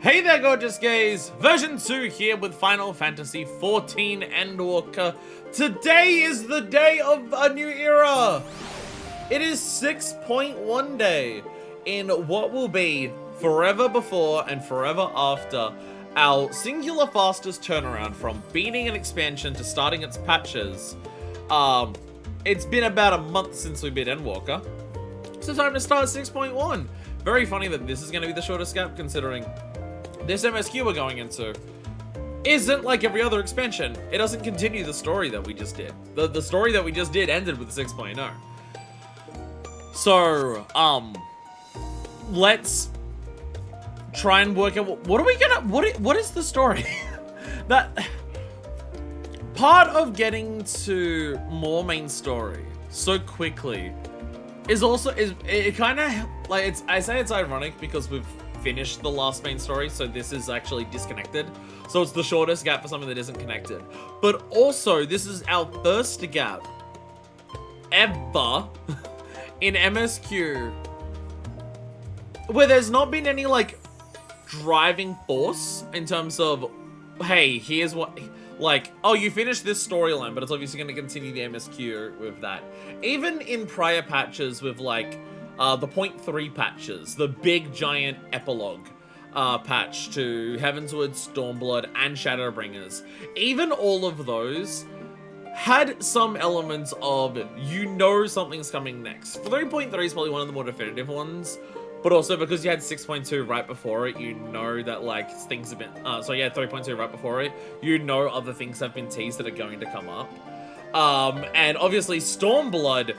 Hey there, gorgeous gays! Version 2 here with Final Fantasy XIV Endwalker. Today is the day of a new era! It is 6.1 day in what will be forever before and forever after our singular fastest turnaround from beating an expansion to starting its patches. It's been about a month since we beat Endwalker, so time to start 6.1. Very funny that this is going to be the shortest gap, considering this MSQ we're going into isn't like every other expansion. It doesn't continue the story that we just did. The story that we just did ended with 6.0. So, let's try and work out what are we gonna, what is the story? That part of getting to more main story so quickly is also, it kind of like, I say it's ironic because we've finished the last main story, so this is actually disconnected. So it's the shortest gap for something that isn't connected. But also, this is our first gap ever in MSQ where there's not been any like driving force in terms of, hey, here's what, like, oh, you finished this storyline, but it's obviously going to continue the MSQ with that. Even in prior patches with like the 0.3 patches, the big giant epilogue patch to Heavensward, Stormblood, and Shadowbringers, even all of those had some elements of, you know, something's coming next. 3.3 is probably one of the more definitive ones, but also because you had 6.2 right before it, you know that like things have been, so yeah, 3.2 right before it, you know other things have been teased that are going to come up. And obviously Stormblood,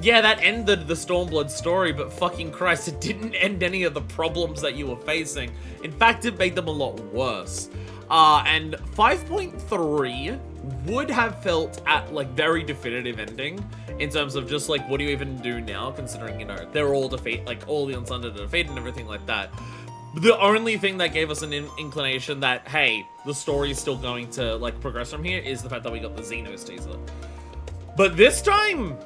yeah, that ended the Stormblood story, but fucking Christ, it didn't end any of the problems that you were facing. In fact, it made them a lot worse. And 5.3 would have felt at like very definitive ending in terms of just like, what do you even do now, considering, you know, they're all defeat, like all the Unsundered are defeated and everything like that. The only thing that gave us an inclination that, hey, the story is still going to like progress from here is the fact that we got the Xenos teaser. But this time,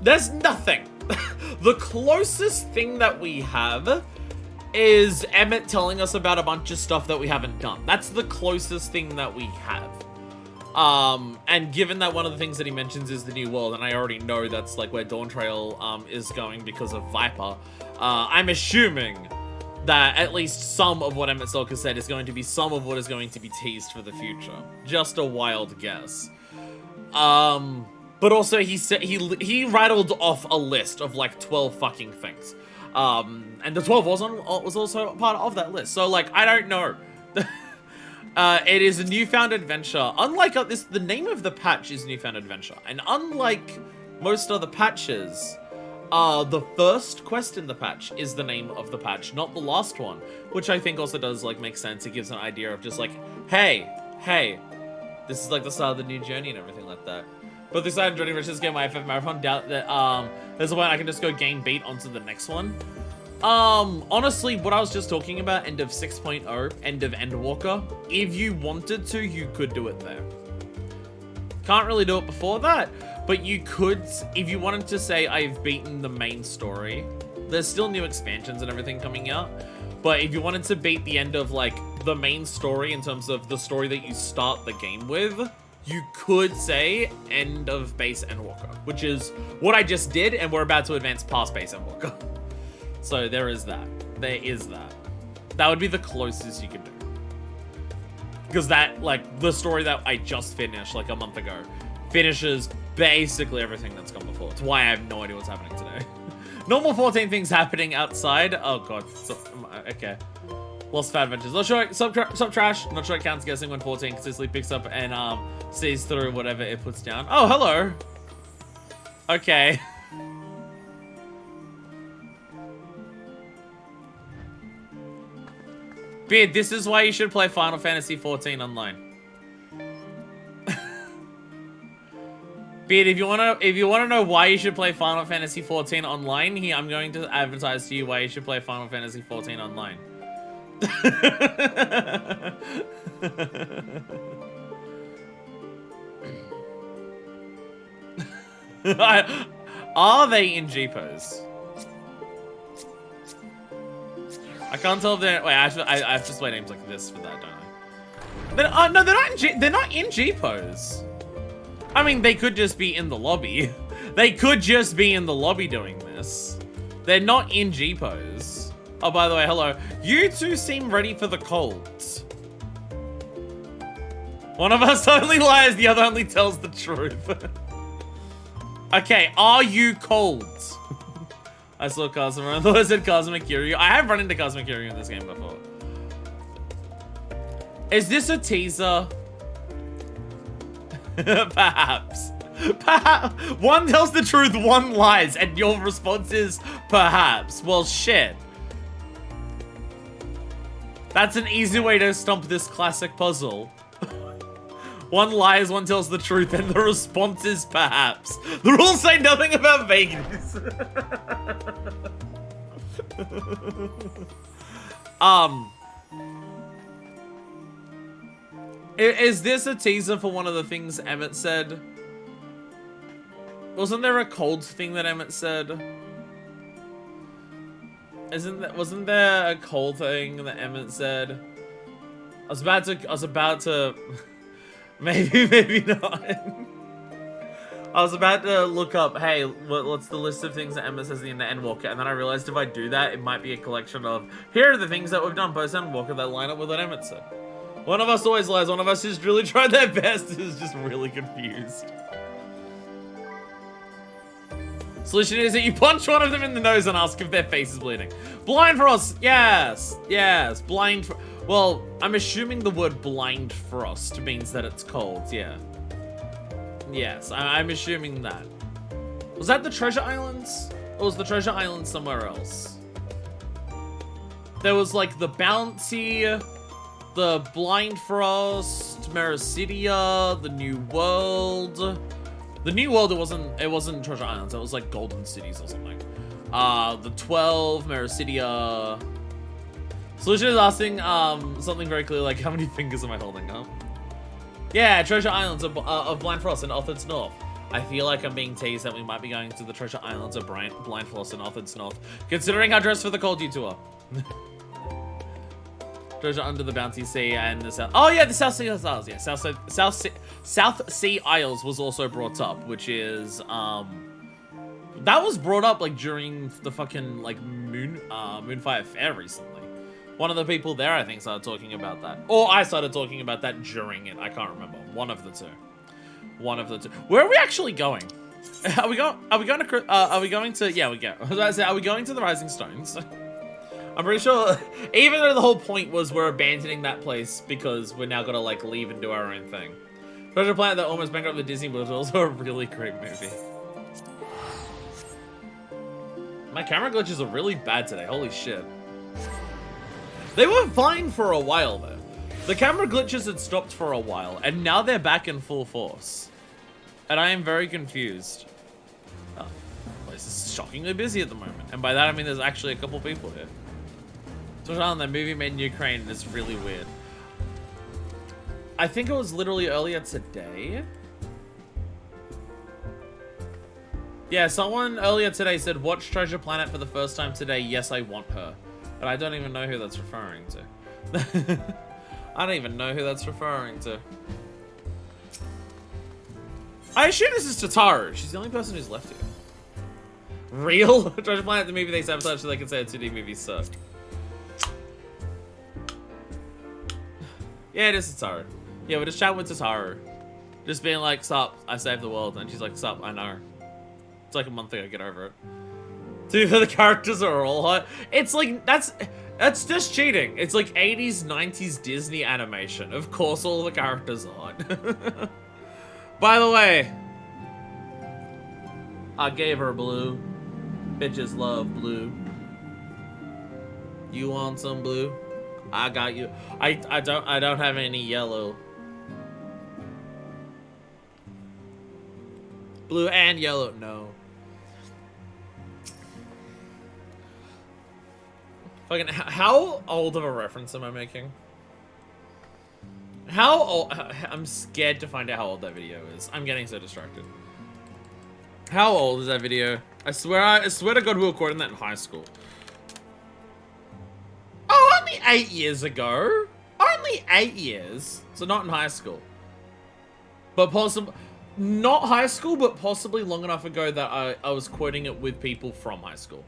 there's nothing. The closest thing that we have is Emmett telling us about a bunch of stuff that we haven't done. That's the closest thing that we have. And given that one of the things that he mentions is the new world, and I already know that's like where Dawn Trail is going because of Viper, I'm assuming that at least some of what Emmett Stalker said is going to be some of what is going to be teased for the future. Just a wild guess. But also he said he rattled off a list of like 12 fucking things. And the 12 was also part of that list. So like, I don't know. It is a Newfound adventure. Unlike the name of the patch is Newfound Adventure, and unlike most other patches, the first quest in the patch is the name of the patch, not the last one, which I think also does like make sense. It gives an idea of just like, hey, this is like the start of the new journey and everything like that. But this time, joining Richard's game, my FF Marathon, doubt that there's a way I can just go game beat onto the next one. Honestly, what I was just talking about, end of 6.0, end of Endwalker, if you wanted to, you could do it there. Can't really do it before that, but you could, if you wanted to say, I've beaten the main story. There's still new expansions and everything coming out, but if you wanted to beat the end of, like, the main story in terms of the story that you start the game with, you could say end of base Endwalker, which is what I just did, and we're about to advance past base Endwalker. So there is that. There is that. That would be the closest you could do. Because that, like, the story that I just finished, like, a month ago, finishes basically everything that's gone before. It's why I have no idea what's happening today. Normal 14 things happening outside. Oh, God. So, okay. Lost Fat Adventures. Not sure. Sub trash. Not sure it counts guessing when 14 consistently picks up and sees through whatever it puts down. Oh, hello. Okay. Beard, this is why you should play Final Fantasy XIV online. Beard, if you wanna know why you should play Final Fantasy XIV online, here I'm going to advertise to you why you should play Final Fantasy XIV online. Are they in G-pose? I can't tell if they're... Wait, I have to display names like this for that, don't I? No, they're not in G-pose. I mean, they could just be in the lobby. They could just be in the lobby doing this. They're not in G-pose. Oh, by the way, hello. You two seem ready for the colds. One of us only lies, the other only tells the truth. Okay, are you cold? I saw Kazuma. I thought I said Kazuma Kiryu. I have run into Kazuma Kiryu in this game before. Is this a teaser? Perhaps. Perhaps. One tells the truth, one lies, and your response is perhaps. Well, shit. That's an easy way to stump this classic puzzle. One lies, one tells the truth, and the response is perhaps. The rules say nothing about vagueness. Is this a teaser for one of the things Emmett said? Wasn't there a cold thing that Emmett said? Wasn't there a cold thing that Emmett said? I was about to maybe not. I was about to look up, hey, what's the list of things that Emmett says in the Endwalker, and then I realized if I do that, it might be a collection of, here are the things that we've done post Endwalker that line up with what Emmett said. One of us always lies, one of us just really tried their best, is just really confused. Solution is that you punch one of them in the nose and ask if their face is bleeding. Blind frost, yes, blind. Well, I'm assuming the word blind frost means that it's cold, yeah. Yes, I'm assuming that. Was that the treasure islands? Or was the treasure island somewhere else? There was like the bounty, the blind frost, Mericidia, the new world. The new world, it wasn't treasure islands, it was like golden cities or something. The 12, Mericidia. Solution is asking something very clear, like how many fingers am I holding up? Yeah, treasure islands of Blind Frost and Alfred's North. I feel like I'm being teased that we might be going to the treasure islands of Blind Frost and Alfred's North, considering how dressed for the cold you two are. Treasure under the Bounty Sea and the South. Oh yeah, the South Sea Isles. Yeah, South Sea Isles was also brought up, which is that was brought up like during the fucking like Moonfire Fair recently. One of the people there, I think, started talking about that, or I started talking about that during it. I can't remember. One of the two. One of the two. Where are we actually going? Are we going to? Yeah, we go. I was about to say, are we going to the Rising Stones? I'm pretty sure, even though the whole point was we're abandoning that place because we're now gonna like leave and do our own thing. Treasure Planet that almost bankrupted Disney was also a really great movie. My camera glitches are really bad today, holy shit. They were fine for a while though. The camera glitches had stopped for a while, and now they're back in full force. And I am very confused. Oh, the place is shockingly busy at the moment. And by that I mean there's actually a couple people here. On that movie made in Ukraine is really weird. I think it was literally earlier today. Yeah, someone earlier today said, watch Treasure Planet for the first time today. Yes, I want her. But I don't even know who that's referring to. I don't even know who that's referring to. I assume this is Tataru. She's the only person who's left here. Real? Treasure Planet, the movie they sabotaged so they can say a 2D movie sucked. Yeah, it is Tataru. Yeah, we're just chatting with Tataru. Just being like, sup, I saved the world. And she's like, sup, I know. It's like a month ago, get over it. Dude, the characters are all hot. It's like, that's just cheating. It's like 80s, 90s Disney animation. Of course all the characters are hot. By the way, I gave her blue. Bitches love blue. You want some blue? I got you. I don't have any yellow. Blue and yellow, no. Fucking, how old of a reference am I making? How old? I'm scared to find out how old that video is. I'm getting so distracted. How old is that video? I swear to God we were recording that in high school. 8 years ago. Only 8 years. So not in high school. But possibly, not high school, but possibly long enough ago that I was quoting it with people from high school.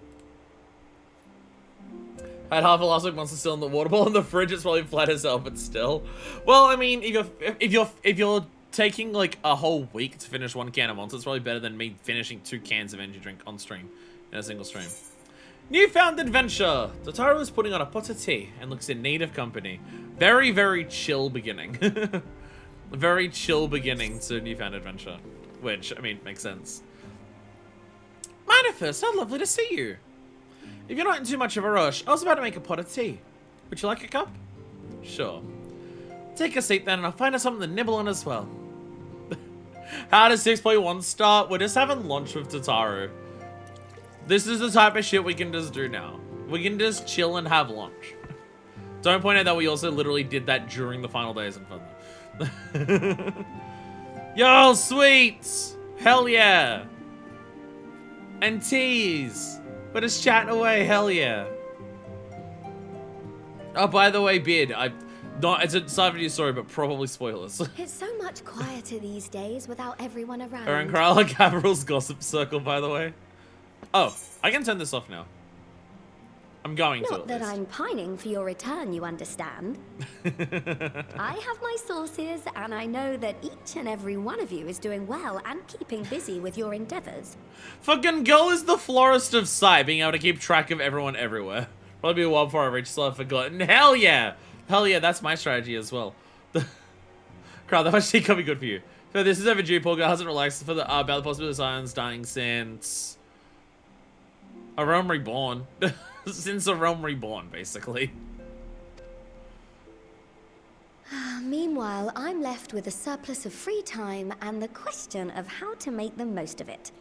I had half a last week monster still in the water bottle in the fridge. It's probably flat as hell, but still. Well, I mean, if you're taking like a whole week to finish 1 can of monster, it's probably better than me finishing 2 cans of energy drink on stream in a single stream. Newfound adventure. Totaro is putting on a pot of tea and looks in need of company. Very, very chill beginning. Very chill beginning to Newfound adventure, which I mean makes sense. Manifest, how lovely to see you. If you're not in too much of a rush, I was about to make a pot of tea. Would you like a cup? Sure. Take a seat then, and I'll find us something to nibble on as well. How does 6.1 start? We're just having lunch with Totaro. This is the type of shit we can just do now. We can just chill and have lunch. Don't point out that we also literally did that during the final days in Fun. Yo, sweets! Hell yeah! And teas! We're just chatting away, hell yeah. Oh, by the way, Beard, it's a side video story, but probably spoilers. It's so much quieter these days without everyone around. Aaron Crowler Capital's gossip circle, by the way. Oh, I can turn this off now. I'm going to. Not that I'm pining for your return, you understand. I have my sources, and I know that each and every one of you is doing well and keeping busy with your endeavors. Fucking girl is the florist of sight, being able to keep track of everyone everywhere. Probably be a while before I reach, so I've forgotten. Hell yeah! Hell yeah, that's my strategy as well. Crowd, that much tea could be good for you. So this is overdue. Poor girl hasn't relaxed for the about the possibility of science dying since A Realm Reborn. Since A Realm Reborn, basically. Meanwhile, I'm left with a surplus of free time and the question of how to make the most of it.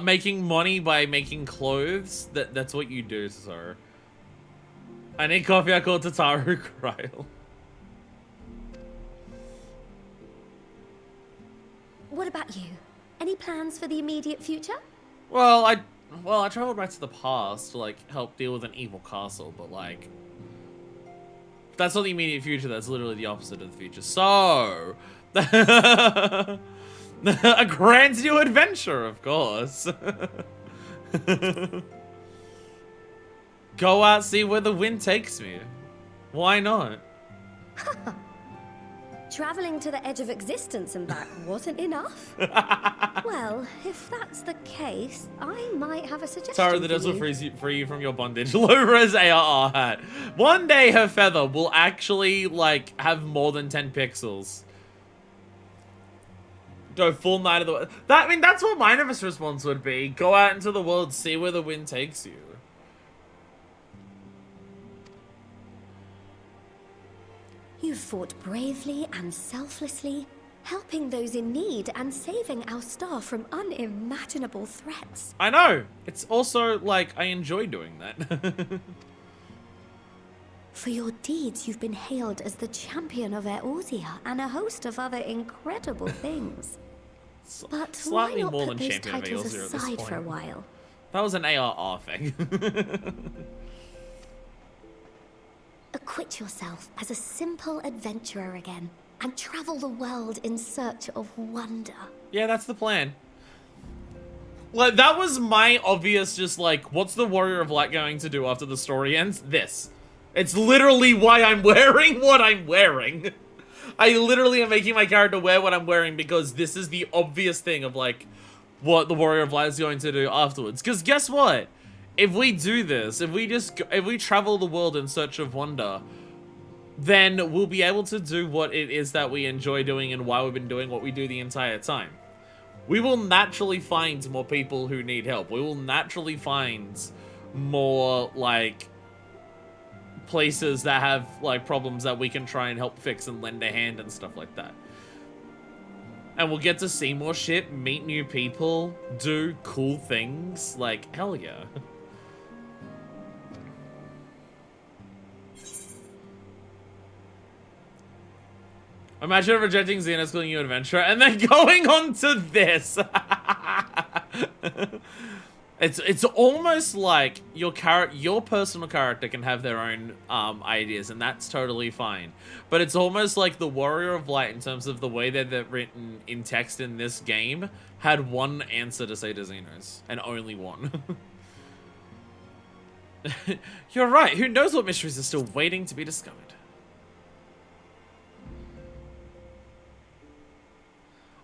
Making money by making clothes. That's what you do, sir. I need coffee. I call Totaro Cryle. What about you? Any plans for the immediate future? Well, I traveled back to the past to, like, help deal with an evil castle, but, like, that's not the immediate future, that's literally the opposite of the future. So, a grand new adventure, of course. Go out, see where the wind takes me. Why not? Traveling to the edge of existence and back wasn't enough? Well, if that's the case, I might have a suggestion. Tara, the does will free you from your bondage. Low-res ARR hat. One day her feather will actually, like, have more than 10 pixels. Go full night of the... I mean, that's what my nervous response would be. Go out into the world, see where the wind takes you. You've fought bravely and selflessly, helping those in need and saving our star from unimaginable threats. I know. It's also, like, I enjoy doing that. For your deeds, you've been hailed as the champion of Eorzea and a host of other incredible things. But Slightly why not more put than those champion of titles Eorzea at this aside point. for a while? That was an ARR thing. Acquit yourself as a simple adventurer again and travel the world in search of wonder. Yeah, that's the plan. Like, that was my obvious, just like, what's the Warrior of Light going to do after the story ends? This. It's literally why I'm wearing what I'm wearing. I literally am making my character wear what I'm wearing because this is the obvious thing of, like, what the Warrior of Light is going to do afterwards. Because guess what? If we do this, if we travel the world in search of wonder, then we'll be able to do what it is that we enjoy doing and why we've been doing what we do the entire time. We will naturally find more people who need help. We will naturally find more, like, places that have, like, problems that we can try and help fix and lend a hand and stuff like that. And we'll get to see more shit, meet new people, do cool things. Like, hell yeah. Imagine rejecting Xenos, calling you adventurer, and then going on to this. It's almost like your personal character can have their own ideas, and that's totally fine. But it's almost like the Warrior of Light, in terms of the way that they're written in text in this game, had one answer to say to Xenos, and only one. You're right. Who knows what mysteries are still waiting to be discovered?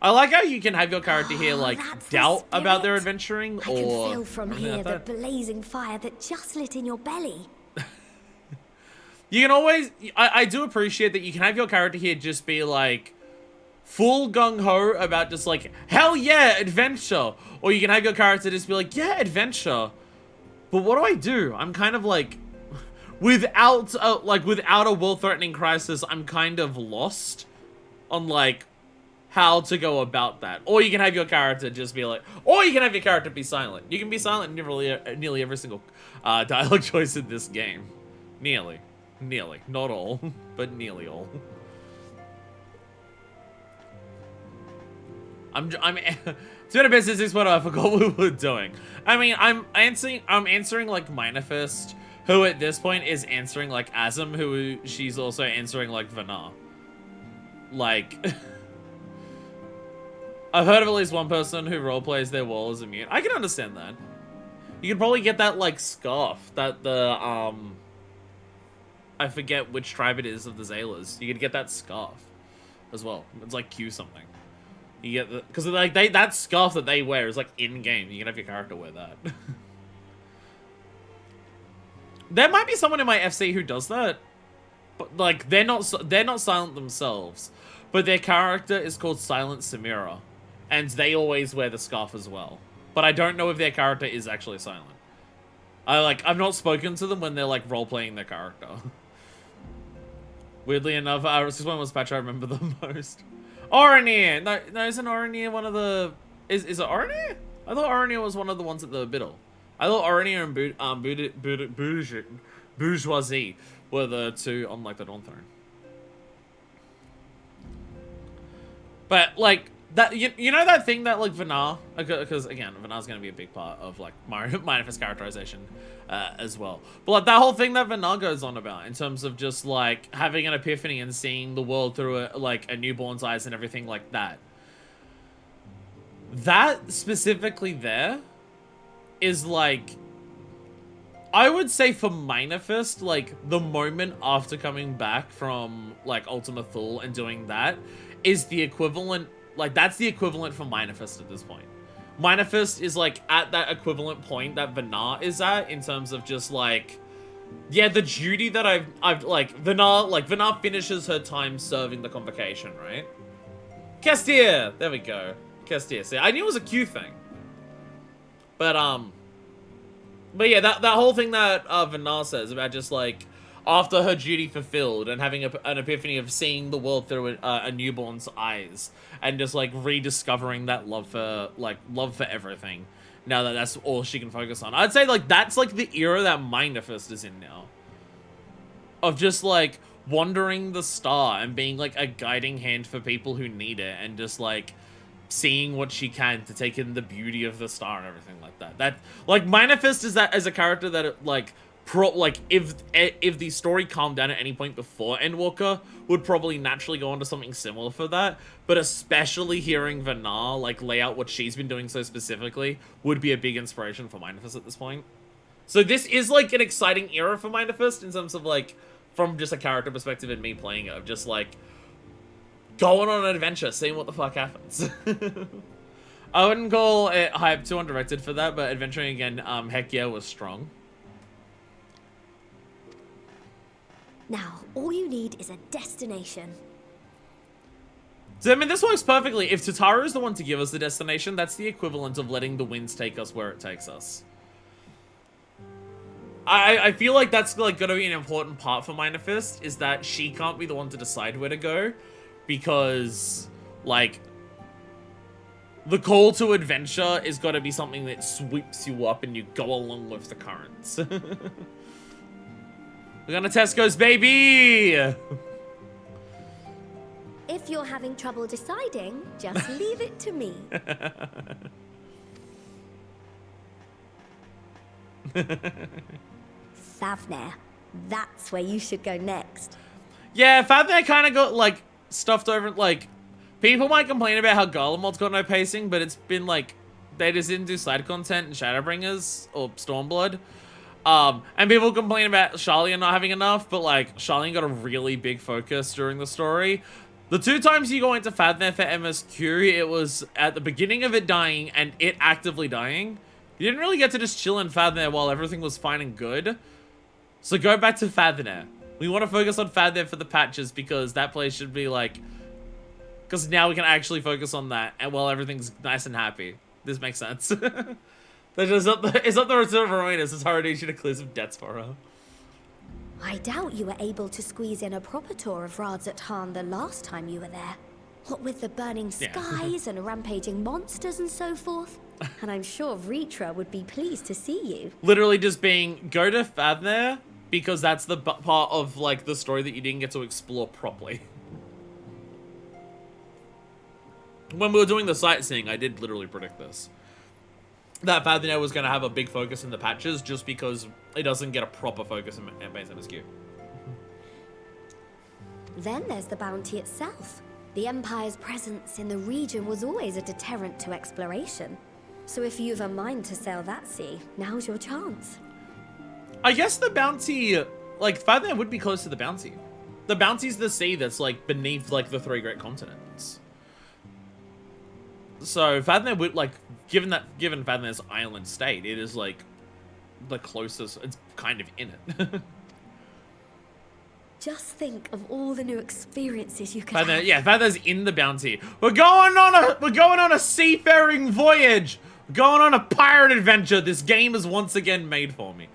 I like how you can have your character here, like, doubt about their adventuring, I can feel from here the blazing fire that just lit in your belly. You can always... I do appreciate that you can have your character here just be, like, full gung-ho about just, like, hell yeah, adventure! Or you can have your character just be like, yeah, adventure. But what do I do? I'm kind of, like... without a world-threatening crisis, I'm kind of lost on, like... how to go about that. Or you can have your character just be like, or you can have your character be silent. You can be silent in nearly every single dialogue choice in this game. Nearly. Not all, but nearly all. It's been a bit since this one, I forgot what we were doing. I mean, I'm answering like Minifest, who at this point is answering like Azim, who she's also answering like Vanar. Like... I've heard of at least one person who roleplays their wall as a mute. I can understand that. You could probably get that, like, scarf that the, I forget which tribe it is of the Zaylers. You could get that scarf as well. It's like Q something. You get the... because, like, that scarf that they wear is, like, in-game. You can have your character wear that. There might be someone in my FC who does that. But, like, they're not silent themselves. But their character is called Silent Samira. And they always wear the scarf as well. But I don't know if their character is actually silent. I've not spoken to them when they're, like, role-playing their character. Weirdly enough, this one was patch I remember the most. Oranir! No, isn't Oranir one of the... Is it Oranir? I thought Oranir was one of the ones at the middle. I thought Oranir and Bourgeoisie were the two on, like, the Dawn Throne. But, like... that you know that thing that, like, Vanar, because again, Vanar's gonna be a big part of, like, Minifest characterization as well. But, like, that whole thing that Vanar goes on about in terms of just, like, having an epiphany and seeing the world through a newborn's eyes and everything like that. That specifically there is, like, I would say for Minifest, like, the moment after coming back from, like, Ultima Thule and doing that is the equivalent. Like, that's the equivalent for Minifest at this point. Minifest is, like, at that equivalent point that Vanar is at in terms of just, like... yeah, the duty that I've like, Vanar finishes her time serving the Convocation, right? Kestir! There we go. Kestir. See, I knew it was a Q thing. But yeah, that whole thing that Vanar says about just, like... after her duty fulfilled and having an epiphany of seeing the world through a newborn's eyes and just, like, rediscovering that love for everything now that that's all she can focus on. I'd say, like, that's, like, the era that Minifest is in now. Of just, like, wandering the star and being, like, a guiding hand for people who need it and just, like, seeing what she can to take in the beauty of the star and everything like that. That, like, Minifest is that as a character that, like... if the story calmed down at any point before Endwalker, would probably naturally go on to something similar for that. But especially hearing Vanar, like, lay out what she's been doing so specifically would be a big inspiration for Minifest at this point. So this is, like, an exciting era for Minifest in terms of, like, from just a character perspective and me playing it, of just, like, going on an adventure, seeing what the fuck happens. I wouldn't call it hype too undirected for that, but adventuring again, heck yeah, was strong. Now, all you need is a destination. So, I mean, this works perfectly. If Tataru is the one to give us the destination, that's the equivalent of letting the winds take us where it takes us. I feel like that's, like, gonna be an important part for Minifest, is that she can't be the one to decide where to go, because, like, the call to adventure is gotta be something that sweeps you up and you go along with the currents. We're gonna Tesco's, baby! If you're having trouble deciding, just leave it to me. Favner. That's where you should go next. Yeah, Favner kind of got, like, stuffed over, like, people might complain about how Garlemald's got no pacing, but it's been, like, they just didn't do side content in Shadowbringers or Stormblood. And people complain about Charlian not having enough, but, like, Charlian got a really big focus during the story. The 2 times you go into Favner for MSQ, it was at the beginning of it dying and it actively dying. You didn't really get to just chill in Favner while everything was fine and good. So go back to Favner. We want to focus on Favner for the patches because that place should be like... Because now we can actually focus on that and while everything's nice and happy. This makes sense. It's not the return of Ruinous, it's already to clear some debts for her. I doubt you were able to squeeze in a proper tour of Radzat the last time you were there. What with the burning skies and rampaging monsters and so forth. And I'm sure Ritra would be pleased to see you. Literally just being, go to Favner, because that's the part of, like, the story that you didn't get to explore properly. When we were doing the sightseeing, I did literally predict this. That Favner was going to have a big focus in the patches just because it doesn't get a proper focus in base MSQ. Then there's the bounty itself. The Empire's presence in the region was always a deterrent to exploration. So if you've a mind to sail that sea, now's your chance. I guess the bounty, like, Favner would be close to the bounty. The bounty's the sea that's, like, beneath, like, the 3 great continents. So Favner would, like, given Favner's island state, it is, like, the closest, it's kind of in it. Just think of all the new experiences you could have. Yeah, Favner's in the bounty. We're going on a seafaring voyage. We're going on a pirate adventure. This game is once again made for me.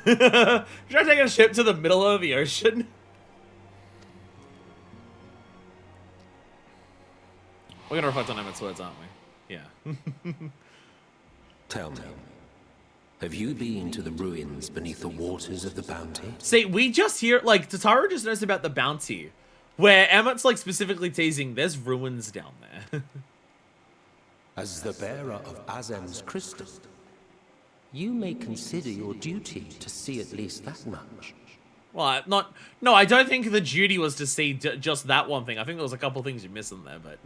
Should I take a ship to the middle of the ocean? We're gonna reflect on Emmett's words, aren't we? Yeah. Tell me, have you been to the ruins beneath the waters of the bounty? See, we just hear, like, Tataru just knows about the bounty, where Emmett's, like, specifically teasing, there's ruins down there. As the bearer of Azem's crystal, you may consider your duty to see at least that much. Well, no, I don't think the duty was to see just that one thing. I think there was a couple things you missed in there, but...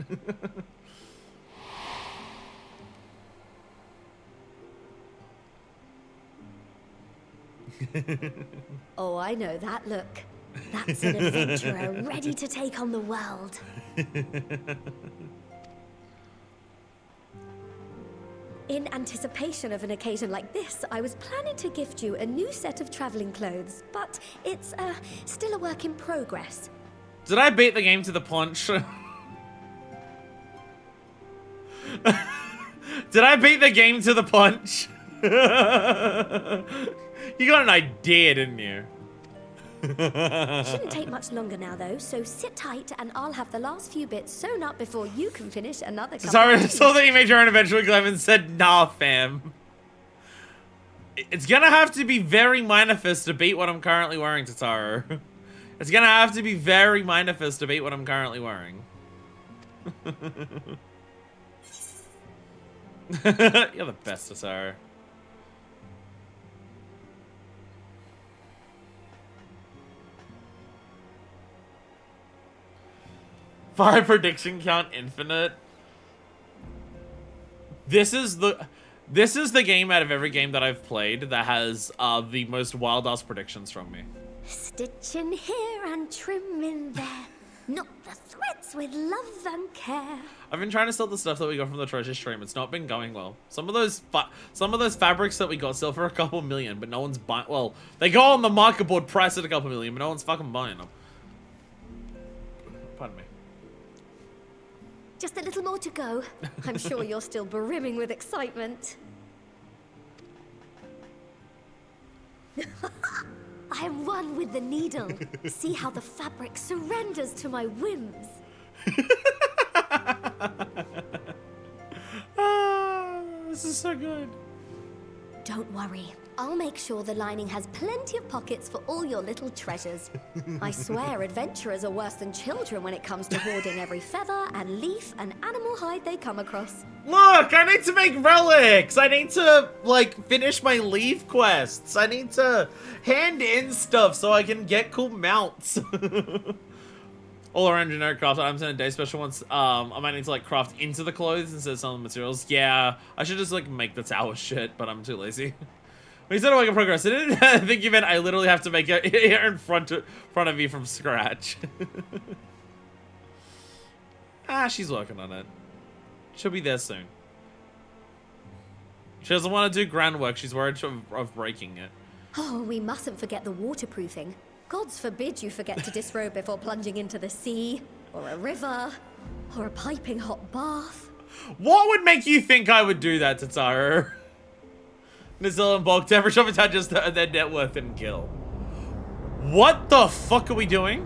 Oh, I know that look. That's an adventurer ready to take on the world. In anticipation of an occasion like this, I was planning to gift you a new set of traveling clothes, but it's still a work in progress. Did I beat the game to the punch? Did I beat the game to the punch? You got an idea, didn't you? Shouldn't take much longer now, though, so sit tight and I'll have the last few bits sewn up before you can finish another couple. Sorry, I saw that you made your own eventually, Clem, and said, nah, fam. It's gonna have to be very Minifist to beat what I'm currently wearing, Tataru. It's gonna have to be very Minifist to beat what I'm currently wearing. You're the best, Tataru. Fire prediction count infinite. This is the game out of every game that I've played that has the most wild ass predictions from me. Stitch in here and trim in there. Knot the threads with love and care. I've been trying to sell the stuff that we got from the treasure stream. It's not been going well. Some of those fabrics that we got sell for a couple million, but no one's buying. Well, they go on the market board price at a couple million, but no one's fucking buying them. Pardon me. Just a little more to go. I'm sure you're still brimming with excitement. I am one with the needle. See how the fabric surrenders to my whims. This is so good. Don't worry. I'll make sure the lining has plenty of pockets for all your little treasures. I swear adventurers are worse than children when it comes to hoarding every feather and leaf and animal hide they come across. Look, I need to make relics. I need to, like, finish my leaf quests. I need to hand in stuff so I can get cool mounts. All around generic craft items in a day special ones. I might need to, like, craft into the clothes instead of some of the materials. Yeah, I should just, like, make the tower shit, but I'm too lazy. When you said I can progress, I didn't think you meant I literally have to make it here in front of you from scratch. She's working on it. She'll be there soon. She doesn't want to do groundwork. She's worried of breaking it. Oh, we mustn't forget the waterproofing. Gods forbid you forget to disrobe before plunging into the sea, or a river, or a piping hot bath. What would make you think I would do that, Tataru? Nizil and bulk temperature of just their net worth and kill. What the fuck are we doing?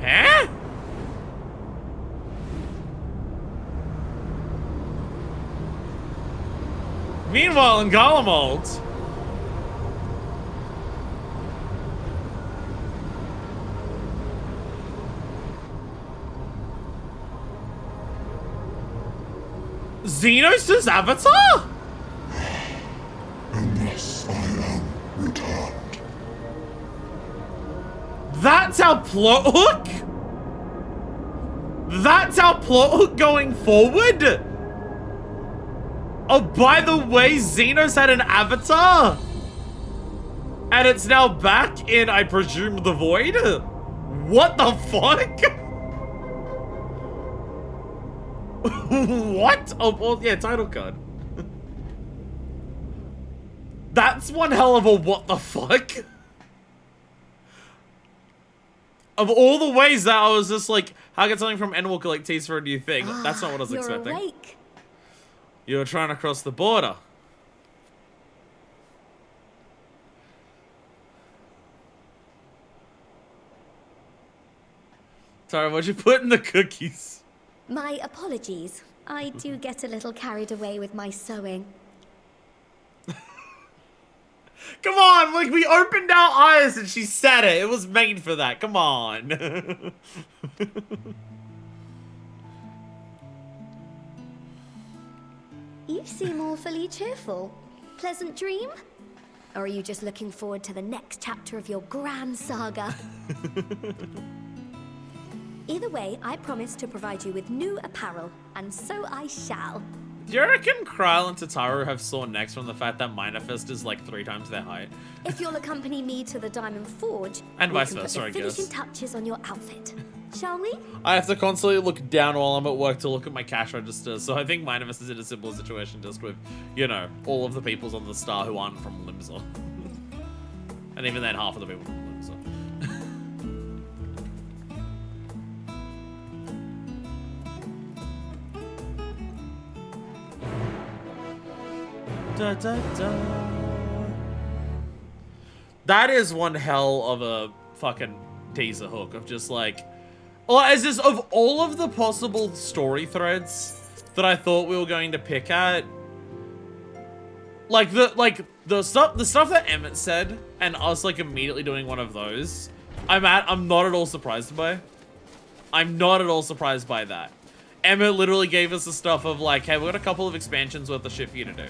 Huh? Meanwhile, in Garlemald, Xenos' avatar? Unless I am returned. That's our plot hook? That's our plot hook going forward? Oh, by the way, Xenos had an avatar? And it's now back in, I presume, the Void? What the fuck? What? Oh, well, yeah, title card. That's one hell of a what the fuck? Of all the ways that I was just like, how get something from Endwalker like tease for a new thing? That's not what I was expecting. Awake. You were trying to cross the border. Sorry, what'd you put in the cookies? My apologies. I do get a little carried away with my sewing. Come on, like we opened our eyes and she said it. It was made for that. Come on. You seem awfully cheerful. Pleasant dream? Or are you just looking forward to the next chapter of your grand saga? Either way, I promise to provide you with new apparel, and so I shall. Do you reckon Kryle and Tataru have sore necks from the fact that Minafist is like 3 times their height? If you'll accompany me to the Diamond Forge, And we vice can versa, put I the guess. finishing touches on your outfit. Shall we? I have to constantly look down while I'm at work to look at my cash register, so I think Minafist is in a similar situation just with, you know, all of the peoples on the star who aren't from Limsa. And even then, half of the people from Limsa. Da, da, da. That is one hell of a fucking teaser hook of just like, or as just of all of the possible story threads that I thought we were going to pick at, like the stuff that Emmett said, and us like immediately doing one of those, I'm not at all surprised by. I'm not at all surprised by that. Emmett literally gave us the stuff of like, hey, we've got a couple of expansions worth of shit for you to do.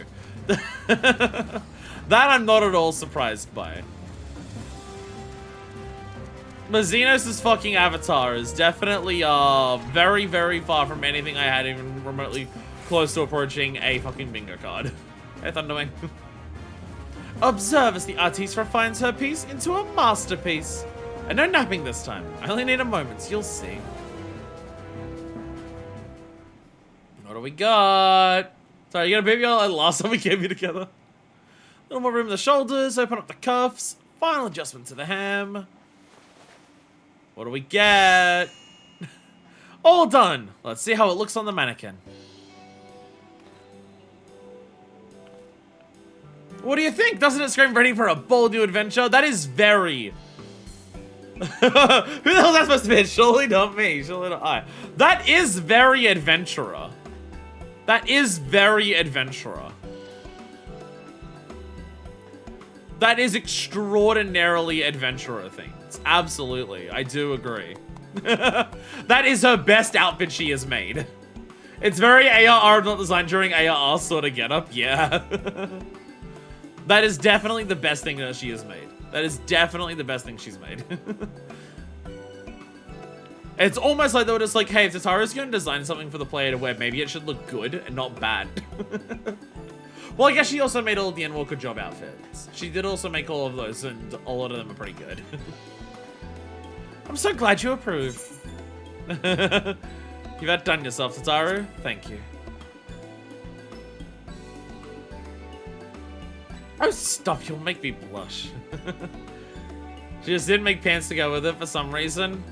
That I'm not at all surprised by. But Xenos' fucking avatar is definitely very, very far from anything I had even remotely close to approaching a fucking bingo card. Hey, Thunderwing. Observe as the artiste refines her piece into a masterpiece. And no napping this time. I only need a moment, you'll see. What do we got? Sorry, you got a baby like last time we came here together. A little more room in the shoulders, open up the cuffs. Final adjustment to the hem. What do we get? All done. Let's see how it looks on the mannequin. What do you think? Doesn't it scream ready for a bold new adventure? That is very, Who the hell is that supposed to be? Surely not me. Surely not I. That is very adventurer. That is very adventurer. That is extraordinarily adventurer things. Absolutely. I do agree. That is her best outfit she has made. It's very ARR not designed during ARR sort of getup. Yeah. That is definitely the best thing that she has made. That is definitely the best thing she's made. It's almost like they were just like, hey, if Tataru's going to design something for the player to wear, maybe it should look good and not bad. Well, I guess she also made all of the Endwalker job outfits. She did also make all of those, and a lot of them are pretty good. I'm so glad you approve. You've outdone yourself, Tataru. Thank you. Oh, stop. You'll make me blush. She just didn't make pants to go with it for some reason.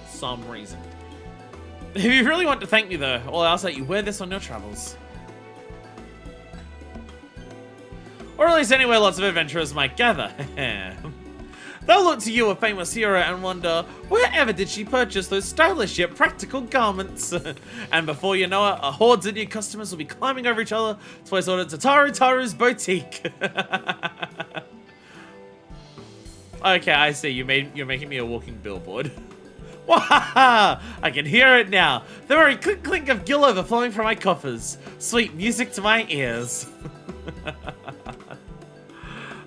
Some reason. If you really want to thank me, though, I'll ask that you wear this on your travels. Or at least anywhere lots of adventurers might gather. They'll look to you, a famous hero, and wonder, wherever did she purchase those stylish yet practical garments? And before you know it, a hordes of new customers will be climbing over each other to place order to Taru's boutique. Okay, I see. You're making me a walking billboard. Wahaha! I can hear it now. The very clink of gill overflowing from my coffers. Sweet music to my ears.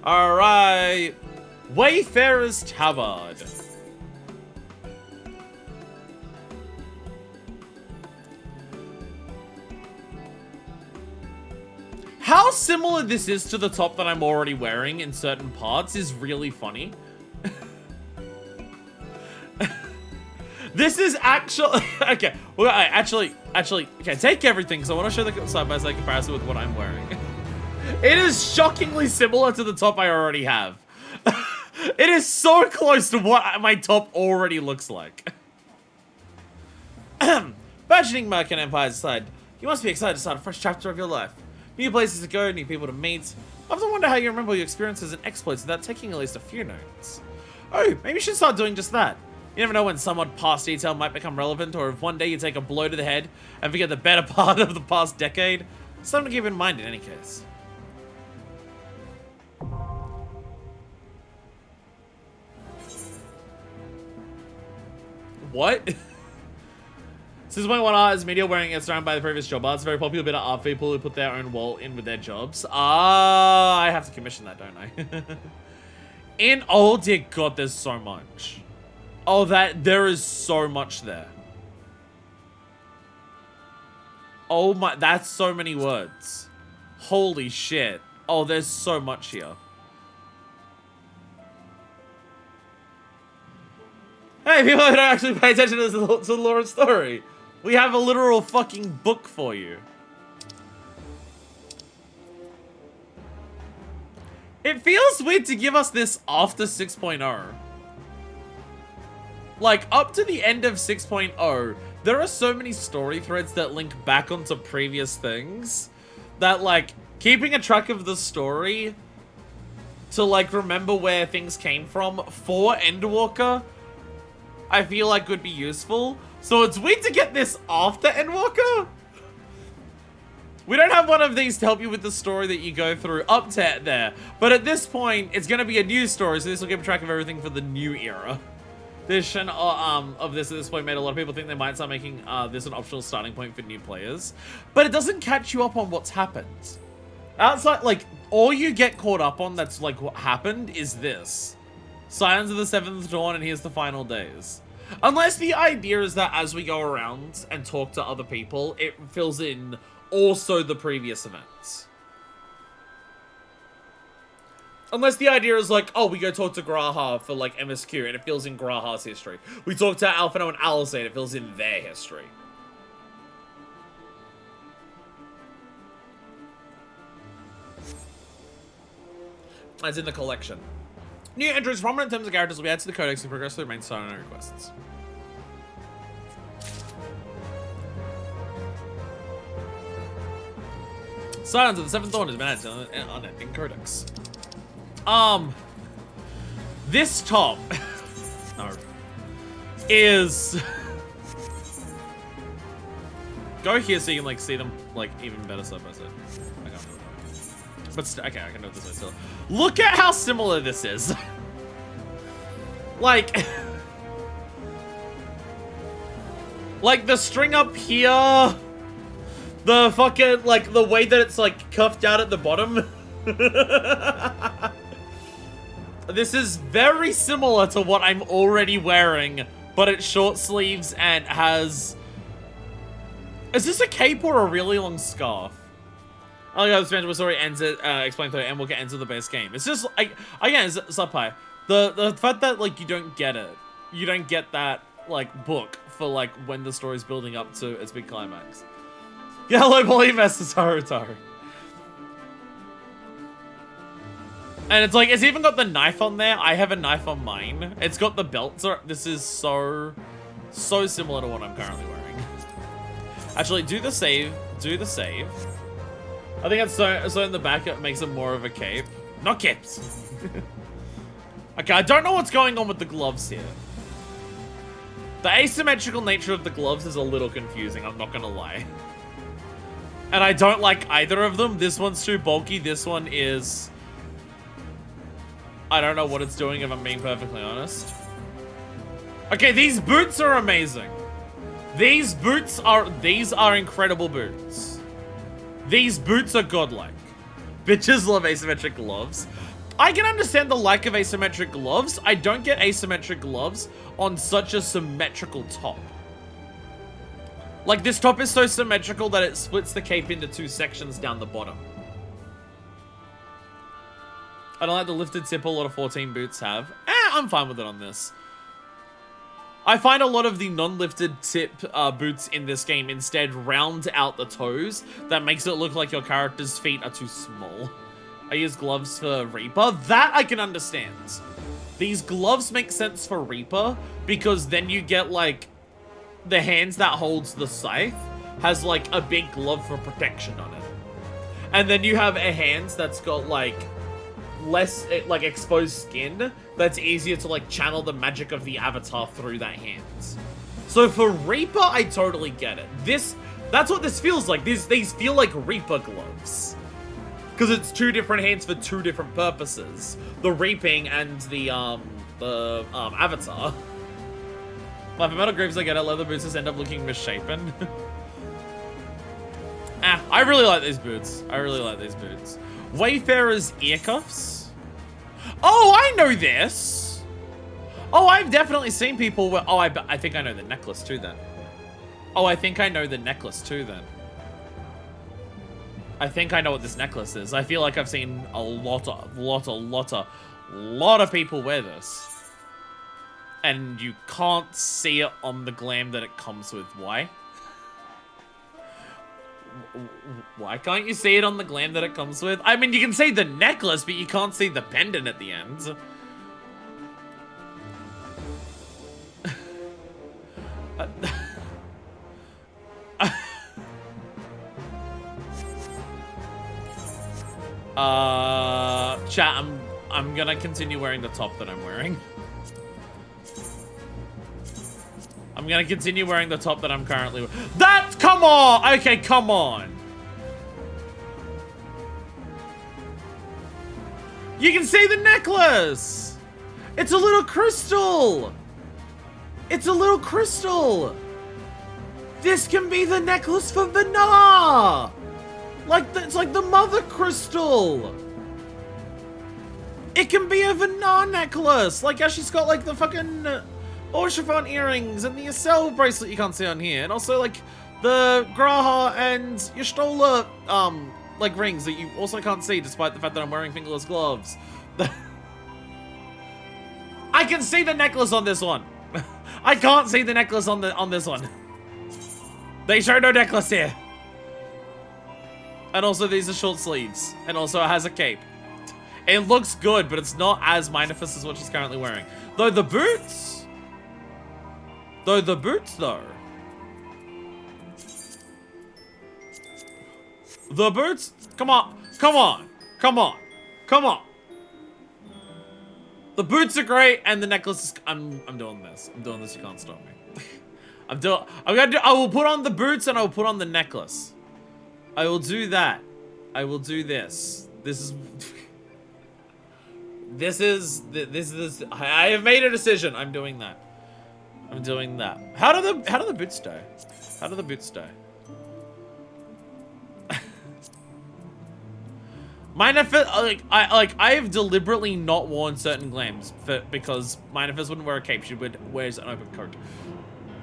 Alright. Wayfarer's Tabard. How similar this is to the top that I'm already wearing in certain parts is really funny. This is actually... Okay, well, actually, okay, take everything, because I want to show the side-by-side comparison with what I'm wearing. It is shockingly similar to the top I already have. It is so close to what my top already looks like. Burgeoning Mercan Empire's side, you must be excited to start a fresh chapter of your life. New places to go, new people to meet. I often wonder how you remember your experiences and exploits without taking at least a few notes. Oh, maybe you should start doing just that. You never know when somewhat past detail might become relevant, or if one day you take a blow to the head and forget the better part of the past decade. Something to keep in mind in any case. What? Since when one art is media wearing it surrounded by the previous job arts, very popular bit of art people who put their own wall in with their jobs. Ah, I have to commission that, don't I? And oh dear God, there's so much. Oh, there is so much there. Oh my, that's so many words. Holy shit. Oh, there's so much here. Hey, people who don't actually pay attention to the lore and story. We have a literal fucking book for you. It feels weird to give us this after 6.0. Like, up to the end of 6.0, there are so many story threads that link back onto previous things that, like, keeping a track of the story to, like, remember where things came from for Endwalker, I feel like would be useful. So it's weird to get this after Endwalker. We don't have one of these to help you with the story that you go through up to there. But at this point, it's going to be a new story, so this will keep track of everything for the new era. The addition of this at this point made a lot of people think they might start making this an optional starting point for new players. But it doesn't catch you up on what's happened. Outside, like, all you get caught up on that's, like, what happened is this. Signs of the Seventh Dawn, and here's the final days. Unless the idea is that as we go around and talk to other people, it fills in also the previous events. Unless the idea is like, oh, we go talk to Graha for, like, MSQ, and it fills in Graha's history. We talk to Alphino and Alizé, and it fills in their history. As in the collection. New entries, prominent terms of characters will be added to the codex to progress through the main story quests. Silence of the Seventh Dawn has been added to the unending codex. This top No. Is... Go here so you can, like, see them, like, even better side by side. I can't do it. But, okay, I can do it this way still. Look at how similar this is. Like... like, the string up here... The fucking, like, the way that it's, like, cuffed out at the bottom. This is very similar to what I'm already wearing, but it's short sleeves and has... Is this a cape or a really long scarf? Oh yeah, the Spanish story ends it, explained through Endwalker ends of the base game. It's just, like, again, Subpai. The fact that, like, you don't get it. You don't get that, like, book for, like, when the story's building up to its big climax. Yellow Polymaster Taru. And it's like, it's even got the knife on there. I have a knife on mine. It's got the belts. This is so similar to what I'm currently wearing. Actually, do the save. Do the save. I think it's so in the back it makes it more of a cape. Not capes. Okay, I don't know what's going on with the gloves here. The asymmetrical nature of the gloves is a little confusing, I'm not gonna lie. And I don't like either of them. This one's too bulky. This one is... I don't know what it's doing if I'm being perfectly honest. Okay, these boots are amazing. These are incredible boots. These boots are godlike. Bitches love asymmetric gloves. I can understand the lack of asymmetric gloves. I don't get asymmetric gloves on such a symmetrical top. Like, this top is so symmetrical that it splits the cape into two sections down the bottom. I don't like the lifted tip a lot of 14 boots have. I'm fine with it on this. I find a lot of the non-lifted tip boots in this game instead round out the toes. That makes it look like your character's feet are too small. I use gloves for Reaper. That I can understand. These gloves make sense for Reaper because then you get, like, the hands that holds the scythe has, like, a big glove for protection on it. And then you have a hands that's got, like, less, like, exposed skin that's easier to, like, channel the magic of the avatar through that hands. So for Reaper, I totally get it. That's what this feels like. These feel like Reaper gloves. Because it's two different hands for two different purposes. The reaping and the avatar. Like, for metal greaves I get it, leather boots just end up looking misshapen. I really like these boots. I really like these boots. Wayfarer's ear cuffs. Oh, I know this. Oh, I've definitely seen people where... Oh, I think I know the necklace too then. Oh, I think I know the necklace too then. I think I know what this necklace is. I feel like I've seen a lot of people wear this. And you can't see it on the glam that it comes with. Why? Why can't you see it on the glam that it comes with? I mean, you can see the necklace, but you can't see the pendant at the end. Chat, I'm gonna continue wearing the top that I'm wearing. I'm gonna continue wearing the top that I'm currently wearing. Come on! Okay, come on. You can see the necklace! It's a little crystal! It's a little crystal! This can be the necklace for Vana! It's like the mother crystal! It can be a Vana necklace! Like how she's got like the fucking Orshafon earrings and the Yasel bracelet you can't see on here. And also like the Graha and Y'shtola like rings that you also can't see despite the fact that I'm wearing fingerless gloves. I can see the necklace on this one. I can't see the necklace on this one. They show no necklace here. And also these are short sleeves. And also it has a cape. It looks good, but it's not as manifest as what she's currently wearing. Though the boots, though. The boots, come on. The boots are great, and the necklace is... I'm doing this. I'm doing this. You can't stop me. I will put on the boots, and I will put on the necklace. I will do that. I will do this. This is... This is... I have made a decision. I'm doing that. I'm doing that. How do the boots die? How do the boots die? Manifest, I've deliberately not worn certain glams because Manifest wouldn't wear a cape. She wears an open coat.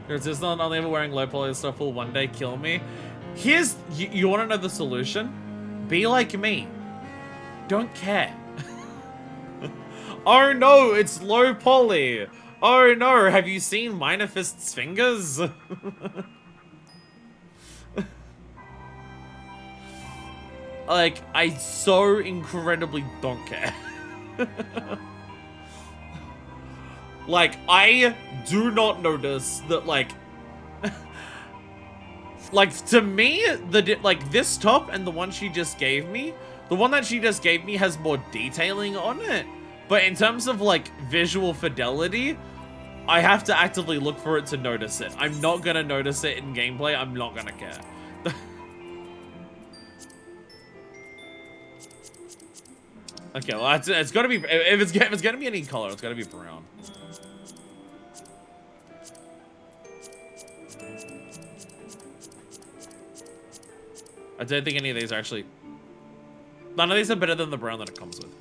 It's just not only ever wearing low poly stuff will one day kill me. Here's, you want to know the solution? Be like me. Don't care. Oh no, it's low poly. Oh no, have you seen Manifest's fingers? Like, I so incredibly don't care. Like, I do not notice that, like... like, to me, this top and the one she just gave me, the one that she just gave me has more detailing on it. But in terms of, like, visual fidelity, I have to actively look for it to notice it. I'm not gonna notice it in gameplay. I'm not gonna care. Okay, well, it's gotta be, if it's gonna be any color, it's gotta be brown. I don't think any of these are actually, none of these are better than the brown that it comes with.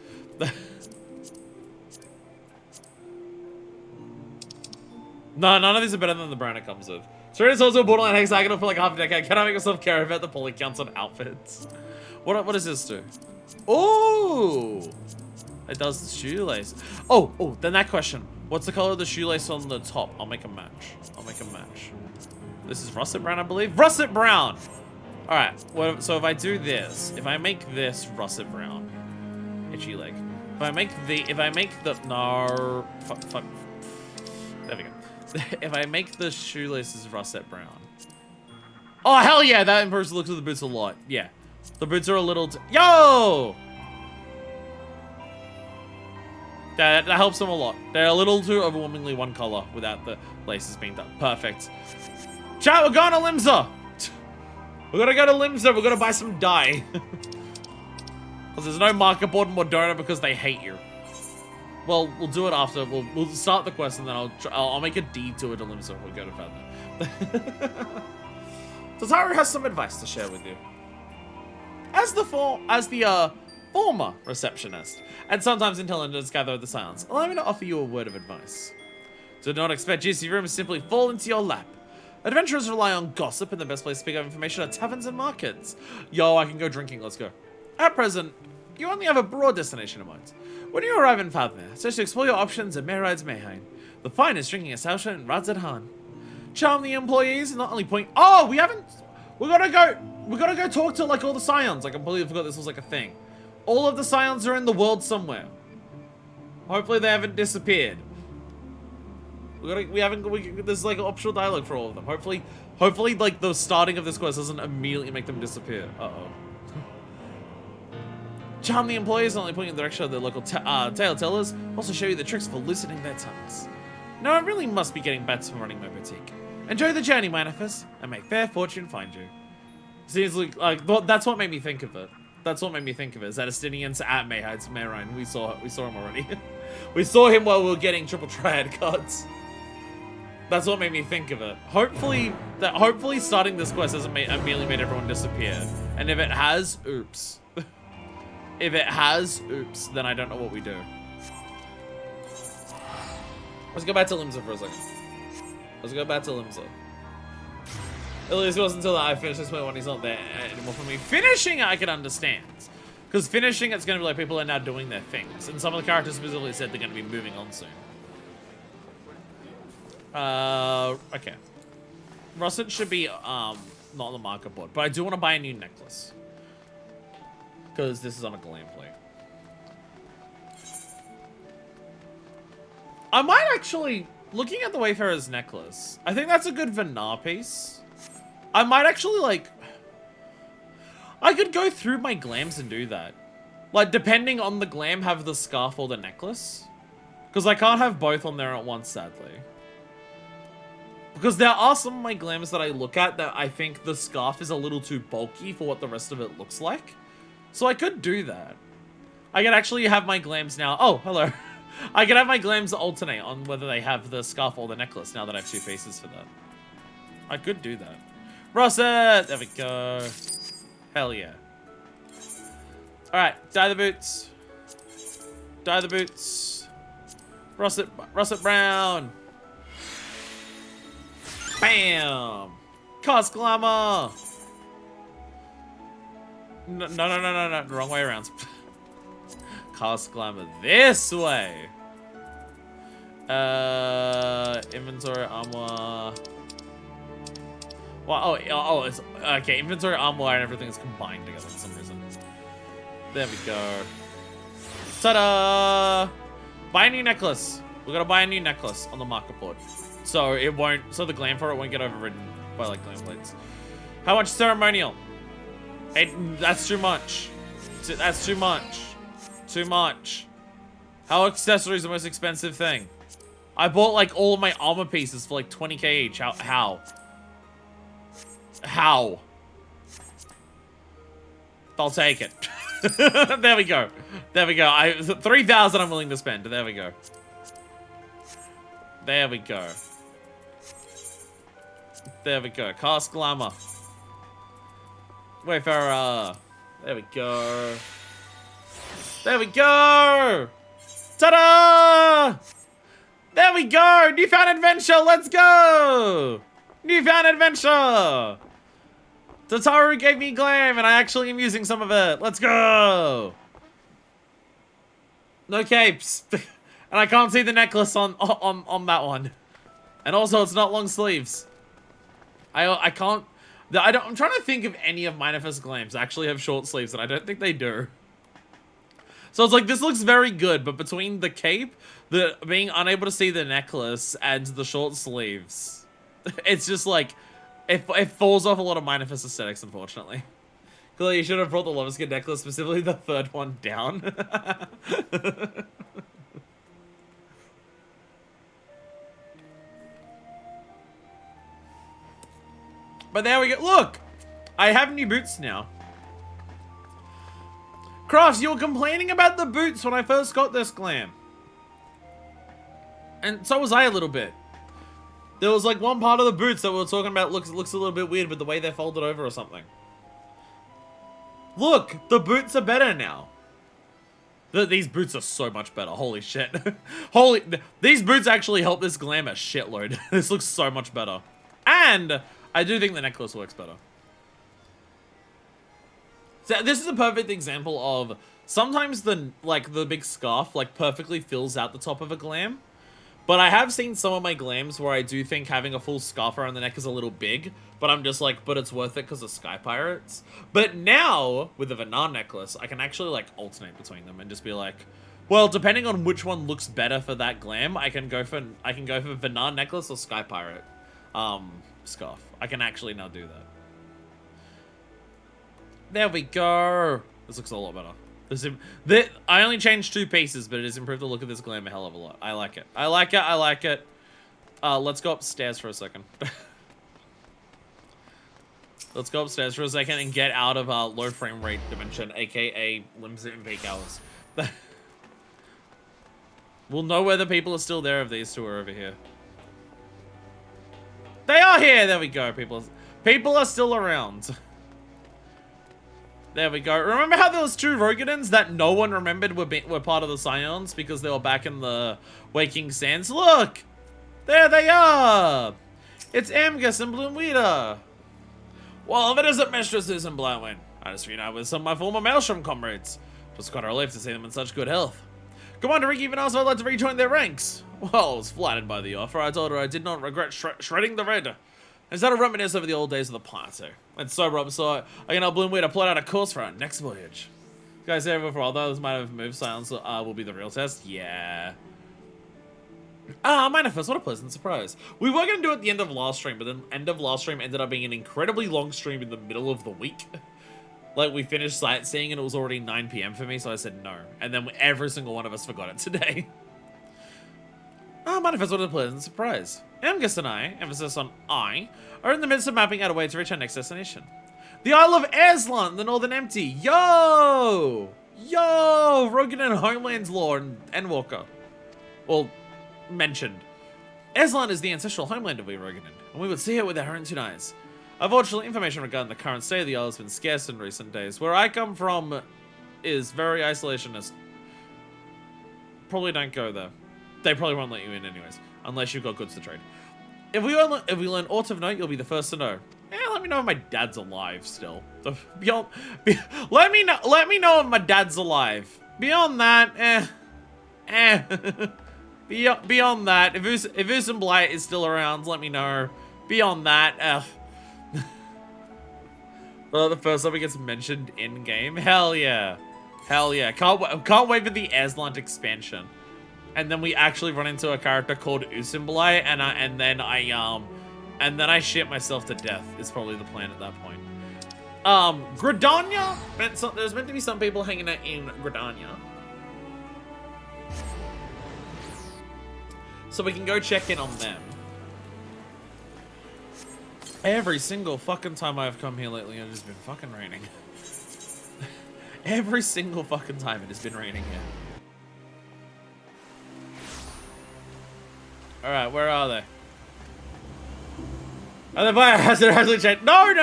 No, none of these are better than the brown it comes with. Straight is also a borderline hexagonal for like half a decade. Can I make myself care about the poly counts on outfits? What does this do? Oh, it does the shoelace. Oh, then that question. What's the color of the shoelace on the top? I'll make a match. This is russet brown, I believe. Russet brown. All right. So if I do this, if I make this russet brown, itchy leg. If I make the no, fuck. There we go. If I make the shoelaces russet brown. Oh hell yeah, that improves the looks of the boots a lot. Yeah. The boots are a little... Yo! That helps them a lot. They're a little too overwhelmingly one color without the laces being done. Perfect. Chat, we're going to Limsa! We're gonna go to Limsa. We're gonna buy some dye. Because there's no market board in Moderna because they hate you. Well, we'll do it after. We'll start the quest and then I'll make a detour to Limsa if we go to further. Tataru has some advice to share with you. As the former receptionist, and sometimes intelligence gather the silence, allow me to offer you a word of advice. Do not expect juicy rumors simply fall into your lap. Adventurers rely on gossip, and the best place to pick up information are taverns and markets. Yo, I can go drinking, let's go. At present, you only have a broad destination in mind. When you arrive in Fadner, search to explore your options at Meride's Mayhain, the finest drinking establishment in Radzat. Charm the employees and not only point... Oh, we gotta go talk to, like, all the scions. I completely forgot this was, like, a thing. All of the scions are in the world somewhere. Hopefully they haven't disappeared. There's, like, optional dialogue for all of them. Hopefully, like, the starting of this quest doesn't immediately make them disappear. Uh-oh. Charm the employees, not only point in the direction of the local tale tellers, also show you the tricks for loosening their tongues. Now, I really must be getting back to running my boutique. Enjoy the journey, Manifest, and may fair fortune find you. Seriously, like, that's what made me think of it. That's what made me think of it, is that Estinians at Mayhain. We saw him already. We saw him while we were getting triple triad cards. That's what made me think of it. Hopefully starting this quest hasn't immediately made everyone disappear. And if it has, oops. If it has, oops, then I don't know what we do. Let's go back to Limsa for a second. At least it wasn't until I finished this point when he's not there anymore for me. Finishing, I can understand. Because finishing, it's going to be like people are now doing their things. And some of the characters specifically said they're going to be moving on soon. Okay. Russet should be, not on the market board. But I do want to buy a new necklace. Because this is on a glam plate. I might actually, looking at the Wayfarer's necklace, I think that's a good Venar piece. I might actually, like, I could go through my glams and do that. Like, depending on the glam, have the scarf or the necklace. Because I can't have both on there at once, sadly. Because there are some of my glams that I look at that I think the scarf is a little too bulky for what the rest of it looks like. So I could do that. I could actually have my glams now. Oh, hello. I could have my glams alternate on whether they have the scarf or the necklace now that I have 2 pieces for that. I could do that. Russet! There we go. Hell yeah. Alright, dye the boots. Dye the boots. Russet brown. Bam! Cost glamour! No. Wrong way around. Cost glamour this way. Inventory armor. Well, oh, it's okay. Inventory armor and everything is combined together for some reason. There we go. Ta-da! Buy a new necklace. We're gonna buy a new necklace on the market board. So it won't, so the glam for it won't get overridden by like glam plates. How much ceremonial? That's too much. That's too much. Too much. How accessory is the most expensive thing? I bought like all of my armor pieces for like 20k each. How? I'll take it. There we go. There we go. 3,000 I'm willing to spend. There we go. There we go. There we go. Cast glamour. Wayfarer. There we go. There we go. Ta-da! There we go. Newfound adventure. Let's go. Newfound adventure. Tataru gave me glam, and I actually am using some of it. Let's go. No capes. And I can't see the necklace on that one. And also, it's not long sleeves. I can't. I'm trying to think if any of Manifest glams actually have short sleeves, and I don't think they do. So it's like, this looks very good, but between the cape, the being unable to see the necklace, and the short sleeves, it's just like, it falls off a lot of Manifest aesthetics, unfortunately. Clearly, you should have brought the Love Skin necklace, specifically the third one, down. But there we go. Look! I have new boots now. Crafts, you were complaining about the boots when I first got this glam. And so was I a little bit. There was like one part of the boots that we were talking about looks a little bit weird with the way they're folded over or something. Look! The boots are better now. These boots are so much better. Holy shit. These boots actually help this glam a shitload. This looks so much better. And I do think the necklace works better. So this is a perfect example of sometimes the big scarf like perfectly fills out the top of a glam. But I have seen some of my glams where I do think having a full scarf around the neck is a little big, but I'm just like, but it's worth it because of Sky Pirates. But now with the Vanar necklace, I can actually like alternate between them and just be like, well, depending on which one looks better for that glam, I can go for Vanar necklace or Sky Pirate scarf. I can actually now do that. There we go. This looks a lot better. I only changed 2 pieces, but it has improved the look of this glam a hell of a lot. I like it. I like it. I like it. Let's go upstairs for a second. Let's go upstairs for a second and get out of low frame rate dimension, aka limited in peak hours. We'll know whether people are still there if these 2 are over here. They are here! There we go, people are still around. There we go. Remember how there was 2 Rogadins that no one remembered were part of the Scions because they were back in the Waking Sands? Look! There they are! It's Amgus and Bloomweeder. Well, if it isn't Mistress Susan Blowin, I just reunited with some of my former Maelstrom comrades. Just quite a relief to see them in such good health. Commander Rick even asked if I'd like to rejoin their ranks. Well, I was flattered by the offer. I told her I did not regret shredding the red. Instead of reminisce over the old days of the party. And sober up so I can help Bloomweed to plot out a course for our next voyage. Guys, for although this might have moved, silence will be the real test. Yeah. Manifest, what a pleasant surprise. We were going to do it at the end of last stream, but then end of last stream ended up being an incredibly long stream in the middle of the week. Like, we finished sightseeing and it was already 9 PM for me, so I said no. And then every single one of us forgot it today. Manifest what a pleasant surprise. Amgus and I, emphasis on I, are in the midst of mapping out a way to reach our next destination. The Isle of Aslan, the Northern Empty. Yo! Yo! Rogan and Homeland's lore and Endwalker. Well, mentioned. Aslan is the ancestral homeland of we Roganin, and we would see it with our own two eyes. Unfortunately, information regarding the current state of the isle has been scarce in recent days. Where I come from is very isolationist. Probably don't go there. They probably won't let you in anyways, unless you've got goods to trade. If we learn aught of note, you'll be the first to know. Let me know if my dad's alive still. Let me know if my dad's alive. Beyond that, Beyond that, if Usen Blight is still around, let me know. Beyond that, well, the first time it gets mentioned in game, hell yeah, can't wait for the Aslan expansion, and then we actually run into a character called Usimblai, and then I shit myself to death. Is probably the plan at that point. Gridania. There's meant to be some people hanging out in Gridania, so we can go check in on them. Every single fucking time I've come here lately, it has been fucking raining. Every single fucking time it has been raining here. Alright, where are they? Are they biohazard changed? No.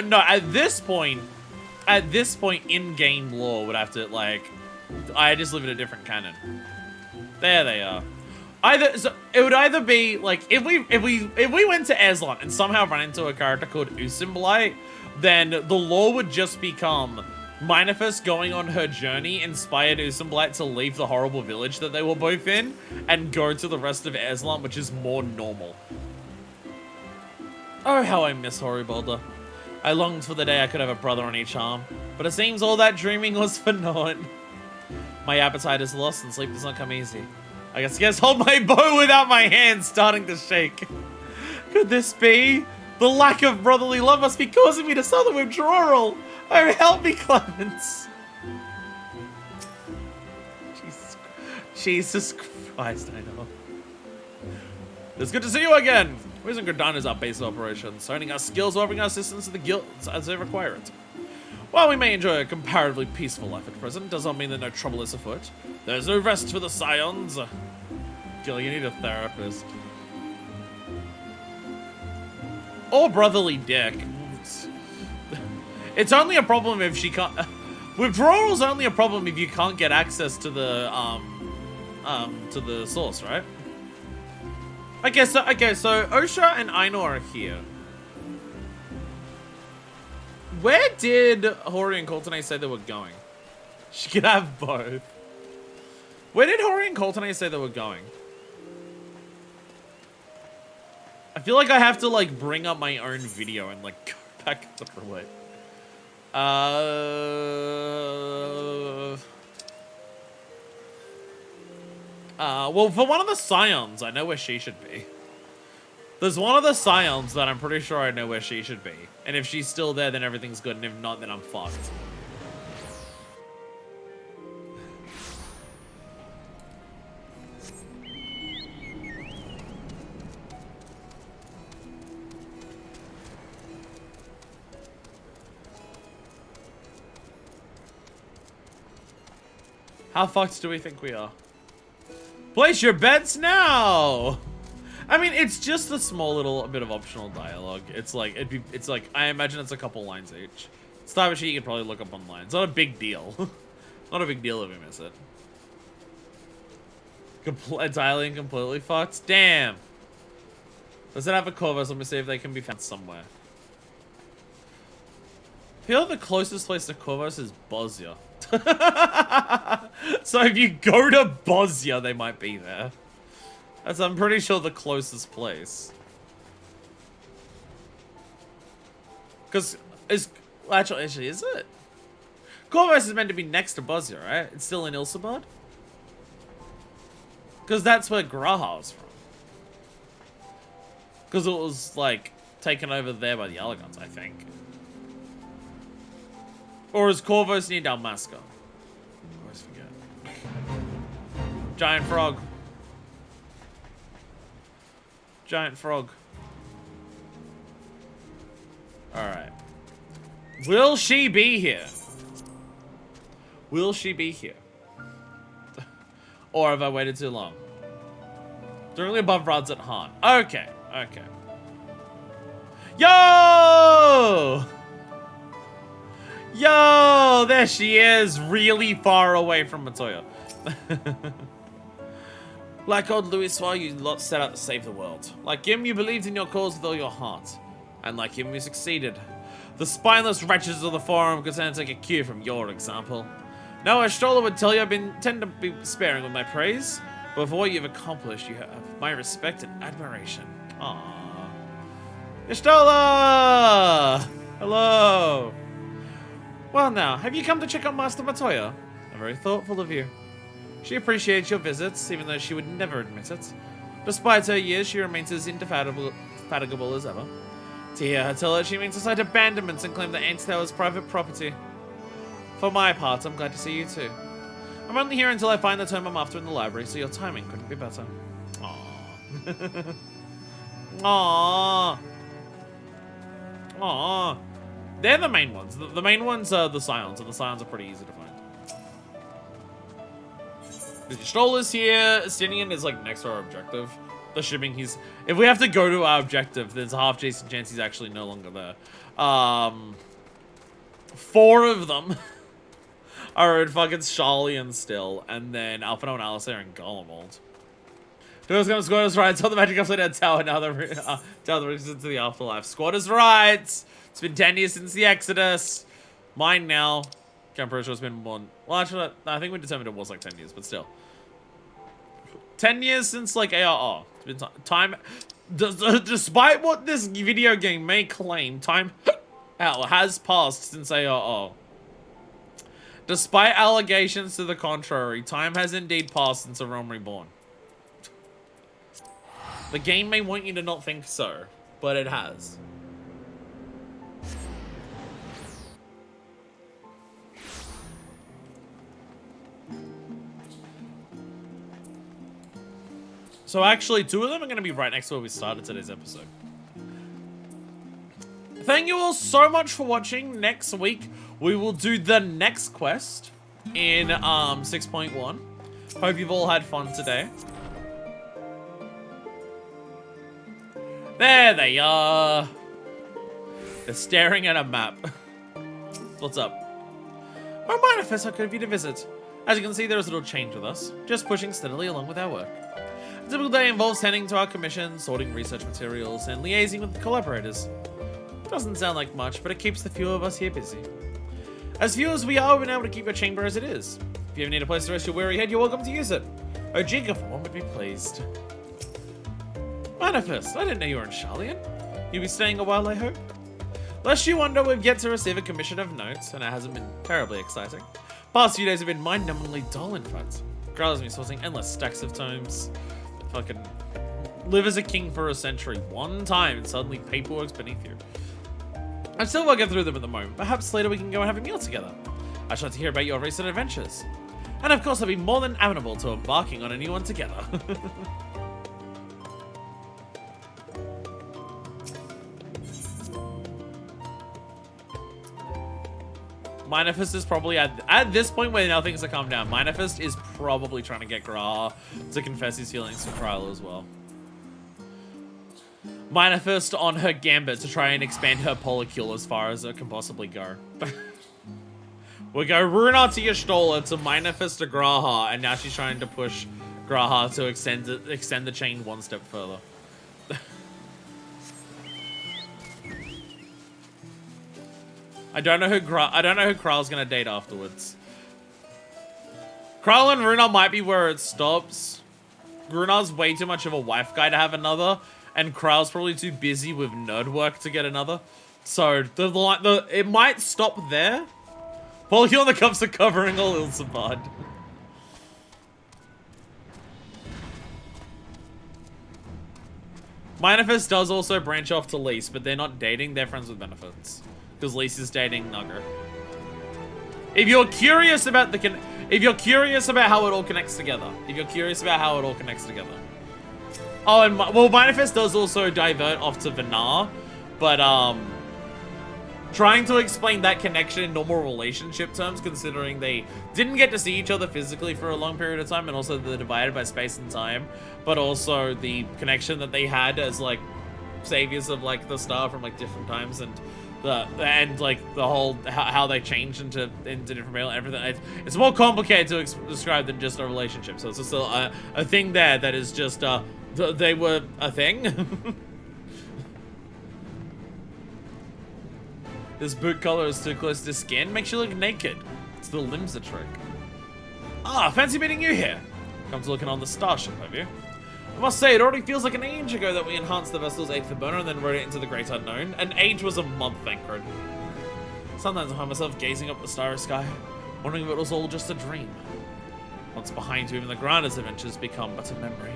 No, at this point, in-game lore would have to, like, I just live in a different canon. There they are. It would either be like if we went to Aslan and somehow ran into a character called Usimblai, then the lore would just become Minifus going on her journey inspired Usimblai to leave the horrible village that they were both in and go to the rest of Aslan, which is more normal. Oh, how I miss Horribalda. I longed for the day I could have a brother on each arm, but it seems all that dreaming was for naught. My appetite is lost and sleep does not come easy. I guess hold my bow without my hands starting to shake. Could this be? The lack of brotherly love must be causing me to sudden withdrawal. Oh, help me, Clemens. Jesus Christ, I know. It's good to see you again. Wizard Gridana is our base of operations, honing our skills, offering our assistance to the guilds as they require it. While we may enjoy a comparatively peaceful life at present, does not mean that no trouble is afoot. There's no rest for the scions. Gil, you need a therapist. Or brotherly dick. It's only a problem if she can't... Withdrawal's only a problem if you can't get access to the source, right? Okay, so Osha and Ainur are here. Where did Hori and Coltonay say they were going? She could have both. Where did Hori and Coltonay say they were going? I feel like I have to, like, bring up my own video and, like, go back through it. Well, for one of the scions, I know where she should be. There's one of the scions that I'm pretty sure I know where she should be. And if she's still there, then everything's good. And if not, then I'm fucked. How fucked do we think we are? Place your bets now! I mean, it's just a small little bit of optional dialogue. It's like, I imagine it's a couple lines each. It's type of shit you could probably look up online. It's not a big deal. Not a big deal if you miss it. Entirely and completely fucked? Damn! Does it have a cover? Let me see if they can be found somewhere. I feel like the closest place to Corvus is Bosnia. So if you go to Bosnia, they might be there. That's, I'm pretty sure, the closest place. Because, actually, is it? Corvus is meant to be next to Bosnia, right? It's still in Ilsabad? Because that's where Graha's from. Because it was, like, taken over there by the Elegants, I think. Or is Corvus near Dalmasca? I always forget. Giant frog. giant frog. Alright. Will she be here? Will she be here? Or have I waited too long? Directly above rods at Han. Okay, okay. Yo! Yo! There she is, really far away from Matoya. Like old Louis Soir, you lot set out to save the world. Like him, you believed in your cause with all your heart. And like him, you succeeded. The spineless wretches of the forum could take a cue from your example. Now, as Stola would tell you, tend to be sparing with my praise, but for what you've accomplished, you have my respect and admiration. Aww. Stola! Hello! Well now, have you come to check on Master Matoya? I'm very thoughtful of you. She appreciates your visits, even though she would never admit it. Despite her years, she remains as indefatigable as ever. To hear her tell her, she means to cite abandonments and claim the Ant Tower as private property. For my part, I'm glad to see you too. I'm only here until I find the tome I'm after in the library, so your timing couldn't be better. Aww. Aww. Aww. They're the main ones. The main ones are the Scions, and the Scions are pretty easy to find. Stola's here. Stinian is like next to our objective. The shipping he's... If we have to go to our objective, there's a half decent chance he's actually no longer there. 4 of them are in fucking Sharlayan still, and then Alphino and Alice are in Golemwald. Who's gonna squad is right? Tell the magic upside down tower now that tell the reason to the afterlife. Squad is right. It's been 10 years since the Exodus. Mine now. Okay, I'm pretty sure it's been more. Well, actually, I think we determined it was like 10 years, but still. 10 years since like ARR. It's been time. Despite what this video game may claim, time has passed since ARR. Despite allegations to the contrary, time has indeed passed since A Realm Reborn. The game may want you to not think so, but it has. So actually, 2 of them are going to be right next to where we started today's episode. Thank you all so much for watching. Next week, we will do the next quest in 6.1. Hope you've all had fun today. There they are. They're staring at a map. What's up? Oh, Manifest, how good of you to visit. As you can see, there is little change with us. Just pushing steadily along with our work. A typical day involves tending to our commission, sorting research materials, and liaising with the collaborators. Doesn't sound like much, but it keeps the few of us here busy. As few as we are, we've been able to keep your chamber as it is. If you ever need a place to rest your weary head, you're welcome to use it. Ojiga for one would be pleased. Manifest, I didn't know you were in Sharlayan. You'll be staying a while, I hope? Lest you wonder, we've yet to receive a commission of notes, and it hasn't been terribly exciting. Past few days have been mind-numbingly dull, in fact. Carl has been sorting endless stacks of tomes. Fucking live as a king for a century one time, and suddenly paperwork's beneath you. I'm still working through them at the moment. Perhaps later we can go and have a meal together. I'd like to hear about your recent adventures. And of course, I'd be more than amenable to embarking on a new one together. Minefist is probably at this point where now things have calmed down. Minefist is probably trying to get Gra to confess his feelings to Kryla as well. Minefist on her gambit to try and expand her polycule as far as it can possibly go. We go Runa to Y'shtola to Minefist to Graha, and now she's trying to push Graha to extend the chain one step further. I don't know who Kral's gonna date afterwards. Kral and Runa might be where it stops. Runa's way too much of a wife guy to have another, and Kral's probably too busy with nerd work to get another. So it might stop there. Polycule on the cups are covering all Ilsabad. Minefist does also branch off to Lise, but they're not dating, they're friends with benefits. Because Lise is dating Nugger. If you're curious about how it all connects together. Oh, and well, Manifest does also divert off to Vinar, but trying to explain that connection in normal relationship terms, considering they didn't get to see each other physically for a long period of time, and also they're divided by space and time, but also the connection that they had as like saviors of like the star from like different times, and like the whole how they changed into different people and everything. It's more complicated to describe than just a relationship. So it's just a thing there that is just they were a thing. This boot collar is too close to skin. Makes you look naked. It's the limbs a trick. Ah, fancy meeting you here. Come to looking on the starship, have you? I must say, it already feels like an age ago that we enhanced the vessel's afterburner and then rode it into the great unknown. An age was a month, Thancred. Sometimes I find myself gazing up the starry sky, wondering if it was all just a dream. Once behind you, even the grandest adventures become but a memory.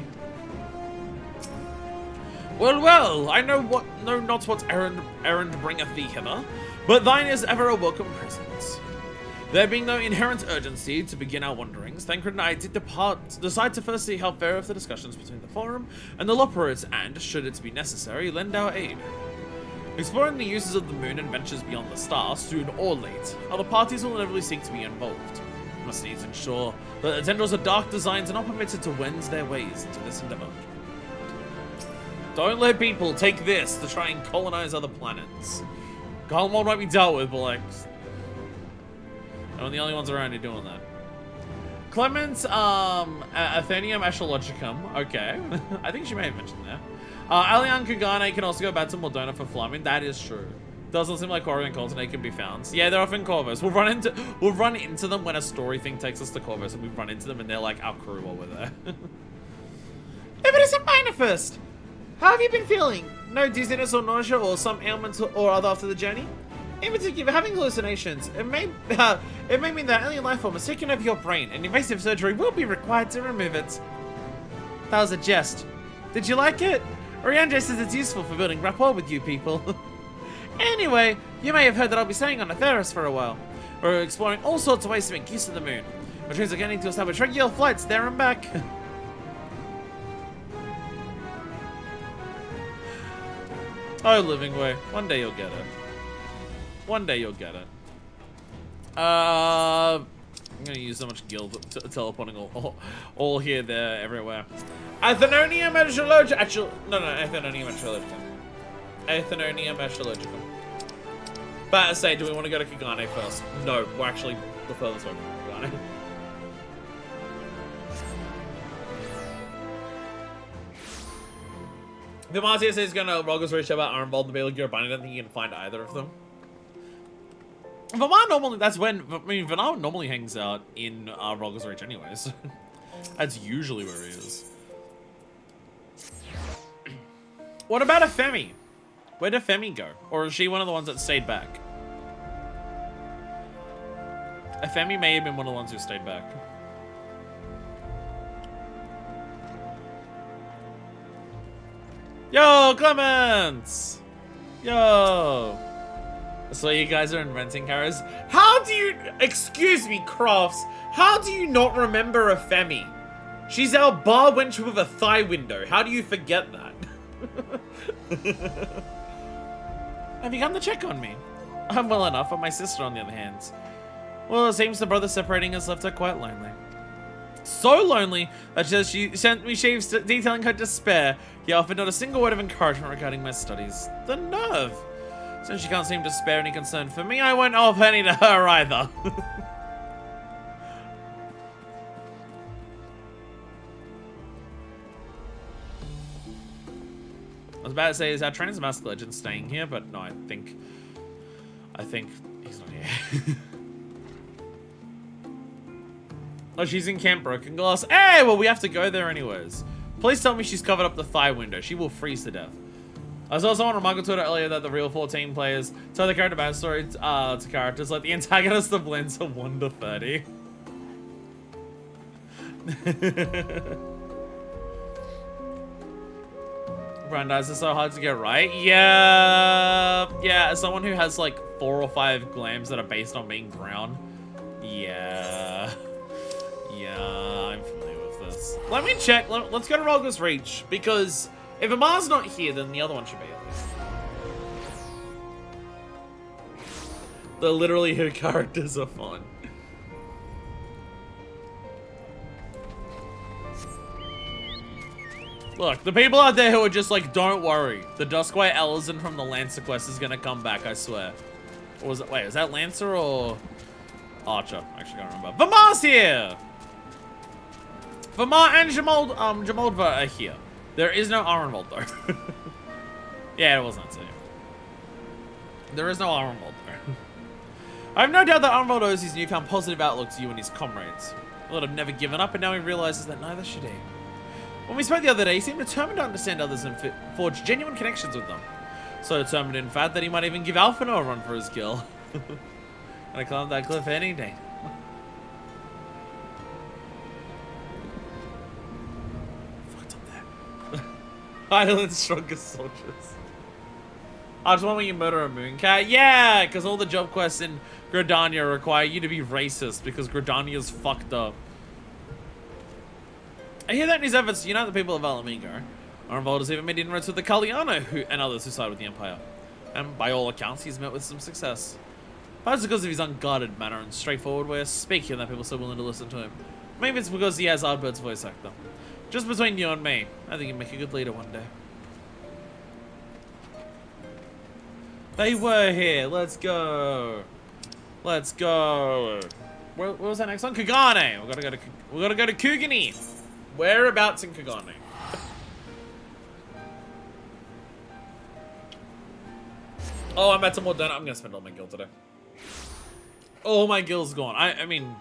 Well, well, I know not what errand bringeth thee hither, but thine is ever a welcome presence. There being no inherent urgency to begin our wanderings, Thancred and I did decide to first see how fareth the discussions between the Forum and the Loporits and, should it be necessary, lend our aid. Exploring the uses of the moon and ventures beyond the star, soon or late, other parties will inevitably seek to be involved. We must needs ensure that the tendrils of dark designs are not permitted to wend their ways into this endeavor. Don't let people take this to try and colonize other planets. Golemon might be dealt with, but like, we're the only ones around here doing that. Clemens, Athenium Astrologicum. Okay, I think she may have mentioned that. Alian Kugane can also go back to Mordona for Flamin. That is true. Doesn't seem like Corvus and Coltonate can be found. Yeah, they're often Corvus. We'll run into them when a story thing takes us to Corvus, and we run into them, and they're like our crew while we're there. If it isn't Manifest! How have you been feeling? No dizziness or nausea or some ailment or other after the journey? In particular, having hallucinations. It may mean that alien life form has taken over your brain, and invasive surgery will be required to remove it. That was a jest. Did you like it? Oriandre says it's useful for building rapport with you people. Anyway, you may have heard that I'll be staying on Atheros for a while. We're exploring all sorts of ways to make use of the moon. Which means we're getting to establish regular flights there and back. Oh, Living Way. One day you'll get it. One day you'll get it. I'm gonna use so much guild teleporting all here, there, everywhere. Athenonium Astrologicum. No, Athenonium Astrologicum. Athenonium Astrologicum. But I say, do we want to go to Kugane first? No, we're actually the furthest way from Kugane. The Marcia says he's gonna Rogos reach about Ironbolt and be like, I don't think you can find either of them. Vinar normally, that's when, I mean, Vinar normally hangs out in Rogos Reach anyways. That's usually where he is. What about a Femi? Where did Femi go? Or is she one of the ones that stayed back? A Femi may have been one of the ones who stayed back. Yo, Clements! Yo! So you guys are inventing characters. How do you, excuse me, Crafts, how do you not remember a Femi? She's our bar wench with a thigh window. How do you forget that? Have you come to check on me? I'm well enough, but my sister on the other hand. Well, it seems the brother separating us left her quite lonely. So lonely that she sent me sheaves detailing her despair. He offered not a single word of encouragement regarding my studies. The nerve! Since she can't seem to spare any concern for me, I won't offer any to her either. I was about to say, is our Transmask Legend staying here? But no, I think he's not here. Oh, she's in Camp Broken Glass. Hey, well, we have to go there anyways. Please tell me she's covered up the thigh window. She will freeze to death. I saw someone remark on Twitter earlier that the real 14 players tell the character backstory to characters like the antagonist of blends a 1 to 30. Brown eyes are so hard to get right. Yeah, as someone who has like 4 or 5 glams that are based on being brown. Yeah, I'm familiar with this. Let's let me check. Let's go to Rolga's Reach, because if Amar's not here, then the other one should be at least. The literally her characters are fun. Look, the people out there who are just like, don't worry. The Duskway Ellison from the Lancer quest is gonna come back, I swear. Or was it, wait, is that Lancer or Archer? Actually, I can't remember. Vamar's here! Vamar and Jamoldva are here. There is no Arenvold though. Yeah, it was not so. There is no Arenvold though. I have no doubt that Arenvold owes his newfound positive outlook to you and his comrades. Lord have never given up, and now he realizes that neither should he. When we spoke the other day, he seemed determined to understand others and forge genuine connections with them. So determined, in fact, that he might even give Alphino a run for his kill. And I climbed that cliff any day. What's up there? Ireland's strongest soldiers. I just want when you murder a mooncat. Yeah, because all the job quests in Gridania require you to be racist because Gridania's fucked up. I hear that in his efforts to unite the people of Alamigo, Arenvold has even made inroads with the Kaliano and others who side with the Empire. And by all accounts, he's met with some success. Perhaps because of his unguarded manner and straightforward way of speaking that people are so willing to listen to him. Maybe it's because he has Ardbird's voice actor. Just between you and me, I think he'd make a good leader one day. They were here. Let's go. Let's go. Where was that next one? Kugane. We gotta go to Kugani. Whereabouts in Kugane? Oh, I'm at some more done. I'm gonna spend all my gil today. All my gil's gone. I mean,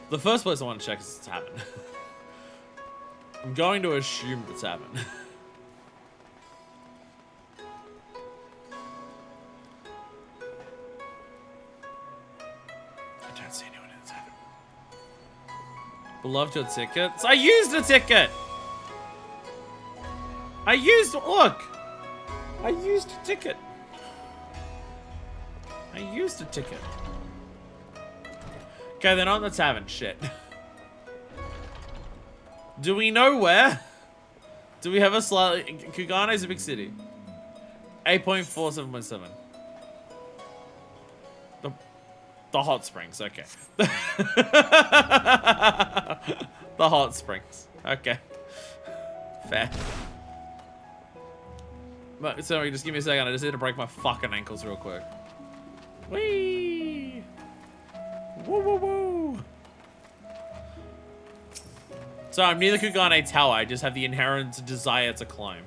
the first place I want to check is the tavern. I'm going to assume the tavern. I don't see anyone in the tavern. Beloved your tickets. I used a ticket. Look. I used a ticket. Okay, they're not in the tavern. Shit. Do we know where? Do we have a slightly... Kugane is a big city. 8.4, 7.7. The hot springs, okay. The hot springs. Okay. Fair. But, sorry, just give me a second. I just need to break my fucking ankles real quick. Whee! Woo woo woo! So I'm near the Kugane Tower. I just have the inherent desire to climb.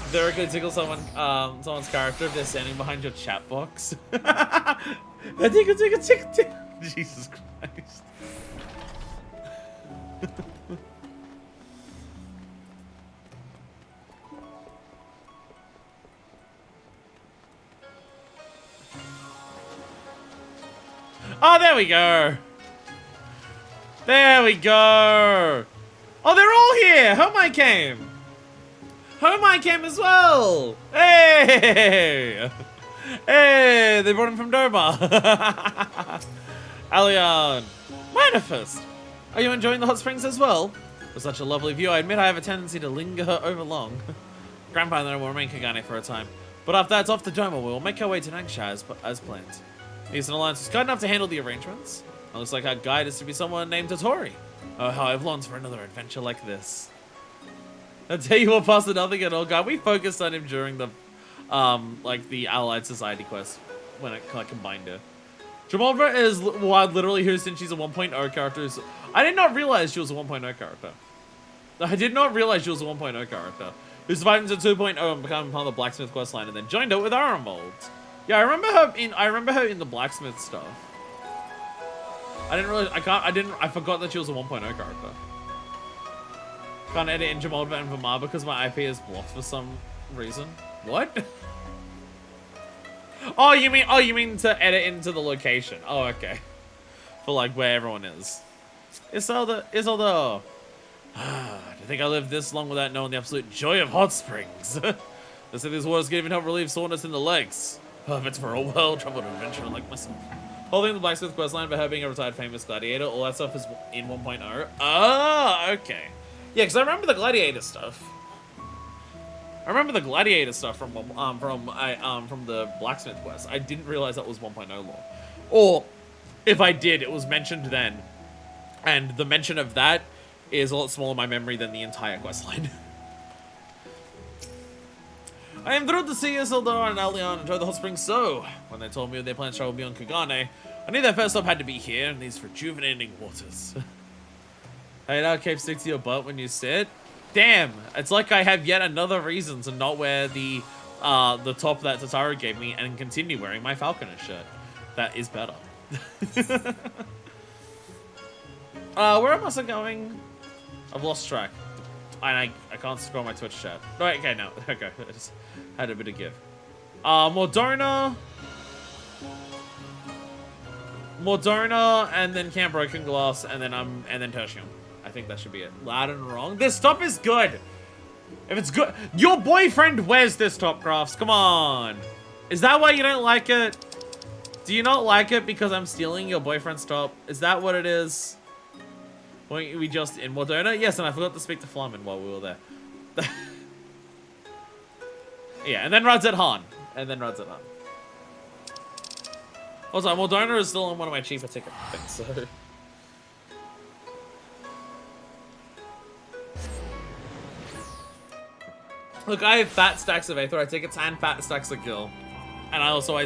Theoretically tickle someone's character if they're standing behind your chat box. Tickle. Jesus Christ. Oh, there we go. There we go. Oh, they're all here. Homai came. Homai came as well. Hey. Hey, they brought him from Doma. Alion. Manifest. Are you enjoying the hot springs as well? For such a lovely view, I admit I have a tendency to linger over long. Grandpa and I will remain Kugane for a time. But after that's off to Doma, we will make our way to Nangsha as planned. The Eastern Alliance is kind enough to handle the arrangements. It looks like our guide is to be someone named Totori. Oh, how I've longed for another adventure like this. I'll tell you what, past the nothing at all guy. We focused on him during the, like the Allied Society quest when it combined it. Jamalva is literally who, since she's a 1.0 character. I did not realize she was a 1.0 character. I did not realize she was a 1.0 character. Who survived into 2.0 and became part of the Blacksmith questline and then joined it with Arenvold. Yeah, I remember her in the blacksmith stuff. I forgot that she was a 1.0 character. Can't edit in Jamalva and Vamar because my IP is blocked for some reason. What? Oh, you mean to edit into the location? Oh, okay. For like where everyone is. Isolde. To think I lived this long without knowing the absolute joy of hot springs. The city's waters can even help relieve soreness in the legs. Perfect for a well-traveled adventurer like myself. Holding the blacksmith questline, but her being a retired famous gladiator, all that stuff is in 1.0. Oh, okay. Yeah, because I remember the gladiator stuff. I remember the gladiator stuff from the blacksmith quest. I didn't realize that was 1.0 lore. Or if I did, it was mentioned then. And the mention of that is a lot smaller in my memory than the entire questline. I am thrilled to see Isildur and Allion enjoy the hot springs so. When they told me their plans to travel beyond Kugane, I knew their first stop had to be here in these rejuvenating waters. Hey, now cape stick to your butt when you sit. Damn, it's like I have yet another reason to not wear the top that Tataru gave me and continue wearing my Falconer shirt. That is better. Where am I going? I've lost track. And I can't scroll my Twitch chat. Oh, okay, no. Okay, I just had a bit of give. Mordona, and then Camp Broken Glass, and then Tertium. I think that should be it. Loud and wrong. This top is good. If it's good, your boyfriend wears this top, Crafts. Come on. Is that why you don't like it? Do you not like it because I'm stealing your boyfriend's top? Is that what it is? We just in Mordona? Yes, and I forgot to speak to Flamin while we were there. Yeah, and then Radzet Han. Also, Mordona is still on one of my cheaper ticket things, so... Look, I have fat stacks of Aether tickets and fat stacks of Gil. And I also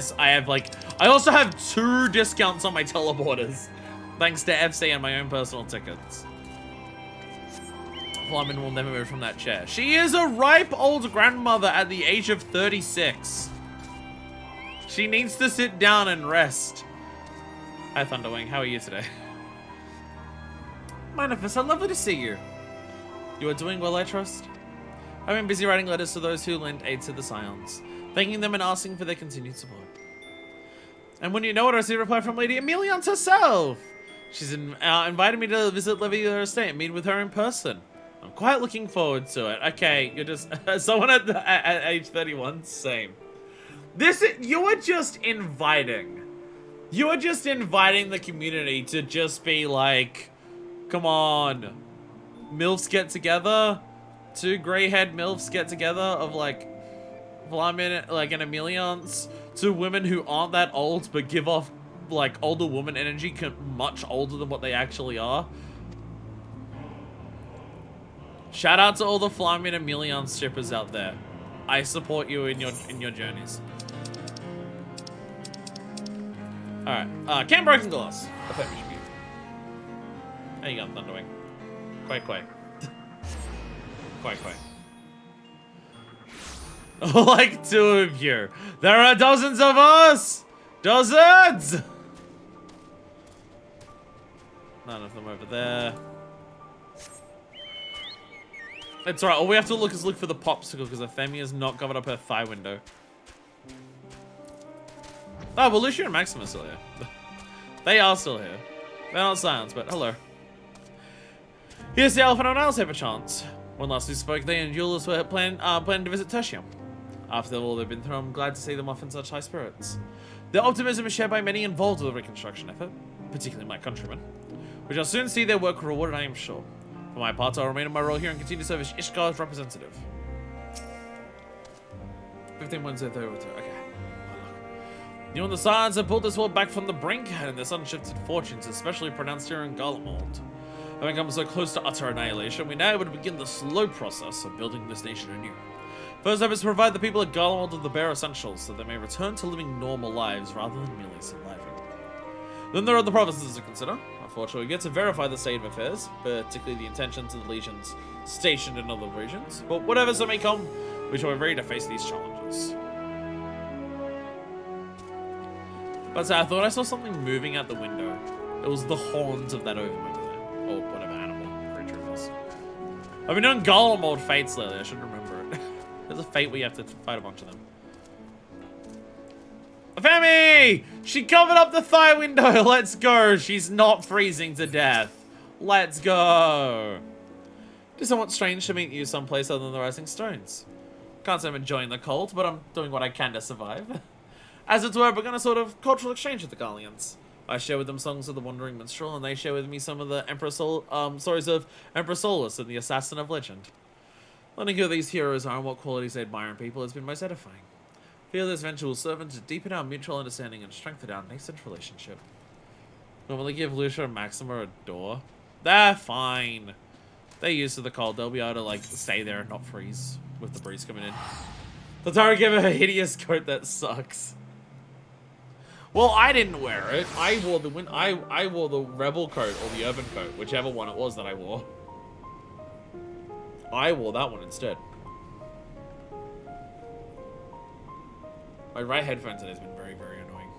have 2 discounts on my teleporters. Thanks to FC and my own personal tickets. Flamin will never move from that chair. She is a ripe old grandmother at the age of 36. She needs to sit down and rest. Hi, Thunderwing. How are you today? Manifest, lovely to see you. You are doing well, I trust? I've been busy writing letters to those who lent aid to the Scions, thanking them and asking for their continued support. And when you know it, I received a reply from Lady Emeliant herself. She's invited me to visit Levier Estate and meet with her in person. I'm quite looking forward to it. Okay, you're just someone at age 31. Same. You are just inviting. You are just inviting the community to just be like, come on, MILFs get together. 2 grey-haired MILFs get together of like Flamin, like an Emeliance. 2 women who aren't that old but give off like older woman energy, much older than what they actually are. Shout out to all the Flamin and Emeliance shippers out there. I support you in your journeys. Alright, Camp Broken Glass. FFXIV. There you go, Thunderwing. Quake. Quite. Like 2 of you. There are dozens of us! Dozens! None of them over there. That's right, all we have to look for the popsicle because Femi has not covered up her thigh window. Oh, well, Lucia and Maxim are still here. They are still here. They're not Scions, but hello. Here's the elephant on Isles here, perchance. When last we spoke, they and Julius were planning to visit Tertium. After all they've been through, I'm glad to see them off in such high spirits. Their optimism is shared by many involved with the reconstruction effort, particularly my countrymen. We shall soon see their work rewarded, I am sure. For my part, I'll remain in my role here and continue to serve as Ishgar's representative. 15 Wednesday, 30. Okay. You and the Scions have pulled this world back from the brink, and their sun-shifted fortunes, especially pronounced here in Garlemald. Having come so close to utter annihilation, we're now able to begin the slow process of building this nation anew. First up is to provide the people of Garlemald with the bare essentials, so they may return to living normal lives rather than merely surviving. Then there are the provinces to consider. Unfortunately, we get to verify the state of affairs, particularly the intentions of the legions stationed in other regions. But whatever so may come, we shall be ready to face these challenges. But I thought I saw something moving out the window. It was the horns of that overman over there. Or whatever animal creature it is. I've been doing Garlemald fates lately, I should remember it. There's a fate where you have to fight a bunch of them. Femi! She covered up the thigh window! Let's go! She's not freezing to death. Let's go! It is somewhat strange to meet you someplace other than the Rising Stones. Can't say I'm enjoying the cold, but I'm doing what I can to survive. As it were, we're begun a sort of cultural exchange with the Garleans. I share with them songs of the Wandering Minstrel, and they share with me some of the stories of Emperor Solus and the Assassin of Legend. Learning who these heroes are and what qualities they admire in people has been most edifying. Feel this venture will serve to deepen our mutual understanding and strengthen our nascent relationship. Normally give Lucia and Maxima a door. They're fine. They're used to the cold. They'll be able to, like, stay there and not freeze with the breeze coming in. The Tara gave her a hideous coat that sucks. Well, I didn't wear it. I wore the I wore the rebel coat or the urban coat, whichever one it was that I wore. I wore that one instead. My right headphone today has been very, very annoying.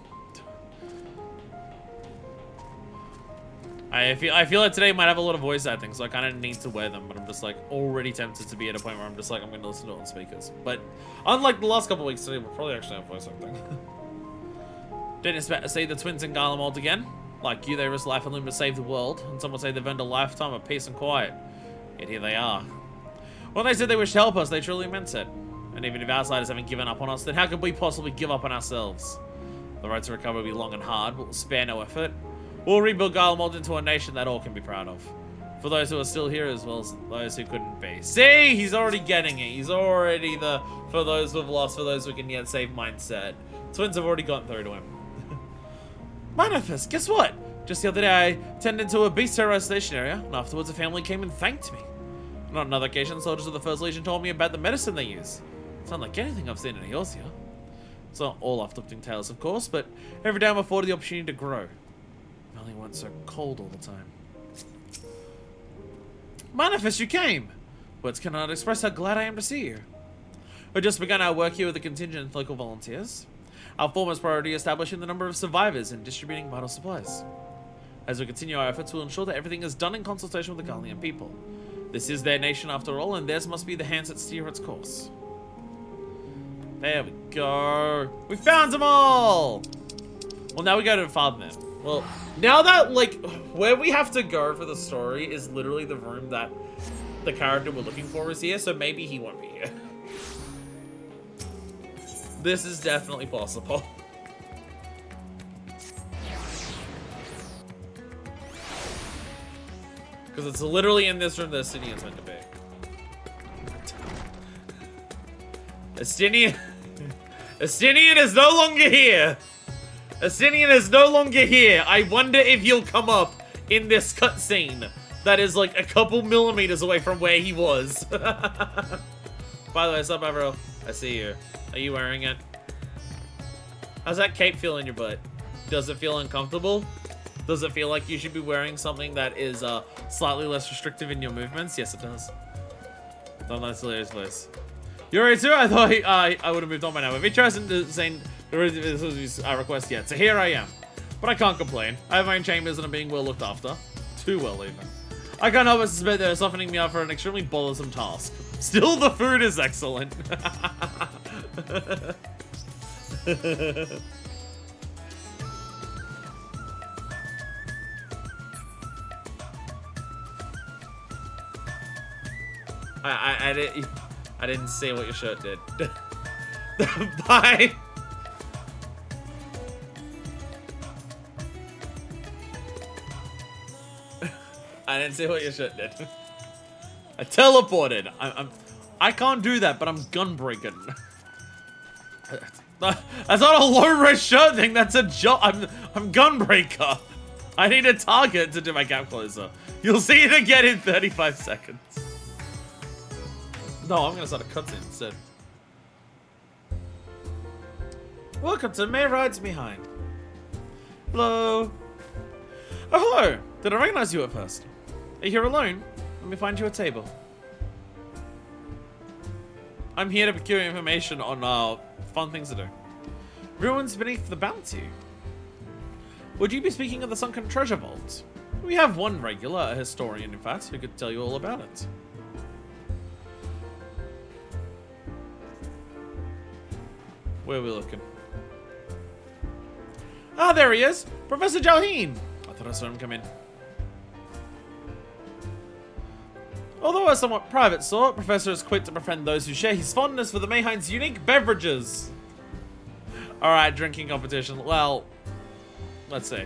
I feel like today might have a lot of voice acting, so I kind of need to wear them, but I'm just like already tempted to be at a point where I'm just like, I'm going to listen to it on speakers. But unlike the last couple of weeks, today we'll probably actually have voice acting. Didn't expect to see the twins in Garlemald again. Like you, they risked life and limb to save the world, and some would say they've earned a lifetime of peace and quiet. Yet here they are. When they said they wished to help us, they truly meant it. And even if outsiders haven't given up on us, then how could we possibly give up on ourselves? The road to recovery will be long and hard, but we'll spare no effort. We'll rebuild Garlemald into a nation that all can be proud of. For those who are still here, as well as those who couldn't be. See? He's already getting it. He's already the for those who have lost, for those who can yet save mindset. Twins have already gotten through to him. Manifest, guess what? Just the other day, I tended to a beast terrorized station area, and afterwards a family came and thanked me. And on another occasion, soldiers of the First Legion told me about the medicine they use. It's unlike anything I've seen in Eorzea. It's not all uplifting tales, of course, but every day I'm afforded the opportunity to grow. If only it weren't so cold all the time. Manifest, you came! Words cannot express how glad I am to see you. We've just begun our work here with a contingent of local volunteers. Our foremost priority is establishing the number of survivors and distributing vital supplies. As we continue our efforts, we'll ensure that everything is done in consultation with the Garlean people. This is their nation after all, and theirs must be the hands that steer its course. There we go. We found them all! Well, now we go to Fatherman. Well, now that, like, where we have to go for the story is literally the room that the character we're looking for is here, so maybe he won't be here. This is definitely possible. Because it's literally in this room that Estinian's meant to be. Estinian is no longer here. Estinian is no longer here. I wonder if he'll come up in this cutscene that is like a couple millimeters away from where he was. By the way, what's up, Avril? I see you. Are you wearing it? How's that cape feel in your butt? Does it feel uncomfortable? Does it feel like you should be wearing something that is slightly less restrictive in your movements? Yes, it does. Oh, that's hilarious voice. You're right, sir? I thought I would have moved on by now. If he tries to say a request yet, so here I am. But I can't complain. I have my own chambers and I'm being well looked after. Too well, even. I can't help but suspect they're softening me up for an extremely bothersome task. Still, the food is excellent. I didn't see what your shirt did. Bye. I didn't see what your shirt did. I teleported. I can't do that, but I'm gun breaking. That's not a low res shirt thing. That's a job. I'm gunbreaker. I need a target to do my gap closer. You'll see it again in 35 seconds. No, I'm gonna start a cutscene instead. Welcome to May Rides Behind. Hello. Oh, hello. Did I recognize you at first? Are you here alone? Let me find you a table. I'm here to procure information on fun things to do. Ruins beneath the bounty. Would you be speaking of the sunken treasure vault? We have one regular, a historian in fact, who could tell you all about it. Where are we looking? Ah, there he is! Professor Jalheen! I thought I saw him come in. Although a somewhat private sort, Professor is quick to befriend those who share his fondness for the Mayhein's unique beverages. Alright, drinking competition. Well, let's see.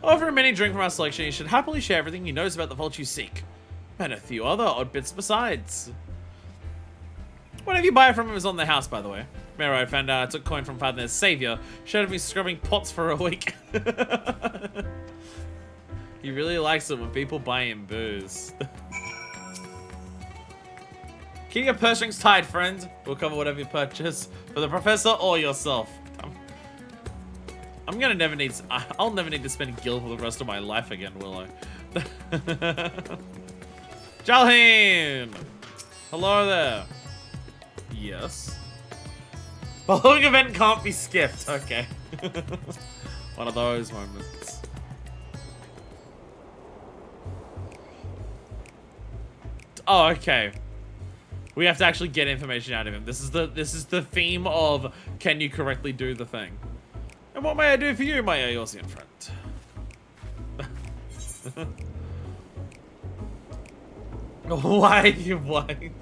Over a mini drink from our selection, he should happily share everything he knows about the vault you seek. And a few other odd bits besides. Whatever you buy from him is on the house, by the way. Remember, I found out I took coin from Father's savior, showed me scrubbing pots for a week. He really likes it when people buy him booze. Keep your purse strings tight, friend. We'll cover whatever you purchase for the professor or yourself. I'll never need to spend a guild for the rest of my life again, will I? Jalheen! Hello there. Yes. Following event can't be skipped. Okay. One of those moments. Oh, okay. We have to actually get information out of him. This is the theme of can you correctly do the thing? And what may I do for you, my Eosian friend? Why are you white?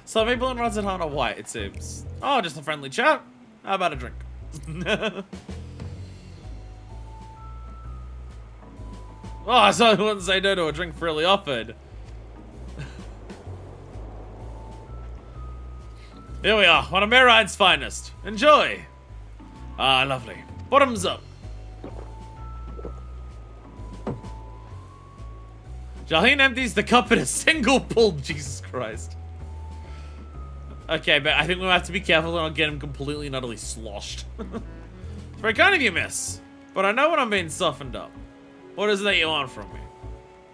Some people in Razatan are white, it seems. Oh, just a friendly chat. How about a drink? Oh, so I wouldn't say no to a drink freely offered. Here we are, one of Meride's finest. Enjoy! Ah, lovely. Bottoms up. Jalheen empties the cup in a single pull. Jesus Christ. Okay, but I think we'll have to be careful and not get him completely and utterly sloshed. It's very kind of you, miss. But I know when I'm being softened up. What is it that you want from me?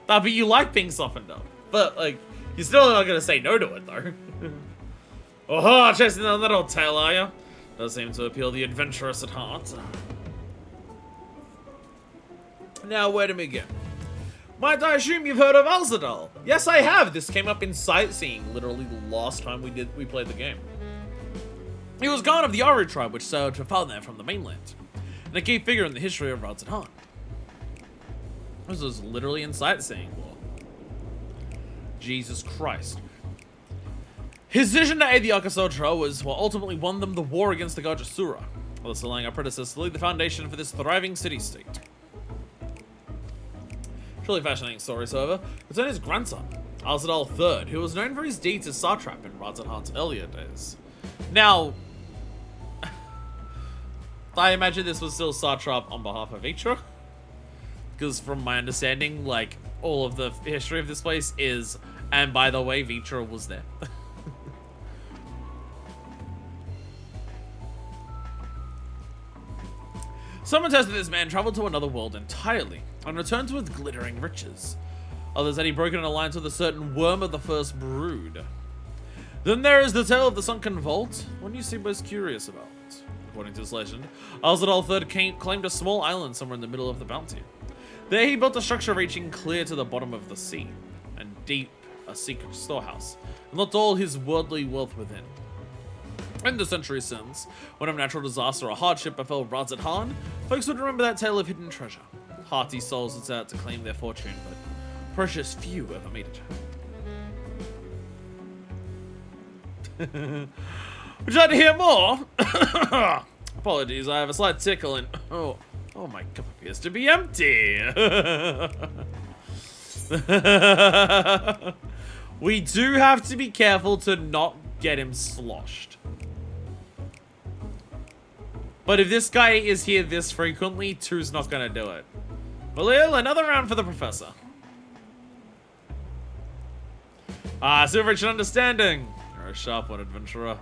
Ah, but you like being softened up. But, like, you're still not gonna say no to it, though. Oh, chasing that little tail, are you? Does seem to appeal the adventurous at heart. Now, where to begin? Might I assume you've heard of Alzadal? Yes, I have. This came up in sightseeing, literally the last time we played the game. He was god of the Aru tribe, which sailed to Falner from the mainland, and a key figure in the history of Razatan. This was literally in sightseeing lore. Jesus Christ. His decision to aid the Akasotra was what ultimately won them the war against the Gajasura, thus allowing our predecessors to lead the foundation for this thriving city-state. Truly fascinating stories, however, concern his grandson, Alzadal III, who was known for his deeds as satrap in Razatan's earlier days. Now, I imagine this was still satrap on behalf of Vitra, because from my understanding, like, all of the history of this place is, and by the way, Vitra was there. Some attest that this man traveled to another world entirely, and returned with glittering riches. Others that he broke an alliance with a certain worm of the first brood. Then there is the tale of the sunken vault, one you seem most curious about. According to this legend, Alzadal III claimed a small island somewhere in the middle of the bounty. There he built a structure reaching clear to the bottom of the sea, and deep a secret storehouse, and locked all his worldly wealth within. In the centuries since, when a natural disaster or hardship befell Razatan, folks would remember that tale of hidden treasure. Hearty souls would set out to claim their fortune, but precious few ever made it. Would you like to hear more? Apologies, I have a slight tickle and... Oh, my cup appears to be empty. We do have to be careful to not get him sloshed. But if this guy is here this frequently, two's not gonna do it. Valil, another round for the professor. Ah, so rich in understanding. You're a sharp one, adventurer.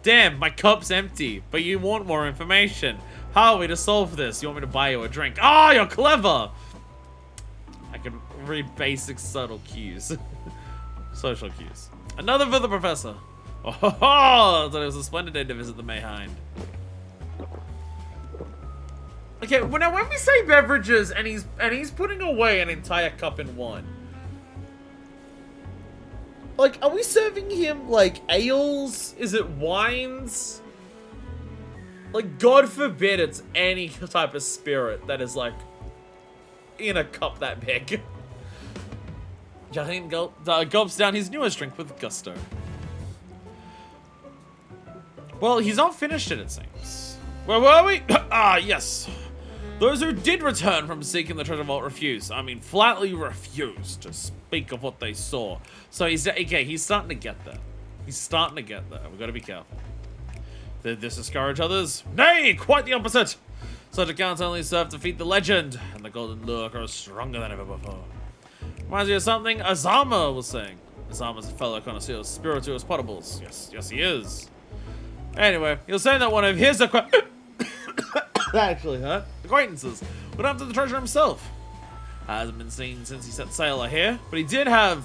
Damn, my cup's empty, but you want more information. How are we to solve this? You want me to buy you a drink? Ah, you're clever! I can read basic subtle cues. Social cues. Another for the professor. Oh, I thought it was a splendid day to visit the Mayhind. Okay, well now when we say beverages and he's putting away an entire cup in one. Like, are we serving him like ales? Is it wines? Like, God forbid it's any type of spirit that is like in a cup that big. Jalheen gulps down his newest drink with gusto. Well, he's not finished it seems. Where were we? Ah, yes. Those who did return from seeking the treasure vault refused. I mean, flatly refused to speak of what they saw. So he's starting to get there. He's starting to get there. We've got to be careful. Did this discourage others? Nay, quite the opposite. Such accounts only serve to feed the legend, and the golden lure grows stronger than ever before. Reminds me of something Azama was saying. Azama's a fellow connoisseur of spirituous potables. Yes, he is. Anyway, he was saying that one of his acquaintances went after the treasure himself. Hasn't been seen since he set sail here, but he did have...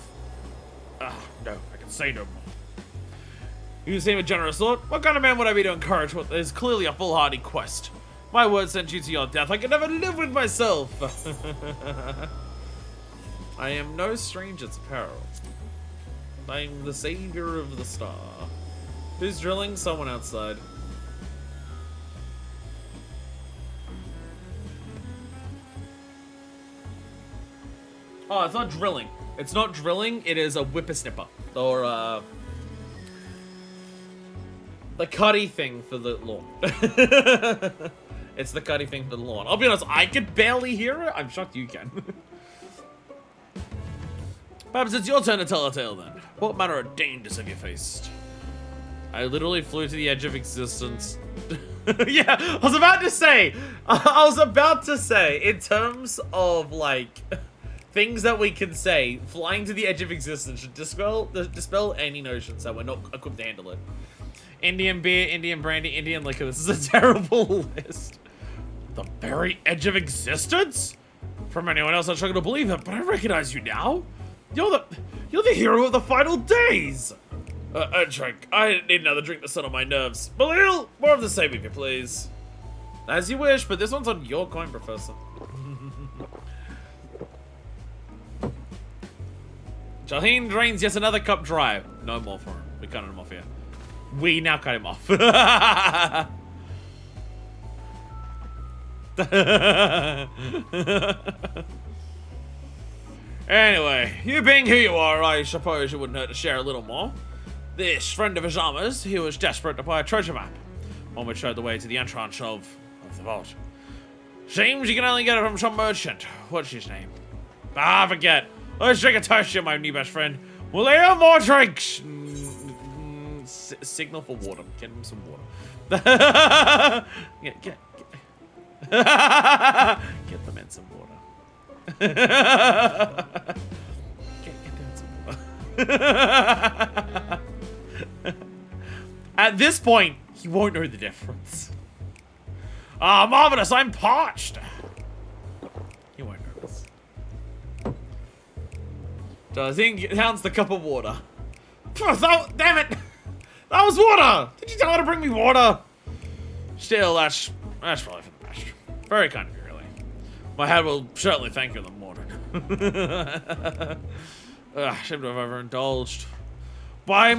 no, I can say no more. You seem a generous thought. What kind of man would I be to encourage what is clearly a foolhardy quest? My word sent you to your death. I could never live with myself. I am no stranger to peril. I am the savior of the star. Who's drilling? Someone outside. Oh, it's not drilling. It's not drilling. It is a whippersnipper. Or, the cutty thing for the lawn. It's the cutty thing for the lawn. I'll be honest, I could barely hear it. I'm shocked you can. Perhaps it's your turn to tell a tale then. What manner of dangers have you faced? I literally flew to the edge of existence. Yeah, I was about to say, in terms of, like, things that we can say, flying to the edge of existence should dispel any notions that we're not equipped to handle it. Indian beer, Indian brandy, Indian liquor. This is a terrible list. The very edge of existence? From anyone else, I struggle to believe it, but I recognize you now. You're the hero of the final days. A drink. I need another drink to settle my nerves. Balil, more of the same if you please. As you wish, but this one's on your coin, Professor. Jalheen drains yet another cup dry. No more for him. We cut him off here. We now cut him off. Anyway, you being who you are, I suppose it wouldn't hurt to share a little more. This friend of Azama's, he was desperate to buy a treasure map, one which showed the way to the entrance of the vault. Seems you can only get it from some merchant. What's his name? I forget. Let's drink a toast to my new best friend. Will they have more drinks? Signal for water. Get him some water. Get the men some water. Get them some water. At this point, he won't know the difference. Ah, marvelous! I'm parched. He won't know this. So I think it hounds the cup of water. Damn it! That was water! Did you tell her to bring me water? Still, that's probably for the best. Very kind of you, really. My head will certainly thank you in the morning. Shame to have overindulged. But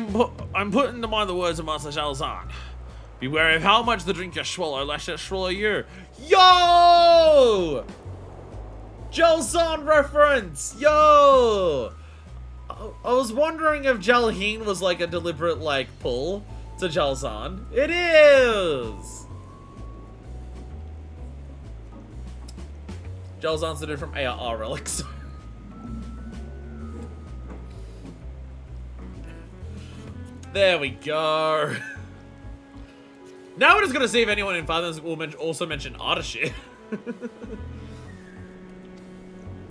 I'm putting to mind the words of Master Jalzan. Be wary of how much the drink you swallow, lest it swallow you. Yo! Jalzan reference! Yo! I was wondering if Jalheen was like a deliberate like pull to Jalzan. It is! Jalzan's the dude from ARR Relics. There we go. Now we're just gonna see if anyone in Fathers will also mention Ardashir.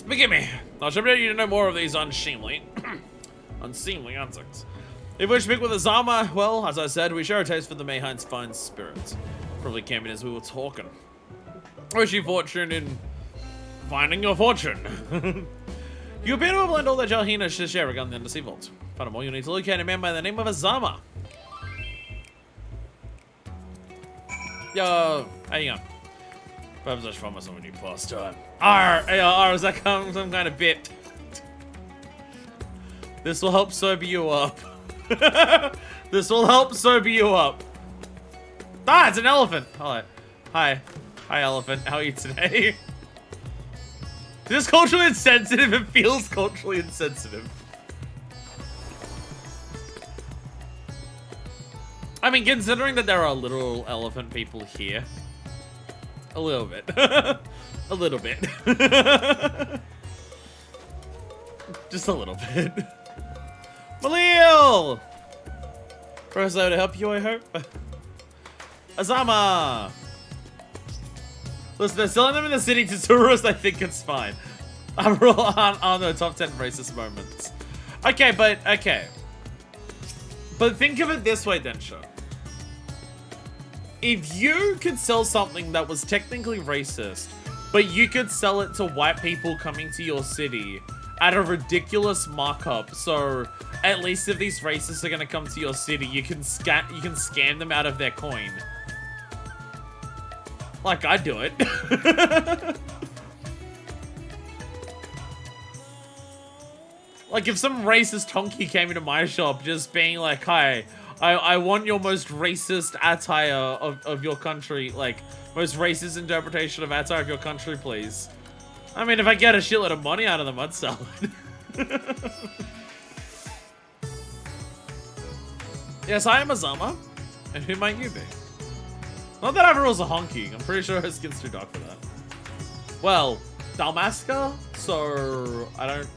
Forgive me. I should be you to know more of these unseemly antics. If we speak with Azama, well, as I said, we share a taste for the Mayhine's fine spirits. Probably came in as we were talking. I wish you fortune in finding your fortune. You appear to have learned all that Jalheen has to share regarding the Undersea Vault. Furthermore, you need to locate a man by the name of Azama. Yo, how you going? Perhaps I should find myself a new pastime. ARR, is that some kind of bit? This will help sober you up. This will help sober you up. Ah, it's an elephant. Hello. Hi, elephant. How are you today? This is culturally insensitive. It feels culturally insensitive. I mean, considering that there are little elephant people here. A little bit. A little bit. Just a little bit. Malil! Press O to help you, I hope. Azama! Listen, they're selling them in the city to tourists. I think it's fine. I'm on the top 10 racist moments. Okay, but okay. But think of it this way, Densho. If you could sell something that was technically racist, but you could sell it to white people coming to your city at a ridiculous markup, so at least if these racists are gonna come to your city, you can scam them out of their coin. Like I do it. Like if some racist honky came into my shop just being like, hi, I want your most racist attire of your country, like most racist interpretation of attire of your country, please. I mean, if I get a shitload of money out of them, I'd sell it. Yes, I am Azama. And who might you be? Not that Averil's a honky. I'm pretty sure her skin's too dark for that. Well, Dalmasca? So, I don't...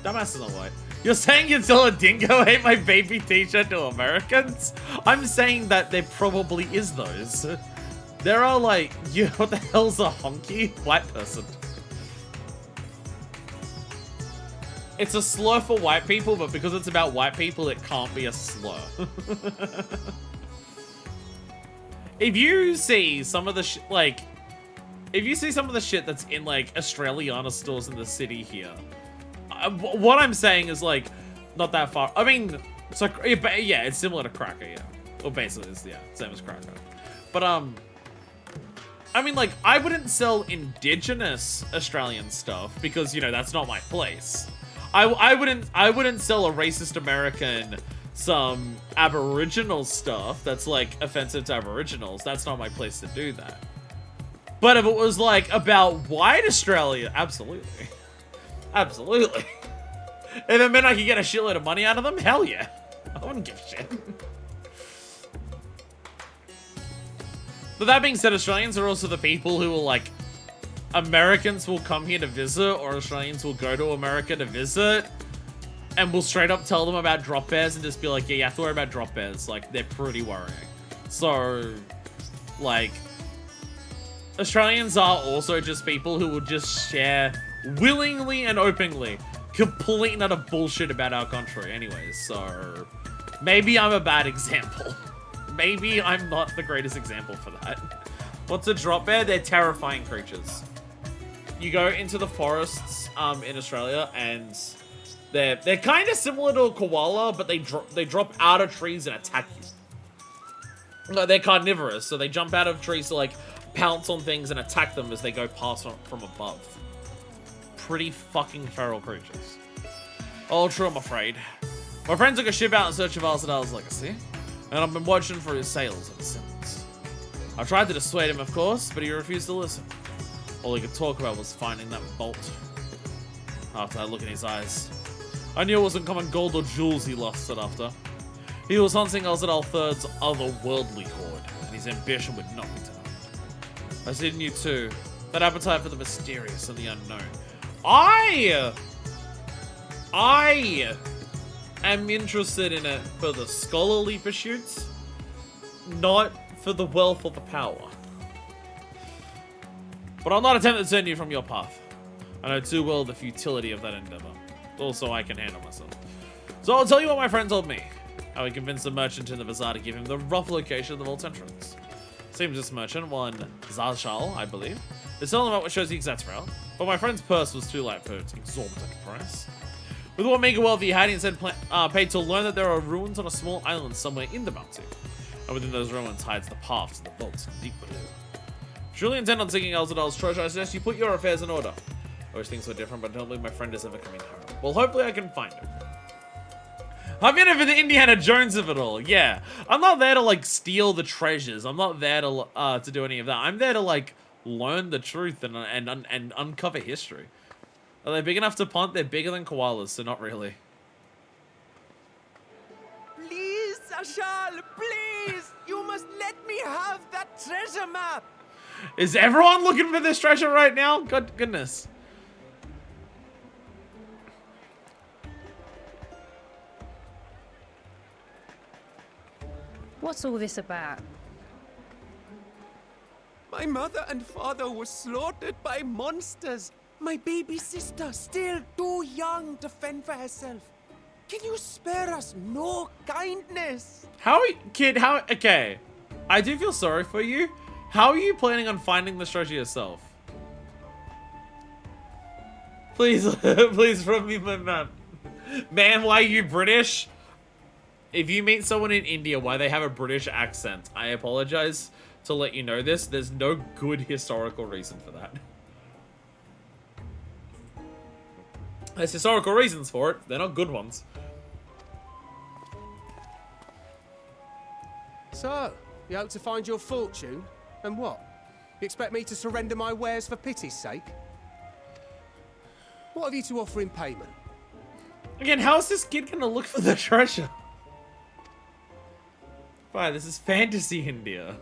Dalmasca's not white. You're saying you'd sell a dingo ate my baby t-shirt to Americans? I'm saying that there probably is those. There are like, what the hell's a honky? White person. It's a slur for white people, but because it's about white people, it can't be a slur. If you see some of the if you see some of the shit that's in like Australiana stores in the city here, what I'm saying is like not that far. I mean, so yeah, it's similar to Cracker, yeah. Well, basically, it's same as Cracker. But I mean, like, I wouldn't sell indigenous Australian stuff because, you know, that's not my place. I wouldn't sell a racist American some Aboriginal stuff that's like offensive to Aboriginals. That's not my place to do that. But if it was like about white Australia, absolutely. Absolutely. If it meant I could get a shitload of money out of them, hell yeah. I wouldn't give a shit. But that being said, Australians are also the people who will like, Americans will come here to visit, or Australians will go to America to visit, and we'll straight up tell them about drop bears and just be like, yeah, you have to worry about drop bears. Like, they're pretty worrying. So, like, Australians are also just people who will just share willingly and openly complete and utter bullshit about our country anyways. So, maybe I'm a bad example. Maybe I'm not the greatest example for that. What's a drop bear? They're terrifying creatures. You go into the forests in Australia, and they're kind of similar to a koala, but they drop out of trees and attack you. No, they're carnivorous, so they jump out of trees to like pounce on things and attack them as they go past from above. Pretty fucking feral creatures. All true, I'm afraid. My friend took a ship out in search of Alzadal's legacy, and I've been watching for his sails ever since. I tried to dissuade him, of course, but he refused to listen. All he could talk about was finding that bolt. After that look in his eyes, I knew it wasn't common gold or jewels he lusted after. He was hunting Alzadal III's otherworldly hoard, and his ambition would not be denied. I see in you too, that appetite for the mysterious and the unknown. I am interested in it for the scholarly pursuits, not for the wealth or the power. But I'll not attempt to turn you from your path. I know too well the futility of that endeavor. Also, I can handle myself. So I'll tell you what my friend told me. How he convinced the merchant in the bazaar to give him the rough location of the vault's entrance. Seems this merchant, one Zazhal, I believe, is telling him about what shows the exact route, but my friend's purse was too light for its exorbitant price. With what mega wealth he had, he instead paid to learn that there are ruins on a small island somewhere in the mountain, and within those ruins hides the path to the vaults deep below. If you truly intend on seeking Alzadal's treasure, I suggest you put your affairs in order. I wish things were different, but I don't believe my friend is ever coming home. Well, hopefully I can find him. I'm in it for the Indiana Jones of it all, yeah. I'm not there to, like, steal the treasures. I'm not there to do any of that. I'm there to, like, learn the truth and uncover history. Are they big enough to punt? They're bigger than koalas, so not really. Please Marshal, please! You must let me have that treasure map! Is everyone looking for this treasure right now? Goodness. What's all this about? My mother and father were slaughtered by monsters. My baby sister, still too young to fend for herself. Can you spare us no kindness? Okay. I do feel sorry for you. How are you planning on finding this treasure yourself? Please, please throw me my map. Man, why are you British? If you meet someone in India, why they have a British accent, I apologize to let you know this. There's no good historical reason for that. There's historical reasons for it. They're not good ones. So, you hope to find your fortune? And what? You expect me to surrender my wares for pity's sake? What have you to offer in payment? Again, how is this kid gonna look for the treasure? Wow, this is fantasy India.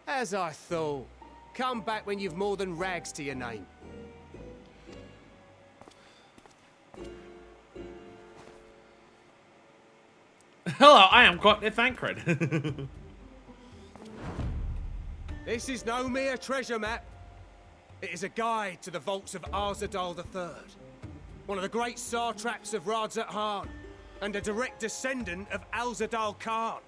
As I thought. Come back when you've more than rags to your name. Hello, I am Thancred. This is no mere treasure map. It is a guide to the vaults of Arzadal III, one of the great satraps of Radzat Khan, and a direct descendant of Alzadal Khan.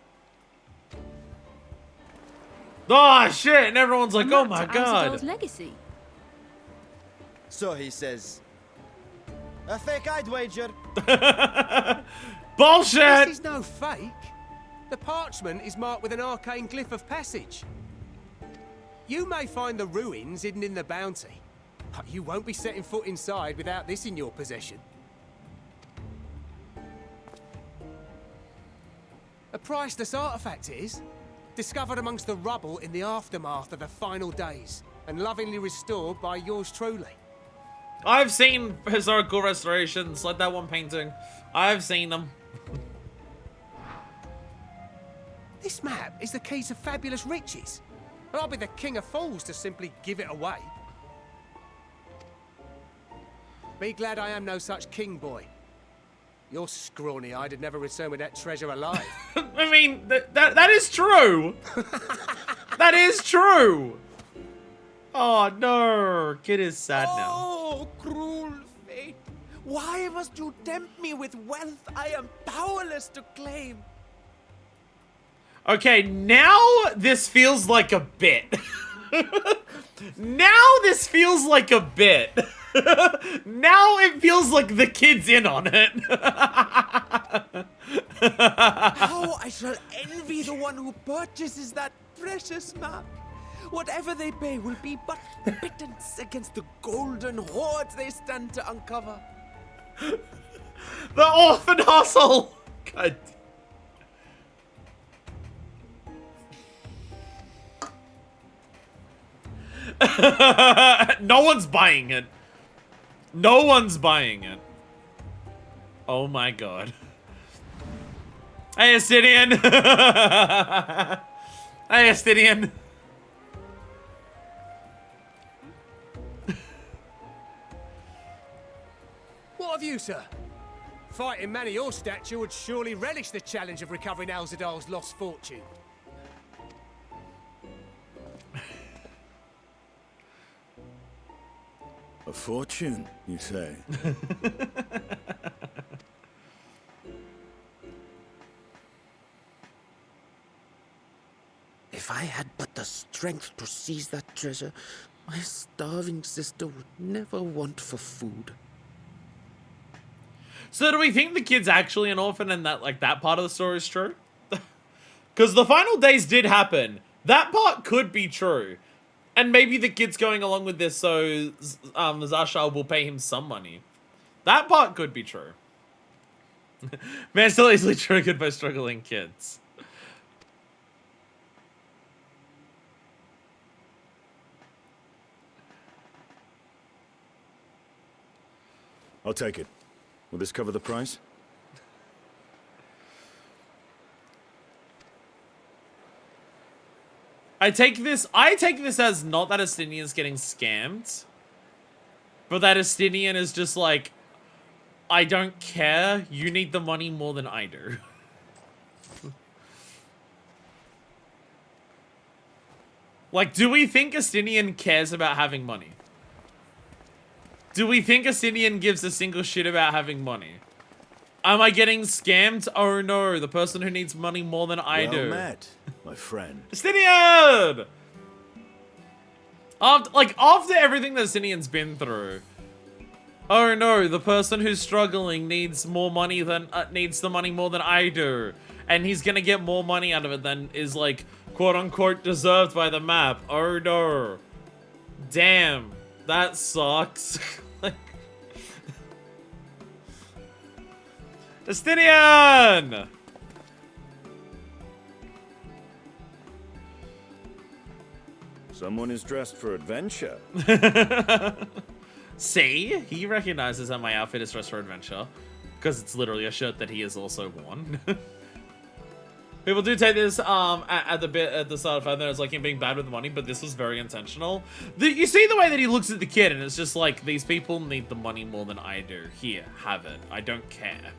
Oh shit! And everyone's like, "Oh my god!" Arzadal's legacy. So he says. A fake I'd wager. Bullshit! This is no fake. The parchment is marked with an arcane glyph of passage. You may find the ruins hidden in the bounty, but you won't be setting foot inside without this in your possession. A priceless artifact it is, discovered amongst the rubble in the aftermath of the final days, and lovingly restored by yours truly. I've seen historical restorations, like that one painting. I've seen them. This map is the key to fabulous riches, and I'll be the king of fools to simply give it away. Be glad I am no such king boy. Your scrawny-eyed would never return with that treasure alive. I mean, that is true. That is true. Oh no, kid is sad now. Oh, cruel fate! Why must you tempt me with wealth I am powerless to claim? Okay, now this feels like a bit. Now this feels like a bit. Now it feels like the kid's in on it. How I shall envy the one who purchases that precious map. Whatever they pay will be but pittance against the golden hoards they stand to uncover. The orphan hustle. God. No one's buying it. No one's buying it. Oh my god. Hey, Astidian. Hey, Astidian. What of you, sir? Fighting man of your stature would surely relish the challenge of recovering Alzadal's lost fortune. A fortune, you say? If I had but the strength to seize that treasure, my starving sister would never want for food. So do we think the kid's actually an orphan and that like that part of the story is true? Because the final days did happen. That part could be true. And maybe the kid's going along with this so Zashal will pay him some money. That part could be true. Man, still easily triggered by struggling kids. I'll take it. Will this cover the price? I take this as not that Estinian's getting scammed, but that Estinian is just like, I don't care. You need the money more than I do. Like, do we think Estinian cares about having money? Do we think Estinian gives a single shit about having money? Am I getting scammed? Oh no, the person who needs money more than I do. Well met, my friend. Estinian! After everything that Estinian's been through. Oh no, the person who's struggling needs more money than, needs the money more than I do. And he's gonna get more money out of it than is like, quote unquote, deserved by the map. Oh no. Damn, that sucks. Like, Estinian! Someone is dressed for adventure. See? He recognizes that my outfit is dressed for adventure. Because it's literally a shirt that he has also worn. People do take this at the start of 5 minutes like him being bad with money, but this was very intentional. You see the way that he looks at the kid, and it's just like, these people need the money more than I do. Here, have it. I don't care.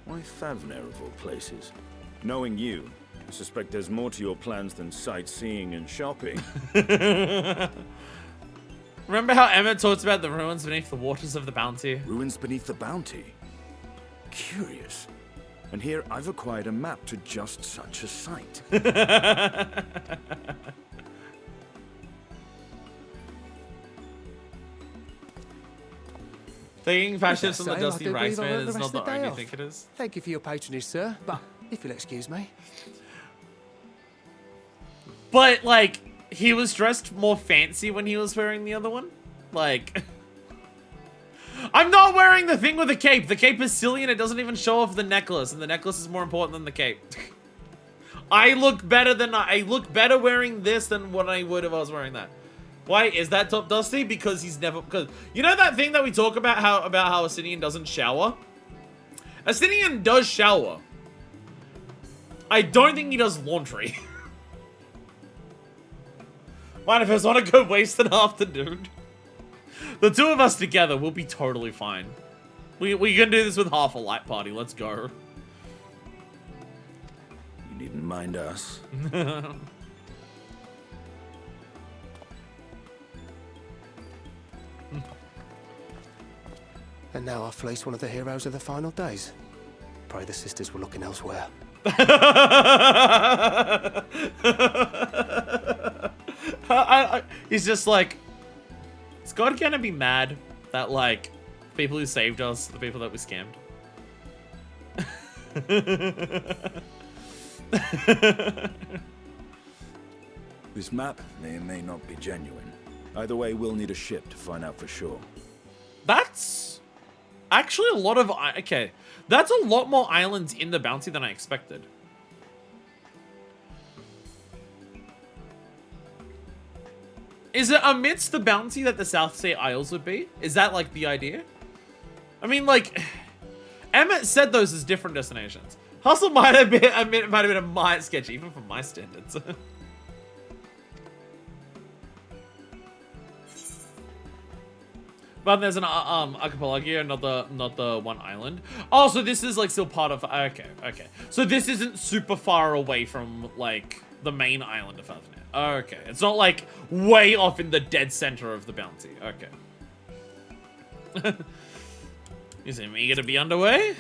Why Favner of all places? Knowing you, I suspect there's more to your plans than sightseeing and shopping. Remember how Emmett talks about the ruins beneath the waters of the bounty? Ruins beneath the bounty. Curious. And here I've acquired a map to just such a site. Taking fast ships on the Same, dusty I do rice believe I'll man have is the not rest the of the day only off. thing it is. Thank you for your patronage, sir, but if you'll excuse me. But, like, he was dressed more fancy when he was wearing the other one. Like, I'm not wearing the thing with the cape. The cape is silly and it doesn't even show off the necklace, and the necklace is more important than the cape. I look better wearing this than what I would if I was wearing that. Why is that top dusty? Because he's never, because you know that thing that we talk about how Estinian doesn't shower? Estinian does shower. I don't think he does laundry. Mind if I just want to go waste an afternoon? The two of us together will be totally fine. We can do this with half a light party. Let's go. You needn't mind us. And now I've fleeced one of the heroes of the final days. Pray the sisters were looking elsewhere. He's just like, is God gonna be mad that, like, people who saved us, the people that we scammed? This map may or may not be genuine. Either way, we'll need a ship to find out for sure. That's actually a lot of, okay, that's a lot more islands in the bounty than I expected. Is it amidst the bounty that the South Sea Isles would be? Is that, like, the idea? I mean, like, Emmett said those as different destinations. Hustle might have been a mite sketchy, even from my standards. But there's an archipelago, not the one island. Oh, so this is, like, still part of, okay. So this isn't super far away from, like, the main island of Favner. Okay, it's not, like, way off in the dead center of the bounty. Okay. You seem eager to be underway?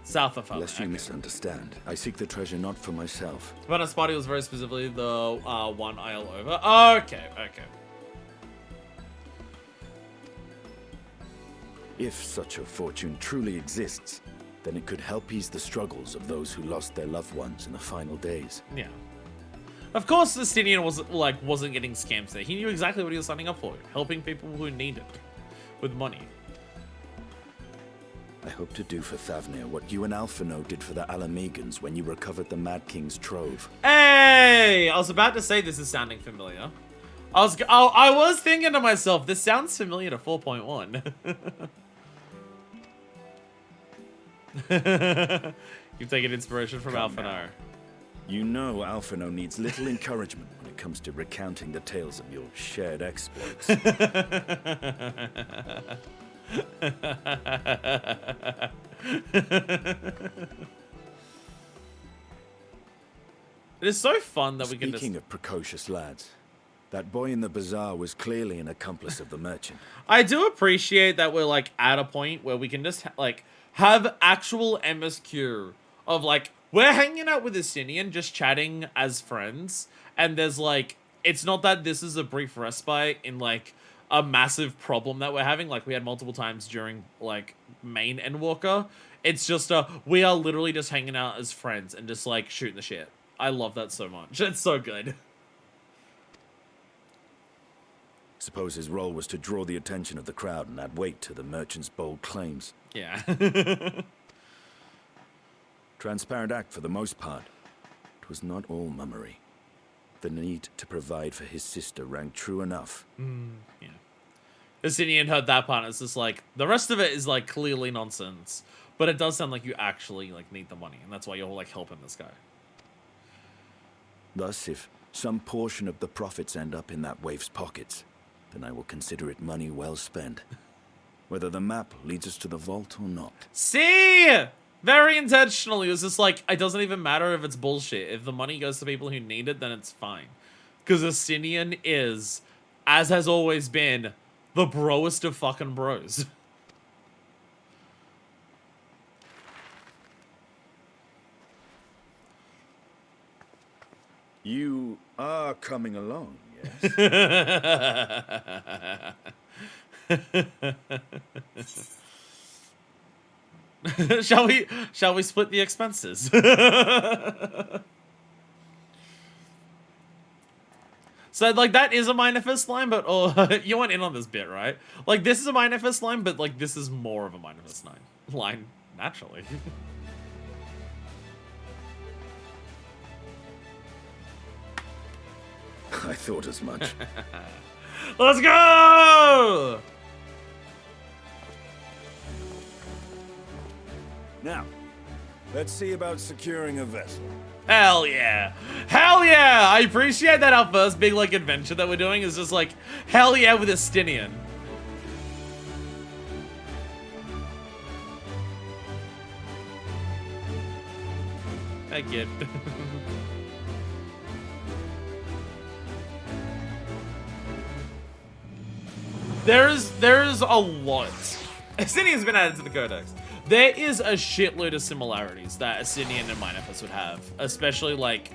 South of Favner. Lest you misunderstand, I seek the treasure not for myself. Vanna's party was very specifically the one isle over. Okay. If such a fortune truly exists, then it could help ease the struggles of those who lost their loved ones in the final days. Yeah. Of course, Estinian wasn't getting scammed there. He knew exactly what he was signing up for, helping people who need it with money. I hope to do for Thavnir what you and Alphino did for the Alamegans when you recovered the Mad King's trove. Hey! I was about to say this is sounding familiar. I was thinking to myself, this sounds familiar to 4.1. You've taken inspiration from Alphino. You know Alphino needs little encouragement when it comes to recounting the tales of your shared exploits. It is so fun that we can just... Speaking of precocious lads, that boy in the bazaar was clearly an accomplice of the merchant. I do appreciate that we're, like, at a point where we can just, like, have actual MSQ of, like, we're hanging out with Asinian, just chatting as friends, and there's, like, it's not that this is a brief respite in, like, a massive problem that we're having, like we had multiple times during, like, main Endwalker. It's just, we are literally just hanging out as friends and just, like, shooting the shit. I love that so much. It's so good. Suppose his role was to draw the attention of the crowd and add weight to the merchant's bold claims. Yeah. Transparent act for the most part. It was not all mummery. The need to provide for his sister rang true enough. Yeah. Asinian heard that part, and it's just like, the rest of it is, like, clearly nonsense. But it does sound like you actually, like, need the money, and that's why you're, like, helping this guy. Thus, if some portion of the profits end up in that waif's pockets, then I will consider it money well spent. Whether the map leads us to the vault or not. See? Very intentionally. It was just like, it doesn't even matter if it's bullshit. If the money goes to people who need it, then it's fine. Because Asinian is, as has always been, the broest of fucking bros. You are coming along, yes? Shall we split the expenses? So, like, that is a Minifest line, but, you went in on this bit, right? Like, this is a Minifest line, but, like, this is more of a Minifest line, naturally. I thought as much. Let's go! Now, let's see about securing a vessel. Hell yeah. Hell yeah! I appreciate that our first big, like, adventure that we're doing is just, like, hell yeah with Astinian. Hey, kid. There's a lot. Astinian's been added to the Codex. There is a shitload of similarities that Asinian and Minifest would have, especially, like,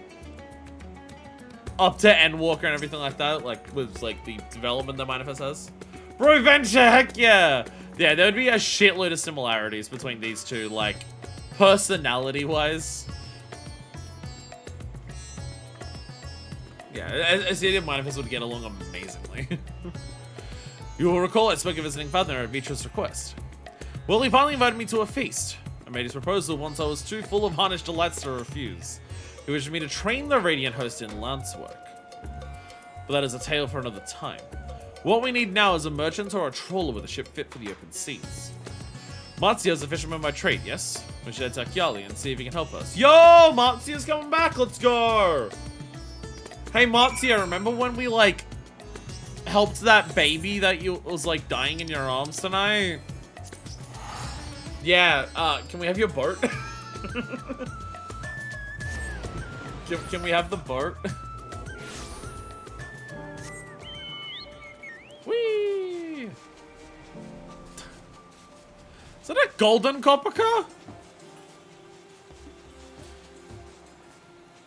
up to Endwalker and everything like that, like, with, like, the development that Minifest has. Bro, Venture, heck yeah! Yeah, there would be a shitload of similarities between these two, like, personality-wise. Yeah, Asinian and Minifest would get along amazingly. You will recall I spoke of visiting Father at Vitra's request. Well, he finally invited me to a feast. I made his proposal once I was too full of harnish delights to refuse. He wished me to train the Radiant host in lance work. But that is a tale for another time. What we need now is a merchant or a trawler with a ship fit for the open seas. Matsuya's a fisherman by trade, yes? We should head to Kyali and see if he can help us. Yo! Matsuya's coming back! Let's go! Hey, Matsuya, remember when we, like, helped that baby that was, like, dying in your arms tonight? Yeah, can we have your boat? can we have the boat? Whee! Is that a golden Kopica?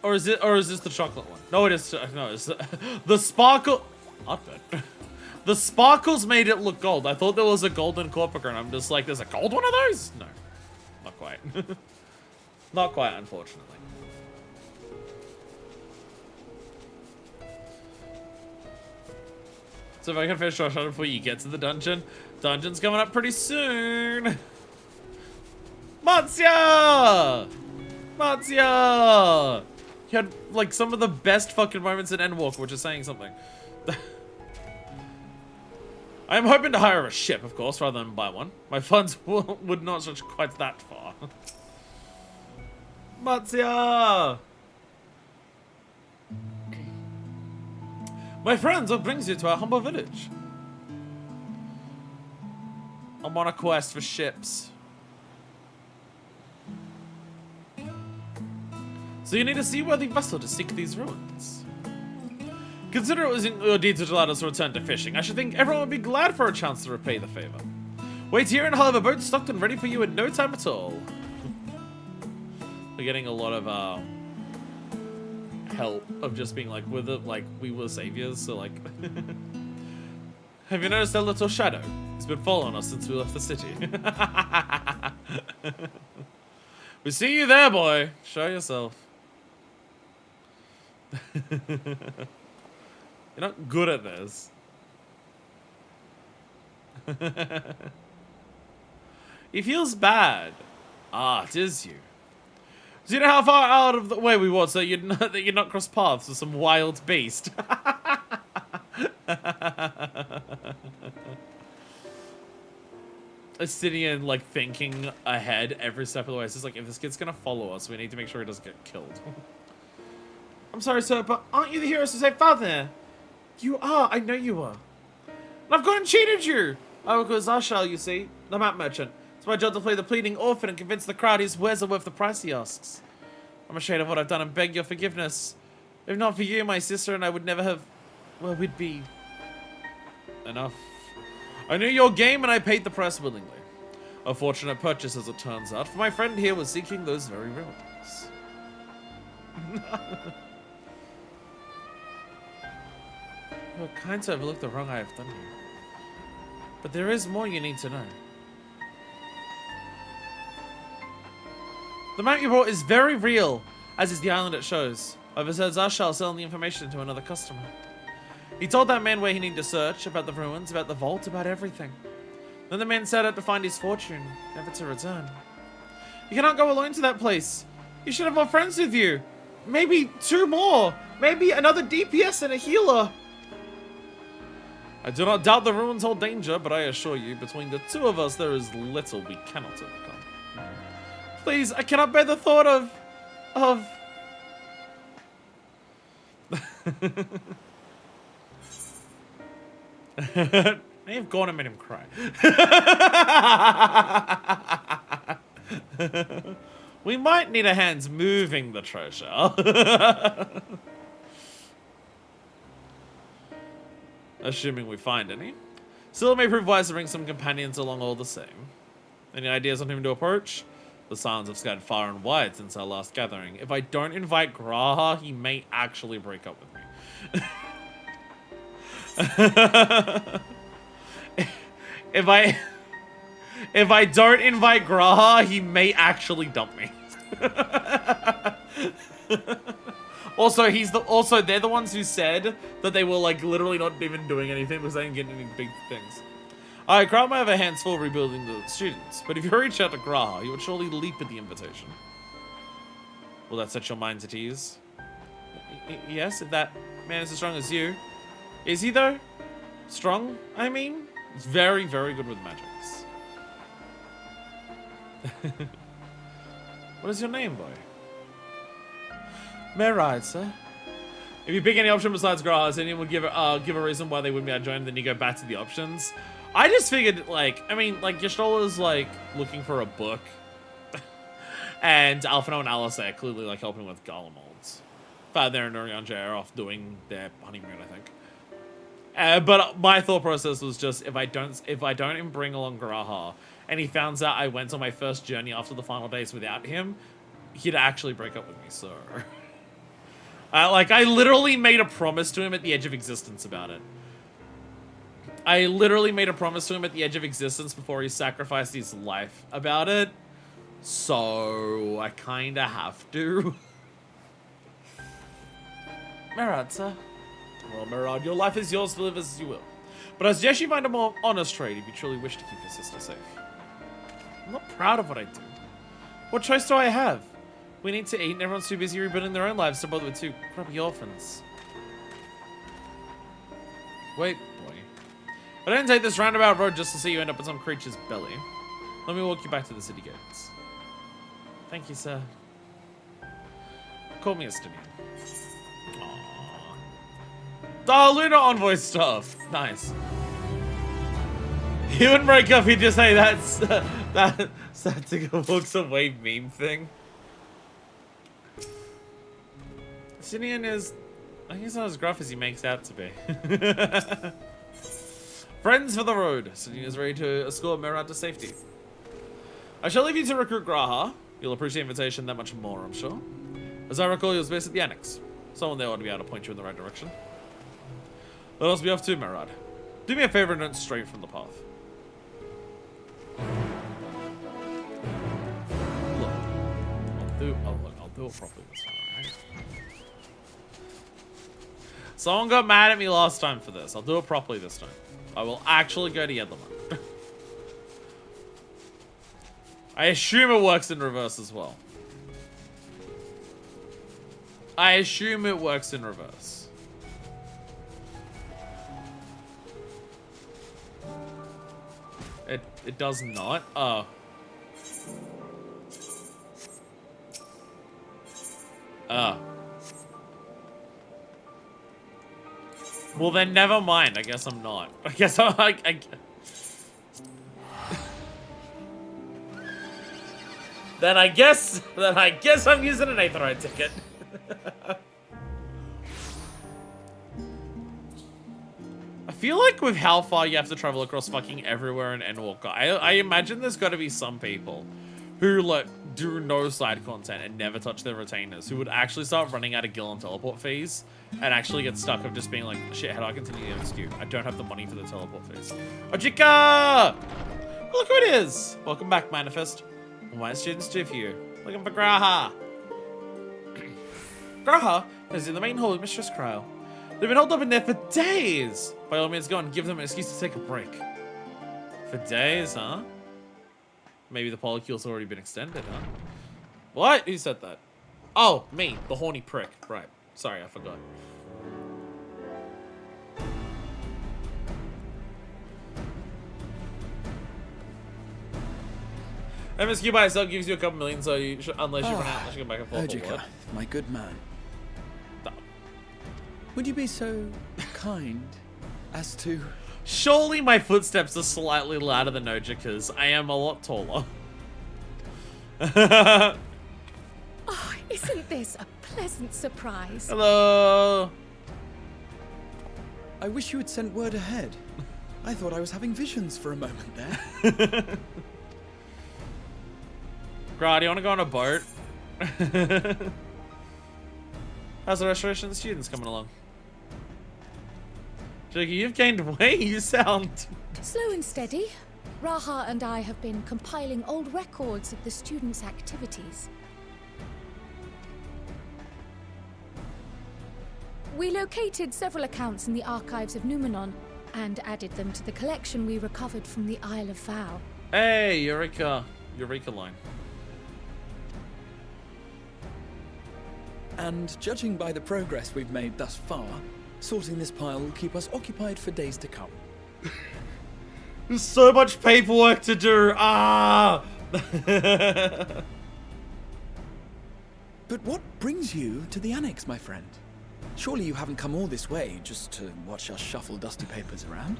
Or is this the chocolate one? No, it is. No, it's the sparkle. Not bad. The sparkles made it look gold. I thought there was a golden Corpica, and I'm just like, there's a gold one of those? No, not quite. Not quite, unfortunately. So if I can finish Josh on before you get to the dungeon, dungeon's coming up pretty soon. Matsuya! Matsuya! You had, like, some of the best fucking moments in Endwalker, which is saying something. I'm hoping to hire a ship, of course, rather than buy one. My funds would not stretch quite that far. Matsya! My friends, what brings you to our humble village? I'm on a quest for ships. So you need a seaworthy vessel to seek these ruins. Consider it was in your deeds which allowed us to return to fishing. I should think everyone would be glad for a chance to repay the favor. Wait here and I'll have a boat stocked and ready for you in no time at all. We're getting a lot of help of just being like with it, like we were saviors. So like, have you noticed that little shadow? It's been following us since we left the city. We see you there, boy. Show yourself. You're not good at this. He feels bad. Ah, it is you. Do you know how far out of the way we was that you'd not cross paths with some wild beast? Sitting and like thinking ahead every step of the way. It's just like, if this kid's gonna follow us, we need to make sure he doesn't get killed. I'm sorry, sir, but aren't you the heroes who saved Father? You are. I know you are. And I've gone and cheated you. Oh, because I shall, you see, the map merchant. It's my job to play the pleading orphan and convince the crowd his wares are worth the price he asks. I'm ashamed of what I've done and beg your forgiveness. If not for you, my sister and I would never have... Well, we'd be... enough. I knew your game and I paid the price willingly. A fortunate purchase, as it turns out, for my friend here was seeking those very ruins. You're kind to overlook the wrong I have done here. But there is more you need to know. The map you brought is very real, as is the island it shows. Overseas Zarshal selling the information to another customer. He told that man where he needed to search, about the ruins, about the vault, about everything. Then the man set out to find his fortune, never to return. You cannot go alone to that place. You should have more friends with you. Maybe 2 more. Maybe another DPS and a healer. I do not doubt the ruins hold danger, but I assure you, between the 2 of us, there is little we cannot overcome. Please, I cannot bear the thought of... May have gone and made him cry. We might need a hand moving the treasure. Assuming we find any. Still, it may prove wise to bring some companions along all the same. Any ideas on whom to approach? The silence have scattered far and wide since our last gathering. If I don't invite Graha, he may actually break up with me. If I don't invite Graha, he may actually dump me. Also, they're the ones who said that they were like literally not even doing anything because they didn't get any big things. Alright, Graha might have her hands full rebuilding the students, but if you reach out to Graha, you would surely leap at the invitation. Will that set your minds at ease? Yes, if that man is as strong as you. Is he though? Strong, I mean? He's very, very good with magics. What is your name, boy? Meride, sir. If you pick any option besides Grass, anyone would give a reason why they wouldn't be able to join, then you go back to the options. I just figured, like, I mean, like, Yshtola's, like, looking for a book. And Alphino and Alice are clearly, like, helping with Golem molds. Father and Urianja are off doing their honeymoon, I think. But my thought process was just, if I don't bring along Graha, and he finds out I went on my first journey after the final days without him, he'd actually break up with me, so... like, I literally made a promise to him at the edge of existence about it. I literally made a promise to him at the edge of existence before he sacrificed his life about it. So, I kinda have to. Merad, sir. Well, Merad, your life is yours to live as you will. But I suggest you find a more honest trade if you truly wish to keep your sister safe. I'm not proud of what I do. What choice do I have? We need to eat and everyone's too busy rebuilding their own lives to bother with 2 crappy orphans. Wait, boy. I didn't take this roundabout road just to see you end up in some creature's belly. Let me walk you back to the city gates. Thank you, sir. Call me a Stygian. Oh, Luna Envoy stuff. Nice. He wouldn't break up, he'd just say that's that Satika walks away meme thing. Stygian is, I think he's not as gruff as he makes out to be. Friends for the road. Stygian is ready to escort Merad to safety. I shall leave you to recruit Graha. You'll appreciate the invitation that much more, I'm sure. As I recall, he was based at the Annex. Someone there ought to be able to point you in the right direction. Let us be off too, Merad. Do me a favor and don't stray from the path. Look, I'll do it properly this time, alright? Someone got mad at me last time for this. I'll do it properly this time. I will actually go to Yedlaman. I assume it works in reverse as well. I assume it works in reverse. It does not. Oh. Oh. Well then, never mind. I guess I'm not. I guess I'm like. Then I guess I'm using an Aetherite ticket. I feel like with how far you have to travel across fucking everywhere in Endwalker, I imagine there's got to be some people who like do no side content and never touch their retainers who would actually start running out of guild and teleport fees and actually get stuck of just being like, shit, how do I continue the MSQ? I don't have the money for the teleport fees. Ojika! Look who it is! Welcome back, Manifest. What my students do for you. Looking for Graha. Graha is in the main hall with Mistress Cryle. They've been holed up in there for days. By all means, go and give them an excuse to take a break. For days, huh? Maybe the polycule's already been extended, huh? What? Who said that? Oh, me, the horny prick. Right. Sorry, I forgot. MSQ by itself gives you a couple million, so you should, unless you run out, unless you go back and forth. Ojika, my good man. No. Would you be so kind as to... Surely my footsteps are slightly louder than Ojika's. I am a lot taller. Oh, isn't this a pleasant surprise? Hello. I wish you had sent word ahead. I thought I was having visions for a moment there. Gra, do you want to go on a boat? How's the restoration of the students coming along? Jiggy, you've gained weight. You sound... Slow and steady. Raha and I have been compiling old records of the students' activities. We located several accounts in the archives of Numenon and added them to the collection we recovered from the Isle of Vow. Hey, Eureka. Eureka line. And judging by the progress we've made thus far, sorting this pile will keep us occupied for days to come. There's so much paperwork to do. Ah! But what brings you to the Annex, my friend? Surely you haven't come all this way just to watch us shuffle dusty papers around?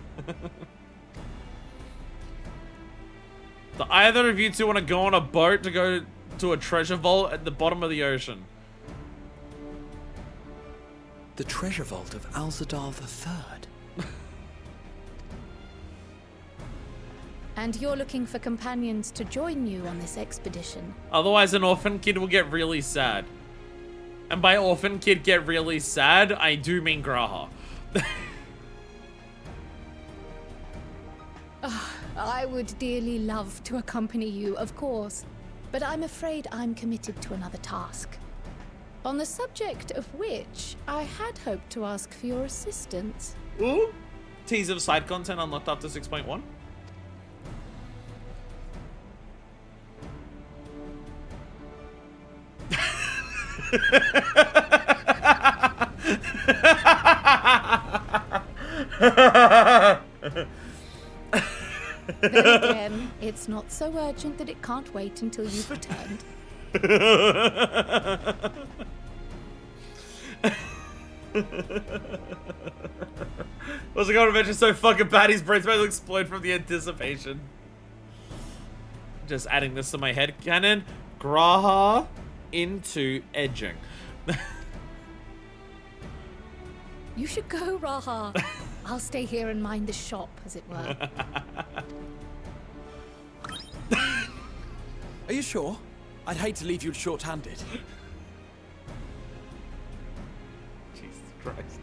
Do either of you two want to go on a boat to go to a treasure vault at the bottom of the ocean? The treasure vault of Alzadal III. And you're looking for companions to join you on this expedition. Otherwise, an orphan kid will get really sad. And by orphan kid get really sad, I do mean Graha. I would dearly love to accompany you, of course, but I'm afraid I'm committed to another task. On the subject of which, I had hoped to ask for your assistance. Ooh. Teaser of side content unlocked after 6.1. Then again, it's not so urgent that it can't wait until you've returned. Was the adventure so fucking bad his brain's about to explode from the anticipation? Just adding this to my head canon. Graha into edging. You should go, Raha. I'll stay here and mind the shop, as it were. Are you sure? I'd hate to leave you short-handed. Jesus Christ.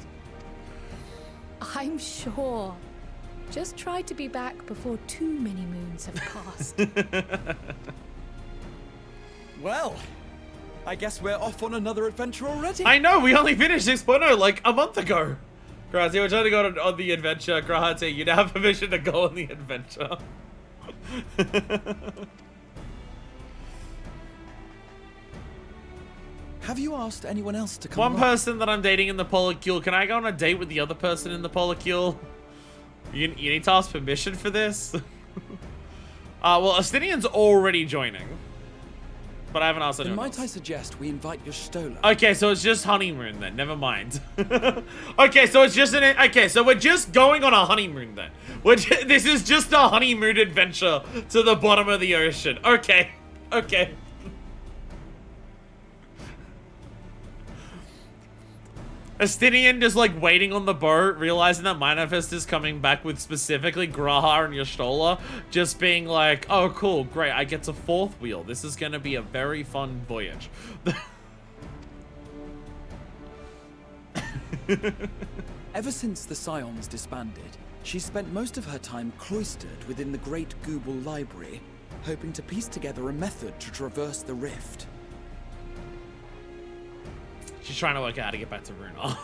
I'm sure. Just try to be back before too many moons have passed. Well, I guess we're off on another adventure already. I know, we only finished 6.0 like a month ago. Grazi, we're trying to go on the adventure. Grahate, you now have permission to go on the adventure. Have you asked anyone else to come One along? person that I'm dating in the Polycule, can I go on a date with the other person in the Polycule? You need to ask permission for this? Well, Astinian's already joining. But I haven't asked Then anyone might else. I suggest we invite your Stola? Okay, so it's just honeymoon then. Never mind. Okay, so it's just okay, so we're just going on a honeymoon then. This is just a honeymoon adventure to the bottom of the ocean. Okay. Okay. Astinian just like waiting on the boat, realizing that Manifest is coming back with specifically Graha and Yastola, just being like, oh cool, great, I get to fourth wheel. This is gonna be a very fun voyage. Ever since the Scions disbanded, she spent most of her time cloistered within the Great Google Library, hoping to piece together a method to traverse the rift. She's trying to work out how to get back to Runa.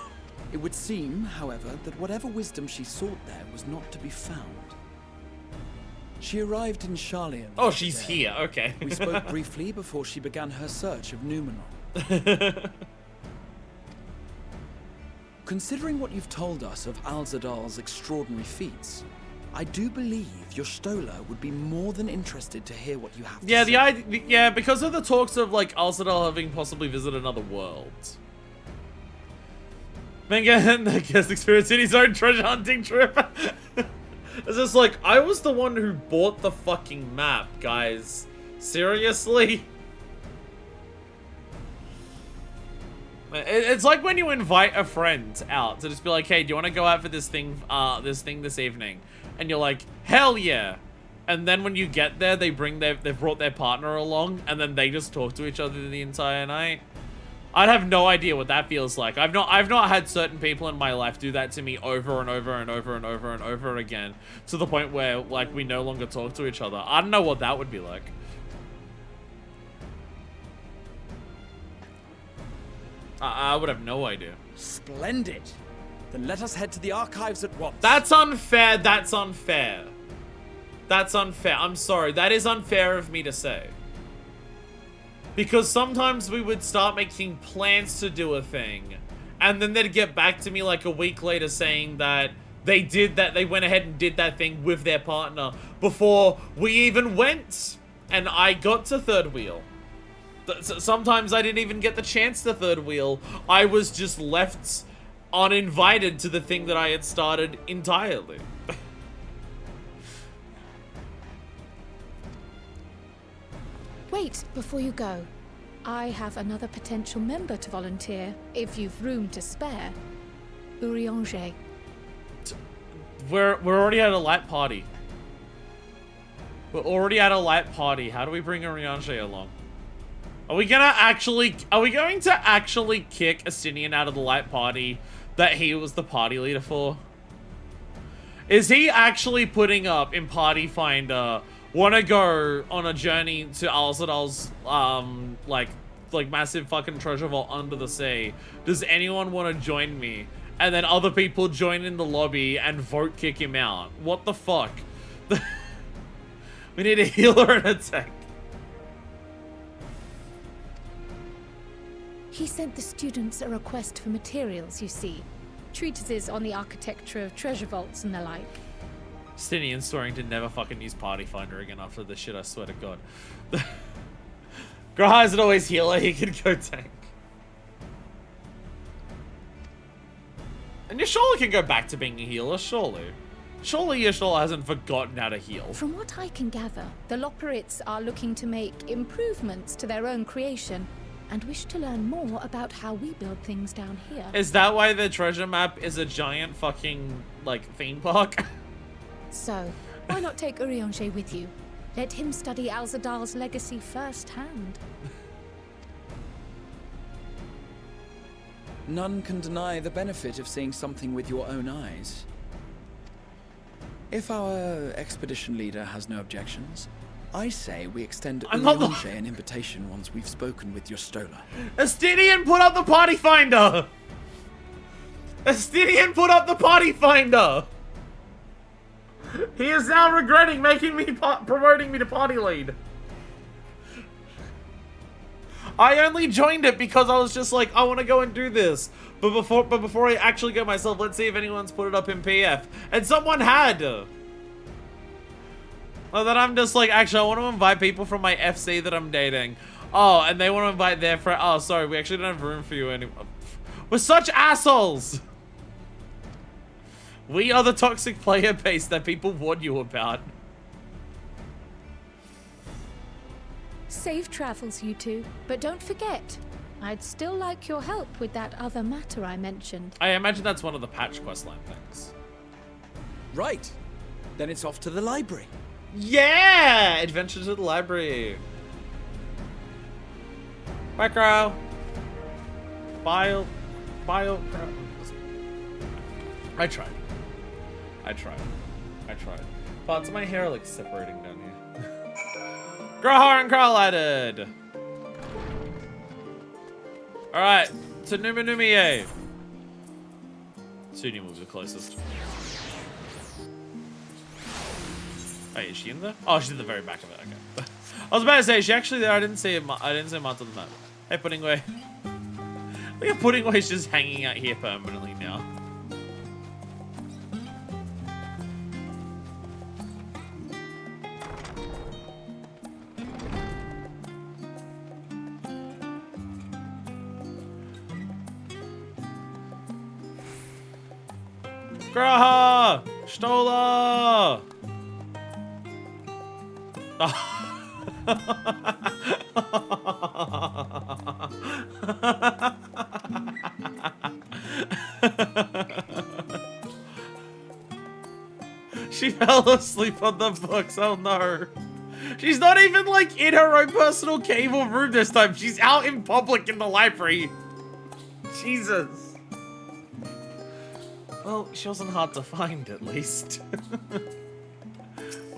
It would seem, however, that whatever wisdom she sought there was not to be found. She arrived in Charlian. Oh, she's here, okay. We spoke briefly before she began her search of Numenor. Considering what you've told us of Alzadal's extraordinary feats, I do believe your Stola would be more than interested to hear what you have to say. Yeah, because of the talks of like Alzadal having possibly visited another world. Mengen, I guess, experiencing his own treasure hunting trip. It's just like, I was the one who bought the fucking map, guys. Seriously? It's like when you invite a friend out to just be like, hey, do you want to go out for this thing this evening? And you're like, hell yeah. And then when you get there, they've brought their partner along, and then they just talk to each other the entire night. I'd have no idea what that feels like. I've not had certain people in my life do that to me over and over and over and over and over again, to the point where like we no longer talk to each other. I don't know what that would be like. I would have no idea. Splendid. Then let us head to the archives at once. That's unfair. That's unfair. That's unfair. I'm sorry. That is unfair of me to say. Because sometimes we would start making plans to do a thing, and then they'd get back to me like a week later saying that they went ahead and did that thing with their partner before we even went, and I got to third wheel. Sometimes I didn't even get the chance to third wheel. I was just left uninvited to the thing that I had started entirely. Wait, before you go. I have another potential member to volunteer, if you've room to spare. Urianger. We're already at a light party. We're already at a light party. How do we bring Urianger along? Are we going to actually kick Astinian out of the light party that he was the party leader for? Is he actually putting up in Party Finder, want to go on a journey to Alzadal's, like massive fucking treasure vault under the sea? Does anyone want to join me? And then other people join in the lobby and vote kick him out. What the fuck? We need a healer and a tank. He sent the students a request for materials, you see. Treatises on the architecture of treasure vaults and the like. Stinian swearing to never fucking use Party Finder again after this shit, I swear to God. Grahai's always healer, he can go tank. And Yashola can go back to being a healer, surely. Surely Yashola hasn't forgotten how to heal. From what I can gather, the Loporrits are looking to make improvements to their own creation and wish to learn more about how we build things down here. Is that why the treasure map is a giant fucking, like, theme park? So, why not take Urianger with you? Let him study Alzadal's legacy firsthand. None can deny the benefit of seeing something with your own eyes. If our expedition leader has no objections, I say we extend Urianger an invitation once we've spoken with Y'shtola. Estinian, put up the Party Finder! Estinian, put up the Party Finder! He is now regretting making me promoting me to party lead. I only joined it because I was just like, I want to go and do this. But before I actually go myself, let's see if anyone's put it up in PF. And someone had. And then I'm just like, actually, I want to invite people from my FC that I'm dating. Oh, and they want to invite their friend. Oh, sorry, we actually don't have room for you anymore. We're such assholes. We are the toxic player base that people warn you about. Safe travels, you two. But don't forget, I'd still like your help with that other matter I mentioned. I imagine that's one of the patch questline things. Right. Then it's off to the library. Yeah! Adventure to the library. Bye, Crow. Bio. I tried. Parts of my hair are like separating down here. Grahar and Kral added. Alright, to Numenumie. Sunia will be the closest. Wait, is she in there? Oh, she's in the very back of it, okay. I was about to say, is she actually there? I didn't see him on the map. Hey, Puddingway. Look at Puddingway's just hanging out here permanently now. Graha! Stola! She fell asleep on the books, oh no. She's not even like in her own personal cave or room this time. She's out in public in the library. Jesus. Well, she wasn't hard to find, at least.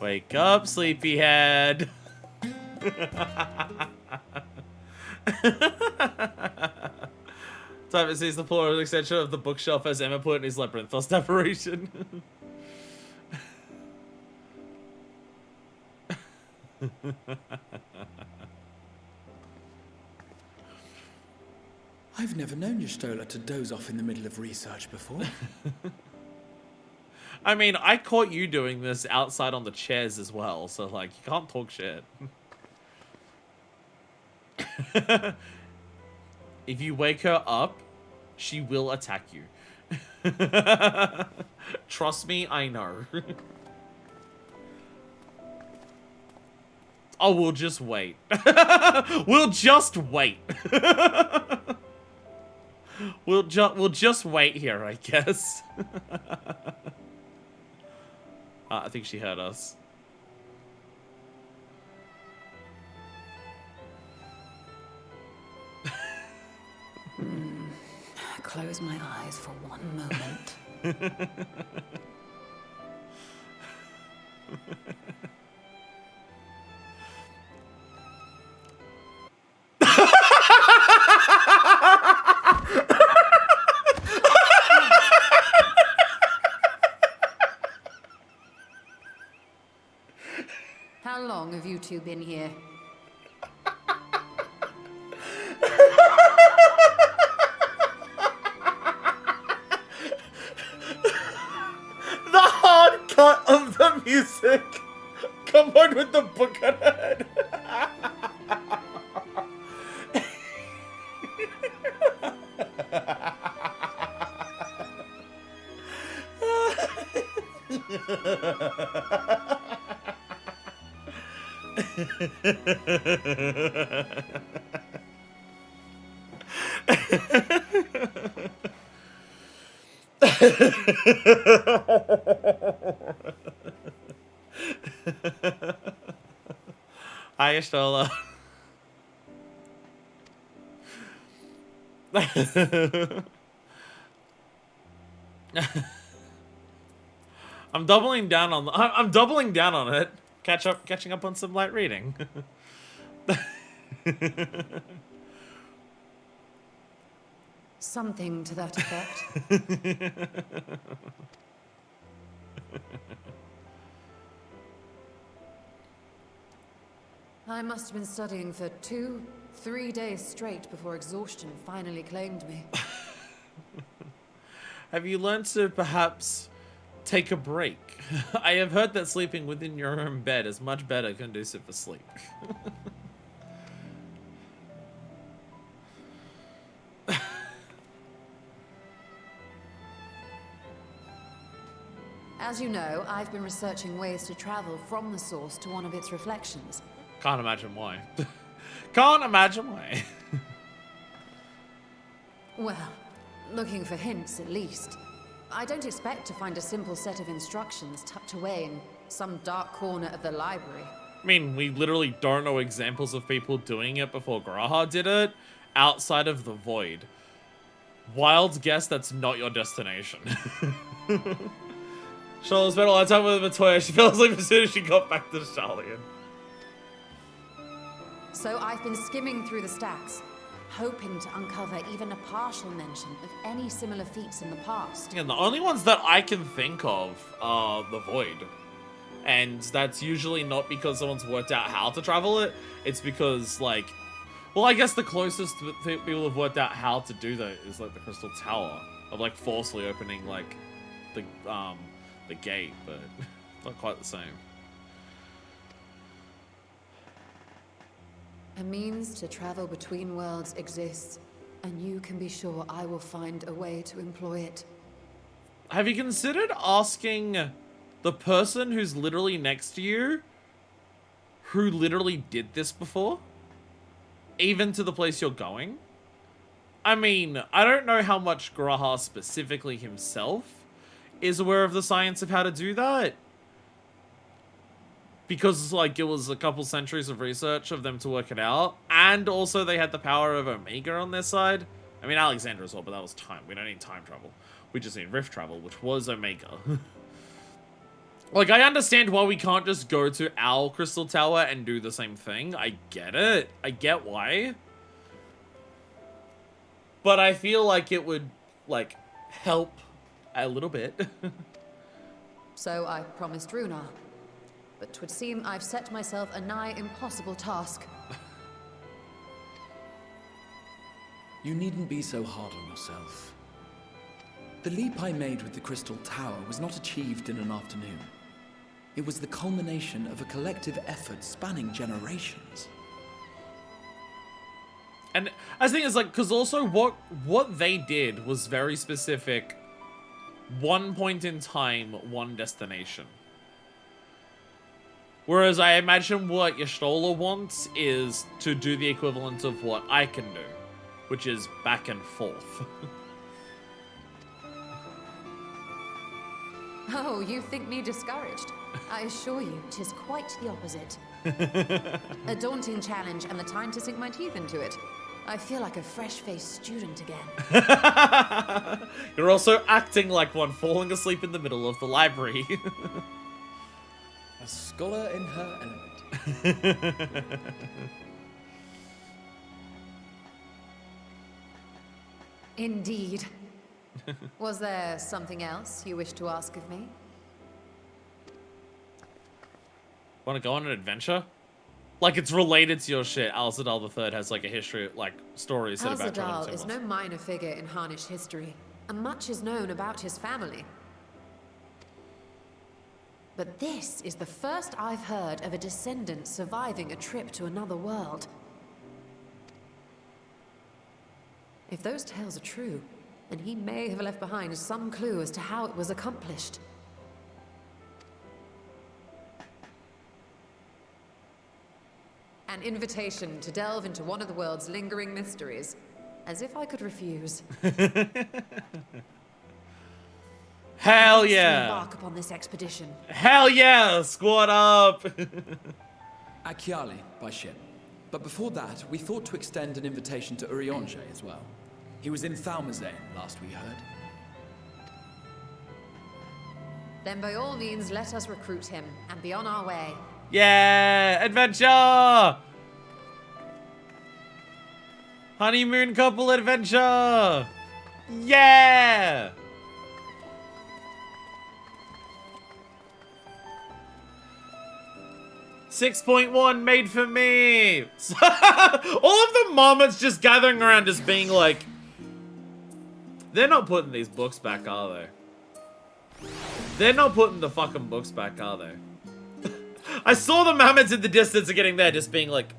Wake up, sleepyhead. Simon sees the plural extension of the bookshelf as Emma put in his labyrinthos decoration. I've never known Y'shtola to doze off in the middle of research before. I mean, I caught you doing this outside on the chairs as well, so, like, you can't talk shit. If you wake her up, she will attack you. Trust me, I know. Oh, we'll just wait. We'll just wait. We'll just wait here, I guess. I think she heard us. Close my eyes for one moment. How long have you two been here? The hard cut of the Hi, Stola. I'm doubling down on I'm doubling down on it. Catching up on some light reading. Something to that effect. I must have been studying for 2-3 days straight before exhaustion finally claimed me. Have you learned to perhaps take a break? I have heard that sleeping within your own bed is much better conducive for sleep. As you know, I've been researching ways to travel from the source to one of its reflections. Can't imagine why. Can't imagine why. Well, looking for hints at least. I don't expect to find a simple set of instructions tucked away in some dark corner of the library. I mean, we literally don't know examples of people doing it before Graha did it, outside of the Void. Wild guess that's not your destination. Charlotte spent a lot of time with Matoya. She fell asleep as soon as she got back to Sharlayan. So I've been skimming through the stacks, hoping to uncover even a partial mention of any similar feats in the past. Yeah, the only ones that I can think of are the Void. And that's usually not because someone's worked out how to travel it. It's because, like... Well, I guess the closest people have worked out how to do that is, like, the Crystal Tower. Of, like, forcefully opening, like, the gate, but not quite the same. A means to travel between worlds exists, and you can be sure I will find a way to employ it. Have you considered asking the person who's literally next to you, who literally did this before? Even to the place you're going? I mean, I don't know how much Graha specifically himself is aware of the science of how to do that. Because, like, it was a couple centuries of research of them to work it out. And also they had the power of Omega on their side. I mean, Alexander as well, but that was time. We don't need time travel. We just need rift travel, which was Omega. Like, I understand why we can't just go to our Crystal Tower and do the same thing. I get it. I get why. But I feel like it would, like, help a little bit. So I promised Runar. But 'twould seem I've set myself a nigh impossible task. You needn't be so hard on yourself. The leap I made with the Crystal Tower was not achieved in an afternoon. It was the culmination of a collective effort spanning generations. And I think it's like, because also what they did was very specific. One point in time, one destination. Whereas I imagine what Y'shtola wants is to do the equivalent of what I can do, which is back and forth. Oh, you think me discouraged? I assure you, 'tis quite the opposite. A daunting challenge and the time to sink my teeth into it. I feel like a fresh-faced student again. You're also acting like one falling asleep in the middle of the library. A scholar in her element. Indeed. Was there something else you wish to ask of me? Want to go on an adventure? Like, it's related to your shit. Al-Zadal III has, like, a history, like, stories set about Al-Zadal is no minor figure in Harnish history, and much is known about his family. But this is the first I've heard of a descendant surviving a trip to another world. If those tales are true, then he may have left behind some clue as to how it was accomplished. An invitation to delve into one of the world's lingering mysteries. As if I could refuse. Hell To yeah. embark upon this expedition. Hell yeah, squad up. Achiali, by ship. But before that, we thought to extend an invitation to Urianger as well. He was in Thalmazane, last we heard. Then by all means, let us recruit him and be on our way. Yeah, adventure. Honeymoon couple adventure. Yeah. $6.1 made for me. All of the moments just gathering around just being like, they're not putting these books back, are they? They're not putting the fucking books back, are they? I saw the mammoths in the distance are getting there, just being like,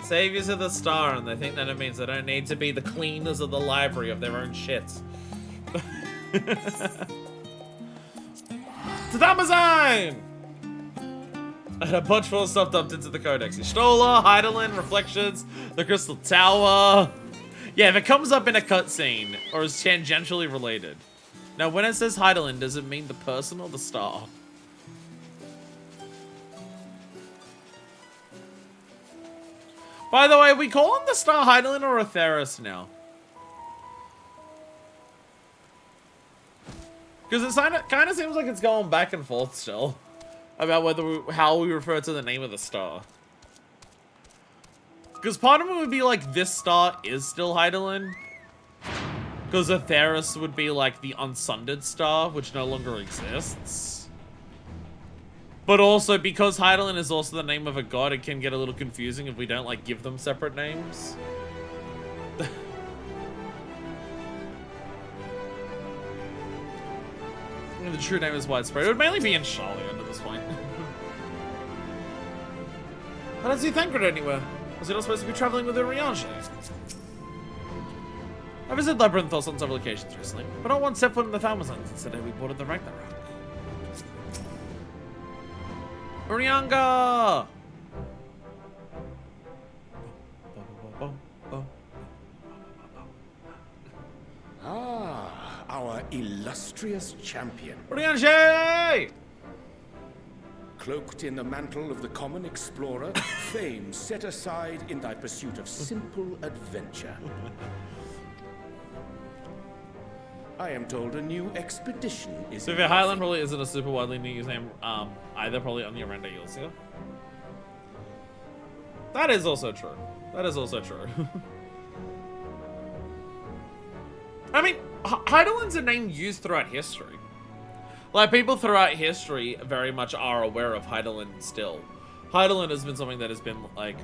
saviors of the star, and they think that it means they don't need to be the cleaners of the library of their own shits. To Thamazine! And a bunch full of stuff dumped into the codex. Ishtola, Heidelin, Reflections, the Crystal Tower. Yeah, if it comes up in a cutscene, or is tangentially related. Now, when it says Heidelin, does it mean the person or the star? By the way, we call him the star Heidelin or Atheris now? Because it kind of seems like it's going back and forth still. About how we refer to the name of the star. Because part of it would be like, this star is still Heidelin. Because Atheris would be like the unsundered star, which no longer exists. But also, because Heidelin is also the name of a god, it can get a little confusing if we don't like give them separate names. The true name is widespread. It would mainly be in Charlie under this point. I don't see Thancred anywhere. Was he not supposed to be traveling with Urianger? I visited Labyrinthos on several occasions recently, but not once set foot in the Thalmazine since the day we boarded the Ragnarok. Urianger! Ah, our illustrious champion. Urianger! Cloaked in the mantle of the common explorer, fame set aside in thy pursuit of simple adventure. I am told a new expedition is... So if your Highland probably isn't a super widely used name, either probably on the Arenda you'll see. That is also true. That is also true. I mean, Heidelin's a name used throughout history. Like, people throughout history very much are aware of Heidelin still. Heidelin has been something that has been, like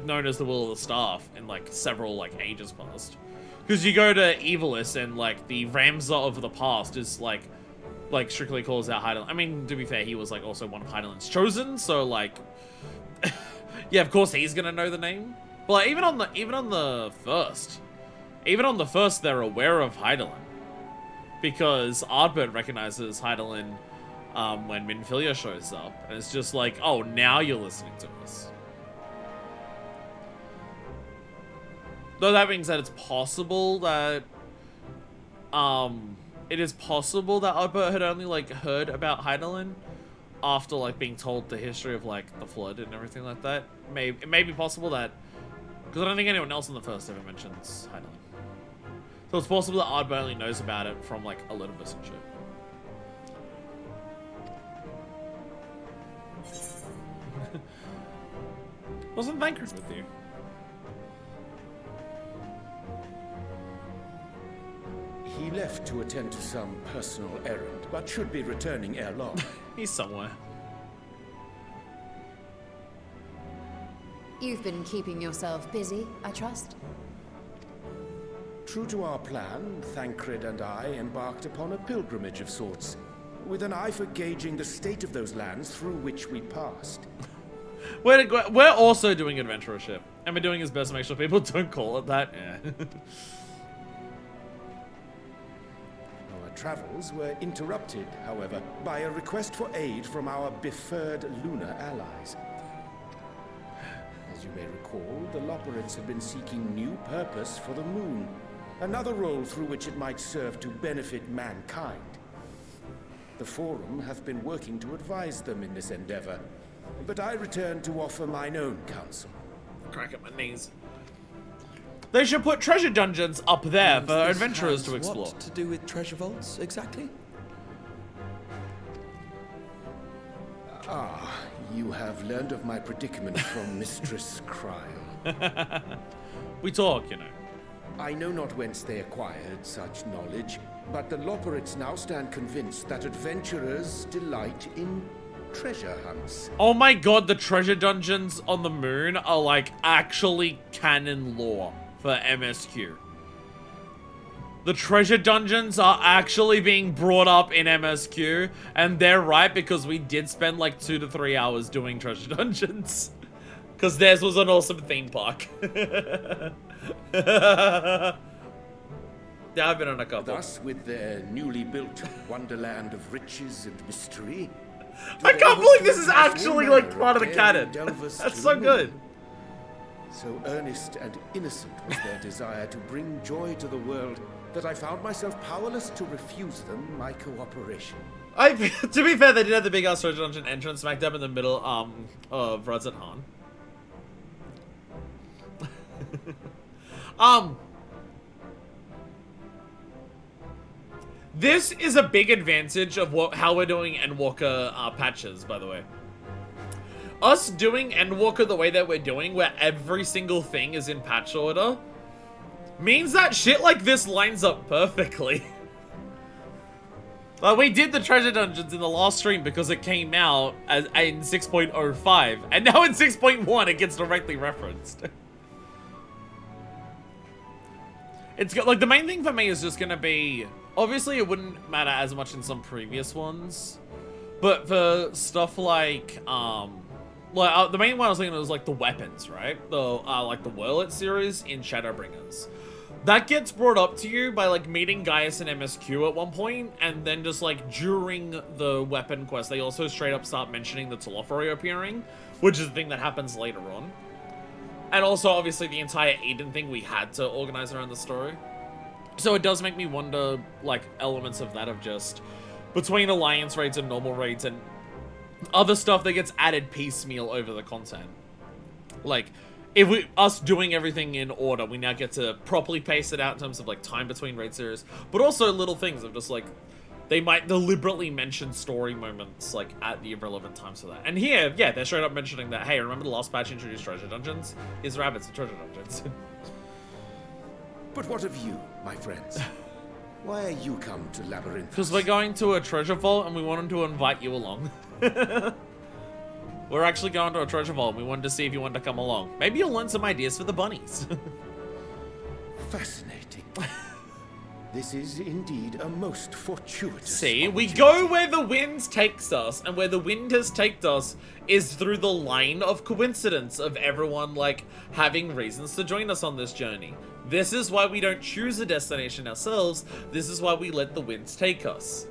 known as the Will of the Staff in, like, several, like, ages past. Because you go to Evilis and, like, the Ramza of the past is, like strictly calls out Heidelin. I mean, to be fair, he was, like, also one of Heidelin's chosen, so, like... yeah, of course he's gonna know the name. But, like, even on the first, they're aware of Heidelin. Because Ardbert recognizes Heidelin when Minfilia shows up. And it's just like, oh, now you're listening to us. Though that being said, it's possible that... it is possible that Ardbert had only, like, heard about Heidelin after, like, being told the history of, like, the Flood and everything like that. It may be possible that... Because I don't think anyone else in the first ever mentions Heidelin. So it's possible that Ardbert only knows about it from, like, Olympus and shit. Wasn't Thancred with you? He left to attend to some personal errand, but should be returning ere long. He's somewhere. You've been keeping yourself busy, I trust? True to our plan, Thancred and I embarked upon a pilgrimage of sorts, with an eye for gauging the state of those lands through which we passed. We're also doing adventurership, and we're doing his best to make sure people don't call it that. Yeah. Our travels were interrupted, however, by a request for aid from our befurred lunar allies. As you may recall, the Loperids have been seeking new purpose for the moon, another role through which it might serve to benefit mankind. The Forum hath been working to advise them in this endeavor, but I return to offer mine own counsel. Crack at my knees. They should put treasure dungeons up there for adventurers to explore. What to do with treasure vaults, exactly? Ah, you have learned of my predicament from Mistress Cryle. We talk, you know. I know not whence they acquired such knowledge, but the Loperids now stand convinced that adventurers delight in treasure hunts. Oh my god, the treasure dungeons on the moon are like actually canon lore for MSQ. The treasure dungeons are actually being brought up in MSQ, and they're right because we did spend like 2 to 3 hours doing treasure dungeons. Because theirs was an awesome theme park. Yeah, I've been on a couple. Thus, with their newly built wonderland of riches and mystery, I can't believe this is actually like part of the canon. That's so good. So earnest and innocent was their desire to bring joy to the world that I found myself powerless to refuse them my cooperation. To be fair, they did have the big ass treasure dungeon entrance smack dab in the middle of Radzat Han. This is a big advantage of how we're doing Endwalker patches, by the way. Us doing Endwalker the way that we're doing, where every single thing is in patch order, means that shit like this lines up perfectly. Like, we did the treasure dungeons in the last stream because it came out in 6.05, and now in 6.1 it gets directly referenced. It's got, like, the main thing for me is just gonna be, obviously it wouldn't matter as much in some previous ones, but for stuff like, the main one I was thinking was like the weapons, right? The, like the Whirlit series in Shadowbringers. That gets brought up to you by like meeting Gaius and MSQ at one point, and then just like during the weapon quest, they also straight up start mentioning the Telophori appearing, which is the thing that happens later on. And also, obviously, the entire Eden thing we had to organize around the story. So it does make me wonder, like, elements of that of just between Alliance raids and normal raids and other stuff that gets added piecemeal over the content. Like, if us doing everything in order, we now get to properly pace it out in terms of, like, time between raid series. But also little things of just, like, they might deliberately mention story moments, like, at the irrelevant times for that. And here, yeah, they're straight up mentioning that, hey, remember the last patch introduced treasure dungeons? Here's rabbits and treasure dungeons. But what of you, my friends? Why are you come to Labyrinth? Because we're going to a treasure vault and we wanted to invite you along. We're actually going to a treasure vault and we wanted to see if you wanted to come along. Maybe you'll learn some ideas for the bunnies. Fascinating. This is indeed a most fortuitous. See, we go where the wind takes us, and where the wind has taken us is through the line of coincidence of everyone, like, having reasons to join us on this journey. This is why we don't choose a destination ourselves. This is why we let the winds take us.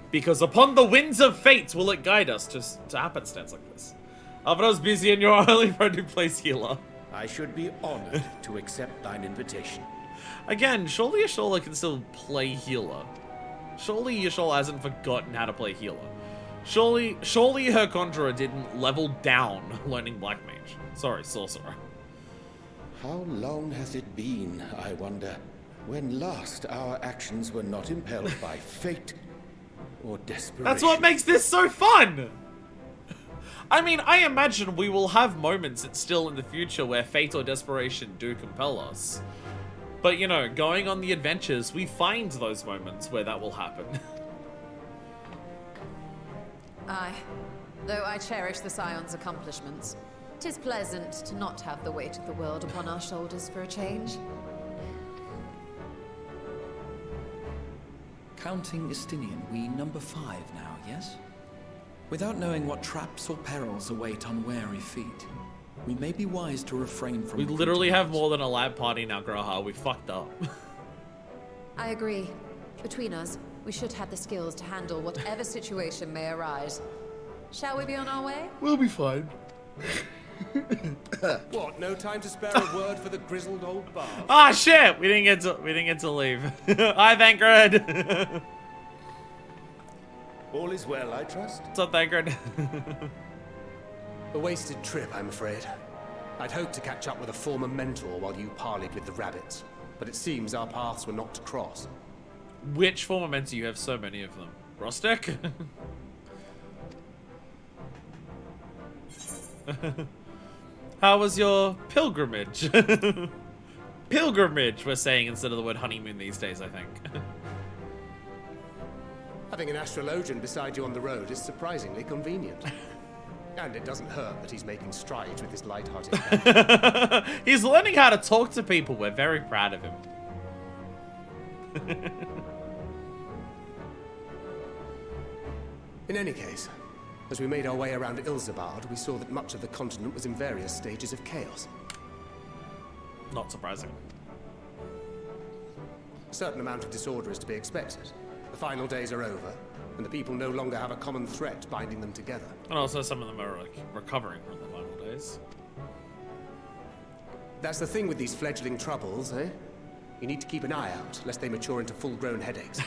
Because upon the winds of fate will it guide us to happenstance like this. Alvaro's busy and you're only friend who plays healer. I should be honored to accept thine invitation. Again, surely Yashola can still play healer. Surely Yashola hasn't forgotten how to play healer. Surely her Conjurer didn't level down learning Black Mage. Sorry, Sorcerer. How long has it been, I wonder, when last our actions were not impelled by fate or desperation? That's what makes this so fun! I mean, I imagine we will have moments still in the future where fate or desperation do compel us. But, you know, going on the adventures, we find those moments where that will happen. Aye. Though I cherish the Scion's accomplishments, 'tis pleasant to not have the weight of the world upon our shoulders for a change. Counting Istinian, we number 5 now, yes? Without knowing what traps or perils await unwary feet, we may be wise to refrain from... We literally have more than a lab party now, Graha. We fucked up. I agree. Between us, we should have the skills to handle whatever situation may arise. Shall we be on our way? We'll be fine. What? No time to spare a word for the grizzled old bar? Ah, shit! We didn't get to leave. Hi, Thancred. All is well, I trust. What's up, Thancred? A wasted trip, I'm afraid. I'd hoped to catch up with a former mentor while you parleyed with the rabbits, but it seems our paths were not to cross. Which former mentor? You have so many of them. Rostek? How was your pilgrimage? Pilgrimage, we're saying instead of the word honeymoon these days, I think. Having an astrologian beside you on the road is surprisingly convenient. And it doesn't hurt that he's making strides with his light-hearted He's learning how to talk to people. We're very proud of him. In any case, as we made our way around Ilzabard, we saw that much of the continent was in various stages of chaos. Not surprising. A certain amount of disorder is to be expected. The final days are over, and the people no longer have a common threat binding them together. And also some of them are like recovering from the final days. That's the thing with these fledgling troubles, eh? You need to keep an eye out, lest they mature into full-grown headaches.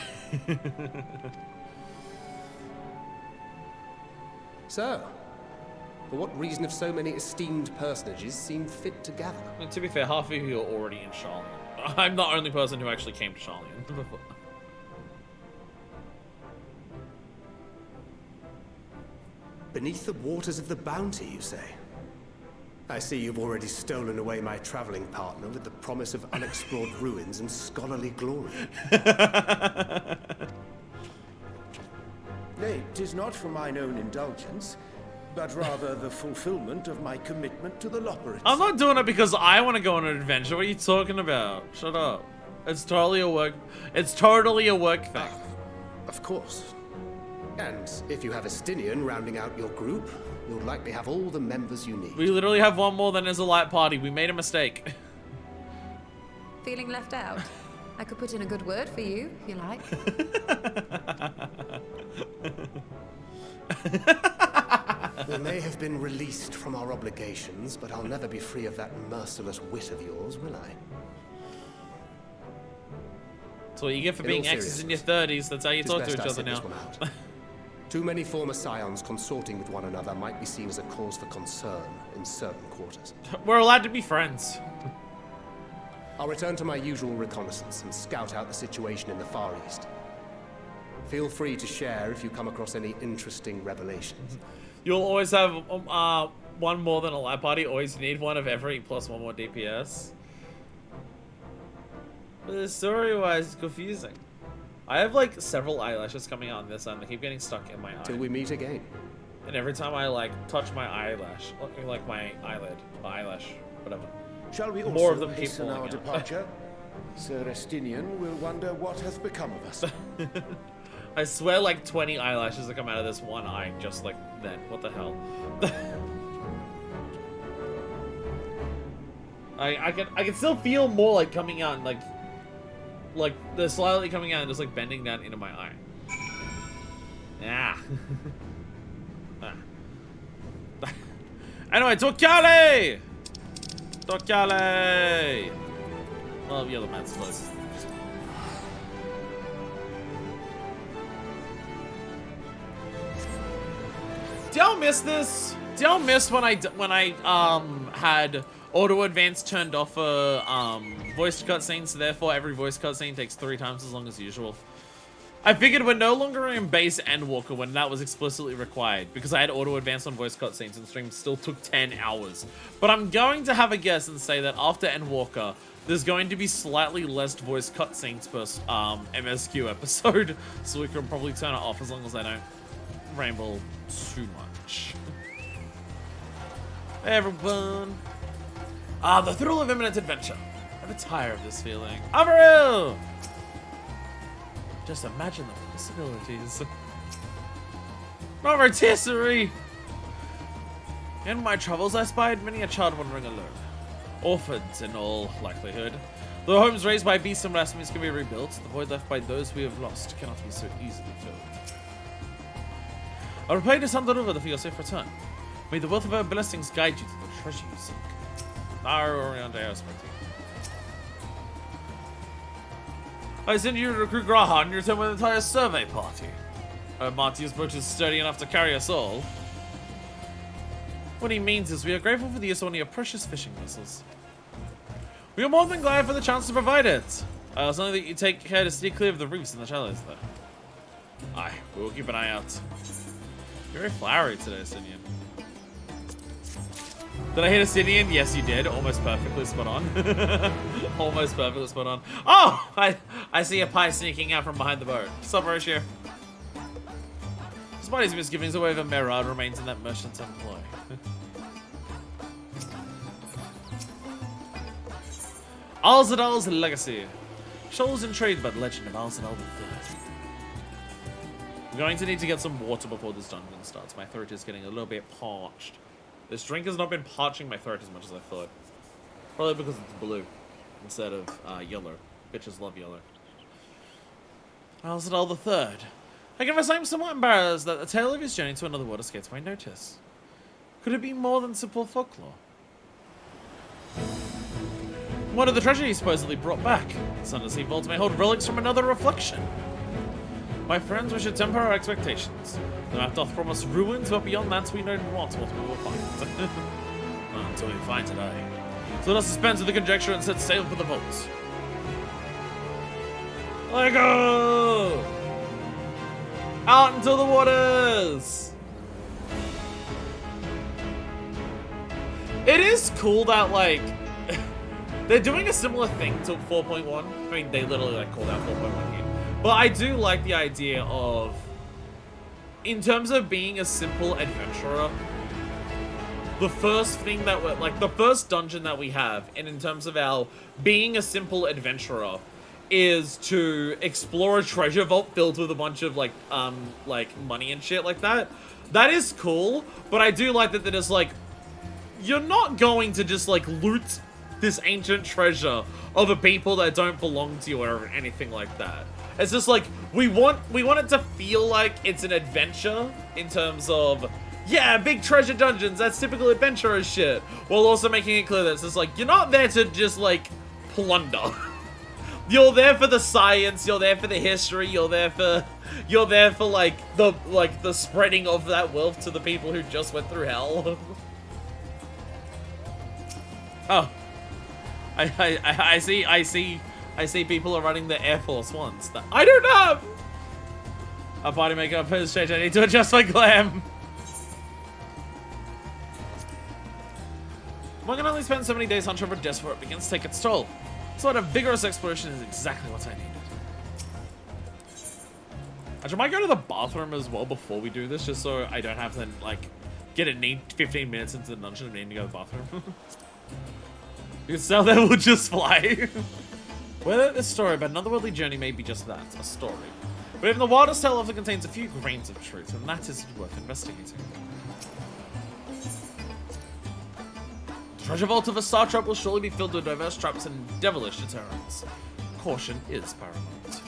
So, for what reason have so many esteemed personages seemed fit to gather? And to be fair, half of you are already in Sharlayan. I'm the only person who actually came to Sharlayan before. Beneath the waters of the Bounty, you say? I see you've already stolen away my traveling partner with the promise of unexplored ruins and scholarly glory. Nay, 'tis not for mine own indulgence, but rather the fulfillment of my commitment to the Loporits. I'm not doing it because I want to go on an adventure. What are you talking about? Shut up. It's totally a work. It's totally a work thing. Of course. And if you have a Stinian rounding out your group, you'll likely have all the members you need. We literally have one more than is a light party. We made a mistake. Feeling left out? I could put in a good word for you, if you like. We may have been released from our obligations, but I'll never be free of that merciless wit of yours, will I? That's what you get for being exes in your 30s. That's how you talk to each other now. Too many former scions consorting with one another might be seen as a cause for concern in certain quarters. We're allowed to be friends. I'll return to my usual reconnaissance and scout out the situation in the Far East. Feel free to share if you come across any interesting revelations. You'll always have one more than a light party. Always need one of every plus one more DPS. But the story-wise is confusing. I have like several eyelashes coming out on this end. They keep getting stuck in my eye. Till we meet again. And every time I like touch my eyelash, like my eyelid, or eyelash, whatever. Shall we also more of them keep hasten falling our out. departure? Sir Estinian will wonder what hath become of us. I swear like 20 eyelashes that come out of this one eye just like then. What the hell? I can still feel more like coming out and like they're slightly coming out and just like bending down into my eye. Yeah. Anyway, Tokale! Tokale! Well, the other man's close. Do y'all miss this? Do y'all miss when I had auto advance turned off for voice cutscenes, so therefore every voice cutscene takes 3 times as long as usual? I figured we're no longer in base Endwalker when that was explicitly required, because I had auto advance on voice cutscenes and stream still took 10 hours. But I'm going to have a guess and say that after Endwalker, there's going to be slightly less voice cutscenes per MSQ episode, so we can probably turn it off as long as I don't ramble too much. Hey everyone. The thrill of imminent adventure. Never tire of this feeling. Amaru! Just imagine the possibilities. Rotisserie! In my travels, I spied many a child wandering alone. Orphans, in all likelihood. The homes raised by beasts and blasphemies can be rebuilt. The void left by those we have lost cannot be so easily filled. I repay to Santa Ruva for your safe return. May the wealth of her blessings guide you to the treasure you seek. I send you to recruit Graha and you return with an entire survey party. Marty's boat is sturdy enough to carry us all. What he means is we are grateful for the use of one of your precious fishing vessels. We are more than glad for the chance to provide it. It's only that you take care to steer clear of the reefs and the shallows there. Aye, we will keep an eye out. You're very flowery today, Sinian. Did I hit a Sinian? Yes, you did. Almost perfectly spot on. Almost perfectly spot on. Oh! I see a pie sneaking out from behind the boat. Sup, Roshir? Despite his misgivings, however, Merard remains in that merchant's employ. Alzadal's legacy. Shoals in trade by the legend of Alzadal III. I'm going to need to get some water before this dungeon starts. My throat is getting a little bit parched. This drink has not been parching my throat as much as I thought. Probably because it's blue instead of yellow. Bitches love yellow. Alzadal III. I confess I'm somewhat embarrassed that the tale of his journey to another world escapes my notice. Could it be more than simple folklore? What of the treasure he supposedly brought back? The Undersea Vault may hold relics from another reflection. My friends, we should temper our expectations. The map doth promise ruins, but beyond that we know not what we will find. Until we find it, aye. So let us dispense with the conjecture and set sail for the vaults. Let go! Out into the waters! It is cool that, like, they're doing a similar thing to 4.1. I mean, they literally, like, called out 4.1 here. But I do like the idea of, in terms of being a simple adventurer, the first thing that we're, like, the first dungeon that we have, and in terms of our being a simple adventurer, is to explore a treasure vault filled with a bunch of, like money and shit like that. That is cool, but I do like that it is, like, you're not going to just, like, loot this ancient treasure of a people that don't belong to you or anything like that. It's just like, we want it to feel like it's an adventure in terms of, yeah, big treasure dungeons, that's typical adventurer shit, while also making it clear that it's just like, you're not there to just, like, plunder. You're there for the science, you're there for the history, you're there for like the spreading of that wealth to the people who just went through hell. Oh. I see people are running the Air Force Ones that I don't have! A party makeup has changed, I need to adjust my glam. One can only spend so many days on Trevor Death before it begins to take its toll. So a vigorous exploration is exactly what I needed. Actually, I might go to the bathroom as well before we do this, just so I don't have to, like, get a need 15 minutes into the dungeon and need to go to the bathroom. You can tell that will just fly. Whether this story about another worldly journey may be just that, a story. But even the wildest tale often contains a few grains of truth, and that is worth investigating. The treasure vault of a star trap will surely be filled with diverse traps and devilish deterrents. Caution is paramount.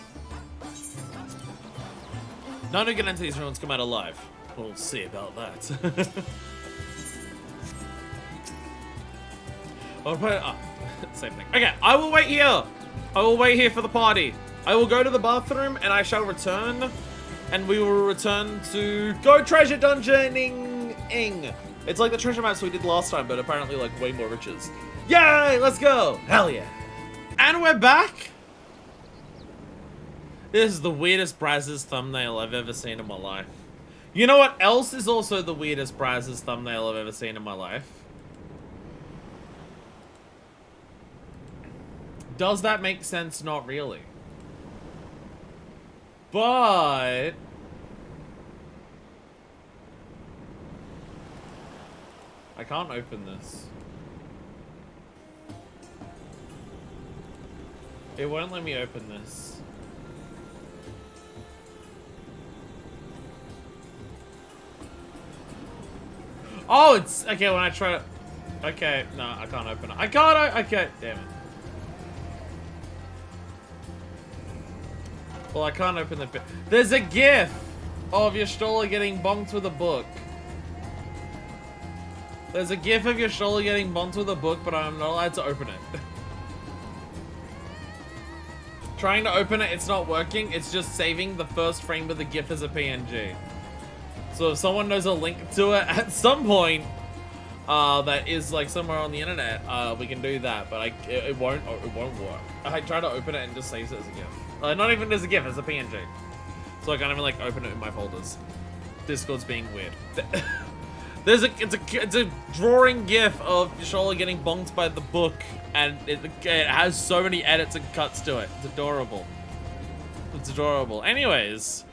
None who get into these ruins come out alive. We'll see about that. Same thing. Okay, I will wait here. I will wait here for the party. I will go to the bathroom and I shall return. And we will return to go treasure dungeoning. It's like the treasure maps we did last time, but apparently like way more riches. Yay, let's go. Hell yeah. And we're back. This is the weirdest Brazzers thumbnail I've ever seen in my life. You know what else is also the weirdest Brazzers thumbnail I've ever seen in my life? Does that make sense? Not really. But I can't open this. It won't let me open this. Oh, it's okay when I try to. Okay, no, I can't open it. I can't. Okay, damn it. Well, I can't open the... There's a GIF of your stroller getting bonked with a book. There's a GIF of your stroller getting bonked with a book, but I'm not allowed to open it. Trying to open it, it's not working. It's just saving the first frame of the GIF as a PNG. So if someone knows a link to it at some point, that is like somewhere on the internet, we can do that. But it won't work. I try to open it and it just saves it as a GIF. Not even as a GIF, as a PNG. So I can't even like open it in my folders. Discord's being weird. It's a drawing GIF of Shola getting bonked by the book, and it has so many edits and cuts to it. It's adorable. It's adorable. Anyways,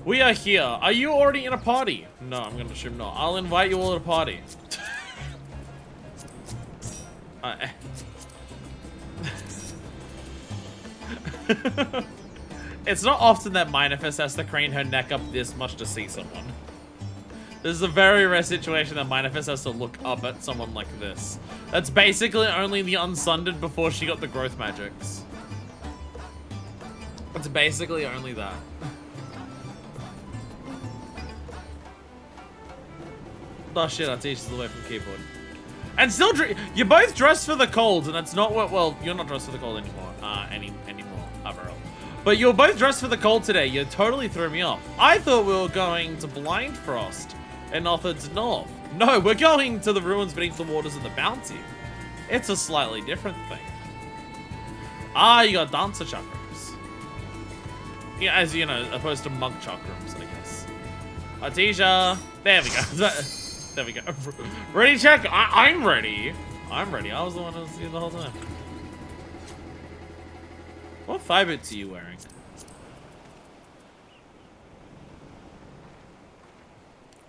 we are here. Are you already in a party? No, I'm gonna assume not. I'll invite you all to a party. It's not often that Minifest has to crane her neck up this much to see someone. This is a very rare situation that Minifest has to look up at someone like this. That's basically only the Unsunded before she got the growth magics. It's basically only that. Oh shit, our teacher's away from keyboard. And still, you're both dressed for the cold, and that's not what, well, you're not dressed for the cold anymore, anymore, Averell. But you're both dressed for the cold today. You totally threw me off. I thought we were going to Blind Frost and Northard's North. No, we're going to the ruins beneath the waters of the Bounty. It's a slightly different thing. Ah, you got dancer chakrams. Yeah, as you know, opposed to monk chakrams, I guess. Artesia, there we go. There we go. Ready, check. I'm ready. I'm ready. I was the one who was here the whole time. What thigh boots are you wearing?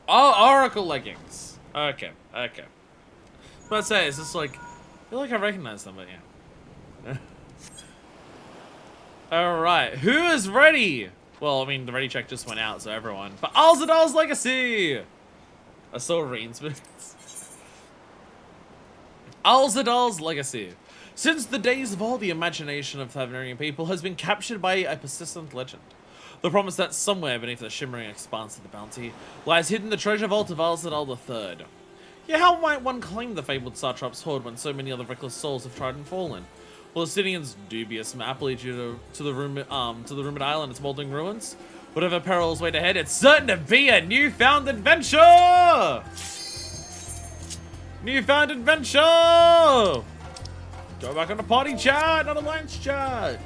Oh, Oracle leggings. Okay, okay. But I'd say it's just like, I feel like I recognize them, but yeah. All right, who is ready? Well, I mean, the ready check just went out, so everyone. For Alzadal's Legacy. I saw Reen's boots. Alzadal's Legacy. Since the days of all, the imagination of Tavernarian people has been captured by a persistent legend. The promise that somewhere beneath the shimmering expanse of the Bounty lies hidden the treasure vault of Alzadal III. Yet how might one claim the fabled Satrap's hoard when so many other reckless souls have tried and fallen? Will Obsidian's dubious map lead you to the rumored island and its moldering ruins? Whatever perils wait ahead, it's certain to be a newfound adventure! Newfound adventure! Go back on the party chat, not a lunch chat.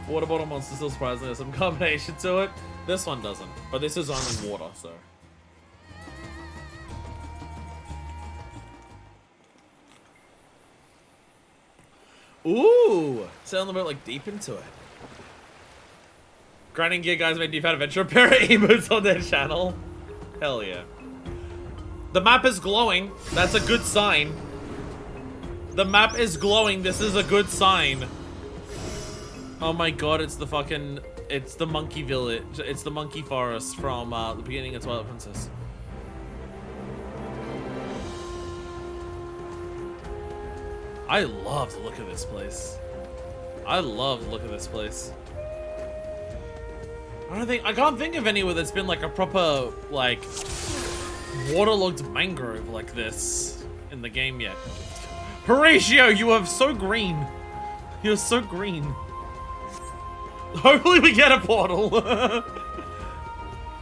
Water bottle monster still surprisingly has some combination to it. This one doesn't, but this is only water, so. Ooh, sound a bit like deep into it. Grinding Gear guys made Newfound Adventure a pair of emotes on their channel. Hell yeah. The map is glowing. That's a good sign. The map is glowing. This is a good sign. Oh my god, it's the fucking... It's the monkey village. It's the monkey forest from the beginning of Twilight Princess. I love the look of this place. I love the look of this place. I can't think of anywhere that's been like a proper, like... waterlogged mangrove like this in the game yet. Horatio, you are so green. You're so green. Hopefully we get a portal.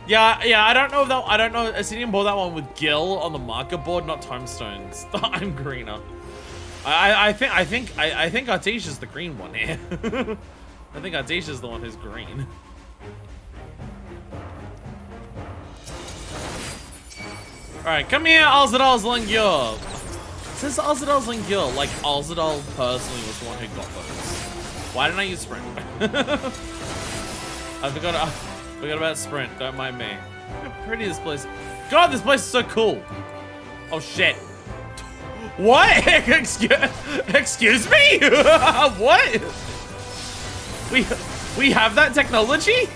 yeah, I don't know if that, I don't know, Obsidian bought that one with Gil on the marker board, not tomestones. I'm greener. I think Artesia's the green one here. I think Artesia's the one who's green. Alright, come here, Alzadal's Lingyur. Since Alzadal's Lingyur, like Alzadal personally was the one who got those. Why didn't I use Sprint? I forgot about Sprint, don't mind me. Look how pretty this place is. God, this place is so cool. Oh shit. What? Excuse me? What? We have that technology?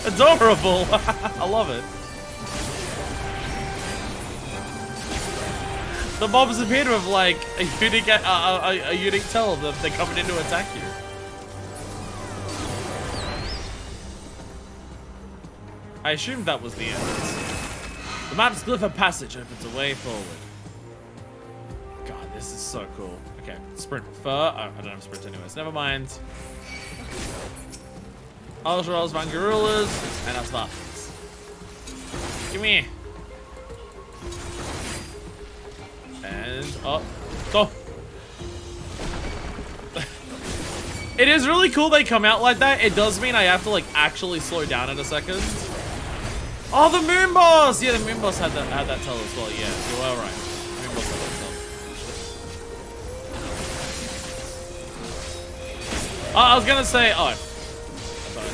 Adorable. I love it. The mobs appear to have like a unique tell that they're coming in to attack you. I assumed that was the end. The map's glyph of passage opens a way forward. God, this is so cool. Okay, sprint fur. Oh, I don't have sprint anyways. Never mind. Ultras, Vangarulas, and our Spartans. Give me. And up. Go. It is really cool they come out like that. It does mean I have to like actually slow down in a second. Oh, the moon boss! Yeah, the moon boss had that tell as well. Yeah, you are right. The moon boss had that tell. I was gonna say, oh. Sorry,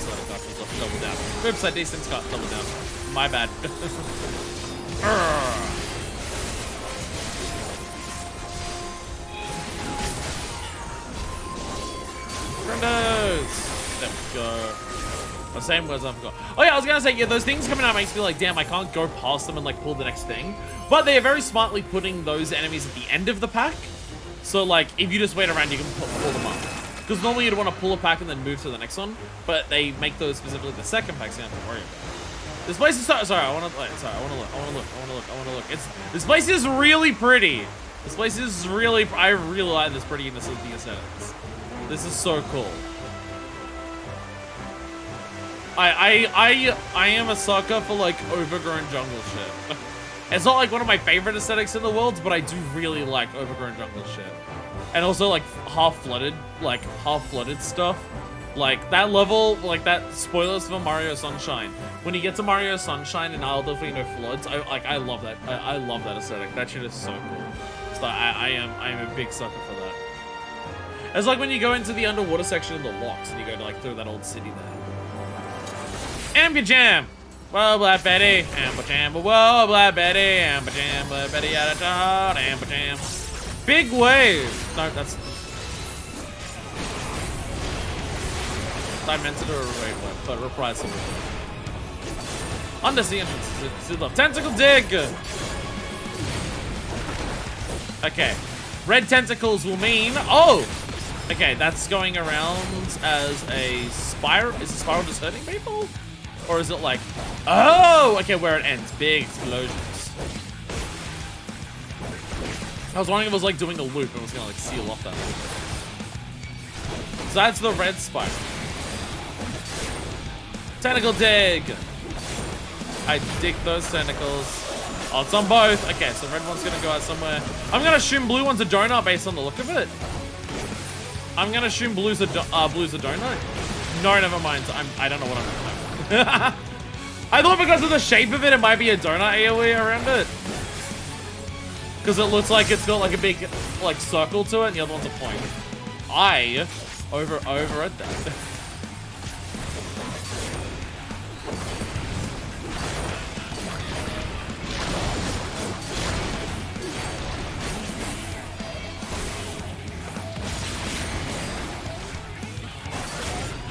double down. Oops, I decent cut, double down. My bad. Grenades! There we go. The same words I forgot. Oh yeah, I was gonna say, yeah, those things coming out makes me like, damn, I can't go past them and like pull the next thing. But they are very smartly putting those enemies at the end of the pack. So like, if you just wait around, you can pull them up. Because normally you'd want to pull a pack and then move to the next one. But they make those specifically the second pack, so you don't have to worry about it. This place is so, sorry, I wanna look. This place is really pretty. This place is really, I really like this prettiness of the aesthetics. This is so cool. I am a sucker for like overgrown jungle shit. It's not like one of my favorite aesthetics in the world, but I do really like overgrown jungle shit. And also like half-flooded stuff. Like that level, like that, spoilers for Mario Sunshine. When you get to Mario Sunshine and I'll definitely know floods, I love that. I love that aesthetic. That shit is so cool. So I am a big sucker for that. It's like when you go into the underwater section of the locks and you go to like through that old city there. Amber Jam! Whoa, Black Betty! Amber Jam! Whoa, Black Betty! Amber Jam! Black Betty out of town! Amber Jam! Big wave! No, that's... I meant to do a wave, but reprisal. Undersea entrance to the tentacle dig! Okay. Red tentacles will mean... Oh! Okay, that's going around as a spiral. Is the spiral just hurting people? Or is it like... Oh! Okay, where it ends. Big explosions. I was wondering if it was like doing a loop and it was gonna like seal off that loop. So that's the red spiral. Tentacle dig! I dig those tentacles. Oh, it's on both. Okay, so red one's gonna go out somewhere. I'm gonna assume blue one's a donut based on the look of it. I'm gonna assume blue's a donut. No, never mind. I don't know what I'm doing. I thought because of the shape of it, it might be a donut AoE around it. Because it looks like it's got like a big like circle to it, and the other one's a point. I overread that.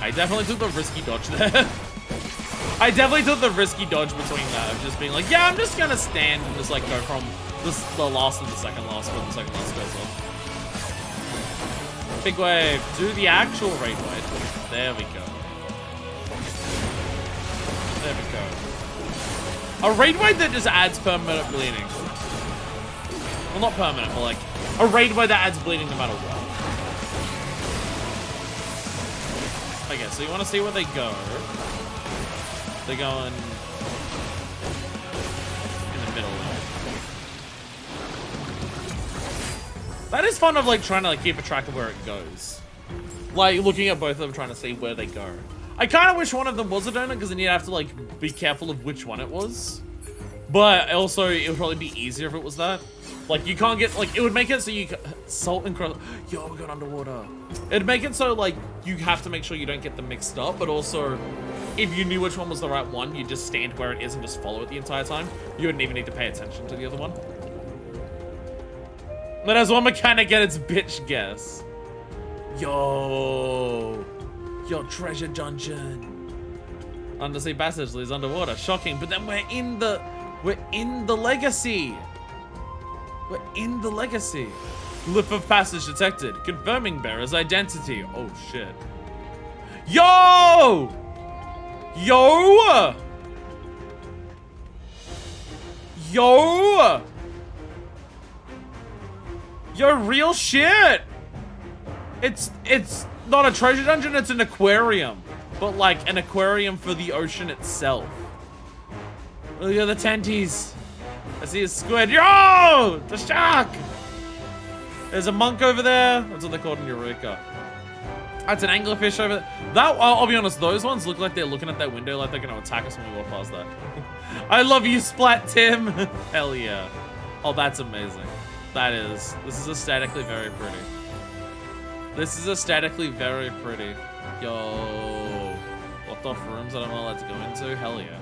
I definitely took the risky dodge there. I definitely took the risky dodge between that of just being like, yeah, I'm just gonna stand and just like go from the last to the second last when the second last goes off. Big wave to the actual raid wave. There we go. There we go. A raid wave that just adds permanent bleeding. Well, not permanent, but like a raid wave that adds bleeding no matter what. Okay, so you want to see where they go. They're going in the middle there. That is fun of like trying to like keep a track of where it goes. Like looking at both of them trying to see where they go. I kind of wish one of them was a donut because then you'd have to like be careful of which one it was. But also it would probably be easier if it was that. Like you can't get like it would make it so you salt and cross. Yo, we got underwater. It'd make it so like you have to make sure you don't get them mixed up, but also if you knew which one was the right one, you'd just stand where it is and just follow it the entire time. You wouldn't even need to pay attention to the other one. But as one mechanic get its bitch guess. Yo, your treasure dungeon. Undersea passage leads underwater. Shocking, but then we're in the legacy. We're in the legacy. Lip of passage detected. Confirming bearer's identity. Oh, shit. Yo! Yo! Yo! Yo, real shit! It's not a treasure dungeon, it's an aquarium. But like an aquarium for the ocean itself. Look at the tenties. I see a squid. Yo! The shark! There's a monk over there. That's what they're called in Eureka. That's an anglerfish over there. That, I'll be honest, those ones look like they're looking at that window like they're gonna attack us when we walk past that. I love you, Splat Tim. Hell yeah. Oh, that's amazing. That is. This is aesthetically very pretty. This is aesthetically very pretty. Yo. Locked off rooms that I'm not allowed to go into? Hell yeah.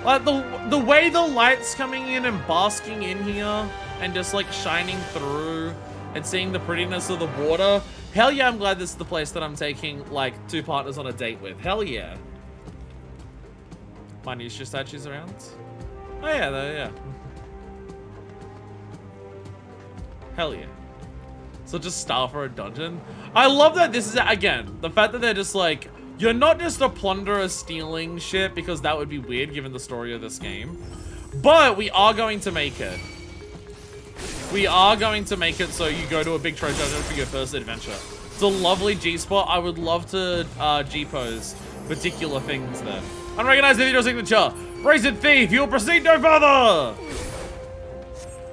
Like, the way the light's coming in and basking in here and just, like, shining through and seeing the prettiness of the water. Hell yeah, I'm glad this is the place that I'm taking, like, 2 partners on a date with. Hell yeah. Minutia statues around? Oh yeah, yeah. Hell yeah. So just star for a dungeon. I love that this is, again, the fact that they're just like, you're not just a plunderer stealing shit, because that would be weird given the story of this game. But we are going to make it. We are going to make it so you go to a big treasure dungeon for your first adventure. It's a lovely G-spot. I would love to G-pose particular things there. Unrecognized individual signature. Brazen thief, you will proceed no further.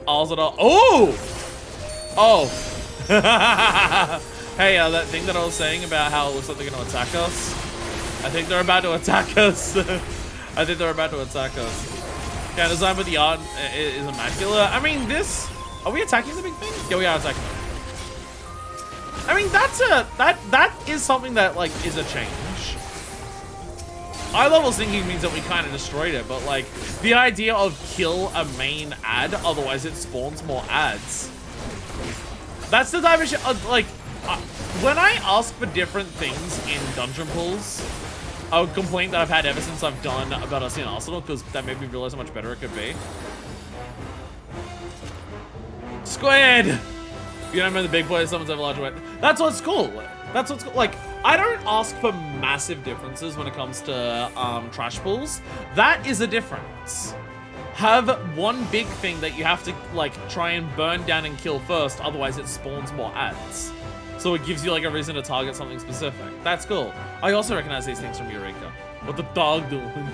Oh! Oh! Hey, that thing that I was saying about how it looks like they're gonna attack us. I think they're about to attack us. I think they're about to attack us. Yeah, design with the art is immaculate. I mean, this... Are we attacking the big thing? Yeah, we are attacking it. I mean, that is something that, like, is a change. Eye level sinking means that we kind of destroyed it, but, like, the idea of kill a main ad, otherwise it spawns more ads. That's the type of shit, like, when I ask for different things in dungeon pools, a complaint that I've had ever since I've done about us in Arsenal, because that made me realize how much better it could be. Squid! You don't remember the big boy, someone's over larger weight. That's what's cool. That's what's cool. Like, I don't ask for massive differences when it comes to trash pools. That is a difference. Have one big thing that you have to, like, try and burn down and kill first, otherwise it spawns more ads. So it gives you, like, a reason to target something specific. That's cool. I also recognize these things from Eureka. What the dog doing?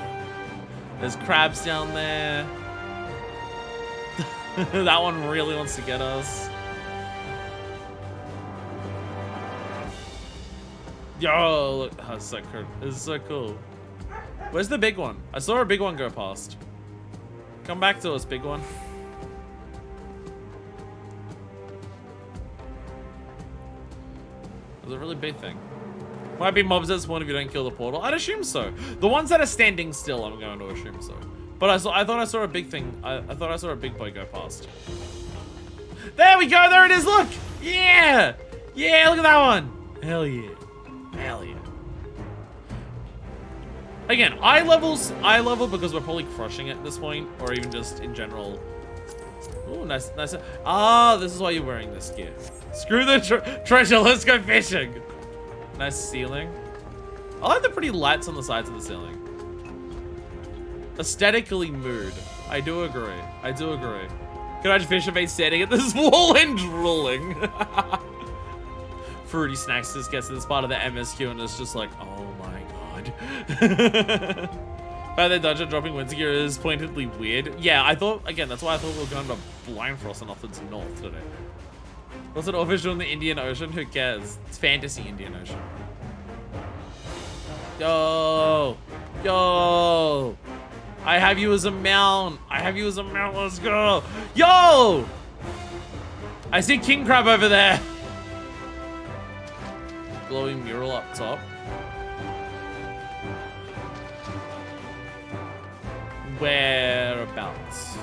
There's crabs down there. That one really wants to get us. Yo, look. Oh, it's so cool. This is so cool. Where's the big one? I saw a big one go past. Come back to us, big one. There's a really big thing. Might be mobs that spawn if you don't kill the portal. I'd assume so. The ones that are standing still, I'm going to assume so. But I thought I saw a big thing. I thought I saw a big boy go past. There we go. There it is. Look. Yeah. Yeah. Look at that one. Hell yeah. Hell yeah. Again, eye level because we're probably crushing it at this point, or even just in general. Ooh, nice. Ah, this is why you're wearing this gear. Screw the treasure. Let's go fishing. Nice ceiling. I like the pretty lights on the sides of the ceiling. Aesthetically mood. I do agree. I do agree. Can I just fish a standing at this wall and drooling? Fruity Snacks just gets to this part of the MSQ and it's just like, oh my god. By the dungeon dropping winter gear is pointedly weird. Yeah, I thought, again, that's why I thought we were going to Blind Frost and off to the north today. What's an official in the Indian Ocean? Who cares? It's fantasy Indian Ocean. Yo! Yo! I have you as a mount. I have you as a mount. Let's go. Yo! I see king crab over there. Glowing mural up top. Whereabouts?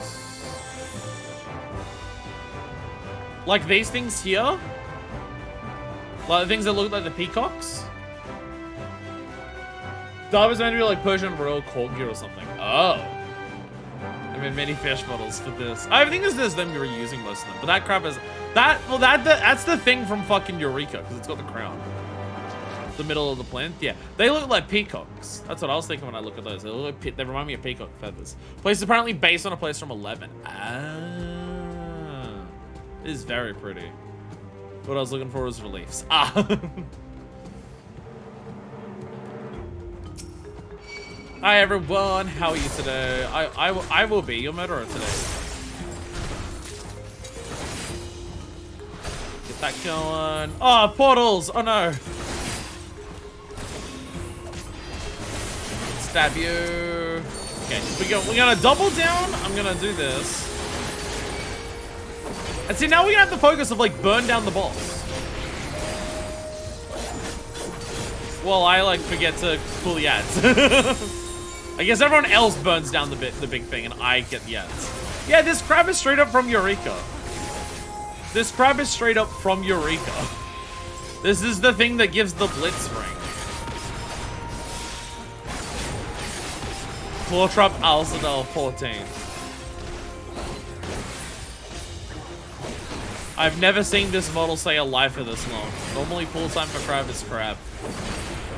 Like these things here? Like the things that look like the peacocks? That was meant to be like Persian royal corgi or something. Oh. I mean, many fish models for this. I think there's them reusing most of them, but that crab is that's the thing from fucking Eureka because it's got the crown, the middle of the plant. Yeah, they look like peacocks. That's what I was thinking when I look at those. They look like they remind me of peacock feathers. Place is apparently based on a place from 11. Ah, it is very pretty. What I was looking for was reliefs. Ah. Hi everyone, how are you today? I will be your murderer today. Get that going. Oh, portals! Oh no! Stab you. Okay, we're gonna double down. I'm gonna do this. And see, now we're gonna have the focus of like burn down the boss. Well, I like forget to pull the ads. I guess everyone else burns down the big thing, and I get the ads. Yeah, this crab is straight up from Eureka. This crab is straight up from Eureka. This is the thing that gives the blitz ring. Claw Trap Alcedal 14. I've never seen this model stay alive for this long. Normally, pull time for crab is crab,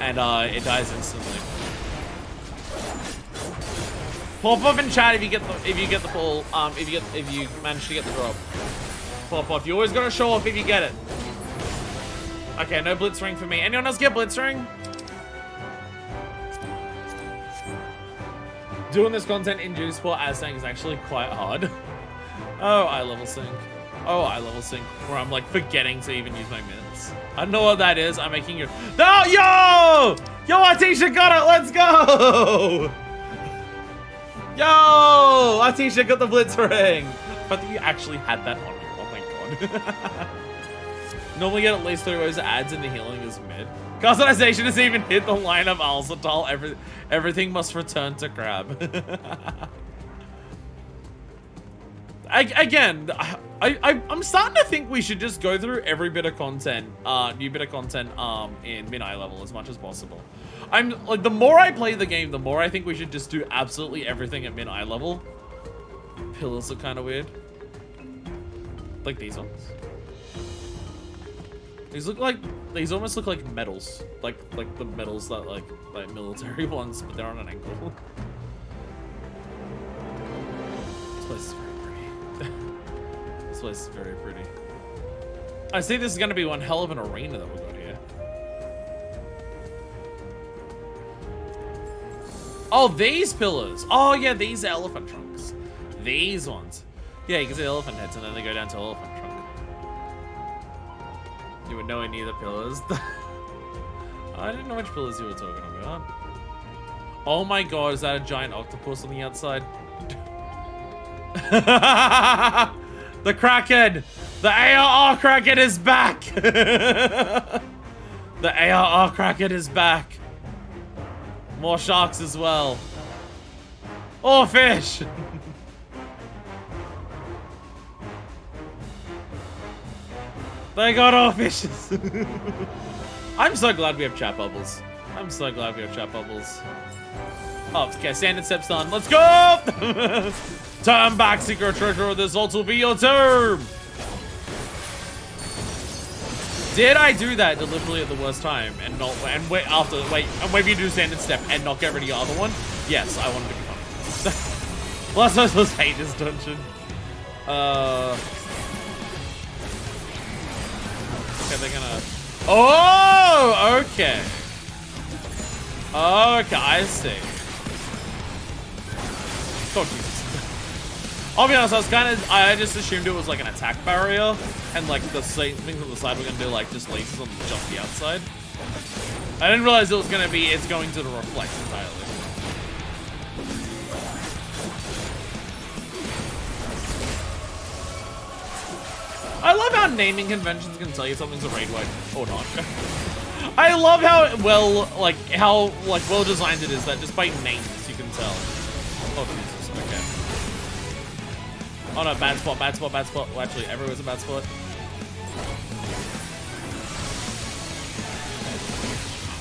and it dies instantly. Pop up in chat if you get the pull. If you manage to get the drop. Pop off. You always gotta show off if you get it. Okay, no blitz ring for me. Anyone else get blitz ring? Doing this content in Juice for Asang is actually quite hard. Oh, I level sync. Oh, I level sync. Where I'm like forgetting to even use my minutes. I don't know what that is. I'm making you. No, yo! Yo, Atisha got it. Let's go! Yo! Atisha got the blitz ring! I thought you actually had that on you. Oh my god. Normally get at least 3 rows of ads and the healing is mid. Customization has even hit the line of Alzatal. Everything must return to crab. I'm starting to think we should just go through every bit of content, new bit of content, in mid-eye level as much as possible. I'm like, the more I play the game, the more I think we should just do absolutely everything at mid-eye level. Pillars are kind of weird. Like these ones. These almost look like medals. Like the medals that like military ones, but they're on an ankle. This place is very pretty. This place is very pretty. I see this is gonna be one hell of an arena that we got here. Oh, these pillars. Oh yeah, these are elephant trunks. These ones. Yeah, you can see elephant heads and then they go down to elephant trunk. You were nowhere near the pillars. I didn't know which pillars you were talking about. Oh my god, is that a giant octopus on the outside? The Kraken! The ARR Kraken is back! The ARR Kraken is back! More sharks as well. Oh, fish! They got all fishes. I'm so glad we have chat bubbles. I'm so glad we have chat bubbles. Oh, okay, standard steps done. Let's go! Turn back, secret treasure. This also will be your turn. Did I do that deliberately at the worst time and not wait for you to do standard step and not get rid of your other one? Yes, I wanted to be funny. Well, I supposed to hate this dungeon. Okay, they're gonna. Oh, okay. Okay, I see. Oh, Jesus. I'll be honest, I just assumed it was like an attack barrier, and like the things on the side were gonna do like just lasers on just the outside. I didn't realize it was gonna be, it's going to reflect entirely. I love how naming conventions can tell you something's a raid wide or not. I love how well designed it is that just by names you can tell. Oh Jesus, okay. Oh no, bad spot, bad spot, bad spot. Well, actually, everywhere's a bad spot.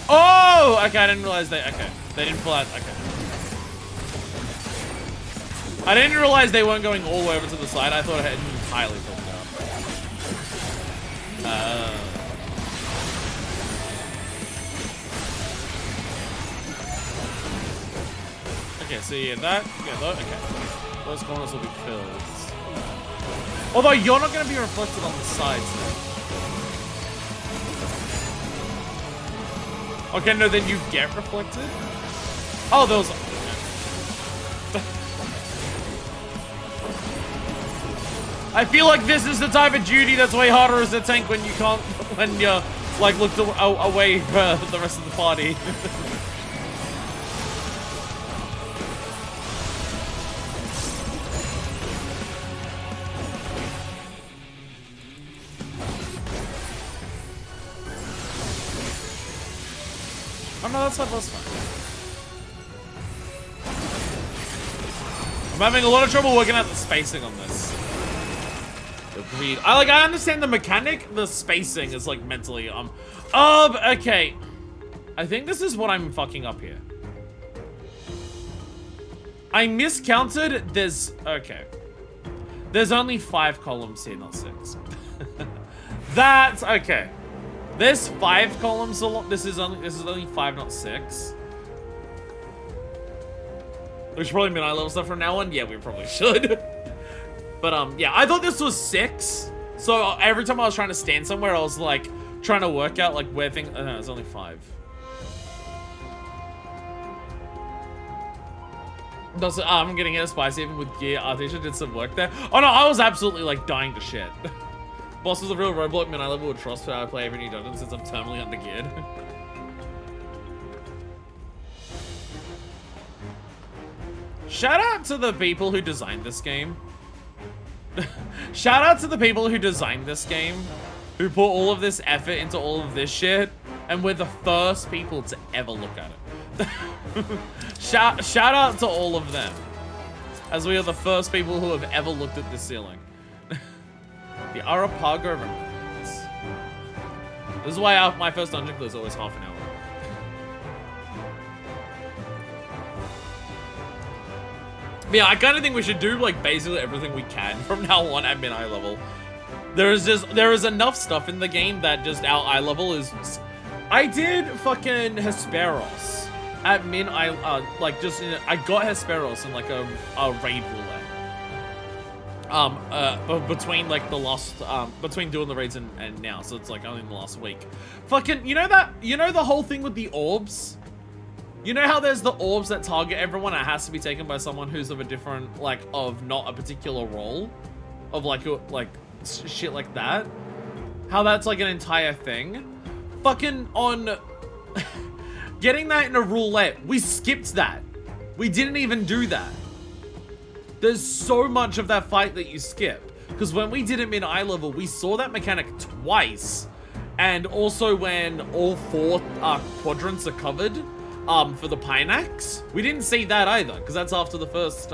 Oh, okay, I didn't realize they, okay. They didn't pull out, okay. I didn't realize they weren't going all the way over to the side. I thought it had entirely filled out. Okay, so yeah, okay. Those corners will be filled. Although you're not going to be reflected on the sides then. Okay, no, then you get reflected? Oh, those... I feel like this is the type of duty that's way harder as a tank when you can't... when you're, like, looked away for the rest of the party. Oh no, that's fine. I'm having a lot of trouble working out the spacing on this. I understand the mechanic, the spacing is like mentally, okay. I think this is what I'm fucking up here. I miscounted, okay. There's only 5 columns here, not 6. That's, okay. There's 5 columns along. This is only 5, not 6. We should probably mid-eye level stuff from now on. Yeah, we probably should. But yeah, I thought this was 6. So every time I was trying to stand somewhere, I was like trying to work out like where things. No, it's only 5. I'm getting it spicy even with gear. Artisha did some work there. Oh no, I was absolutely like dying to shit. Boss was a real roadblock, man. I level with trust for how I play every new dungeon since I'm terminally undergeared. Shout out to the people who designed this game. Shout out to the people who designed this game, who put all of this effort into all of this shit, and we're the first people to ever look at it. Shout out to all of them, as we are the first people who have ever looked at this ceiling. The Arapago Remnants. This is why my first dungeon clear is always half an hour. But yeah, I kind of think we should do like basically everything we can from now on at mid-eye level. There is enough stuff in the game that just our eye level is. I did fucking Hesperos at mid-eye, I got Hesperos in like a raid roulette. Between like the last, between doing the raids and now, so it's like only in the last week. Fucking, you know the whole thing with the orbs? You know how there's the orbs that target everyone? It has to be taken by someone who's of a different, like, of not a particular role, of like shit like that. How that's like an entire thing. Fucking on getting that in a roulette, we skipped that. We didn't even do that. There's so much of that fight that you skip. Because when we did it mid-eye level, we saw that mechanic twice. And also when all 4 quadrants are covered for the Pinax. We didn't see that either, because that's after the first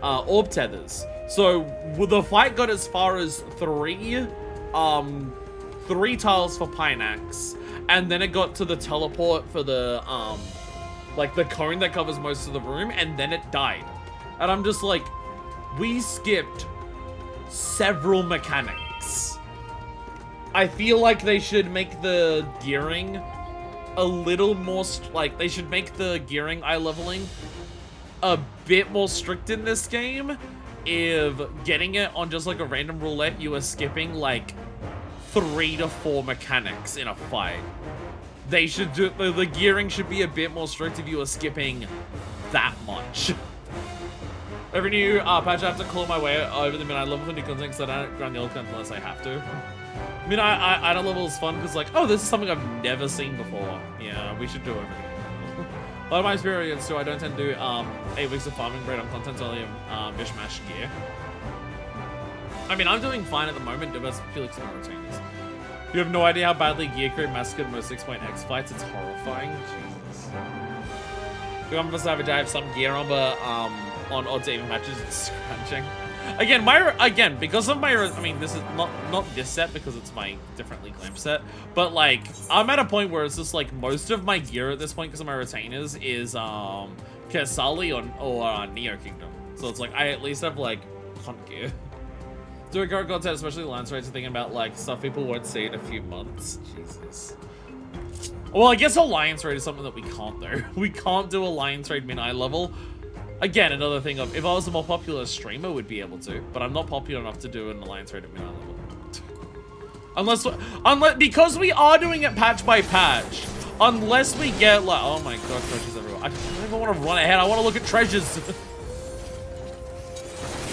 orb tethers. So the fight got as far as 3 tiles for Pinax. And then it got to the teleport for the, like the cone that covers most of the room. And then it died. And I'm just like, we skipped several mechanics. I feel like they should make the gearing a little more, like, they should make the gearing eye leveling a bit more strict in this game. If getting it on just like a random roulette, you are skipping like 3 to 4 mechanics in a fight. They should do, the gearing should be a bit more strict if you are skipping that much. Every new patch, I have to claw my way over the mid-eye level for new content because I don't grind the old content unless I have to. I don't level is fun because like, oh, this is something I've never seen before. Yeah, we should do everything. A lot of my experience too, I don't tend to do 8 weeks of farming bread on content, only mishmash gear. I mean, I'm doing fine at the moment, but that's purely because of my retainers. You have no idea how badly gear creep massacred most 6.x fights. It's horrifying. Jesus. If I'm for Savage, I have some gear on, but on odds to even matches, it's scratching. Again, because of my, I mean, this is not this set because it's my differently claimed set, but like, I'm at a point where it's just like most of my gear at this point because of my retainers is Kersali or Neo Kingdom. So it's like, I at least have, like, hunt gear. Doing current content, especially Alliance raids, thinking about, like, stuff people won't see in a few months. Jesus. Well, I guess Alliance raid is something that we can't do. We can't do Alliance raid min-eye level. Again, another thing of, if I was a more popular streamer, we'd be able to. But I'm not popular enough to do an Alliance raid at min-eye level. Unless, because we are doing it patch by patch. Unless we get, like, oh my god, treasures everywhere. I don't even want to run ahead. I want to look at treasures.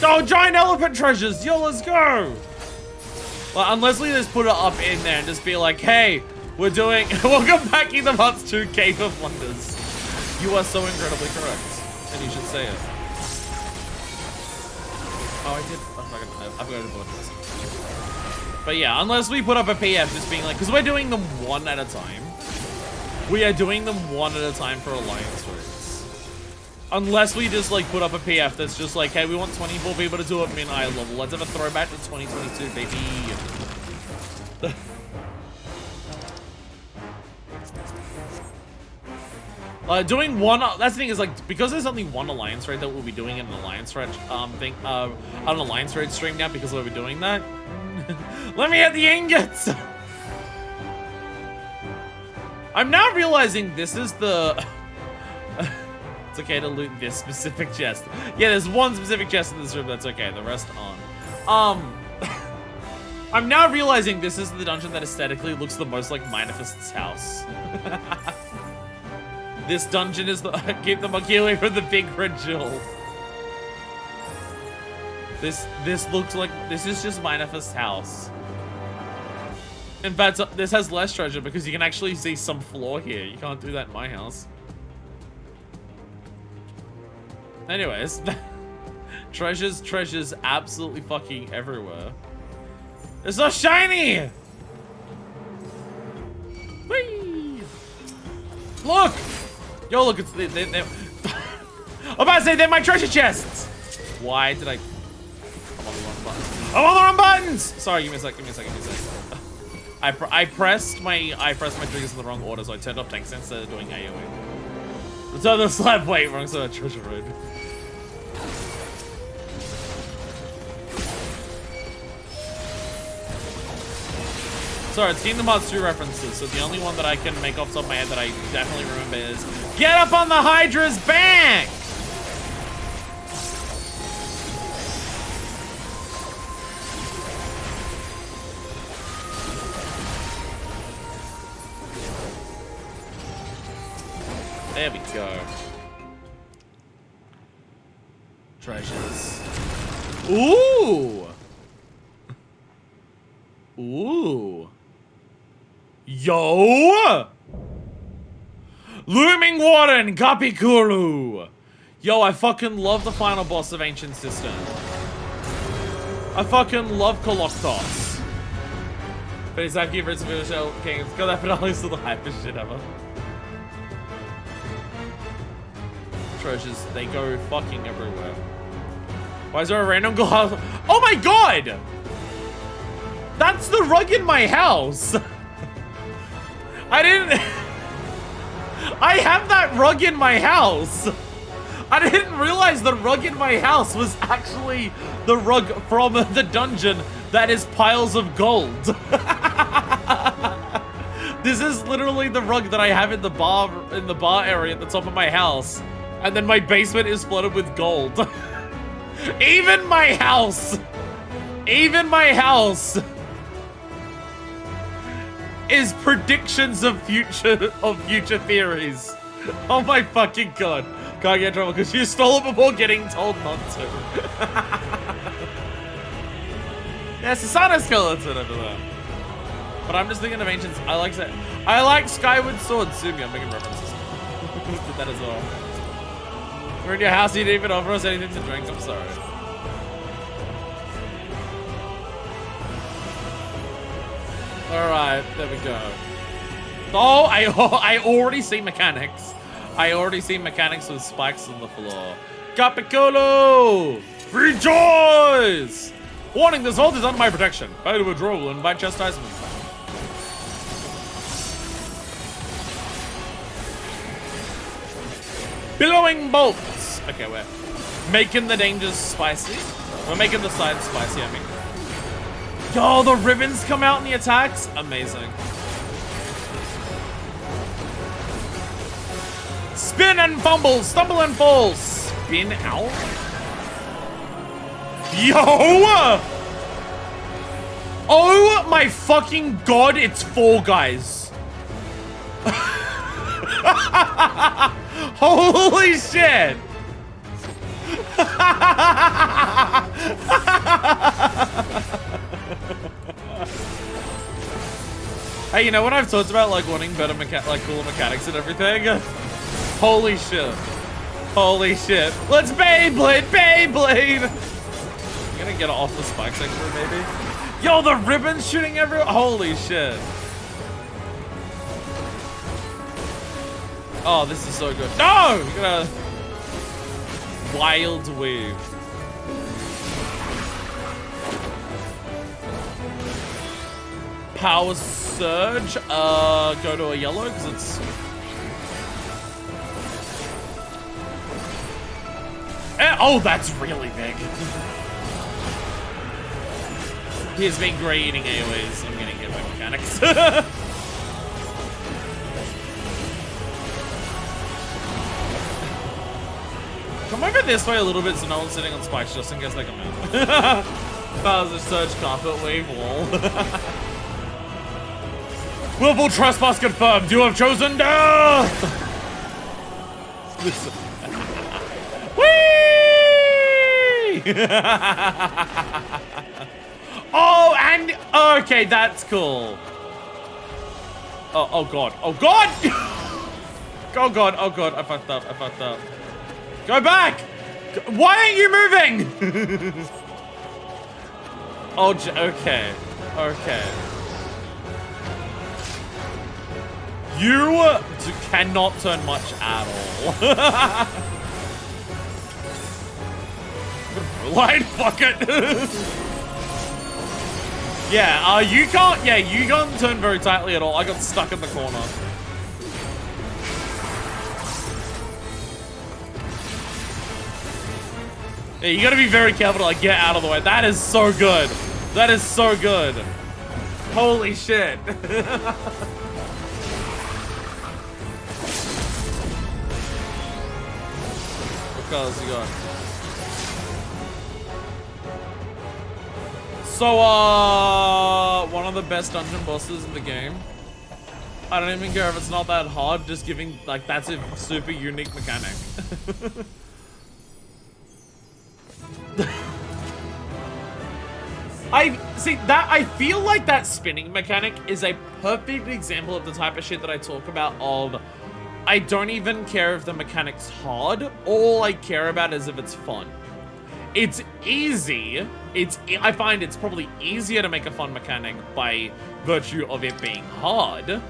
Oh, giant elephant treasures. Yo, let's go. Well, unless we just put it up in there and just be like, hey, we're doing, welcome back Kingdom Hearts 2 Cave of Wonders. You are so incredibly correct. And you should say it. Oh, I did. Oh, I forgot to put this. But yeah, unless we put up a PF just being like, because we're doing them one at a time. We are doing them one at a time for Alliance raids. Unless we just like put up a PF that's just like, hey, we want 24 people to do it min-eye level. Let's have a throwback to 2022, baby. Doing one, that's the thing is like, because there's only one Alliance raid that we'll be doing in an Alliance raid an Alliance raid stream now because we'll be doing that. Let me have the ingots! I'm now realizing this is the... It's okay to loot this specific chest. Yeah, there's one specific chest in this room that's okay, the rest aren't. I'm now realizing this is the dungeon that aesthetically looks the most like Minifest's house. This dungeon is the... Keep the monkey away from the big red jewel. This looks like... This is just Minifest's house. In fact, this has less treasure because you can actually see some floor here. You can't do that in my house. Anyways. Treasures absolutely fucking everywhere. It's so shiny! Whee! Look! Yo, look, it's... I'm about to say, they're my treasure chests! Why did I... I'm on the wrong buttons. I'm on the wrong buttons! Sorry, give me a sec. I pressed my triggers in the wrong order, so I turned off tank sense instead of doing AoE. Return the slab, wait, wrong side of treasure road. Sorry, it's Kingdom Hearts 2 references, so the only one that I can make off the top of my head that I definitely remember is get up on the Hydra's back! There we go. Treasures. Ooh! Ooh. Yo! Looming Warden, Kapikuru! Yo, I fucking love the final boss of Ancient System. I fucking love Koloktos. But he's happy for its Shell King. It's got that finale's the hypest shit ever. Treasures, they go fucking everywhere. Why is there a random glass? Oh my god! That's the rug in my house! I have that rug in my house! I didn't realize the rug in my house was actually the rug from the dungeon that is piles of gold. This is literally the rug that I have in the bar area at the top of my house. And then my basement is flooded with gold. Even my house is predictions of future theories. Oh my fucking god. Can't get in trouble because you stole it before getting told not to. Yeah, Susanna skeleton over there. But I'm just thinking of ancients. I like Skyward Sword Sumi. I'm making references to that as well. We're in your house, you didn't even offer us anything to drink. I'm sorry. Alright, there we go. Oh, I already see mechanics. I already see mechanics with spikes on the floor. Capicolo! Rejoice! Warning, this vault is under my protection. Failure to withdraw will invite chastisement. Billowing bolts. Okay, we're making the dangers spicy. We're making the sides spicy, I mean. Yo, the ribbons come out in the attacks. Amazing. Spin and fumble, stumble and fall. Spin out. Yo! Oh my fucking god, it's 4 guys. Holy shit! Hey, you know when I've talked about like wanting better cooler mechanics and everything? Holy shit. Holy shit. Let's Beyblade! Beyblade! I'm gonna get off the spike section maybe. Yo, the ribbon's shooting everywhere. Holy shit. Oh, this is so good. No! You're gonna wild wave. Power surge. Go to a yellow because it's. Oh, that's really big. He's been great eating AoEs. I'm getting hit by mechanics. Come over this way a little bit so no one's sitting on spikes just in case they come out. That was a surge carpet wave wall. Willful trespass confirmed. You have chosen death. Whee! Oh, and okay, that's cool. Oh god. Oh god! Oh god, oh god, I fucked up, I fucked up. Go back! Why aren't you moving? Oh, okay. Okay. You cannot turn much at all. Line, fuck it. Yeah, you can't turn very tightly at all. I got stuck in the corner. Yeah, you gotta be very careful to like get out of the way. That is so good. That is so good. Holy shit. What colors you got? So, one of the best dungeon bosses in the game. I don't even care if it's not that hard, just giving, like, that's a super unique mechanic. I feel like that spinning mechanic is a perfect example of the type of shit that I talk about of, I don't even care if the mechanic's hard, all I care about is if it's fun. It's easy. I find it's probably easier to make a fun mechanic by virtue of it being hard.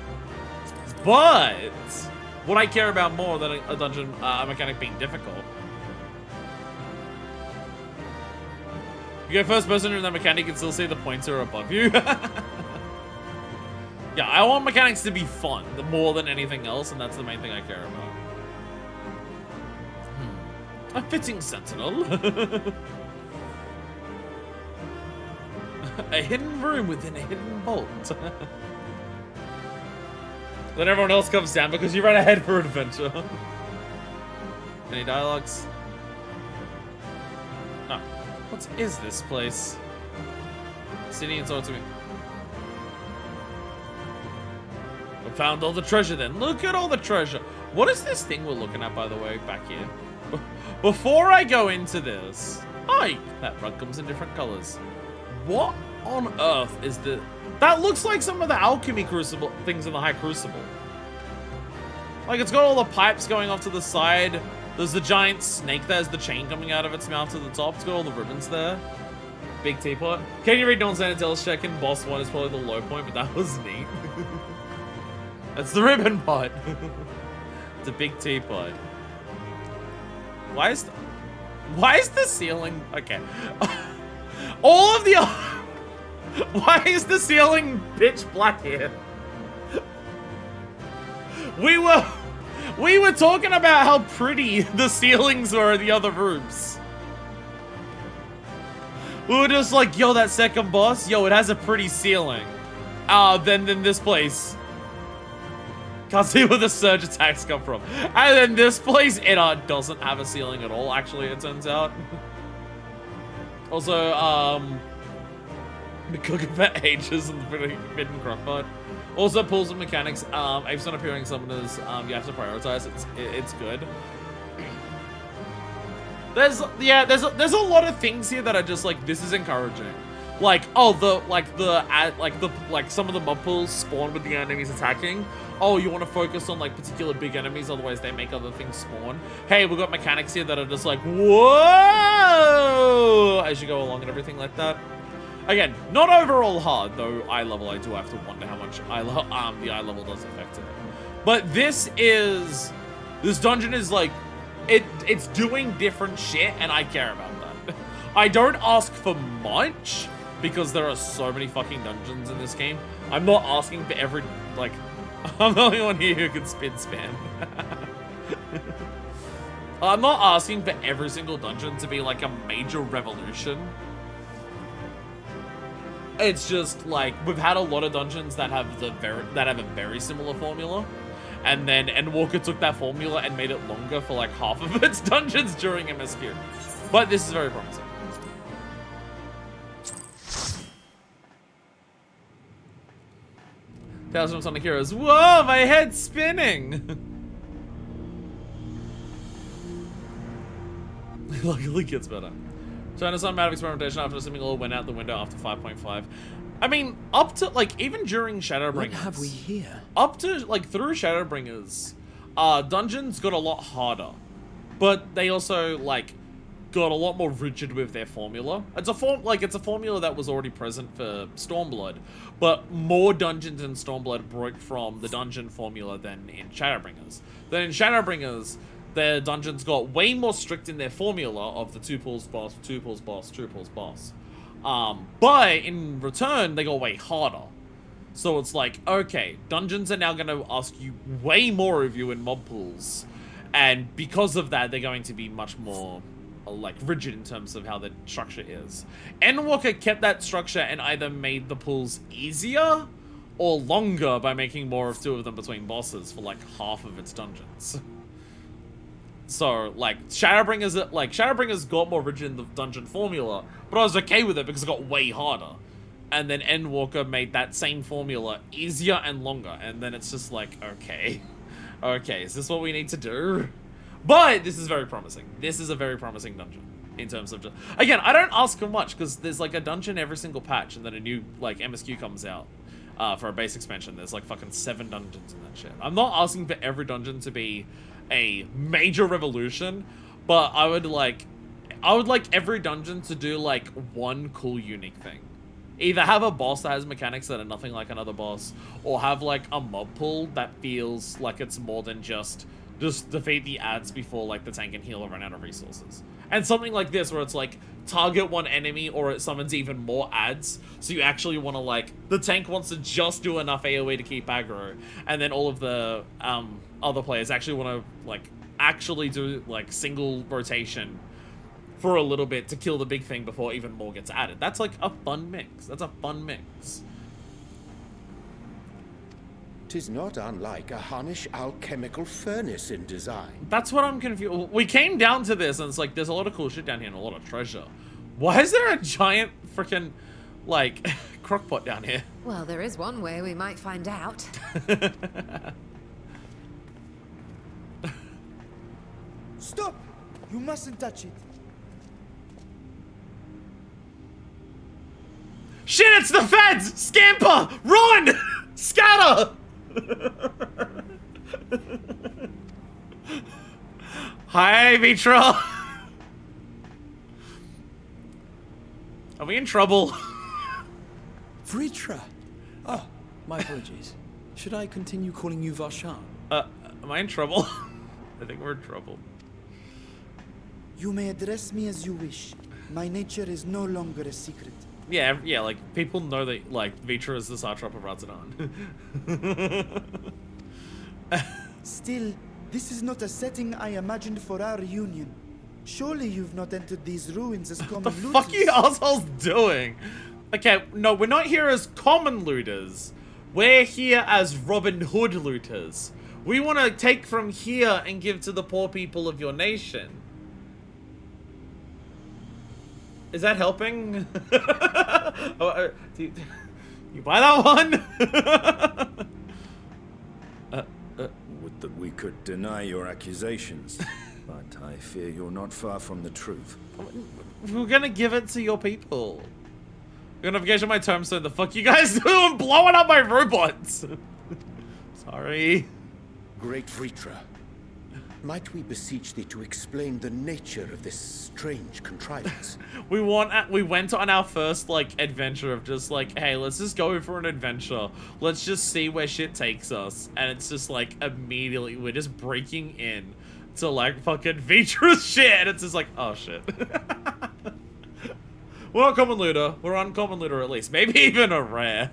But what I care about more than a dungeon mechanic being difficult. You go first person in the mechanic, you can still see the pointer above you. Yeah, I want mechanics to be fun more than anything else, and that's the main thing I care about. A fitting sentinel. A hidden room within a hidden vault. Then everyone else comes down because you ran ahead for adventure. Any dialogues? No. What is this place? Sitting and talk to me. We found all the treasure then. Look at all the treasure. What is this thing we're looking at, by the way, back here? Before I go into this, that rug comes in different colors. What on earth is the? That looks like some of the alchemy crucible things in the high crucible. Like it's got all the pipes going off to the side. There's the giant snake. There's the chain coming out of its mouth to the top. It's got all the ribbons there. Big teapot. Can you read non-Sanatel's check in? Boss 1 is probably the low point, but that was neat. That's the ribbon pot. It's a big teapot. Why is the ceiling okay? All of the why is the ceiling pitch black here? We We were talking about how pretty the ceilings were in the other rooms. We were just like, yo, that second boss, yo, it has a pretty ceiling. Then this place. Can't see where the surge attacks come from. And then this place, it doesn't have a ceiling at all, actually, it turns out. Also, been cooking for ages in the Forbidden Crockpot. Also, pulls and mechanics, apes not appearing summoners, you have to prioritize, it's good. There's a lot of things here that are just like, this is encouraging. Like, oh, some of the mob pools spawn with the enemies attacking. Oh, you want to focus on like particular big enemies, otherwise they make other things spawn. Hey, we've got mechanics here that are just like, whoa, as you go along and everything like that. Again, not overall hard, though eye level, I do have to wonder how much the eye level does affect it. But this dungeon is like, it's doing different shit, and I care about that. I don't ask for much, because there are so many fucking dungeons in this game. I'm not asking for every, like, I'm the only one here who can spin spam. I'm not asking for every single dungeon to be like a major revolution. It's just like, we've had a lot of dungeons that have a very similar formula. And then Endwalker took that formula and made it longer for like half of its dungeons during MSQ. But this is very promising. Thousand Sonic Heroes. Whoa, my head's spinning! Luckily gets better. China's not mad of experimentation after assuming all went out the window after 5.5. I mean, up to, like, even during Shadowbringers. What have we here? Up to, like, through Shadowbringers, dungeons got a lot harder. But they also, like, got a lot more rigid with their formula. It's a formula that was already present for Stormblood, but more dungeons in Stormblood broke from the dungeon formula than in Shadowbringers. Then in Shadowbringers, their dungeons got way more strict in their formula of the 2 pulls boss, 2 pulls boss, 2 pulls boss. But in return, they got way harder. So it's like, okay, dungeons are now going to ask you way more of you in mob pools. And because of that, they're going to be much more, like, rigid in terms of how the structure is. Endwalker kept that structure and either made the pulls easier or longer by making more of 2 of them between bosses for, like, half of its dungeons. So, like, Shadowbringers got more rigid in the dungeon formula, but I was okay with it because it got way harder. And then Endwalker made that same formula easier and longer, and then it's just like, okay. Okay, is this what we need to do? But this is very promising. This is a very promising dungeon in terms of just... Again, I don't ask for much because there's like a dungeon every single patch, and then a new, like, MSQ comes out for a base expansion. There's like fucking 7 dungeons in that shit. I'm not asking for every dungeon to be a major revolution, but I would like every dungeon to do like one cool unique thing. Either have a boss that has mechanics that are nothing like another boss, or have like a mob pool that feels like it's more than just defeat the ads before like the tank and healer run out of resources. And something like this where it's like target one enemy or it summons even more ads, so you actually want to like, the tank wants to just do enough AoE to keep aggro, and then all of the other players actually want to like actually do like single rotation for a little bit to kill the big thing before even more gets added. That's like a fun mix. That's a fun mix. 'Tis not unlike a Harnish alchemical furnace in design. That's what I'm confused. We came down to this and it's like, there's a lot of cool shit down here and a lot of treasure. Why is there a giant freaking like crockpot down here? Well, there is one way we might find out. Stop! You mustn't touch it. Shit, it's the feds! Scamper! Run! Scatter! Hi, Vitra! Are we in trouble? Vritra! Oh, my apologies. Should I continue calling you Varshan? Am I in trouble? I think we're in trouble. You may address me as you wish. My nature is no longer a secret. Yeah, like, people know that, like, Vitra is the satrap of Radzadan. Still, This is not a setting I imagined for our reunion. Surely you've not entered these ruins as common looters. What the fuck are you assholes doing? Okay, no, we're not here as common looters. We're here as Robin Hood looters. We want to take from here and give to the poor people of your nation. Is that helping? You buy that one? Would that we could deny your accusations, but I fear you're not far from the truth. We're gonna give it to your people. Notification on my tombstone. The fuck you guys doing? Blowing up my robots. Sorry. Great Vritra, might we beseech thee to explain the nature of this strange contrivance? We went on our first, like, adventure of just, like, hey, let's just go for an adventure. Let's just see where shit takes us. And it's just, like, immediately, we're just breaking in to, like, fucking Vitra's shit. And it's just like, oh, shit. We're not common looter. We're uncommon looter, at least. Maybe even a rare.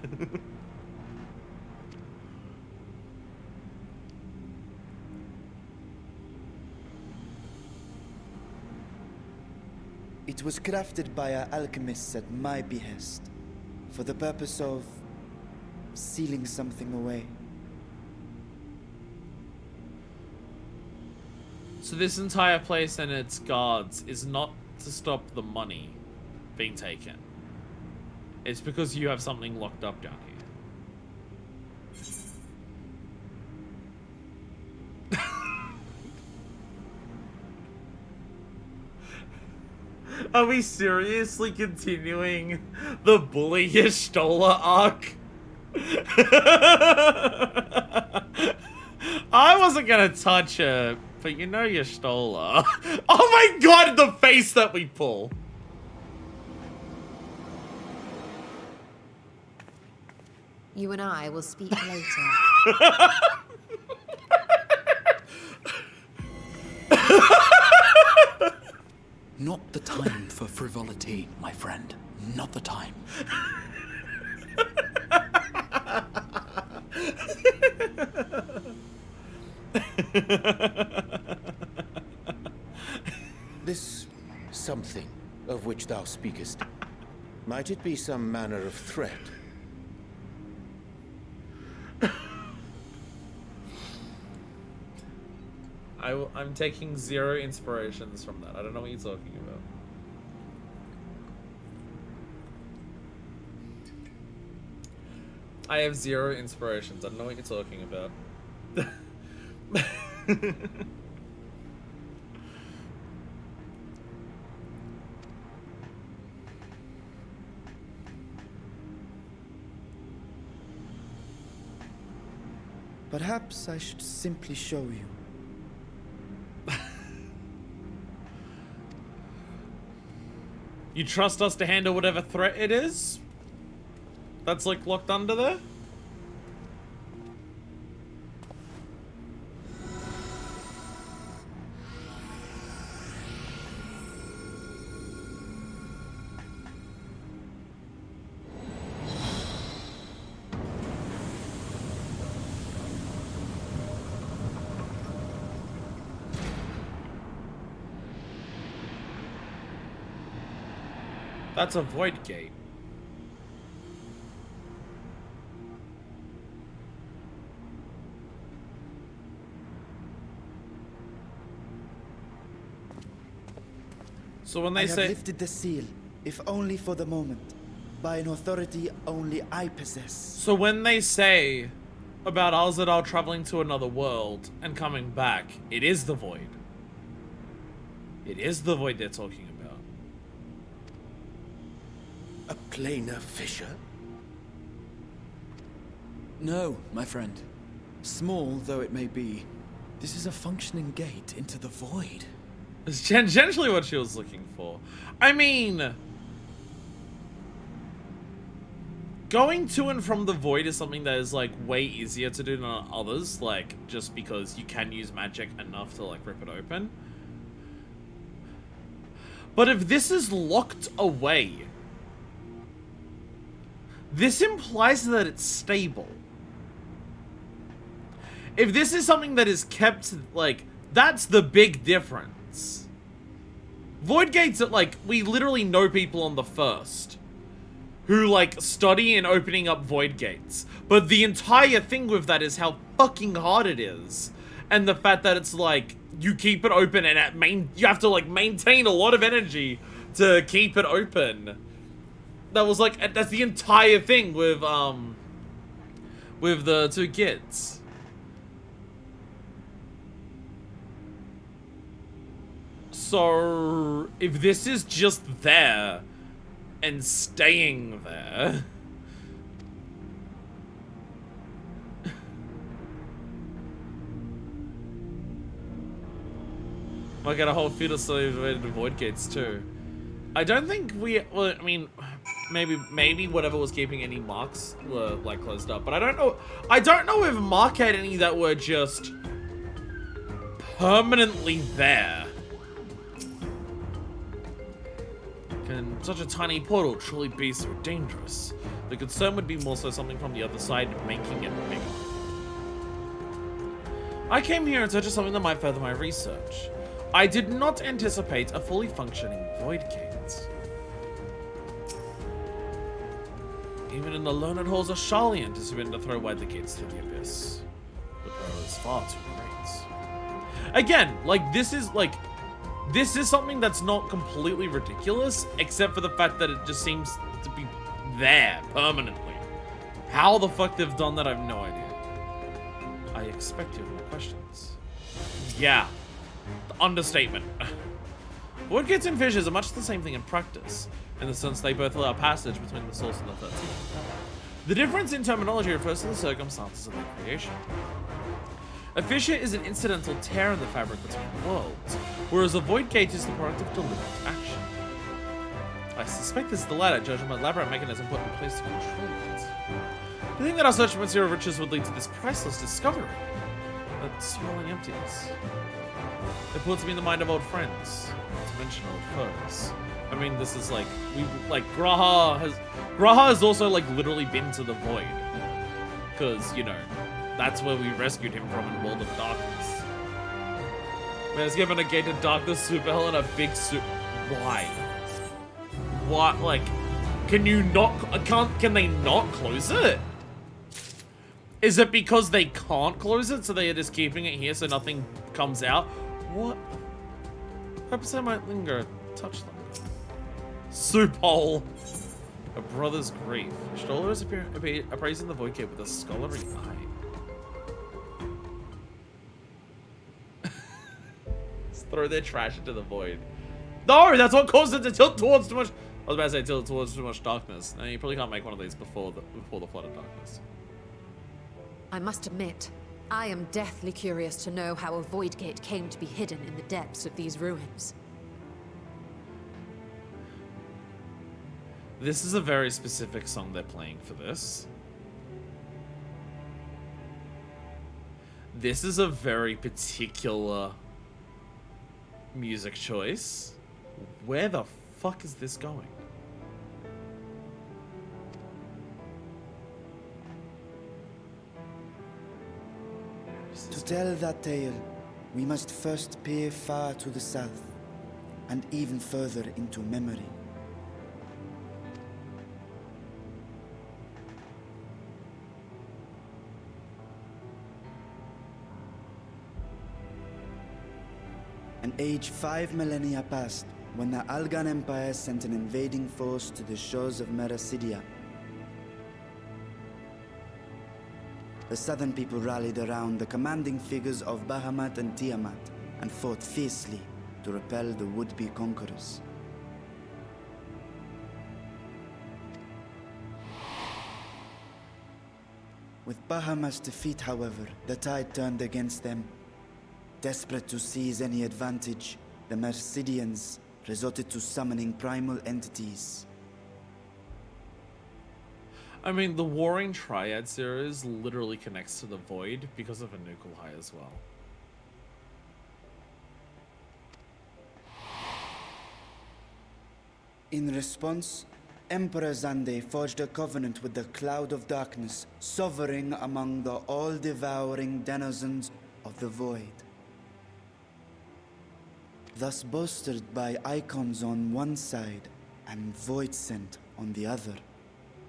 It was crafted by our alchemists at my behest, for the purpose of sealing something away. So this entire place and its guards is not to stop the money being taken. It's because you have something locked up down here. Are we seriously continuing the bully Y'shtola arc? I wasn't gonna touch her, but you know Y'shtola. Oh my god, the face that we pull. You and I will speak later. Not the time for frivolity, my friend. Not the time. This something of which thou speakest, might it be some manner of threat? I'm taking 0 inspirations from that. I don't know what you're talking about. I have 0 inspirations. I don't know what you're talking about. Perhaps I should simply show you. You trust us to handle whatever threat it is? That's like locked under there? That's a void gate. So when they say... I have lifted the seal, if only for the moment, by an authority only I possess. So when they say about Al-Zadal traveling to another world and coming back, it is the void. It is the void they're talking about. A planar fissure? No, my friend. Small though it may be, this is a functioning gate into the void. It's generally what she was looking for. I mean, going to and from the void is something that is like way easier to do than others, like just because you can use magic enough to like rip it open. But if this is locked away, this implies that it's stable. if this is something that is kept, like, that's the big difference. Void gates that, like, we literally know people on the first who, like, study in opening up void gates. But the entire thing with that is how fucking hard it is. And the fact that it's, like, you keep it open and you have to, like, maintain a lot of energy to keep it open. That was, like, that's the entire thing with the two kids. So, if this is just there and staying there... I got a whole field of associated void gates too. I don't think we, well, I mean, maybe whatever was keeping any marks were, like, closed up, but I don't know if Mark had any that were just permanently there. Can such a tiny portal truly be so dangerous? The concern would be more so something from the other side making it bigger. I came here in search of something that might further my research. I did not anticipate a fully functioning void gate. Even in the learned halls of Sharlian, is forbidden to throw wide the gates to the abyss. The power is far too great. Again, like, this is something that's not completely ridiculous, except for the fact that it just seems to be there permanently. How the fuck they've done that, I have no idea. I expect you have more questions. Yeah. Understatement. Void gates and fissures are much the same thing in practice, in the sense they both allow passage between the source and the 13. The difference in terminology refers to the circumstances of their creation. A fissure is an incidental tear in the fabric between worlds, whereas a void gate is the product of deliberate action. I suspect this is the latter, judging by the elaborate mechanism put in place to control it. Do you think that our search for material riches would lead to this priceless discovery? That swirling emptiness. It puts me in the mind of old friends, not to mention old foes. I mean, this is like, Graha has also, like, literally been to the void. Because, you know, that's where we rescued him from in World of Darkness. Man, it's given a gate to darkness, super hell, and a big suit. Why? What, like, can they not close it? Is it because they can't close it, so they are just keeping it here so nothing comes out? What? Perhaps I might linger, touch them. Soup hole. A brother's grief. Should all those appraising the void gate with a scholarly eye. Just throw their trash into the void. No, that's what caused it to tilt towards too much. I was about to say tilt towards too much darkness. No, you probably can't make one of these before the flood of darkness. I must admit, I am deathly curious to know how a void gate came to be hidden in the depths of these ruins. This is a very specific song they're playing for this. This is a very particular music choice. Where the fuck is this going? To tell that tale, we must first peer far to the south, and even further into memory. An age 5 millennia passed when the Algan Empire sent an invading force to the shores of Meracidia. The southern people rallied around the commanding figures of Bahamut and Tiamat and fought fiercely to repel the would-be conquerors. With Bahamut's defeat, however, the tide turned against them. Desperate to seize any advantage, the Mercidians resorted to summoning primal entities. I mean, the Warring Triad series literally connects to the Void because of Anukulhai as well. In response, Emperor Zande forged a covenant with the Cloud of Darkness, sovereign among the all-devouring denizens of the Void. Thus bolstered by icons on one side and Void Scent on the other,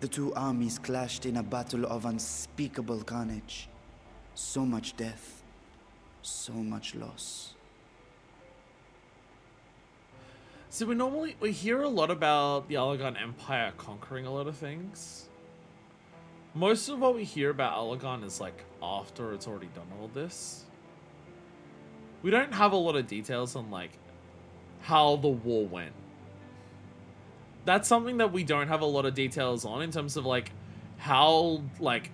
the two armies clashed in a battle of unspeakable carnage. So much death, so much loss. So we hear a lot about the Allagan Empire conquering a lot of things. Most of what we hear about Allagan is like after it's already done all this. We don't have a lot of details on like how the war went. That's something that we don't have a lot of details on in terms of like how like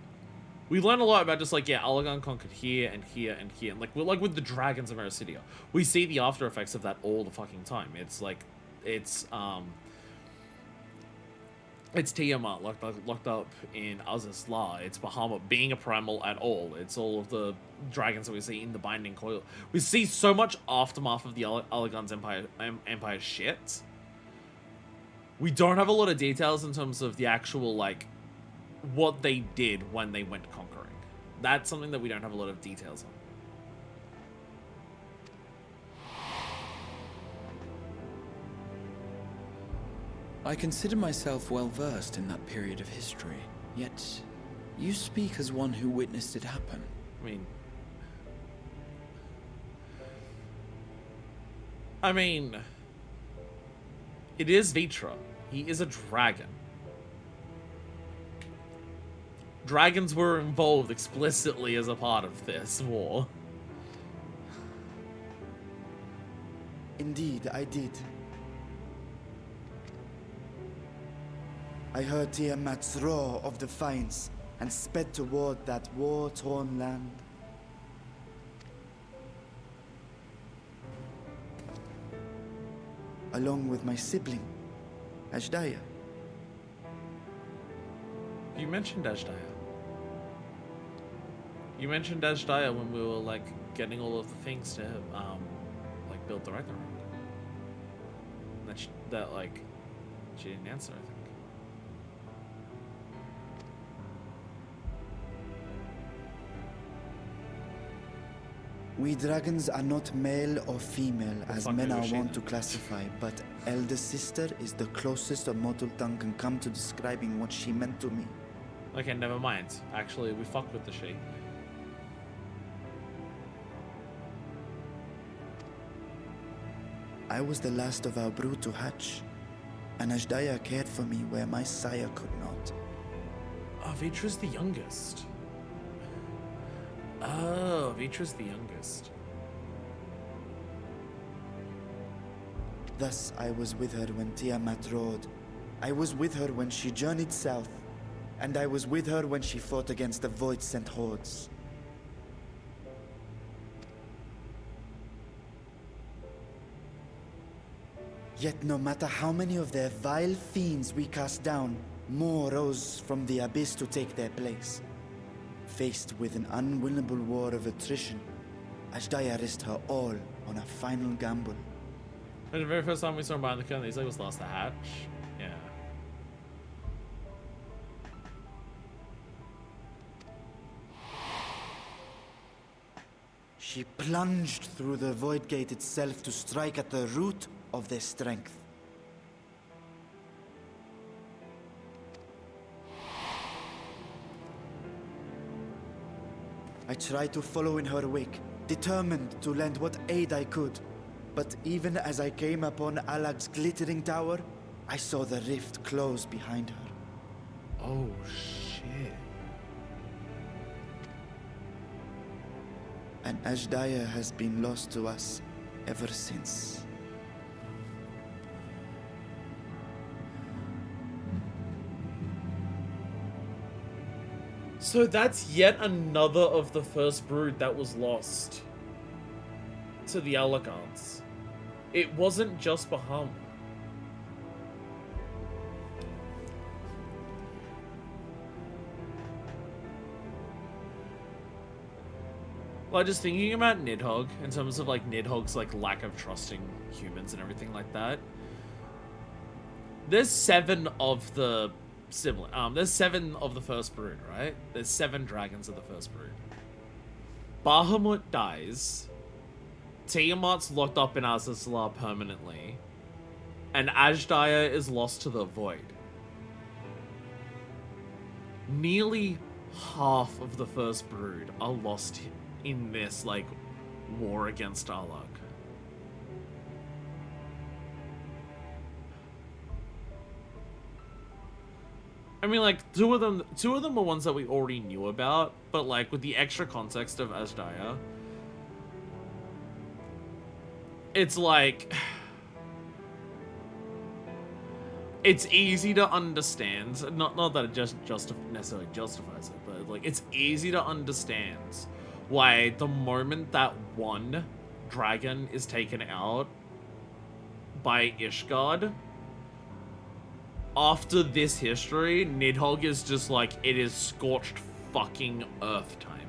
we learn a lot about just like, yeah, Allagan conquered here and here and here, and like with the dragons of Mericidia, we see the after effects of that all the fucking time. It's like it's Tiamat locked up in Azaz La. It's Bahamut being a primal at all. It's all of the dragons that we see in the Binding Coil. We see so much aftermath of the Allagan's empire shit. We don't have a lot of details in terms of the actual like what they did when they went conquering. That's something that we don't have a lot of details on. I consider myself well versed in that period of history, yet you speak as one who witnessed it happen. I mean, it is Vitra. He is a dragon. Dragons were involved explicitly as a part of this war. Indeed, I did. I heard Tiamat's roar of defiance and sped toward that war-torn land. Along with my sibling, Ashdaya. You mentioned Ashdaya. You mentioned Ashdaya when we were like getting all of the things to like build the Ragnarok. That like she didn't answer, I think. We dragons are not male or female as men are wont to classify, but elder sister is the closest a mortal tongue can come to describing what she meant to me. Okay, never mind. Actually, we fucked with the she. I was the last of our brood to hatch, and Ashdaya cared for me where my sire could not. Oh, Vitra's the youngest. Oh, Vitra's the youngest. Thus, I was with her when Tiamat roared. I was with her when she journeyed south, and I was with her when she fought against the Void-sent hordes. Yet no matter how many of their vile fiends we cast down, more rose from the abyss to take their place. Faced with an unwinnable war of attrition, Ashdaya risked her all on a final gamble. And the very first time we saw him behind the curtain, he's like, was last the hatch? Yeah. She plunged through the Void Gate itself to strike at the root of their strength. I tried to follow in her wake, determined to lend what aid I could. But even as I came upon Alag's glittering tower, I saw the rift close behind her. Oh, shit. And Ashdaya has been lost to us ever since. So that's yet another of the first brood that was lost to the Allagans. It wasn't just Bahamut. Like, just thinking about Nidhogg, in terms of, like, Nidhogg's, like, lack of trusting humans and everything like that. there's 7 of the sibling. There's 7 of the first brood, right? There's 7 dragons of the first brood. Bahamut dies. Tiamat's locked up in Azazlar permanently. And Azdaia is lost to the void. Nearly half of the first brood are lost in this, like, war against Arlag. I mean, like, two of them are ones that we already knew about, but, like, with the extra context of Azdaia, it's like, it's easy to understand. Not that it just necessarily justifies it, but, like, it's easy to understand why the moment that one dragon is taken out by Ishgard, after this history, Nidhogg is just like, it is scorched fucking earth time.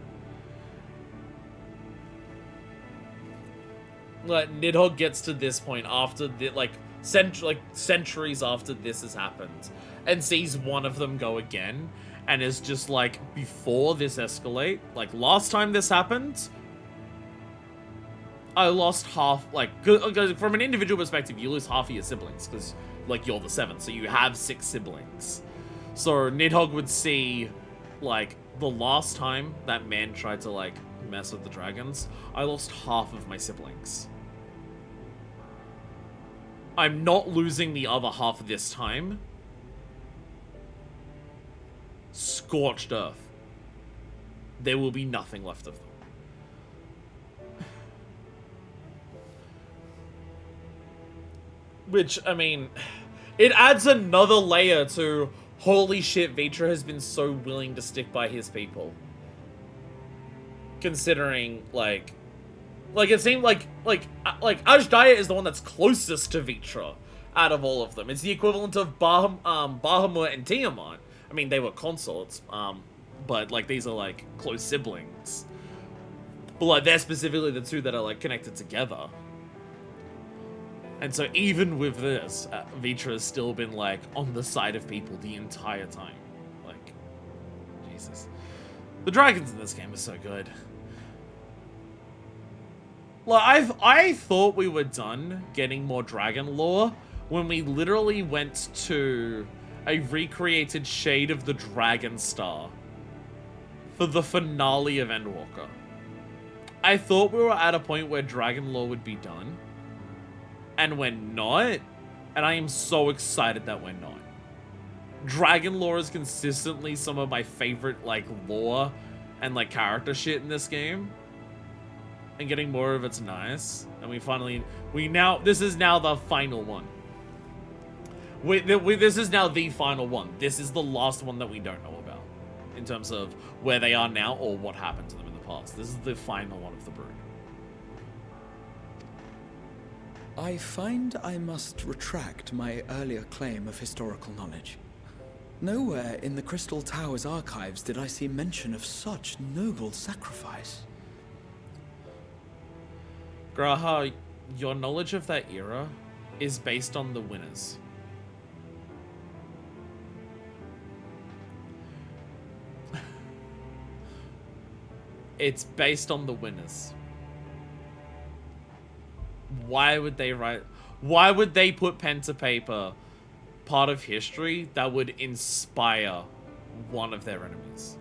Like, Nidhogg gets to this point after the, like, centuries after this has happened, and sees one of them go again, and is just like, before this escalate, like, last time this happened, I lost half, like, cause from an individual perspective, you lose half of your siblings, because, like, you're the 7th, so you have 6 siblings. So Nidhogg would see, like, the last time that man tried to, like, mess with the dragons, I lost half of my siblings. I'm not losing the other half this time. Scorched earth. There will be nothing left of them. Which, I mean, it adds another layer to, holy shit, Vitra has been so willing to stick by his people. Considering, like it seemed like Azdaia is the one that's closest to Vitra out of all of them. It's the equivalent of Bahamut and Tiamat. I mean, they were consorts, but, like, these are, like, close siblings. But, like, they're specifically the 2 that are, like, connected together. And so even with this, Vitra has still been, like, on the side of people the entire time. Like, Jesus. The dragons in this game are so good. Like, I thought we were done getting more dragon lore when we literally went to a recreated Shade of the Dragon Star for the finale of Endwalker. I thought we were at a point where dragon lore would be done. And we're not, and I am so excited that we're not. Dragon lore is consistently some of my favorite, like, lore and, like, character shit in this game. And getting more of it's nice. And this is now the final one. This is now the final one. This is the last one that we don't know about. In terms of where they are now or what happened to them in the past. This is the final one of the brood. I find I must retract my earlier claim of historical knowledge. Nowhere in the Crystal Tower's archives did I see mention of such noble sacrifice. Graha, your knowledge of that era is based on the winners. It's based on the winners. Why would they put pen to paper part of history that would inspire one of their enemies?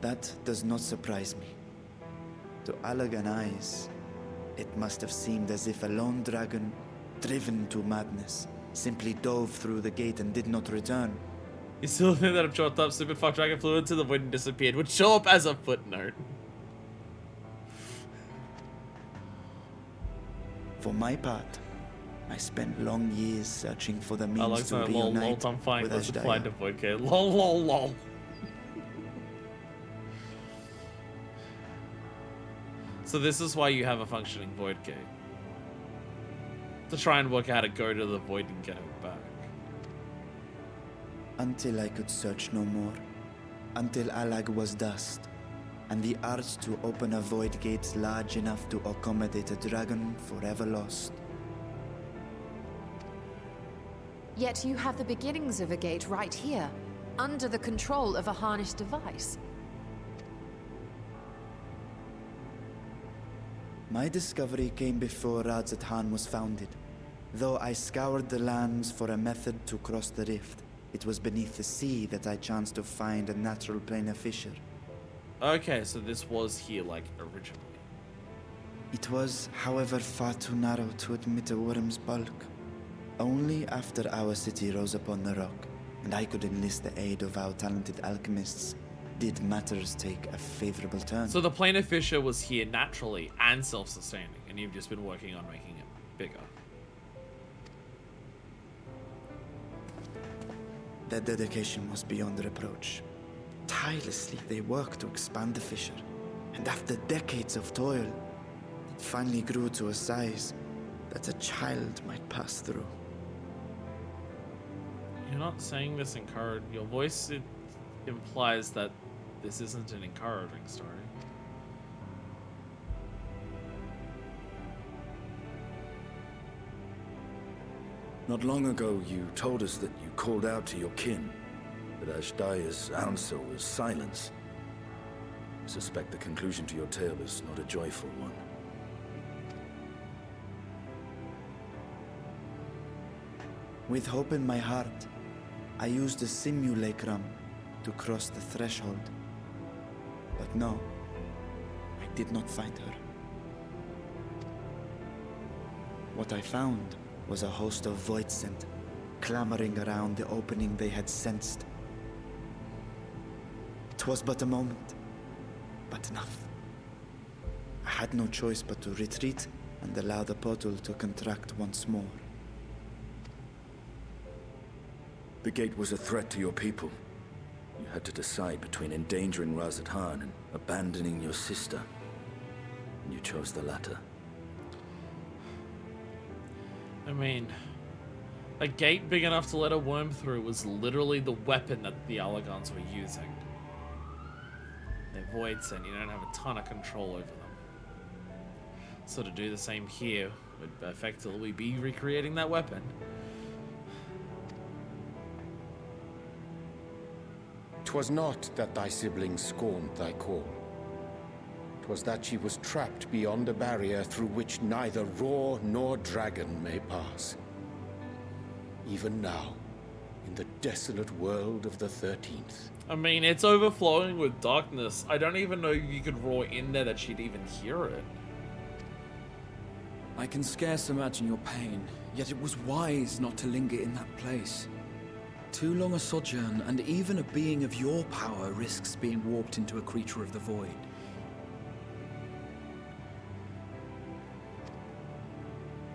That does not surprise me. To Allagan eyes, it must have seemed as if a lone dragon, driven to madness, simply dove through the gate and did not return. You still think that I'm short up, stupid fuck dragon flew into the wind and disappeared, would show up as a footnote. For my part, I spent long years searching for the means I like to that reunite I'm fine, with that's Azdaia. to void kid. Lol. So this is why you have a functioning void gate. To try and work out how to go to the void and get it back. Until I could search no more. Until Allag was dust. And the arts to open a void gate large enough to accommodate a dragon forever lost. Yet you have the beginnings of a gate right here, under the control of a harnessed device. My discovery came before Radzat was founded. Though I scoured the lands for a method to cross the rift, it was beneath the sea that I chanced to find a natural planar fissure. Okay, so this was here, like, originally. It was, however, far too narrow to admit a worm's bulk. Only after our city rose upon the rock, and I could enlist the aid of our talented alchemists, did matters take a favorable turn. So the planar fissure was here naturally and self-sustaining, and you've just been working on making it bigger. Their dedication was beyond reproach. Tirelessly, they worked to expand the fissure, and after decades of toil, it finally grew to a size that a child might pass through. You're not saying this encouraging. Your voice implies that this isn't an encouraging story. Not long ago, you told us that you called out to your kin, but Ashdaya's answer was silence. I suspect the conclusion to your tale is not a joyful one. With hope in my heart, I used the simulacrum to cross the threshold. But no, I did not find her. What I found was a host of voidsent, clamoring around the opening they had sensed. 'Twas but a moment, but enough. I had no choice but to retreat and allow the portal to contract once more. The gate was a threat to your people. You had to decide between endangering Radzat and abandoning your sister. And you chose the latter. I mean, a gate big enough to let a worm through was literally the weapon that the Allagans were using. They're voidsent, you don't have a ton of control over them. So to do the same here would effectively be recreating that weapon. 'Twas not that thy sibling scorned thy call. 'Twas that she was trapped beyond a barrier through which neither roar nor dragon may pass. Even now, in the desolate world of the 13th. I mean, it's overflowing with darkness. I don't even know if you could roar in there that she'd even hear it. I can scarce imagine your pain, yet it was wise not to linger in that place. Too long a sojourn, and even a being of your power risks being warped into a creature of the void.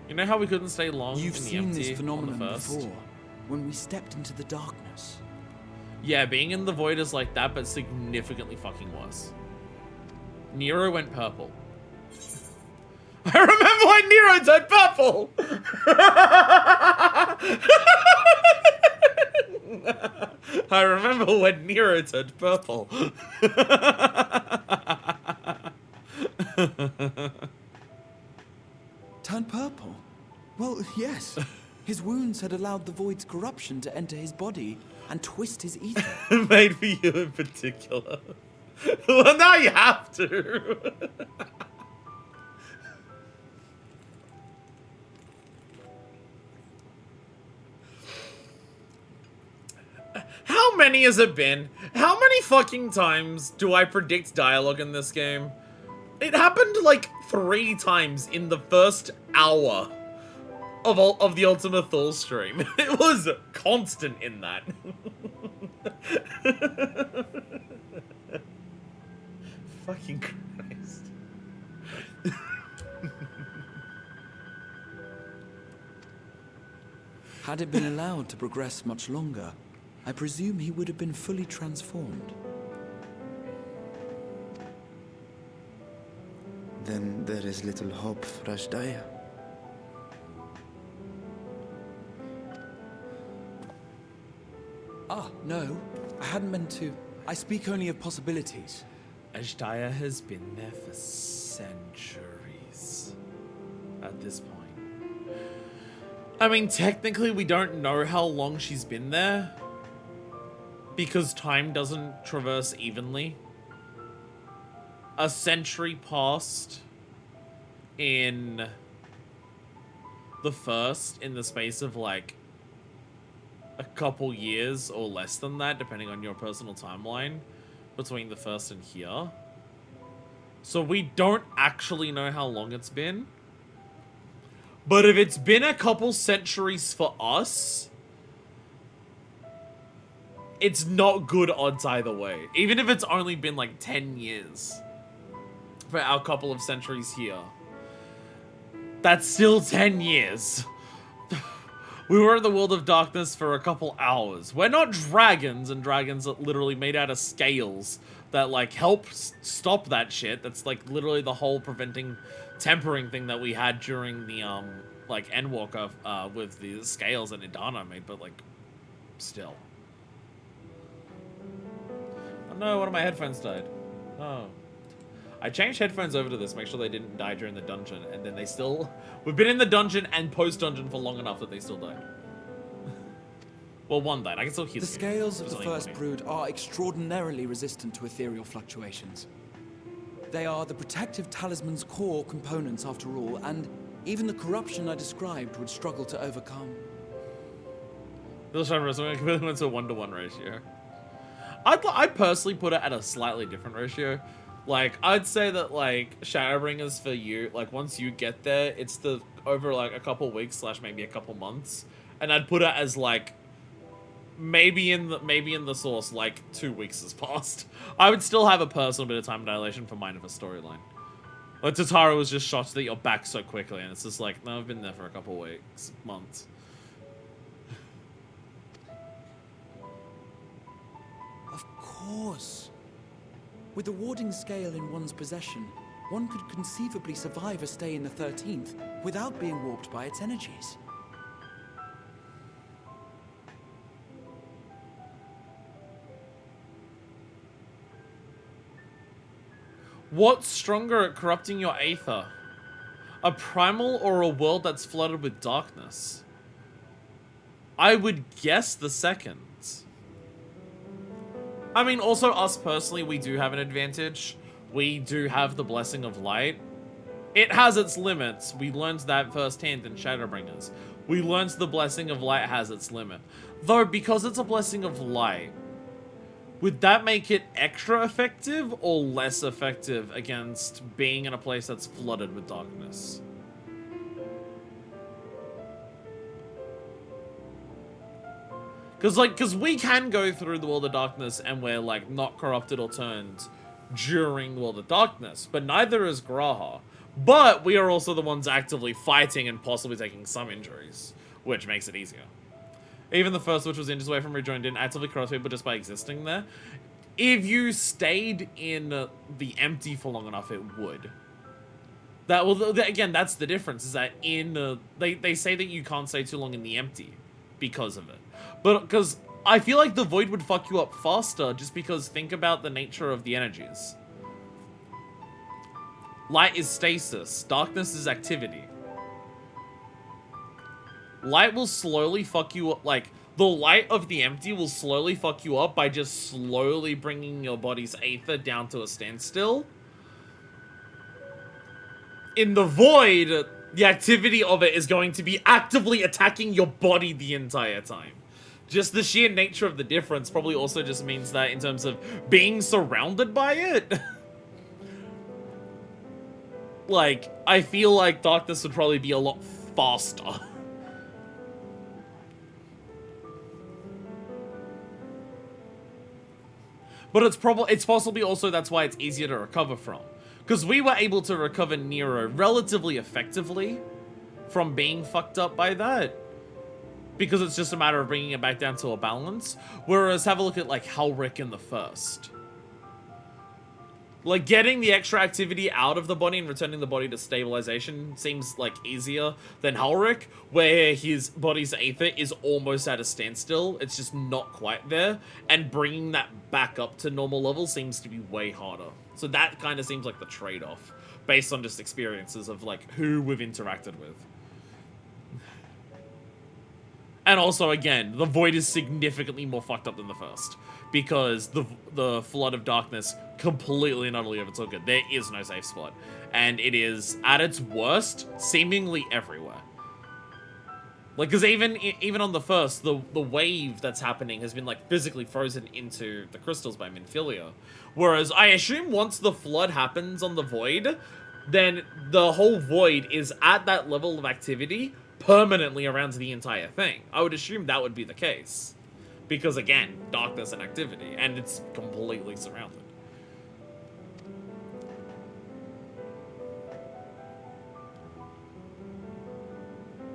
You know how we couldn't stay long You've in the seen empty this phenomenon on the first? before, when we stepped into the darkness. Yeah, being in the void is like that, but significantly fucking worse. Nero went purple. I remember when Nero turned purple! I remember when Nero turned purple. Turned purple? Well, yes. His wounds had allowed the void's corruption to enter his body and twist his ether. Made for you in particular. Well, now you have to. How many has it been? How many fucking times do I predict dialogue in this game? It happened like 3 times in the first hour of the Ultima Thule stream. It was constant in that. Fucking Christ. Had it been allowed to progress much longer, I presume he would have been fully transformed. Then there is little hope for Ashdaya. Ah, no. I hadn't meant to. I speak only of possibilities. Ashdaya has been there for centuries at this point. I mean, technically we don't know how long she's been there. Because time doesn't traverse evenly. A century passed in the first in the space of like a couple years or less than that, depending on your personal timeline between the first and here. So we don't actually know how long it's been. But if it's been a couple centuries for us, it's not good odds either way. Even if it's only been like 10 years for our couple of centuries here. That's still 10 years. We were in the world of darkness for a couple hours. We're not dragons, and dragons are literally made out of scales that like help stop that shit. That's like literally the whole preventing tempering thing that we had during the like Endwalker with the scales that Idana made, but like still. Oh no, one of my headphones died. Oh. I changed headphones over to this, make sure they didn't die during the dungeon, and then they still... We've been in the dungeon and post-dungeon for long enough that they still died. Well, one died. I can still hear the scales of the first brood are extraordinarily resistant to ethereal fluctuations. They are the protective talisman's core components, after all, and even the corruption I described would struggle to overcome. I'm going to compare them into a 1-to-1 ratio. I'd personally put it at a slightly different ratio. Like, I'd say that, like, Shadowbringers for you, like, once you get there, it's the over, like, a couple weeks / maybe a couple months. And I'd put it as, like, maybe in the source, like, 2 weeks has passed. I would still have a personal bit of time dilation for mine of a storyline. Like, Totaro was just shocked that you're back so quickly, and it's just like, no, I've been there for a couple weeks, months. Of course. With the warding scale in one's possession, one could conceivably survive a stay in the 13th without being warped by its energies. What's stronger at corrupting your aether? A primal or a world that's flooded with darkness? I would guess the second. I mean, also us personally, we do have an advantage. We do have the Blessing of Light. It has its limits. We learned that firsthand in Shadowbringers. We learned the Blessing of Light has its limit. Though, because it's a Blessing of Light, would that make it extra effective or less effective against being in a place that's flooded with darkness? Because we can go through the World of Darkness and we're, like, not corrupted or turned during the World of Darkness. But neither is Graha. But we are also the ones actively fighting and possibly taking some injuries, which makes it easier. Even the first, which was inches away from Rejoin, didn't actively corrupt people just by existing there. If you stayed in the empty for long enough, it would. Again, that's the difference, is that in... they say that you can't stay too long in the empty because of it. But because I feel like the void would fuck you up faster just because think about the nature of the energies. Light is stasis. Darkness is activity. Light will slowly fuck you up. Like, the light of the empty will slowly fuck you up by just slowly bringing your body's aether down to a standstill. In the void, the activity of it is going to be actively attacking your body the entire time. Just the sheer nature of the difference probably also just means that in terms of being surrounded by it. Like, I feel like darkness would probably be a lot faster. But it's possibly also that's why it's easier to recover from. Because we were able to recover Nero relatively effectively from being fucked up by that. Because it's just a matter of bringing it back down to a balance. Whereas, have a look at, like, Halric in the first. Like, getting the extra activity out of the body and returning the body to stabilization seems, like, easier than Halric, where his body's aether is almost at a standstill. It's just not quite there. And bringing that back up to normal level seems to be way harder. So that kind of seems like the trade-off, based on just experiences of, like, who we've interacted with. And also, again, the Void is significantly more fucked up than the first. Because the Flood of Darkness completely and utterly overtook it. There is no safe spot. And it is, at its worst, seemingly everywhere. Like, because even on the first, the wave that's happening has been, like, physically frozen into the crystals by Minfilia. Whereas, I assume once the Flood happens on the Void, then the whole Void is at that level of activity permanently around the entire thing. I would assume that would be the case. Because, again, darkness and activity, and it's completely surrounded.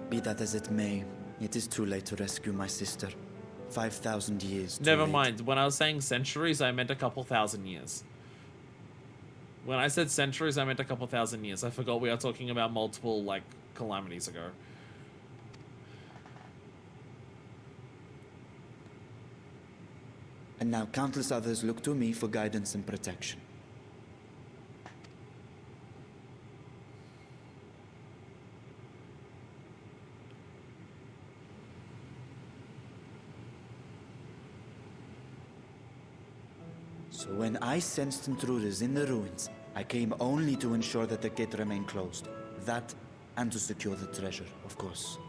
Be that as it may, it is too late to rescue my sister. 5,000 years too Never late. mind. When I was saying centuries, I meant a couple thousand years. When I said centuries, I meant a couple thousand years. I forgot we are talking about multiple, like, calamities ago. And now countless others look to me for guidance and protection. So when I sensed intruders in the ruins, I came only to ensure that the gate remained closed. That, and to secure the treasure, of course.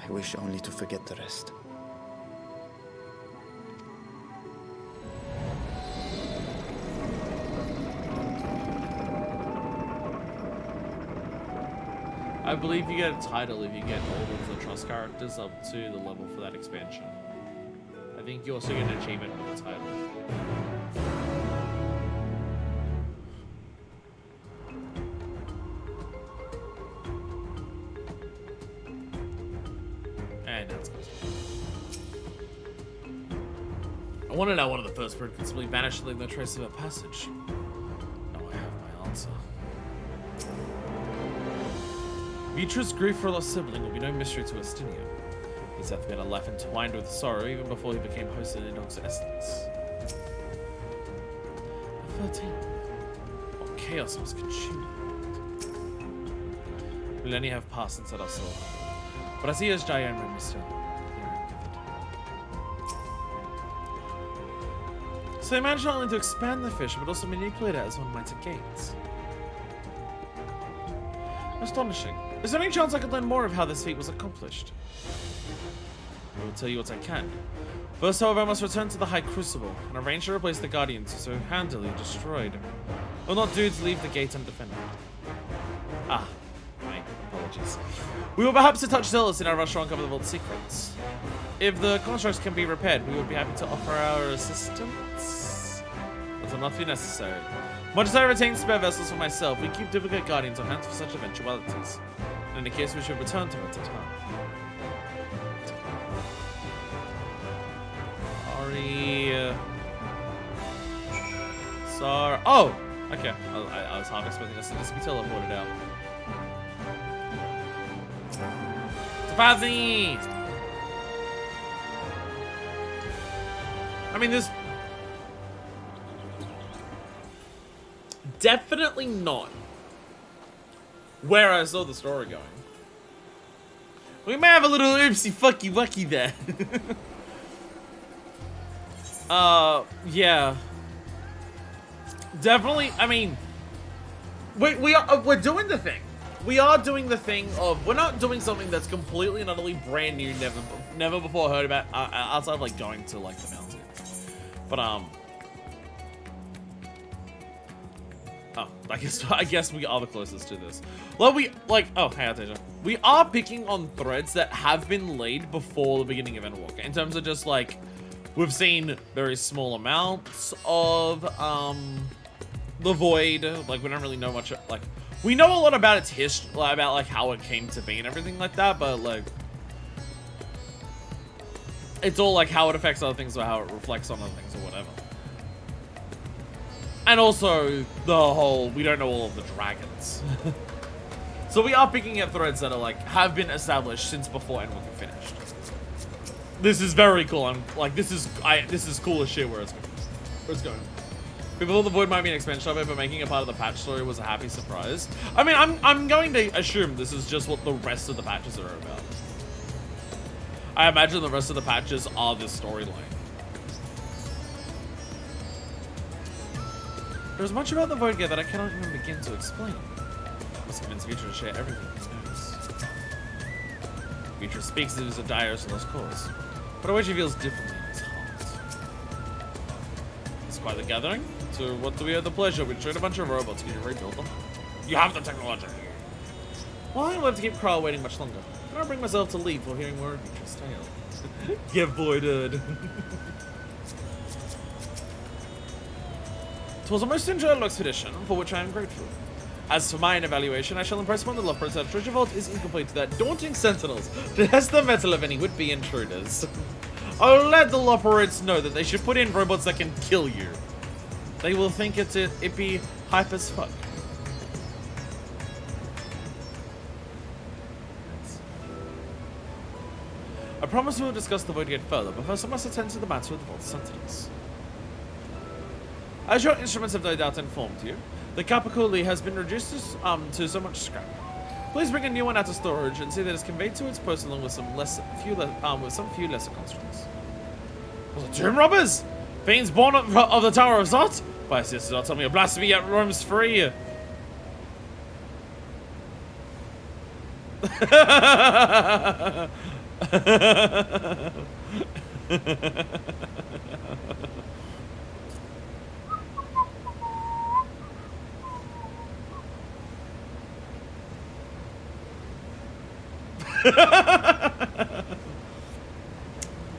I wish only to forget the rest. I believe you get a title if you get all of the Trust characters up to the level for that expansion. I think you also get an achievement with the title. And that's good. I wanted out one of the first bird could simply vanish, leaving no trace of a passage. Now I have my answer. Beatrice's grief for a lost sibling will be no mystery to Astinia. His death made a life entwined with sorrow even before he became host in Endwalker's essence. The 13th. What chaos must consume him. Millennia have passed since I last saw her. But I see as giant memory still. So they managed not only to expand the fish, but also manipulate it as one might a gate. Astonishing. Is there any chance I could learn more of how this feat was accomplished? I will tell you what I can. First, however, I must return to the High Crucible and arrange to replace the Guardians so handily destroyed. I will not do to leave the gate undefended. Ah, my apologies. We will perhaps touch zealous in our rush to uncover the vault's secrets. If the constructs can be repaired, we would be happy to offer our assistance. That will not be necessary. Much as I retain spare vessels for myself, we keep duplicate Guardians on hand for such eventualities. And in the case we should return to it at time. Sorry. Oh! Okay. I was half expecting us to just be teleported out. Tiffany! I mean, there's definitely not where I saw the story going. We may have a little oopsie fucky wucky there. Yeah. Definitely, I mean, we're doing the thing. We are doing the thing of, we're not doing something that's completely and utterly brand new, never before heard about, outside of, like, going to, like, the mountains. But, oh, I guess we are the closest to this. Well, oh, hey, Artesia. We are picking on threads that have been laid before the beginning of Endwalker. In terms of just, like, we've seen very small amounts of, the Void. Like, we don't really know much, like, we know a lot about its history, about, like, how it came to be and everything like that, but, like, it's all, like, how it affects other things or how it reflects on other things or whatever. And also, the whole, we don't know all of the dragons. So we are picking at threads that are, like, have been established since before Endwalker finished. This is very cool. I'm, like, this is cool as shit where it's going. People thought the Void might be an expansion of it, but making it part of the patch story was a happy surprise. I mean, I'm going to assume this is just what the rest of the patches are about. I imagine the rest of the patches are this storyline. There's much about the Void Gate that I cannot even begin to explain. I must convince Vitra to share everything he knows. Vitra speaks as if it was a dire lost cause, but I wish he feels differently in his heart. It's quite the gathering. So what do we have the pleasure? We trade a bunch of robots. Can you rebuild them? You have the technology. Well, I don't have to keep Kral waiting much longer. Can I bring myself to leave for hearing more of Vitra's tale? Get voided. It was a most enjoyable expedition, for which I am grateful. As for mine evaluation, I shall impress upon the Loppers that treasure vault is incomplete to that daunting sentinels to test the metal of any would-be intruders. I'll let the Lopperites know that they should put in robots that can kill you. They will think it be hype as fuck. I promise we will discuss the Void Gate further, but first I must attend to the matter of the Vault Sentinels. As your instruments have no doubt informed you, the Capiculi has been reduced to so much scrap. Please bring a new one out of storage and see that it's conveyed to its post along with some few lesser constructs. Was it tomb robbers? Fiends born of the Tower of Zot? By sisters, don't tell me a blasphemy yet roams free. It's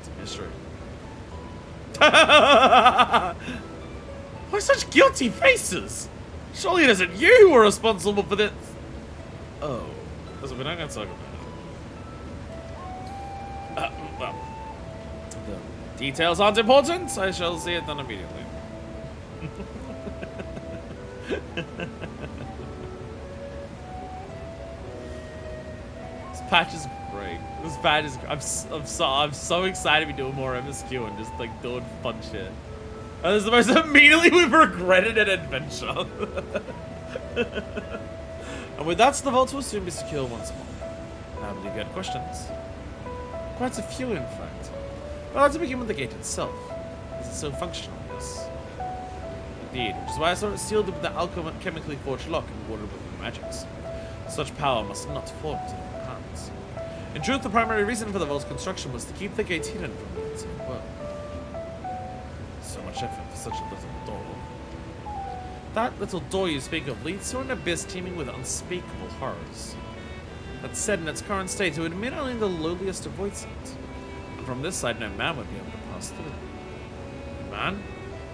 a mystery. Why such guilty faces? Surely it isn't you who are responsible for this. Oh, we're not going to talk about it. Well, the details aren't important. I shall see it done immediately. This patch is great. This patch is. I'm so excited to be doing more MSQ and just like doing fun shit. This is the most immediately we've regretted an adventure. And with that, the vaults will soon be secure once more. I believe you had questions. Quite a few, in fact. Well, let's begin with the gate itself. Is it so functional? Yes. Indeed, which is why I saw it sealed with the alchemically forged lock and warded with magics. Such power must not fall into their hands. In truth, the primary reason for the vault's construction was to keep the gate hidden from the outside world. So much effort for such a little door. That little door you speak of leads to an abyss teeming with unspeakable horrors. That said, in its current state, it would admit only the lowliest avoids it. And from this side, no man would be able to pass through. Man?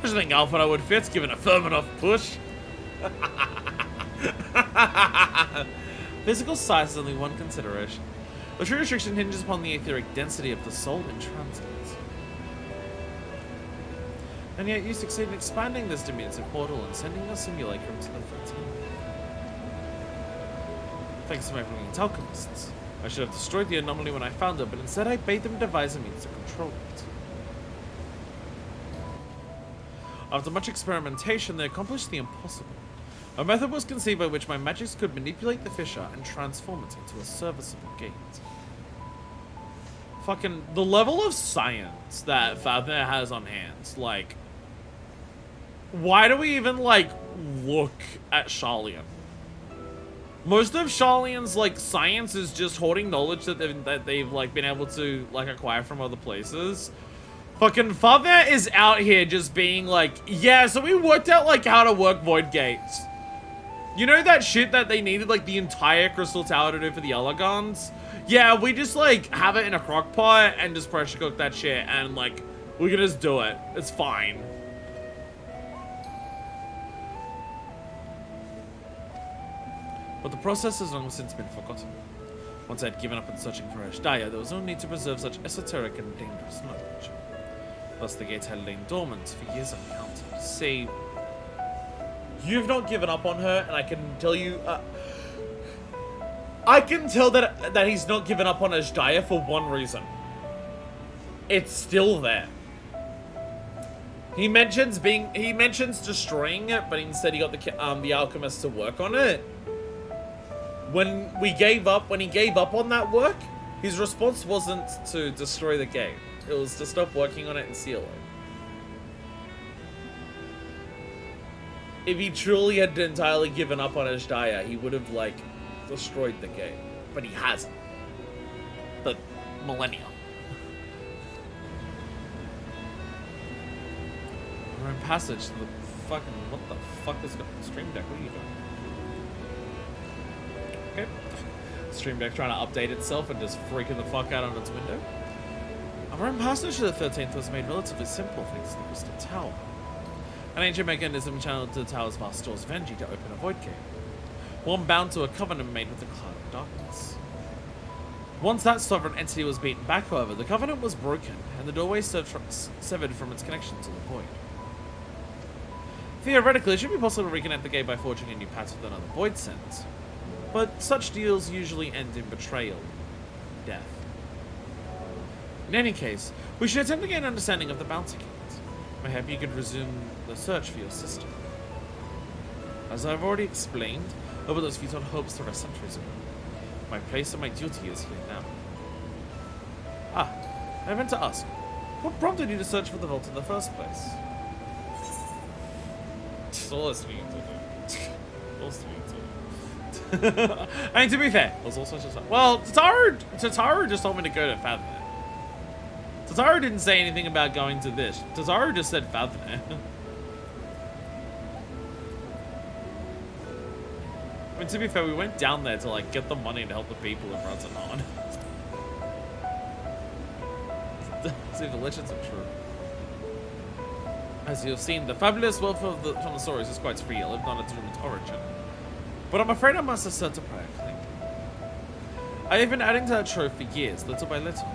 I should think Alpha would fit, given a firm enough push. Physical size is only one consideration. The true restriction hinges upon the etheric density of the soul in transit. And yet you succeed in expanding this diminutive portal and sending your simulacrum to the 13th. Thanks to my brilliant alchemists. I should have destroyed the anomaly when I found it, but instead I bade them devise a means to control it. After much experimentation, they accomplished the impossible. A method was conceived by which my magics could manipulate the fissure and transform it into a serviceable gate. Fucking, the level of science that Fafnir has on hand, like, why do we even, like, look at Sharlayan? Most of Sharlayan's, like, science is just hoarding knowledge that they've like, been able to, like, acquire from other places. Fucking Fafnir is out here just being like, yeah, so we worked out, like, how to work void gates. You know that shit that they needed, like, the entire Crystal Tower to do for the Elegons? Yeah, we just, like, have it in a crock pot and just pressure cook that shit and, like, we can just do it. It's fine. But the process has long since been forgotten. Once I had given up on searching for Ashdaya, there was no need to preserve such esoteric and dangerous knowledge. Thus the gates had lain dormant for years uncounted. See, you've not given up on her, and I can tell you, I can tell that he's not given up on Ashdaya for one reason. It's still there. He mentions destroying it, but instead he got the alchemist to work on it. When he gave up on that work, his response wasn't to destroy the game. It was to stop working on it and seal it. If he truly had entirely given up on Ashdaya, he would have, like, destroyed the game. But he hasn't. The millennia. We're in passage to the fucking... What the fuck is going on? Stream Deck, what are you doing? Okay. Stream Deck trying to update itself and just freaking the fuck out on its window. Our own passage to the 13th was made relatively simple thanks to the Crystal Tower. An ancient mechanism channeled to the tower's vast stores of energy to open a void gate. One bound to a covenant made with the cloud of darkness. Once that sovereign entity was beaten back, however, the covenant was broken, and the doorway severed from its connection to the void. Theoretically, it should be possible to reconnect the gate by forging a new path with another void sense. But such deals usually end in betrayal and death. In any case, we should attempt to gain an understanding of the bounty gate. Mayhap you could resume the search for your sister. As I've already explained, over those futile hopes 3 centuries ago, my place and my duty is here now. I meant to ask, what prompted you to search for the vault in the first place? All this to I mean, to be fair, it was also just like, well, Tataru just told me to go to Fathomir. Tataru didn't say anything about going to this. Tataru just said Fathomir. I mean, to be fair, we went down there to, like, get the money to help the people in Razanon. See if the legends are true. As you have seen, the fabulous wealth from the stories is quite real, if not its origin. But I'm afraid I must assert a prior claim. I have been adding to that trove for years, little by little.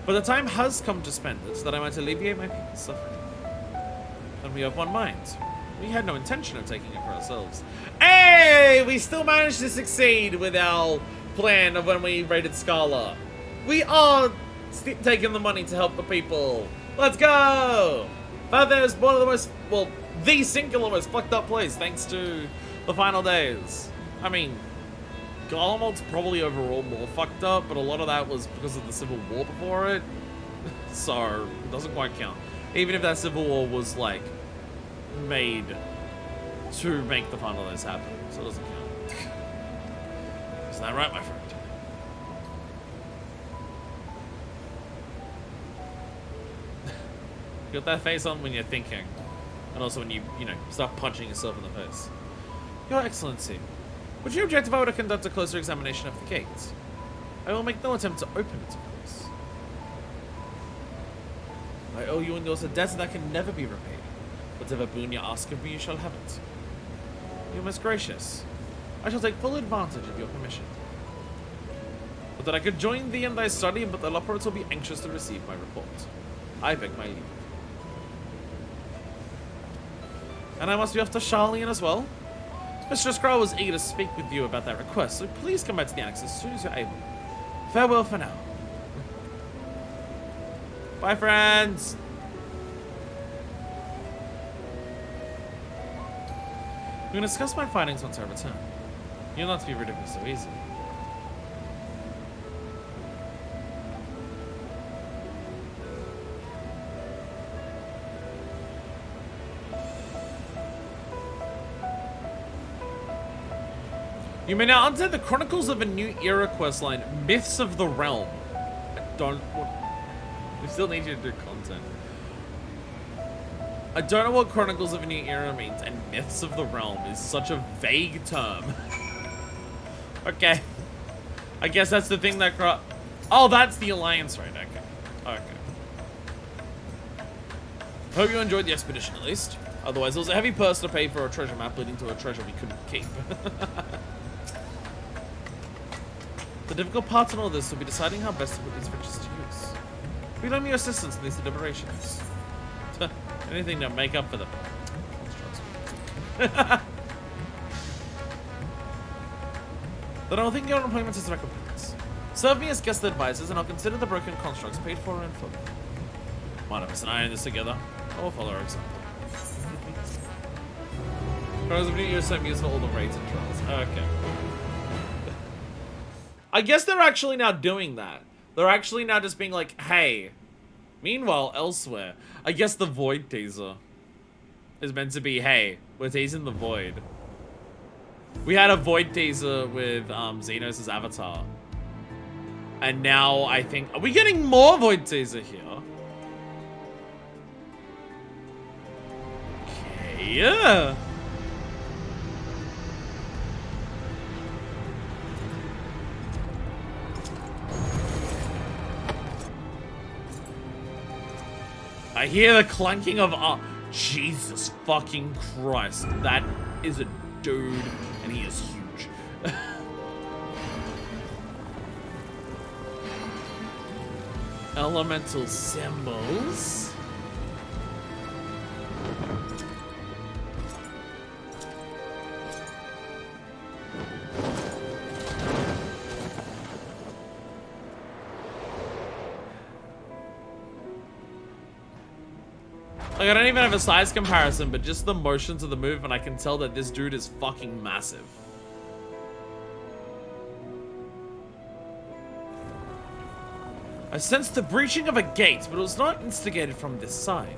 But the time has come to spend it, so that I might alleviate my people's suffering. And we have one mind. We had no intention of taking it for ourselves. Hey! We still managed to succeed with our plan of when we raided Scala. We are taking the money to help the people. Let's go! Fathomir is one of the most, well, the singular most fucked up place, thanks to the final days. I mean, Garlemald's probably overall more fucked up, but a lot of that was because of the Civil War before it. So, it doesn't quite count. Even if that Civil War was, like, made to make the final days happen. So it doesn't count. Isn't that right, my friend? You got that face on when you're thinking. And also when you know, start punching yourself in the face. Your Excellency, would you object if I were to conduct a closer examination of the gate? I will make no attempt to open it, of course. I owe you and yours a debt that can never be repaid. Whatever boon you ask of me, you shall have it. You are most gracious. I shall take full advantage of your permission. But that I could join thee in thy study, but the Loporits will be anxious to receive my report. I beg my leave. And I must be off to Charlene as well. Mr. Skrull was eager to speak with you about that request, so please come back to the annex as soon as you're able. Farewell for now. Bye, friends! We're going to discuss my findings once I return. You'll not be rid of me so easily. You may now enter the Chronicles of a New Era questline, Myths of the Realm. We still need you to do content. I don't know what Chronicles of a New Era means, and Myths of the Realm is such a vague term. Okay. I guess that's the thing that oh, that's the Alliance, right? Okay. Hope you enjoyed the expedition, at least. Otherwise, it was a heavy purse to pay for a treasure map leading to a treasure we couldn't keep. The difficult part in all this will be deciding how best to put these riches to use. We lend me your assistance in these deliberations. Anything to make up for the constructs. Then I will think your employment as recompense. Serve me as guest advisors, and I'll consider the broken constructs paid for in full. One of us and I in this together. I'll follow her example. Heroes of New Year so used for all the raids and trials. Okay. I guess they're actually now doing that. They're actually now just being like, hey. Meanwhile, elsewhere, I guess the Void teaser is meant to be, hey, we're teasing the Void. We had a Void teaser with Xenos' avatar. And now I think, are we getting more Void teaser here? Okay, yeah. I hear the clanking of Jesus fucking Christ. That is a dude, and he is huge. Elemental symbols. Like, I don't even have a size comparison, but just the motions of the movement, I can tell that this dude is fucking massive. I sensed the breaching of a gate, but it was not instigated from this side.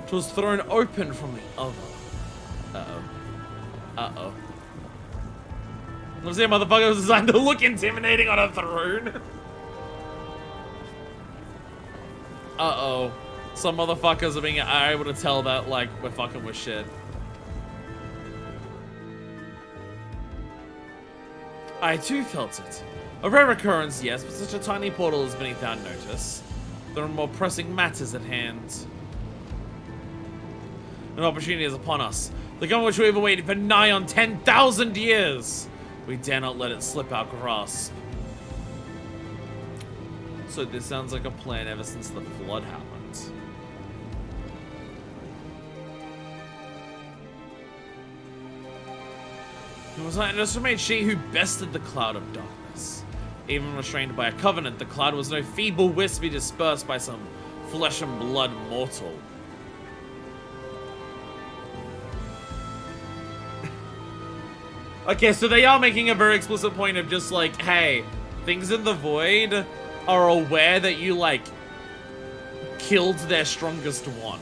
It was thrown open from the other. Uh-oh. Uh-oh. Let's see, a motherfucker was designed to look intimidating on a throne. Uh-oh. Some motherfuckers are being able to tell that, like, we're fucking with shit. I too felt it. A rare occurrence, yes, but such a tiny portal is beneath our notice. There are more pressing matters at hand. An opportunity is upon us. The gun which we have awaited for nigh on 10,000 years. We dare not let it slip our grasp. So this sounds like a plan ever since the flood happened. It was not underestimated she who bested the cloud of darkness. Even restrained by a covenant, the cloud was no feeble wisp to be dispersed by some flesh and blood mortal. Okay, so they are making a very explicit point of just like, hey, things in the void are aware that you, like, killed their strongest one.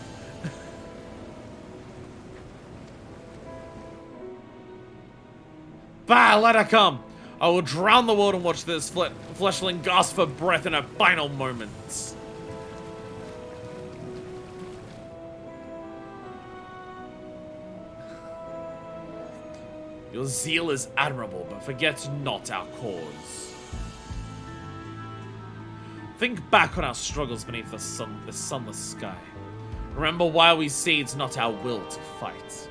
Bah, let her come. I will drown the world and watch this fleshling gasp for breath in her final moments. Your zeal is admirable, but forget not our cause. Think back on our struggles beneath the sunless sky. Remember why we say it's not our will to fight.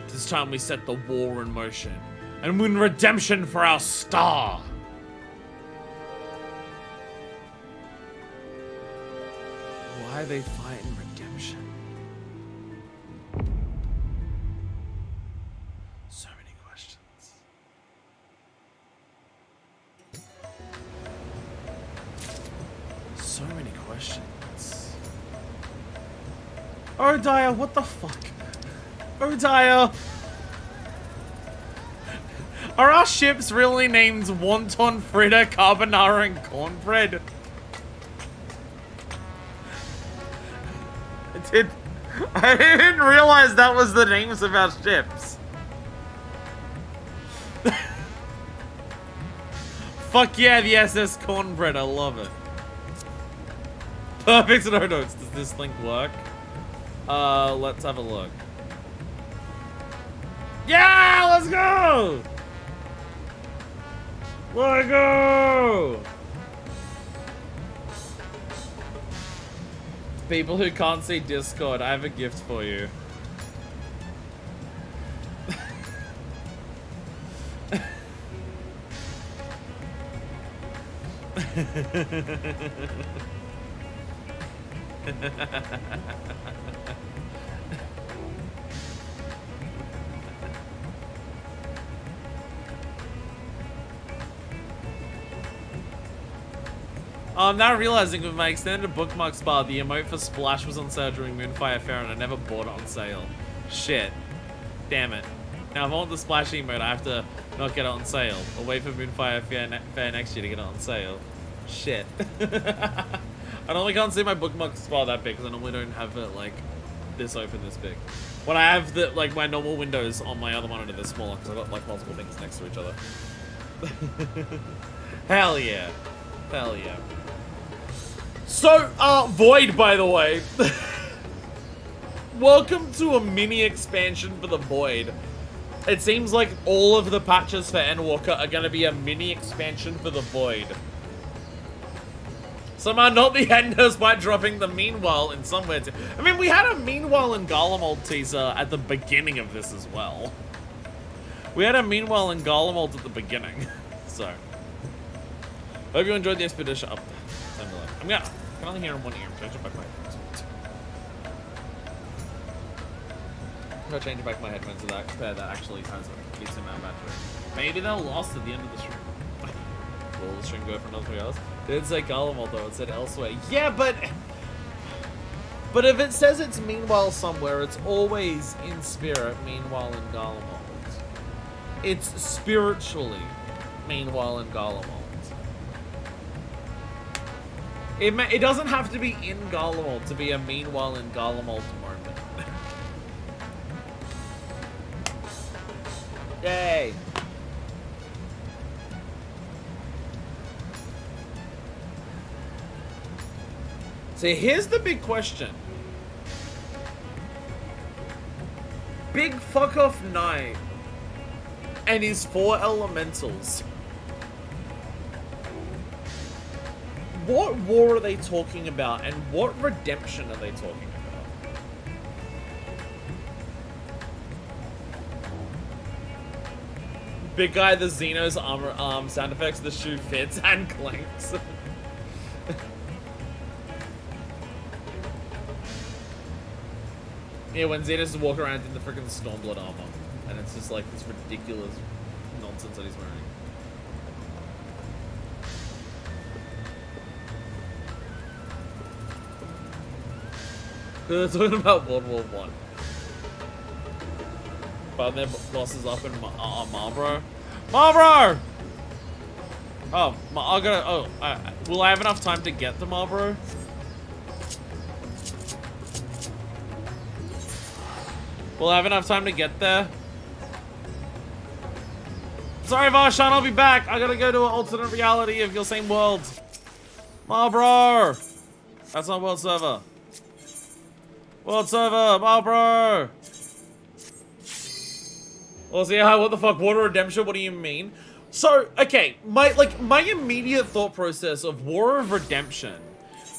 This time we set the war in motion and win redemption for our star. Why are they fighting redemption? So many questions. So many questions. Oh, Daya, what the fuck? Oh, Daya. Are our ships really named Wonton, Fritter, Carbonara, and Cornbread? I didn't realize that was the names of our ships. Fuck yeah, the SS Cornbread, I love it. Perfect, no notes. Does this link work? Let's have a look. Yeah, let's go! Let's go! People who can't see Discord, I have a gift for you. I'm now realizing with my extended bookmarks bar, the emote for Splash was on sale during Moonfire Fair and I never bought it on sale. Shit. Damn it. Now if I want the Splash emote, I have to not get it on sale. Or wait for Moonfire Fair next year to get it on sale. Shit. I normally can't see my bookmarks bar that big because I normally don't have it like this open this big. When I have the like my normal windows on my other monitor, they're smaller because I've got like multiple things next to each other. Hell yeah. Hell yeah. So, Void, by the way. Welcome to a mini expansion for the Void. It seems like all of the patches for Endwalker are going to be a mini expansion for the Void. Somehow not the Enders by dropping the Meanwhile in somewhere. I mean, we had a Meanwhile in Garlemald teaser at the beginning of this as well. We had a Meanwhile in Garlemald at the beginning. So. Hope you enjoyed the expedition. Oh, I'm gonna. I can only hear in one ear. Change it back my headphones. I'm gonna change it back my headphones so that that actually has a decent amount of battery. Maybe they're lost at the end of the stream. Will the stream go for another 3 hours? It didn't say Garlemald though. It said elsewhere. Yeah, but if it says it's Meanwhile somewhere, it's always in spirit. Meanwhile in Garlemald. It's spiritually Meanwhile in Garlemald. It doesn't have to be in Garlemald to be a Meanwhile in Garlemald moment. Yay! So here's the big question. Big fuck off Knight and his 4 elementals. What war are they talking about, and what redemption are they talking about? Big guy, the Xeno's armor, sound effects, the shoe fits and clanks. Yeah, when Xenos walk around in the freaking Stormblood armor, and it's just like this ridiculous nonsense that he's wearing. They're talking about World War I. But their bosses up in Marlborough. Marlborough! Oh, I gotta. Oh, will I have enough time to get to Marlborough? Will I have enough time to get there? Sorry, Varshan, I'll be back. I gotta go to an alternate reality of your same world. Marlborough! That's not world server. World server, Marlborough! Well, see, what the fuck? War of Redemption? What do you mean? So, okay, my immediate thought process of War of Redemption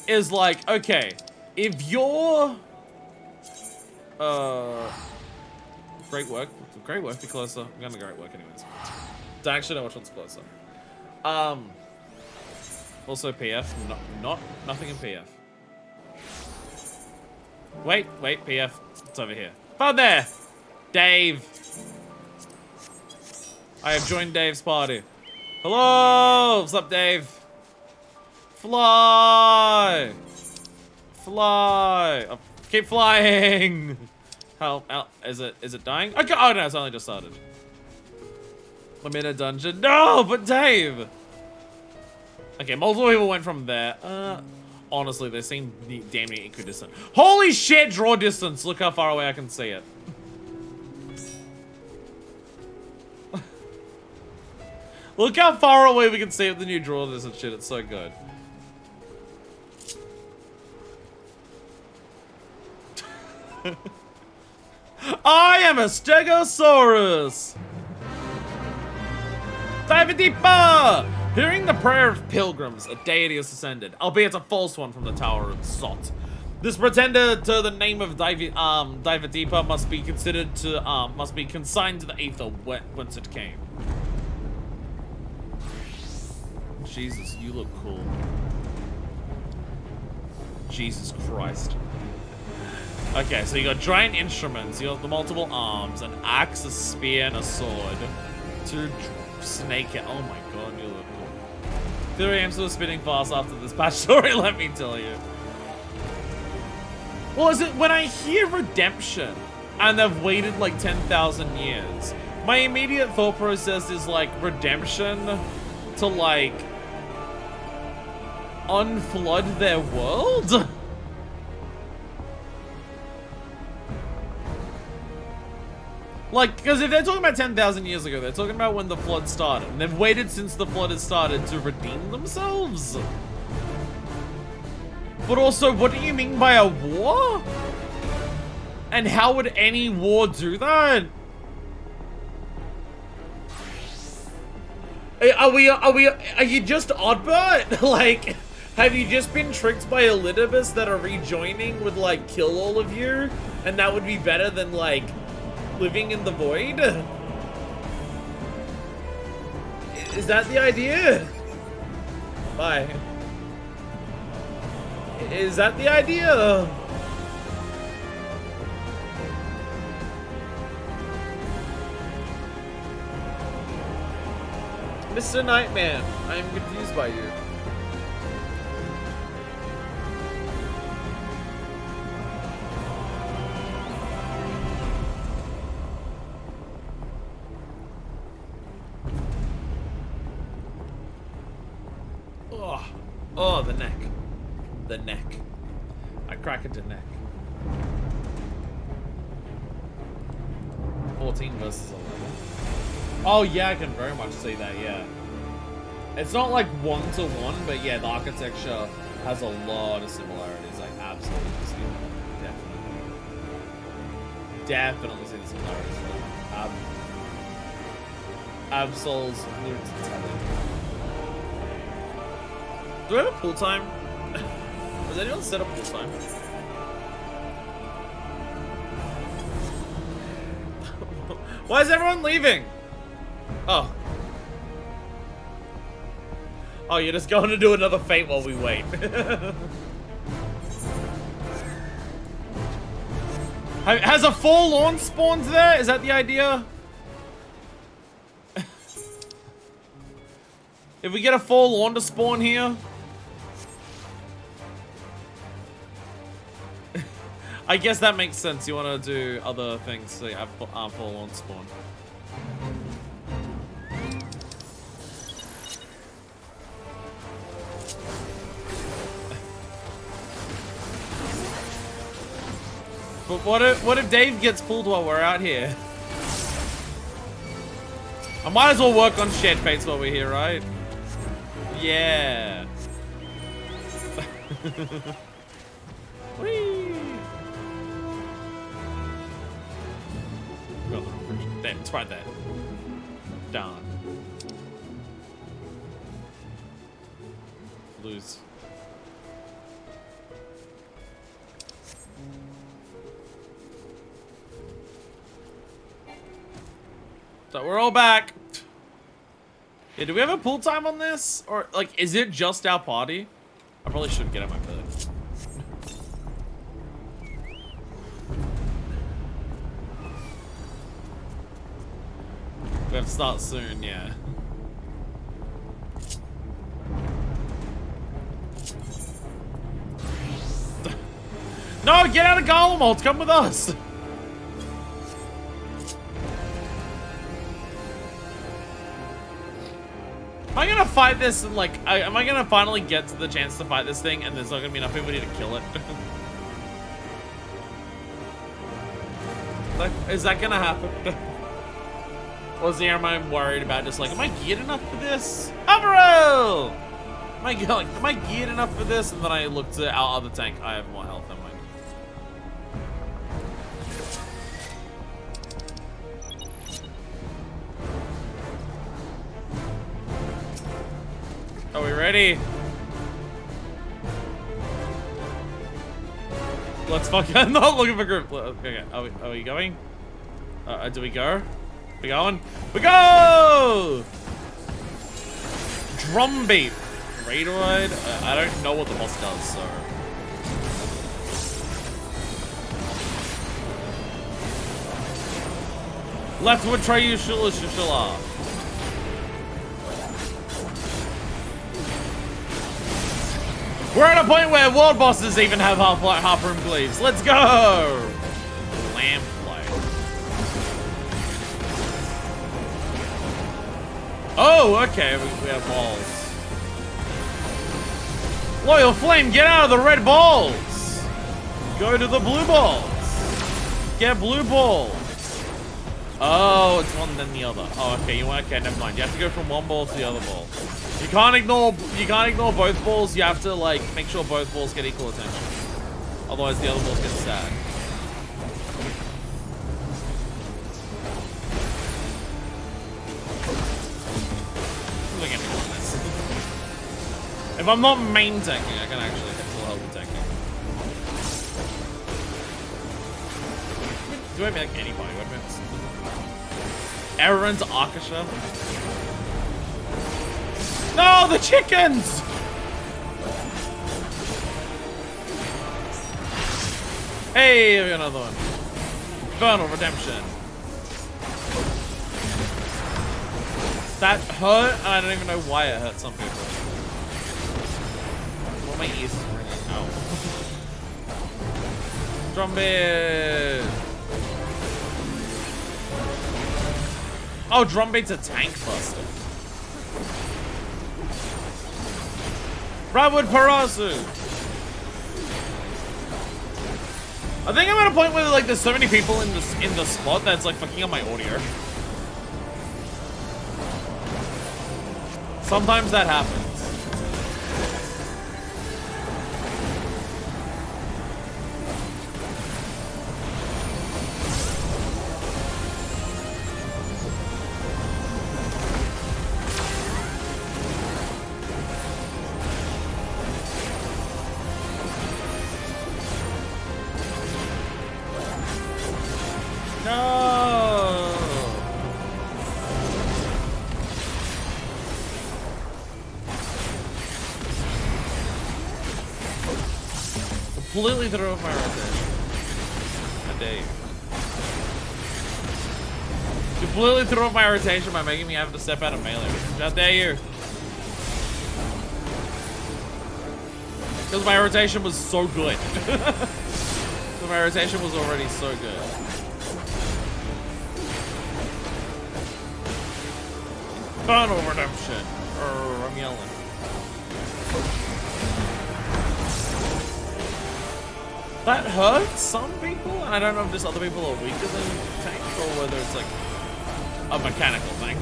is like, okay, if you're great work, be closer. I'm gonna great work anyways. Don't actually know which one's closer. Also PF, nothing in PF. Wait, PF, it's over here. Found there! Dave. I have joined Dave's party. Hello! What's up, Dave? Fly! Fly! Oh, keep flying! How is it dying? Okay, oh no, it's only just started. I'm in a dungeon. No, but Dave! Okay, multiple people went from there. Honestly, they seem damn near equidistant. Holy shit, draw distance! Look how far away I can see it. Look how far away we can see with the new draw distance shit. It's so good. I am a Stegosaurus! Dive deeper! Hearing the prayer of pilgrims, a deity has descended, albeit a false one from the Tower of Sot. This pretender to the name of Divadeepa must be considered to must be consigned to the aether whence it came. Jesus, you look cool. Jesus Christ. Okay, so you got giant instruments, you got the multiple arms, an axe, a spear, and a sword. Two snake. Oh my god, you look cool. Theory I'm still spinning fast after this patch story, let me tell you. Well, is it when I hear redemption and they've waited like 10,000 years, my immediate thought process is like redemption to like unflood their world? Like, because if they're talking about 10,000 years ago, they're talking about when the flood started. And they've waited since the flood has started to redeem themselves? But also, what do you mean by a war? And how would any war do that? Are you just Oddbert? Like, have you just been tricked by Elidibus that are rejoining would, like, kill all of you? And that would be better than, like, living in the void? Is that the idea? Bye. Is that the idea? Mr. Nightman, I am confused by you. Oh, the neck. The neck. I crack into neck. 14 versus 11. Oh yeah, I can very much see that, yeah. It's not like 1-to-1, but yeah, the architecture has a lot of similarities. Like, absolutely see it. Definitely see the similarities. Absol's Lieutenant. Do we have a pool time? Has anyone set up pool time? Why is everyone leaving? Oh. Oh, you're just going to do another fate while we wait. Has a forlorn spawned there? Is that the idea? If we get a forlorn to spawn here? I guess that makes sense. You want to do other things so you have forlorn spawn. But what if Dave gets pulled while we're out here? I might as well work on shared fates while we're here, right? Yeah. Whee! There, it's right there. Done. Lose. So we're all back. Yeah, do we have a pool time on this? Or, like, is it just our party? I probably should get out my bed. We have to start soon, yeah. No, get out of Garlemald, come with us! Am I gonna fight this and like, am I gonna finally get to the chance to fight this thing and there's not gonna be enough people to kill it? Like, is that gonna happen? Or am I worried about just like, am I geared enough for this? Averil! Am I geared enough for this? And then I looked at our other tank. I have more health than mine. Are we ready? Let's fuck. I'm not looking for group. Okay, are we going? Do we go? We going? We go! Drumbeat. Raideroid? I don't know what the boss does, so. Leftward Treyushula Shushula. We're at a point where world bosses even have half room cleaves. Let's go! Lamplight. Oh, okay, we have balls. Loyal Flame, get out of the red balls! Go to the blue balls. Get blue balls. Oh, it's one then the other. Oh, okay, okay, never mind. You have to go from one ball to the other ball. You can't ignore both balls. You have to like make sure both balls get equal attention. Otherwise the other balls get sad. Look at me on this. If I'm not main tanking, I can actually get full health with tanking. Do I mean like anybody weapons? Aaron's Akasha. No, the chickens! Hey, another one. Infernal Redemption. That hurt, and I don't even know why it hurt some people. Well, my ears is ringing. Ow. Drumbeat! Oh, Drumbeat's a tank buster. Brotherhood Parasu! I think I'm at a point where like there's so many people in the spot that's like fucking up my audio. Sometimes that happens. Completely threw off my rotation. I dare you. Completely threw off my rotation by making me have to step out of melee. How dare you? Because my rotation was so good. So my rotation was already so good. Infernal Redemption. I'm yelling. That hurts some people, and I don't know if just other people are weaker than tank or whether it's like a mechanical thing.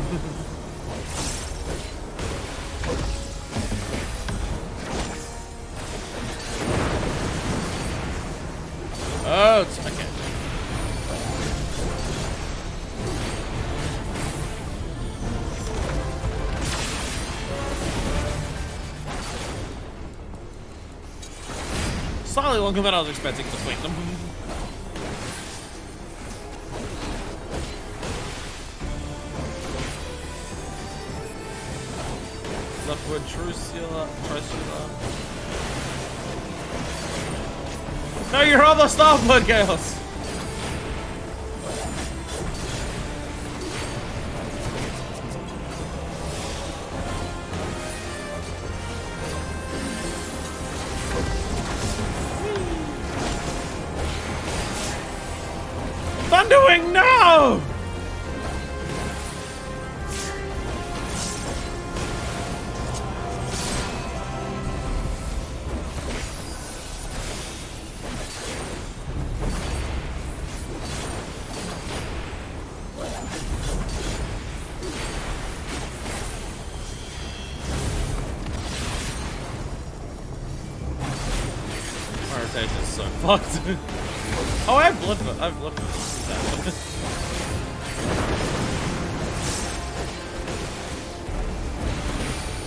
Oh, it's okay. Slightly longer than I was expecting between them. Leftward Trusula. No, your other Starboard Chaos! Thunderwing, no! My rotation is so fucked. Oh, I have blood.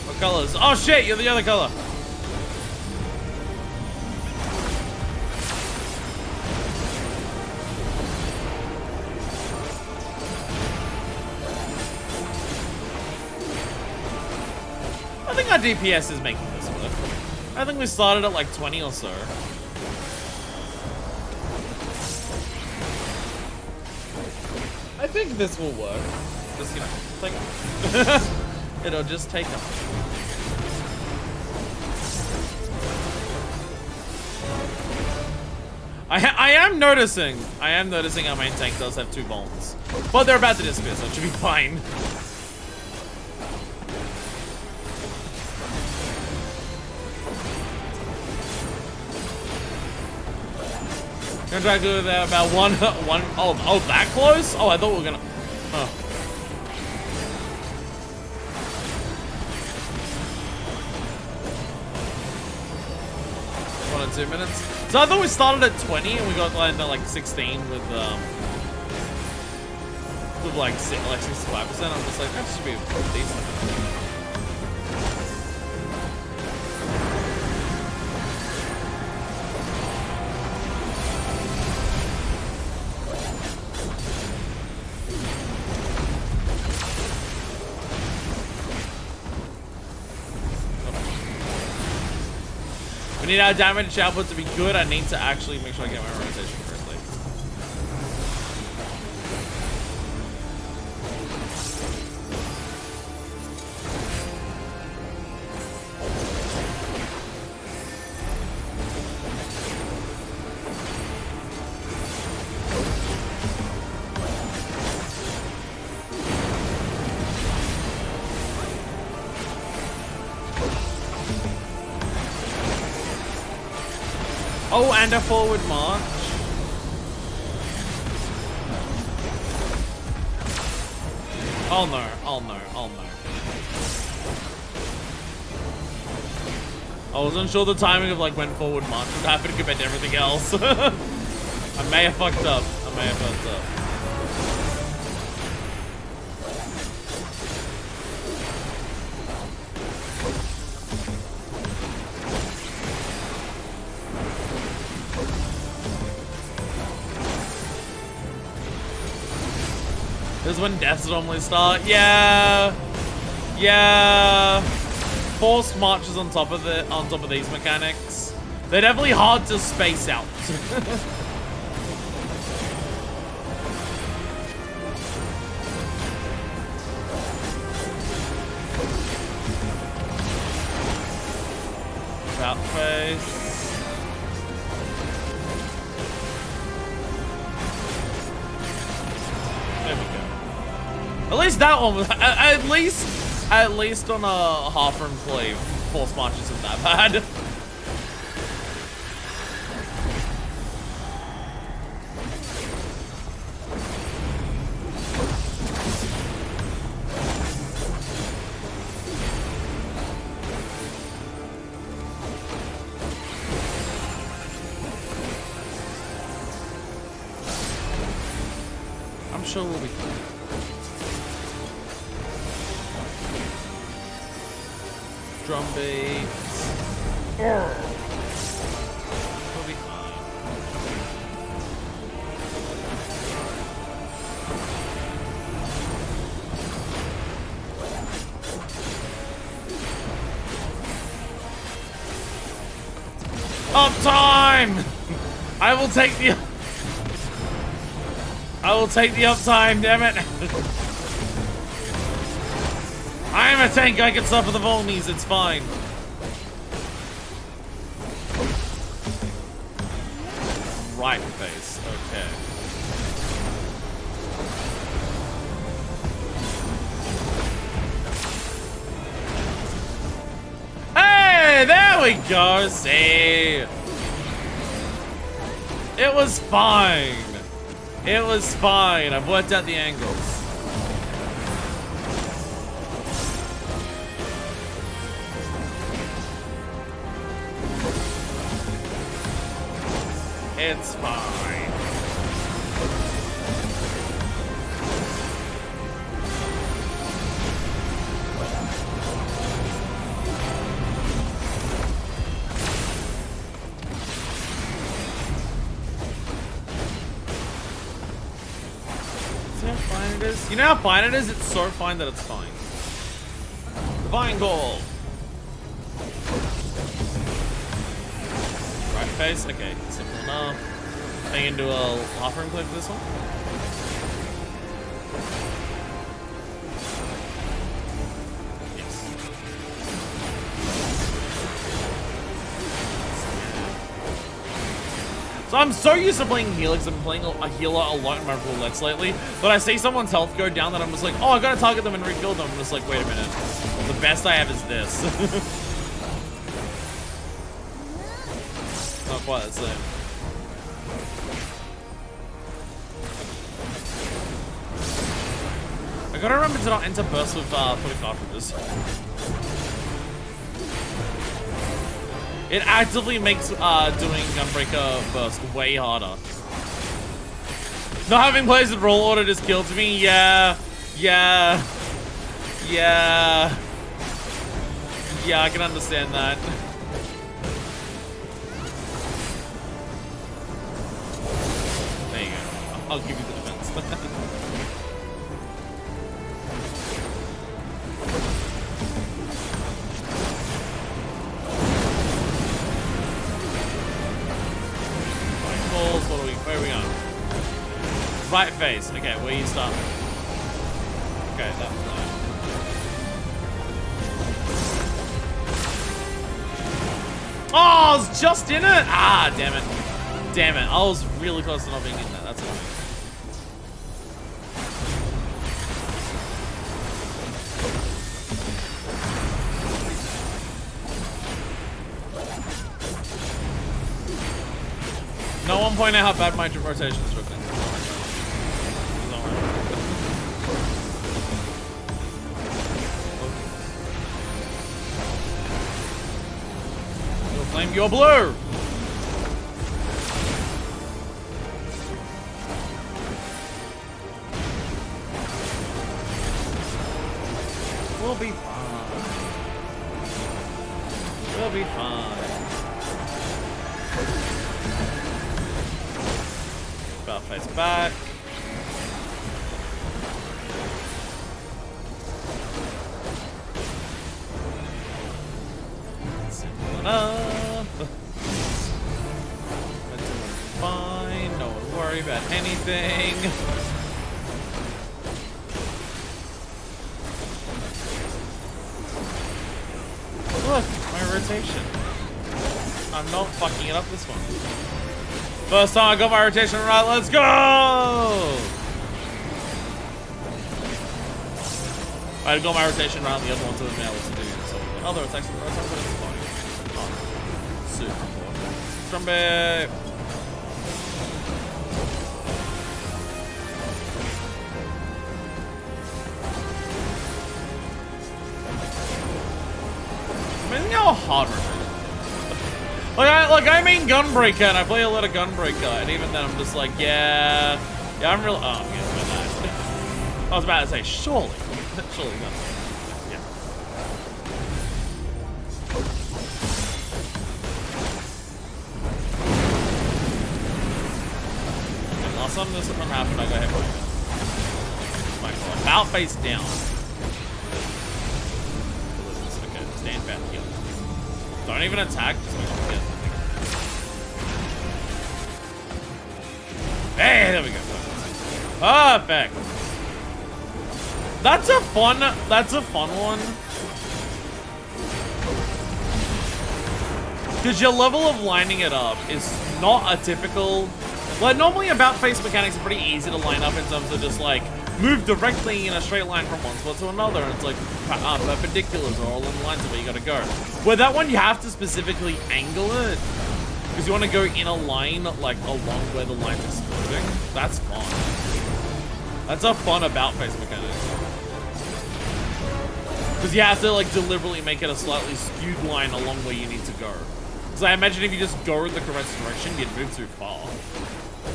What colors? Oh shit, you're the other color. I think our DPS is making this work. I think we started at like 20 or so. I think this will work. Just, you know, take It'll just take them. I am noticing our main tank does have 2 bombs. But they're about to disappear, so it should be fine. Gonna do that about one. Oh, that close? Oh, I thought we were gonna. Oh. One and 2 minutes. So I thought we started at 20 and we got like 16 with like 65%. I'm just like, that should be decent. We need our damage output to be good. I need to actually make sure I get my rotation correctly. Oh, and a forward march. Oh no, oh no, oh no. I wasn't sure the timing of like when forward march would happen compared to everything else. I may have fucked up. This is when deaths normally start. Yeah. Forced marches on top of these mechanics. They're definitely hard to space out. About face. There we go. At least that one was, at least on a half room cleave, force march isn't that bad. I'm sure we'll be fine. Drum beats. We'll be fine. Uptime! I will take the uptime, damn it. I am a tank, I can suffer the vulnies, it's fine. Right face, okay. Hey, there we go, see. It was fine. It was fine, I've worked out the angles. It's fine. See how fine it is? You know how fine it is? It's so fine that it's fine. Divine goal. Right face? Okay, simple enough. I can do a half room clip for this one. Yes. So So I'm so used to playing healer because I've been playing a healer a lot in my roulettes lately. But I see someone's health go down that I'm just like, oh, I gotta target them and refill them. I'm just like, wait a minute. The best I have is this. Not quite the same. I gotta remember to not enter bursts with 40 cartridges. It actively makes doing Gunbreaker burst way harder. Not having plays with roll order just kills me. Yeah, I can understand that. There you go. I'll give you the defense. Where are we going? Right face. Okay, where you start? Okay, that's fine. Oh, I was just in it! Ah, damn it. Damn it. I was really close to not being in that. That's annoying. No one point out how bad my rotation is working. Your flame, your blue! We'll be fine. We'll be fine. About face back. Simple enough. That's fine. No one worry about anything. Look, my rotation. I'm not fucking it up this one. First time I got my rotation right, let's go! I got my rotation right, the other ones are able to do some other attacks with the first time, but it's fine. Oh, super important. Trumpet! I mean, how hard rotation. I mean Gunbreaker, and I play a lot of Gunbreaker, and even then I'm just like, yeah, I'm really, oh, I'm gonna win that. I was about to say, surely not. Yeah. And last time this one happened, I got hit by my about face down. Okay, stand back here. Don't even attack, just make sure. Hey, there we go. Perfect. That's a fun one. Because your level of lining it up is not a typical, like normally about face mechanics are pretty easy to line up in terms of just like move directly in a straight line from one spot to another, and it's like perpendiculars are all in lines of where you gotta go. Where that one you have to specifically angle it. Because you want to go in a line, like, along where the line's exploding. That's fun. That's a fun about-face mechanic. Because you have to, like, deliberately make it a slightly skewed line along where you need to go. Because I imagine if you just go in the correct direction, you'd move too far.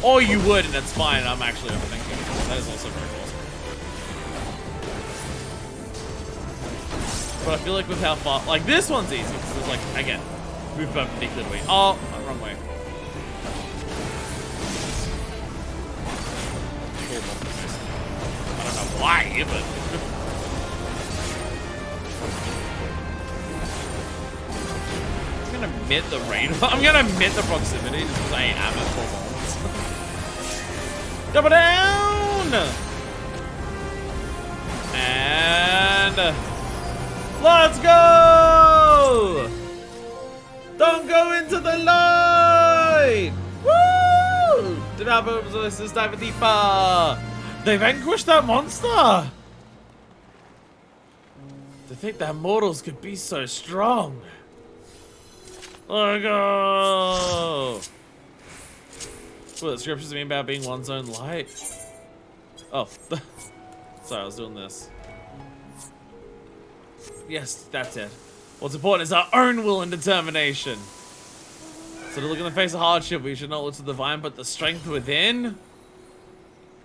Or you would, and it's fine, I'm actually overthinking it. That is also very awesome. But I feel like with how far, like, this one's easy. Because it's like, again, move perpendicularly. Oh, wrong way. I don't know why, but... I'm gonna admit the range. I'm gonna admit the proximity just because I am at 4 volts. Double down! And... let's go! Don't go into the light! Woo! This is dive deeper. They vanquished that monster. To think that mortals could be so strong. Let go. What the scriptures mean about being one's own light? Oh, sorry, I was doing this. Yes, that's it. What's important is our own will and determination. So to look in the face of hardship, we should not look to the divine, but the strength within.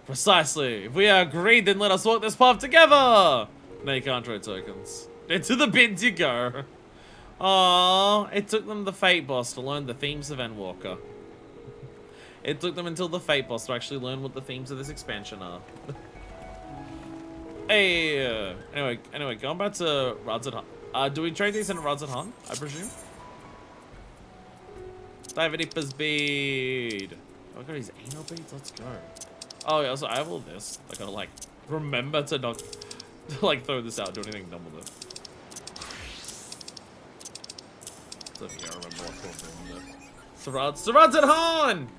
Precisely. If we are agreed, then let us walk this path together. No, you can't trade tokens. Into the bins you go. Aww, it took them the Fate boss to learn the themes of Endwalker. It took them until the Fate boss to actually learn what the themes of this expansion are. Hey, anyway, going back to Rods at Han. Do we trade these in Rods at Han, I presume? Divideeper's bead. Oh, I got his anal beads, let's go. Oh yeah, so I have all this. I gotta like remember to not like throw this out, do anything dumb with it. So yeah, I remember what to Rods at Han!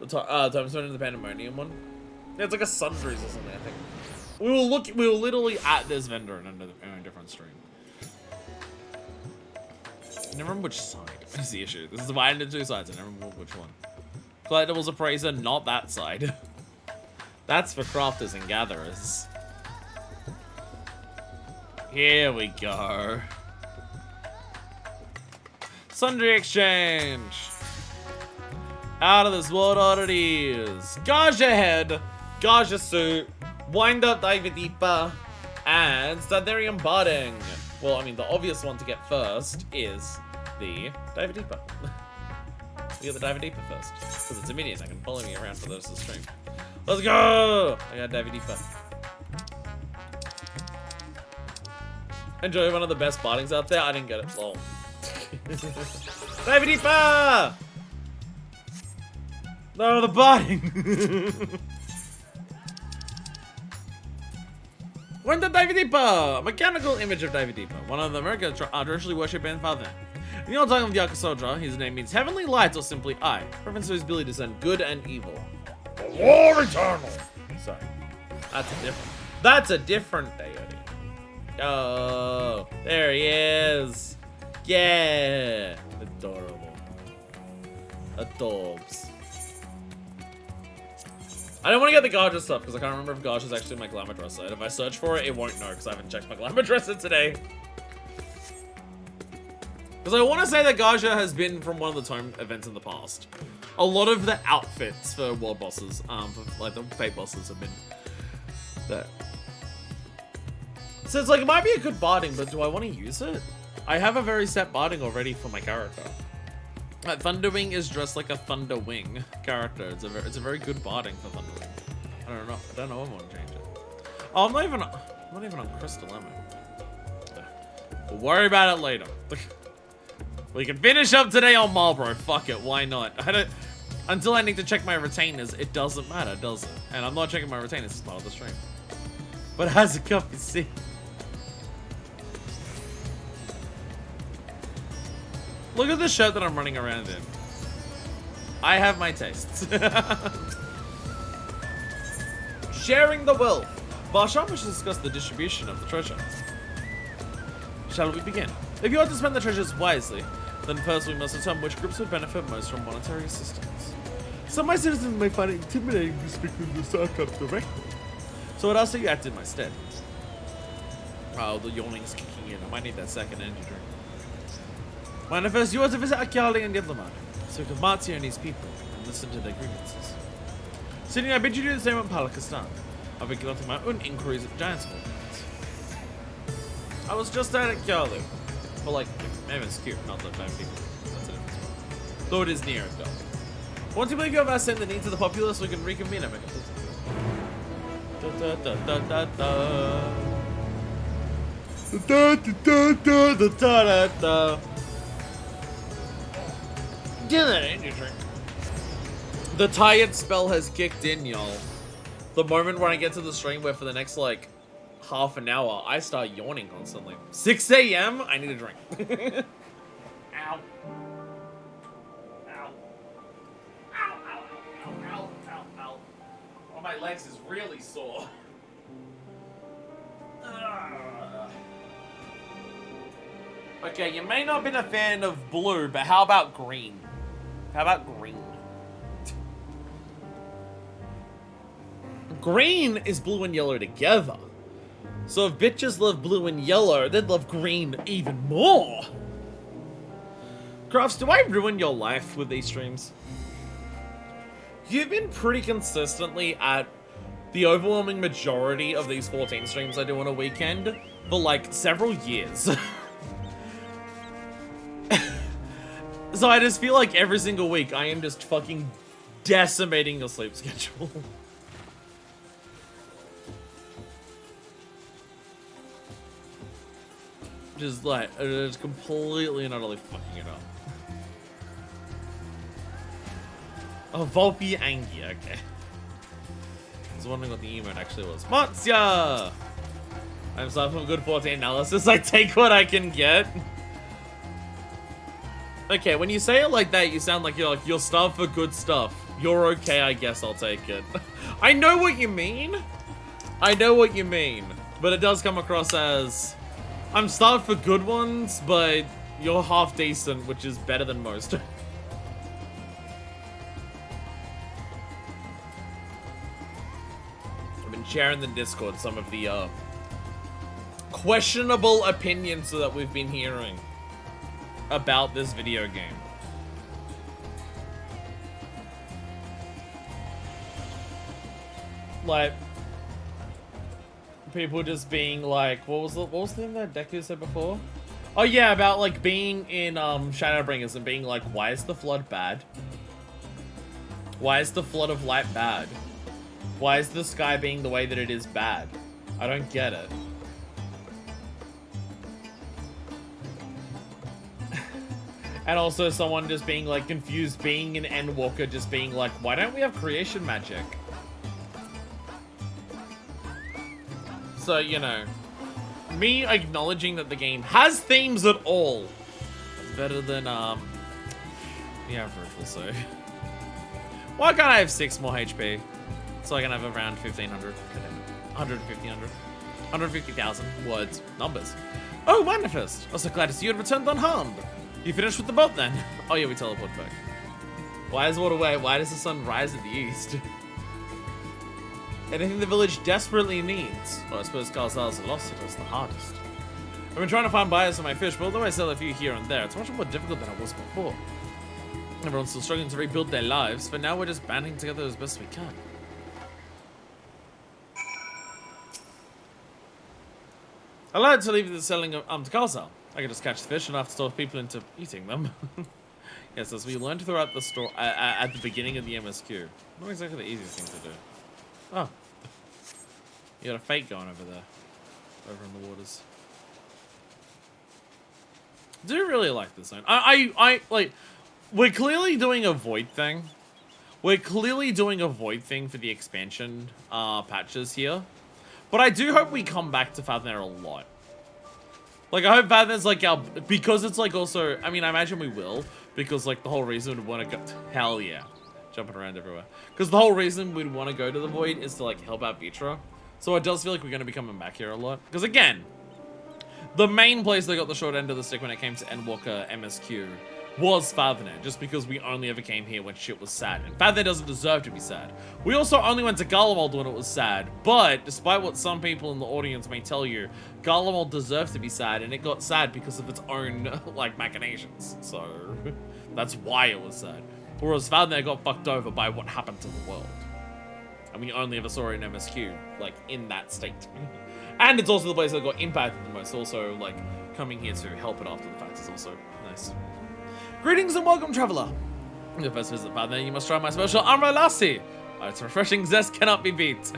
The time spent in the Pandemonium one. Yeah, it's like a Sundries or something, I think. We were literally at this vendor in a different stream. I never remember which side is the issue. This is divided into two sides, I never remember which one. Collectibles appraiser, not that side. That's for crafters and gatherers. Here we go. Sundry exchange. Out of this world oddities. Gaja head, Gaja suit, wind up Divideeper, and Stadarium budding. Well, I mean, the obvious one to get first is the Divideeper. We get the Divideeper first, because it's a minion. I can follow me around for those to stream. Let's go! I got Divideeper. Enjoy one of the best bardings out there. I didn't get it. Lol. Divideeper! No, the barding! When the Divideeper! Mechanical image of Divideeper. One of the Americans traditionally worship and father. In the old tongue of the Akasodra, his name means heavenly light or simply I. Reference to his ability to discern good and evil. War eternal! Sorry. That's a different deity. Oh, there he is. Yeah. Adorable. Adorbs. I don't want to get the Gaja stuff because I can't remember if Gaja is actually my glamour dresser. If I search for it, it won't know because I haven't checked my glamour dresser today. Because I want to say that Gaja has been from one of the tome events in the past. A lot of the outfits for world bosses, for, like the fate bosses, have been there. So it's like, it might be a good barding, but do I want to use it? I have a very set barding already for my character. Thunderwing is dressed like a Thunderwing character. It's a very good barding for Thunderwing. I don't know if I want to change it. Oh, I'm not even on Crystal, am I? We'll worry about it later. We can finish up today on Marlboro. Fuck it, why not? Until I need to check my retainers, it doesn't matter, does it? And I'm not checking my retainers as part of the stream. But as a cup of tea. Look at the shirt that I'm running around in. I have my tastes. Sharing the wealth. Barsham wishes to discuss the distribution of the treasure. Shall we begin? If you want to spend the treasures wisely, then first we must determine which groups would benefit most from monetary assistance. Some of my citizens may find it intimidating to speak with the Sarkop directly. So I'd ask that you act in my stead. Oh, the yawning's kicking in. I might need that second energy drink. Manifest, you are to visit Akyali and Yedlamar, speak with Marzia and his people, and listen to their grievances. Sitting, I bid you do the same in Palakistan. I've been conducting my own inquiries at Giants Hall. I was just at Akyali. But like, MSQ, not the time people. That's a different one. Though it is near it, though. Once you believe you have asked the needs of the populace, we can reconvene and make a da da da da da da da da da da da. Get that energy drink. The tired spell has kicked in, y'all. The moment when I get to the stream where for the next like half an hour I start yawning constantly. 6 AM? I need a drink. Ow. Ow. my legs is really sore. Okay, you may not have been a fan of blue, but how about green? How about green? Green is blue and yellow together. So if bitches love blue and yellow, they'd love green even more. Crafts, do I ruin your life with these streams? You've been pretty consistently at the overwhelming majority of these 14 streams I do on a weekend for like several years. So I just feel like every single week I am just fucking decimating your sleep schedule. Just like, just completely and utterly fucking it up. Oh, Volpi Angie, okay. I was wondering what the emote actually was. Matsya! I'm sorry from good 14 analysis. I take what I can get. Okay, when you say it like that, you sound like you're starved for good stuff. You're okay, I guess I'll take it. I know what you mean. I know what you mean. But it does come across as, I'm starved for good ones, but you're half decent, which is better than most. I've been sharing in the Discord some of the questionable opinions that we've been hearing about this video game. Like, people just being like, what was the thing that Deku said before? Oh yeah, about like being in Shadowbringers and being like, why is the flood bad? Why is the flood of light bad? Why is the sky being the way that it is bad? I don't get it. And also someone just being like confused, being an Endwalker, just being like, why don't we have creation magic? So, you know, me acknowledging that the game has themes at all is better than, the average, we'll say. Why can't I have 6 more HP? So I can have around 1,500, 150,000 words, numbers. Oh, Manifest! Also glad to see you had returned unharmed. You finished with the boat then? Oh yeah, we teleport back. Why is water away? Why does the sun rise at the east? Anything the village desperately needs. Well, I suppose Calzal's lost it as the hardest. I've been trying to find buyers for my fish, but although I sell a few here and there, it's much more difficult than it was before. Everyone's still struggling to rebuild their lives, but now we're just banding together as best we can. I learned to leave the selling to Calzal. I can just catch the fish and I have to talk people into eating them. Yes, as we learned throughout the store at the beginning of the MSQ. Not exactly the easiest thing to do. Oh. You got a fake going over there. Over in the waters. I do really like this zone. I like, we're clearly doing a void thing. We're clearly doing a void thing for the expansion patches here. But I do hope we come back to Fathnair a lot. Like, I hope Fathnair's like our, because it's like also, I mean, I imagine we will, because like the whole reason we'd want to go, hell yeah, jumping around everywhere. Because the whole reason we'd want to go to the Void is to like help out Vitra. So it does feel like we're going to be coming back here a lot. Because again, the main place that got the short end of the stick when it came to Endwalker MSQ was Fathnair, just because we only ever came here when shit was sad. And Fathnair doesn't deserve to be sad. We also only went to Garlemald when it was sad, but despite what some people in the audience may tell you, Garlemald deserves to be sad, and it got sad because of its own, like, machinations. So, that's why it was sad. Whereas Fathnair got fucked over by what happened to the world. And we only ever saw it in MSQ, like, in that state. And it's also the place that got impacted the most, also, like, coming here to help it after the fact is also nice. Greetings and welcome, traveler. Your first visit, Fathnair, you must try my special Amro Lassi. Its refreshing zest cannot be beat.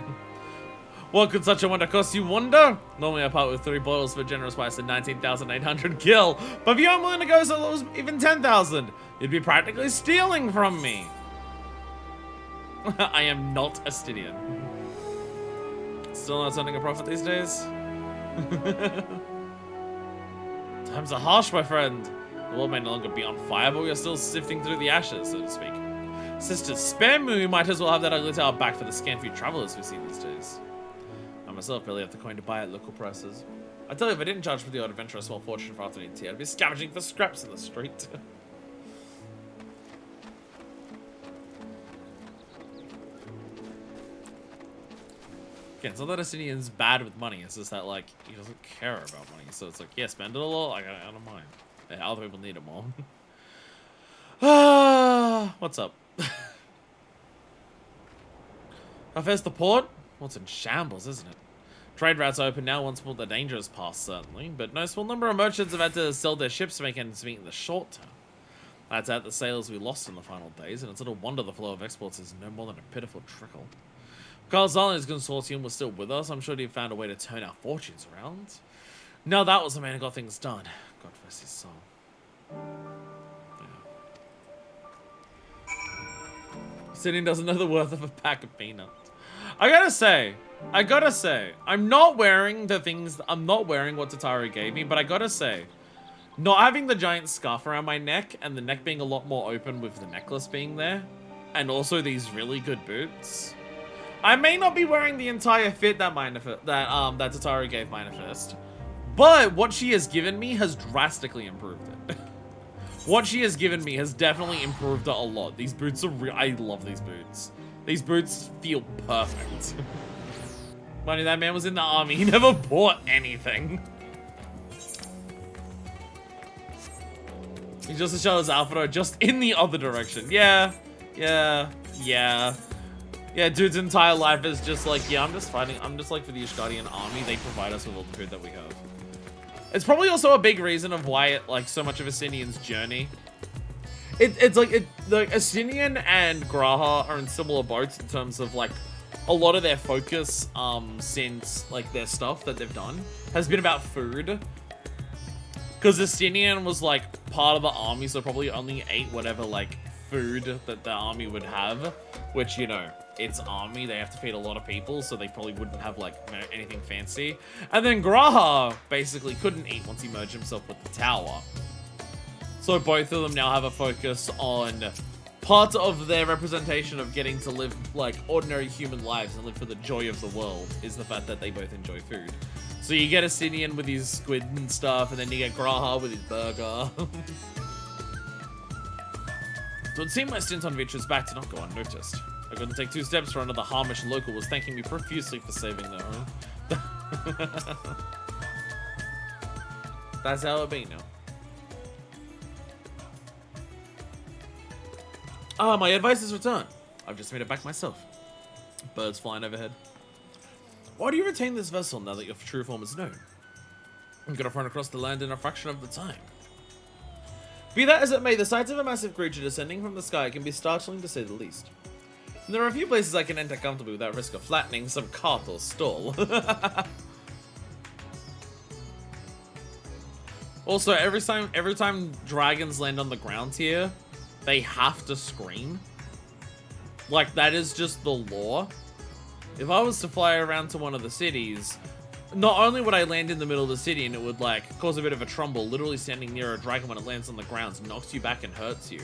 What could such a wonder cost, you wonder? Normally I part with 3 bottles for a generous price of 19,800 gil, but if you aren't willing to go so low as even 10,000, you'd be practically stealing from me. I am not a Stydian. Still not turning a profit these days? Times are harsh, my friend. The world may no longer be on fire, but we are still sifting through the ashes, so to speak. Sisters, spare me, we might as well have that ugly tale back for the scant few travelers we see these days. I myself barely have the coin to buy at local prices. I tell you, if I didn't charge for the odd adventure a small fortune for afternoon tea, I'd be scavenging for scraps in the street. Again, it's not that Asinian's bad with money, it's just that, like, he doesn't care about money. So it's like, yeah, spend it a lot, like, I don't mind. Yeah, other people need it more. What's up? Affairs the port? Well, it's in shambles, isn't it? Trade routes are open now once more, the danger is past, certainly, but no small number of merchants have had to sell their ships to make ends meet in the short term. That's at the sales we lost in the final days, and it's little wonder the flow of exports is no more than a pitiful trickle. If Carl Island's consortium was still with us, I'm sure he'd found a way to turn our fortunes around. No, that was the man who got things done. God rest his soul. Sitting doesn't know the worth of a pack of peanuts. I gotta say, I'm not wearing the things, I'm not wearing what Tataru gave me, but I gotta say, not having the giant scarf around my neck and the neck being a lot more open with the necklace being there, and also these really good boots, I may not be wearing the entire fit that Tataru gave Manifest, but what she has given me has drastically improved it. What she has given me has definitely improved it a lot. These boots are I love these boots. These boots feel perfect. Money, that man was in the army. He never bought anything. He just showed his Alpha just in the other direction. Yeah. Yeah, dude's entire life is just like, yeah, I'm just fighting. I'm just like for the Ishgardian army. They provide us with all the food that we have. It's probably also a big reason of why it, like, so much of Asinian's journey. It's like Asinian and Graha are in similar boats in terms of, like, a lot of their focus since, like, their stuff that they've done has been about food. Because Asinian was, like, part of the army, so probably only ate whatever, like, food that the army would have. Which, you know, it's army, they have to feed a lot of people, so they probably wouldn't have, like, anything fancy. And then Graha basically couldn't eat once he merged himself with the tower. So both of them now have a focus on part of their representation of getting to live, like, ordinary human lives and live for the joy of the world is the fact that they both enjoy food. So you get Asinian with his squid and stuff, and then you get Graha with his burger. So it seemed my stint on Vitra's back did not go unnoticed. I couldn't take 2 steps for another Harmish local was thanking me profusely for saving their home. That's how it be now. Ah, my advice is returned. I've just made it back myself. Birds flying overhead. Why do you retain this vessel now that your true form is known? I'm gonna run across the land in a fraction of the time. Be that as it may, the sight of a massive creature descending from the sky can be startling to say the least. And there are a few places I can enter comfortably without risk of flattening some cart or stall. Also, every time dragons land on the ground here, they have to scream. Like, that is just the law. If I was to fly around to one of the cities, not only would I land in the middle of the city and it would, like, cause a bit of a tremble, literally standing near a dragon when it lands on the ground knocks you back and hurts you.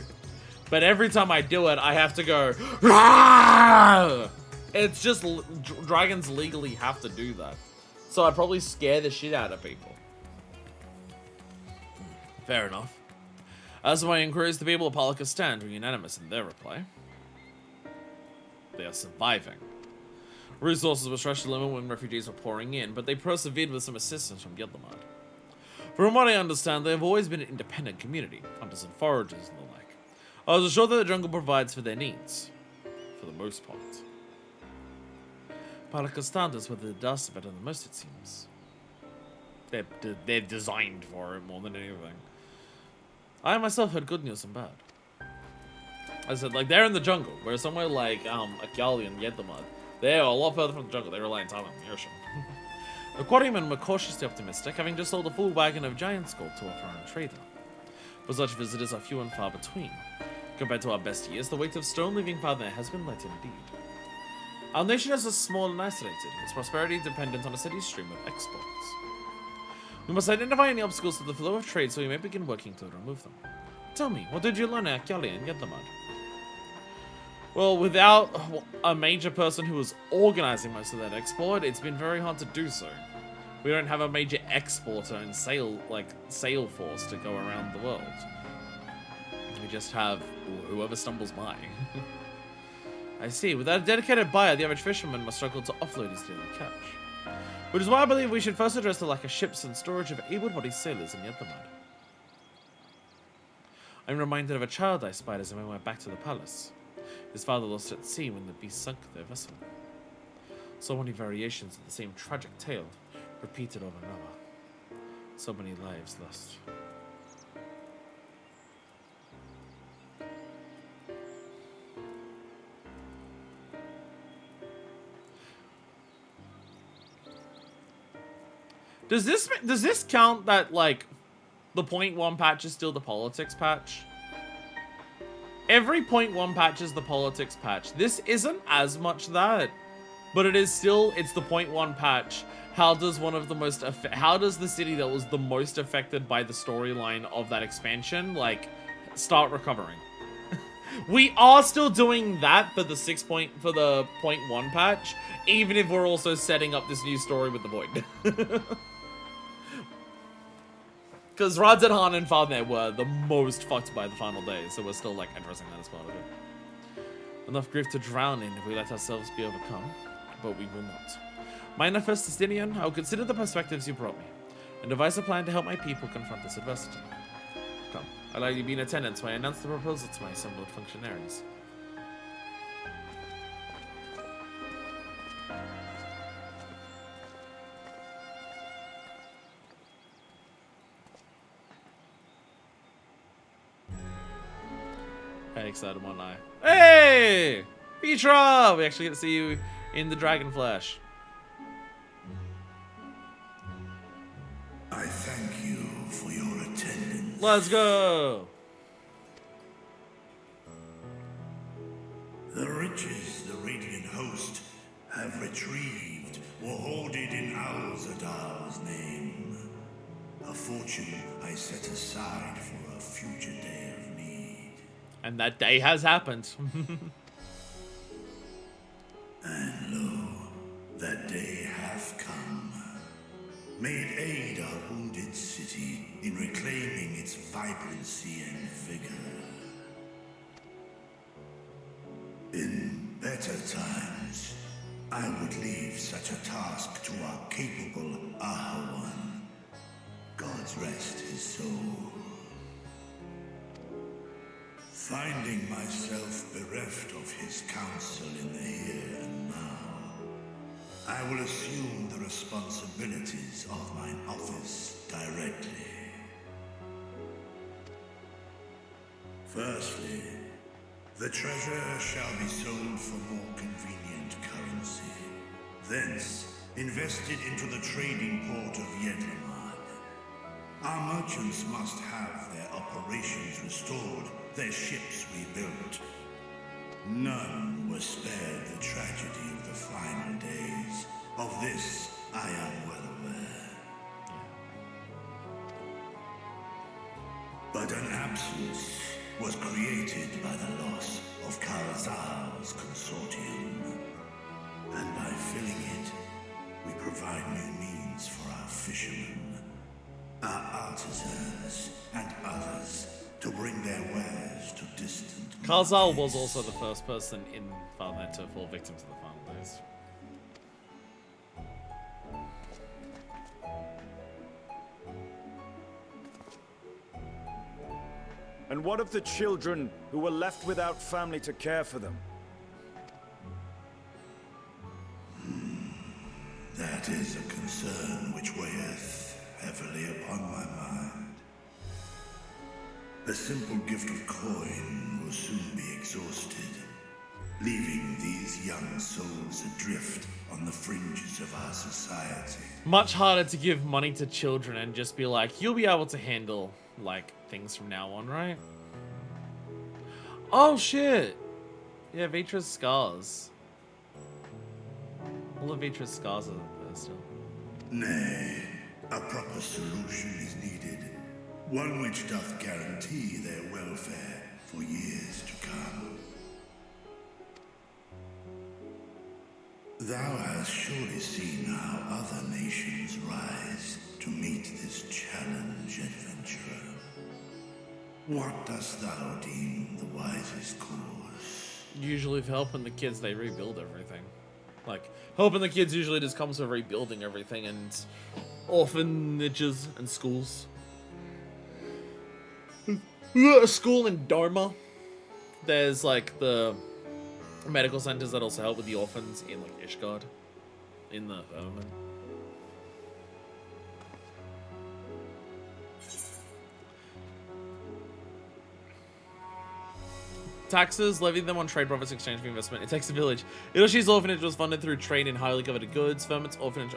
But every time I do it, I have to go, Rah! It's just, dragons legally have to do that. So I'd probably scare the shit out of people. Fair enough. As for my inquiries, the people of Palakistan were unanimous in their reply. They are surviving. Resources were stretched to the limit when refugees were pouring in, but they persevered with some assistance from Yedlamad. From what I understand, they have always been an independent community, hunters and foragers and the like. I was assured that the jungle provides for their needs, for the most part. Palakistan does weather the dust better than most, it seems. They're designed for it more than anything. I myself heard good news and bad. I said, like, they're in the jungle, whereas somewhere like Akyali and Yedlamad, they're a lot further from the jungle. They rely entirely on the ocean. The quarrymen were cautiously optimistic, having just sold a full wagon of giant's gold to a foreign trader. But such visitors are few and far between. Compared to our best years, the weight of stone leaving far there has been light indeed. Our nation is small and isolated, its prosperity dependent on a steady stream of exports. We must identify any obstacles to the flow of trade so we may begin working to remove them. Tell me, what did you learn at Akyali and Yedlamad? Well, without a major person who was organizing most of that export, it's been very hard to do so. We don't have a major exporter and sail force to go around the world. We just have whoever stumbles by. I see. Without a dedicated buyer, the average fisherman must struggle to offload his daily catch. Which is why I believe we should first address the lack of ships and storage of able-bodied sailors in the Yethamad. I'm reminded of a child I spied as I went back to the palace. His father lost at sea when the beast sunk their vessel. So many variations of the same tragic tale, repeated over and over. So many lives lost. Does this count that, like, the 0.1 patch is still the politics patch? Every 0.1 patch is the politics patch. This isn't as much that, but it is still, it's the 0.1 patch. How does the city that was the most affected by the storyline of that expansion, like, start recovering? We are still doing that for the 0.1 patch, even if we're also setting up this new story with the Void. Because Radzat and Father were the most fucked by the final days, so we're still, like, addressing that as part of it. Enough grief to drown in if we let ourselves be overcome, but we will not. Minor First Justinian, I will consider the perspectives you brought me, and devise a plan to help my people confront this adversity. Come, I'd like you to be in attendance when I announce the proposal to my assembled functionaries. Very excited one eye. Hey! Petra! We actually get to see you in the Dragon Flesh. I thank you for your attendance. Let's go! The riches the Radiant Host have retrieved were hoarded in Al-Zadal's name. A fortune I set aside for a future day of need. And that day has happened. And lo, that day hath come. May it aid our wounded city in reclaiming its vibrancy and vigor. In better times, I would leave such a task to our capable Ahawan. God's rest his soul. Finding myself bereft of his counsel in the here and now, I will assume the responsibilities of mine office directly. Firstly, the treasure shall be sold for more convenient currency. Thence, invested into the trading port of Yedlamad. Our merchants must have their operations restored, their ships rebuilt. None were spared the tragedy of the final days. Of this, I am well aware. But an absence was created by the loss of Karazal's consortium. And by filling it, we provide new means for our fishermen, our artisans, and others to bring their wares to distant Karzal was also the first person in Farnet to fall victim to the final days. And what of the children who were left without family to care for them? That is a concern which weigheth heavily upon my mind. A simple gift of coin will soon be exhausted, leaving these young souls adrift on the fringes of our society. Much harder to give money to children and just be like, you'll be able to handle, like, things from now on, right? Oh, shit. Yeah, Vitra's scars. All of Vitra's scars are there still. Nay, a proper solution is needed. One which doth guarantee their welfare for years to come. Thou hast surely seen how other nations rise to meet this challenge, adventurer. What dost thou deem the wisest course? Usually for helping the kids, they rebuild everything. Like, helping the kids usually just comes with rebuilding everything and orphanages and schools. A school in Doma. There's like the medical centers that also help with the orphans in like Ishgard. In the Firmament. Taxes, levy them on trade profits, exchange for investment. It takes a village. Yoshi's orphanage was funded through trade in highly coveted goods. Firmament's orphanage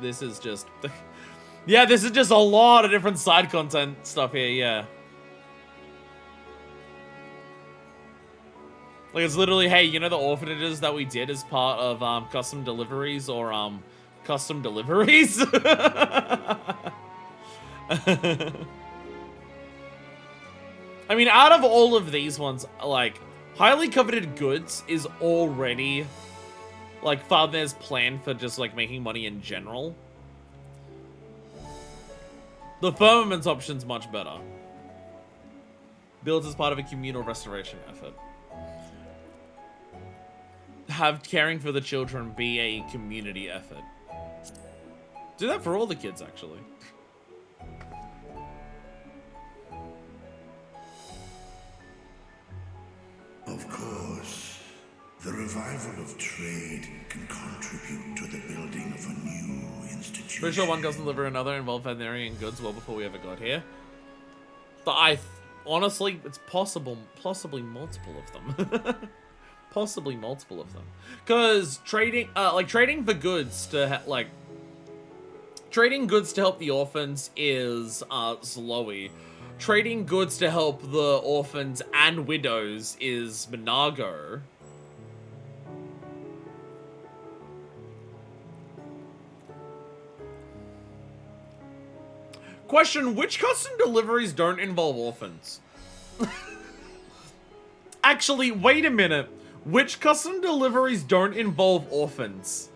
this is just... yeah, this is just a lot of different side content stuff here, yeah. Like, it's literally, hey, you know the orphanages that we did as part of custom deliveries or custom deliveries? I mean, out of all of these ones, like, highly coveted goods is already, like, Father's plan for just, like, making money in general. The Firmament's option's much better. Built as part of a communal restoration effort. Have caring for the children be a community effort. Do that for all the kids, actually. Of course, the revival of trade can contribute to the building of a new institution. Pretty sure one doesn't deliver another involved veterinarian goods well before we ever got here. Honestly, it's possibly multiple of them. Possibly multiple of them. Because trading for goods to, trading goods to help the orphans is, Slowy. Trading goods to help the orphans and widows is Monago. Question, which custom deliveries don't involve orphans? Actually, wait a minute. Which custom deliveries don't involve orphans?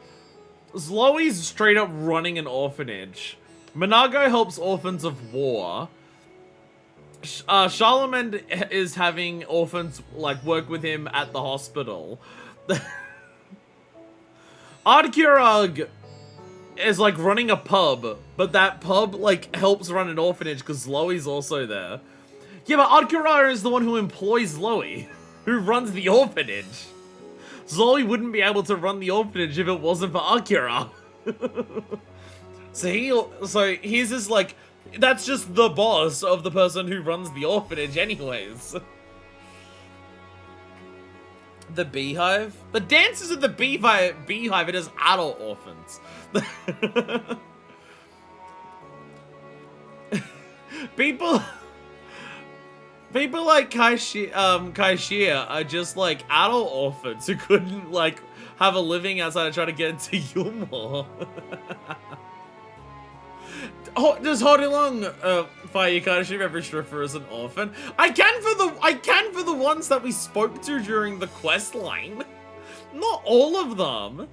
Zloey's straight up running an orphanage. Monago helps orphans of war. Charlemagne is having orphans, like, work with him at the hospital. Ardkurag is, like, running a pub, but that pub, like, helps run an orphanage because Zloey's also there. Yeah, but Ardkurag is the one who employs Zloey, who runs the orphanage. Zloey wouldn't be able to run the orphanage if it wasn't for Ardkurag. So he's just, like... That's just the boss of the person who runs the orphanage anyways. The beehive? The dances at the beehive, it is adult orphans. People like Kaishia are just like adult orphans who couldn't like have a living outside of trying to get into Yulmore. Just hold it long, Fire. You can't assume every stripper is an orphan. I can for the ones that we spoke to during the quest line. Not all of them.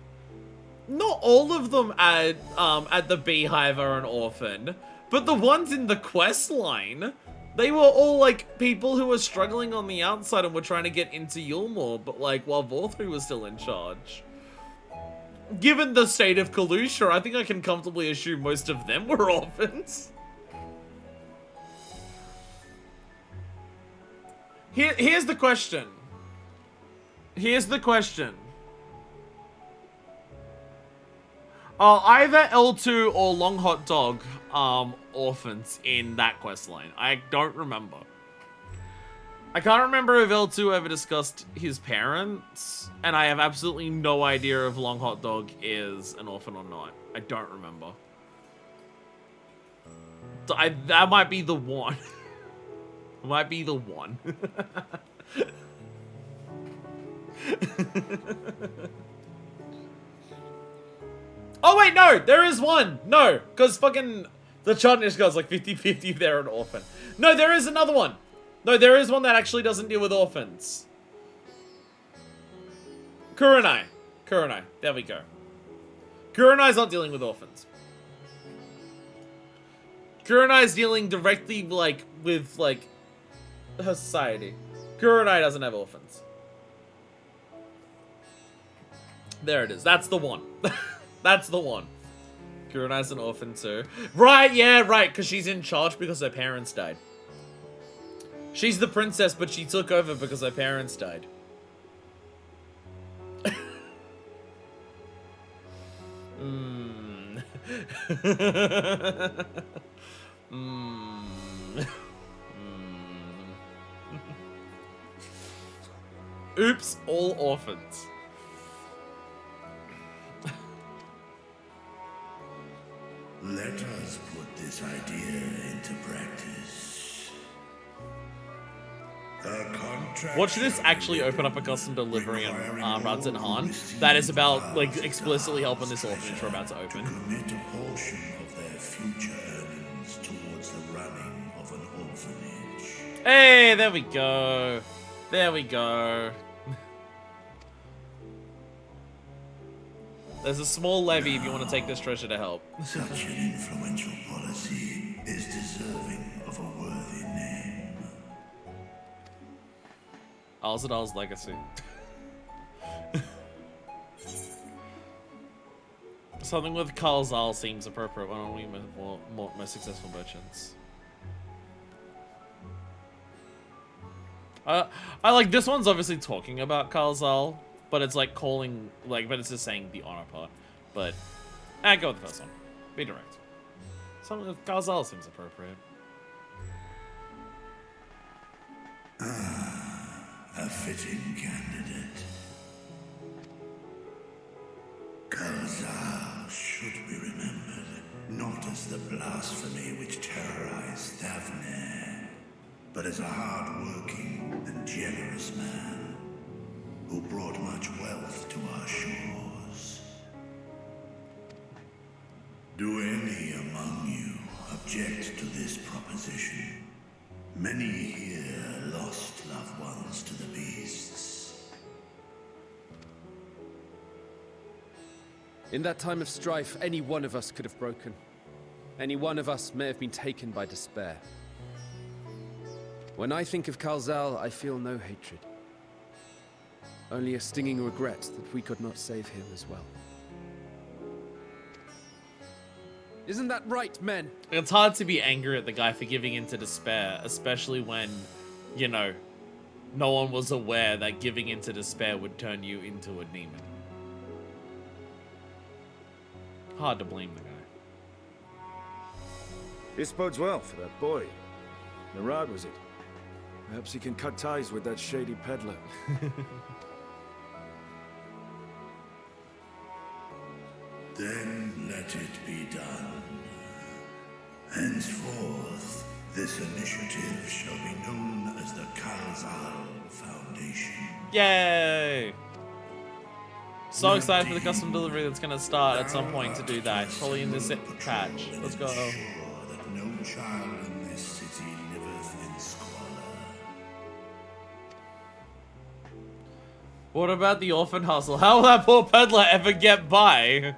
Not all of them at the beehive are an orphan. But the ones in the quest line, they were all like people who were struggling on the outside and were trying to get into Yulmore, but like while Vorthru was still in charge. Given the state of Kalusha, I think I can comfortably assume most of them were orphans. Here's the question. Here's the question. Are either L2 or Long Hot Dog orphans in that quest line? I don't remember. I can't remember if L2 ever discussed his parents, and I have absolutely no idea if Long Hot Dog is an orphan or not. I don't remember. That might be the one. Might be the one. Oh wait, no! There is one! No! Because fucking... The Chutnish guy's like 50-50 if they're an orphan. No, there is another one! No, there is one that actually doesn't deal with orphans. Kurenai. There we go. Kurenai's not dealing with orphans. Kurenai's dealing directly, like, with, like, her society. Kurenai doesn't have orphans. There it is. That's the one. That's the one. Kurenai's an orphan too. Right, yeah, right, because she's in charge because her parents died. She's the princess, but she took over because her parents died. Oops, all orphans. Let us put this idea into practice. Watch this actually open up a custom delivery on Radzat Han that is about, like, explicitly helping this orphanage we're about to open. Commit a portion of their future earnings towards the running of an orphanage. Hey, there we go. There we go. There's a small levy if you want to take this treasure to help. Such an influential policy is deserving of a worthy name. Alzadal's legacy. Something with Kalzal seems appropriate. Why don't we more successful merchants? I like this one's obviously talking about Kalzal, but it's like calling, like, but it's just saying the honor part. But go with the first one. Be direct. Something with Kalzal seems appropriate. A fitting candidate. Kalzal should be remembered not as the blasphemy which terrorized Thavne, but as a hard-working and generous man who brought much wealth to our shores. Do any among you object to this proposition? Many here lost loved ones to the beasts. In that time of strife, any one of us could have broken. Any one of us may have been taken by despair. When I think of Kalzal, I feel no hatred. Only a stinging regret that we could not save him as well. Isn't that right, men? It's hard to be angry at the guy for giving in to despair, especially when, you know, no one was aware that giving in to despair would turn you into a demon. Hard to blame the guy. This bodes well for that boy. Narad, was it? Perhaps he can cut ties with that shady peddler. Then let it be done. Henceforth, this initiative shall be known as the Kalzal Foundation. Yay! So excited for the custom delivery that's going to start at some point to do that. Probably in this patch. Let's go. That no child in this city liveth in squalor. What about the orphan hustle? How will that poor peddler ever get by?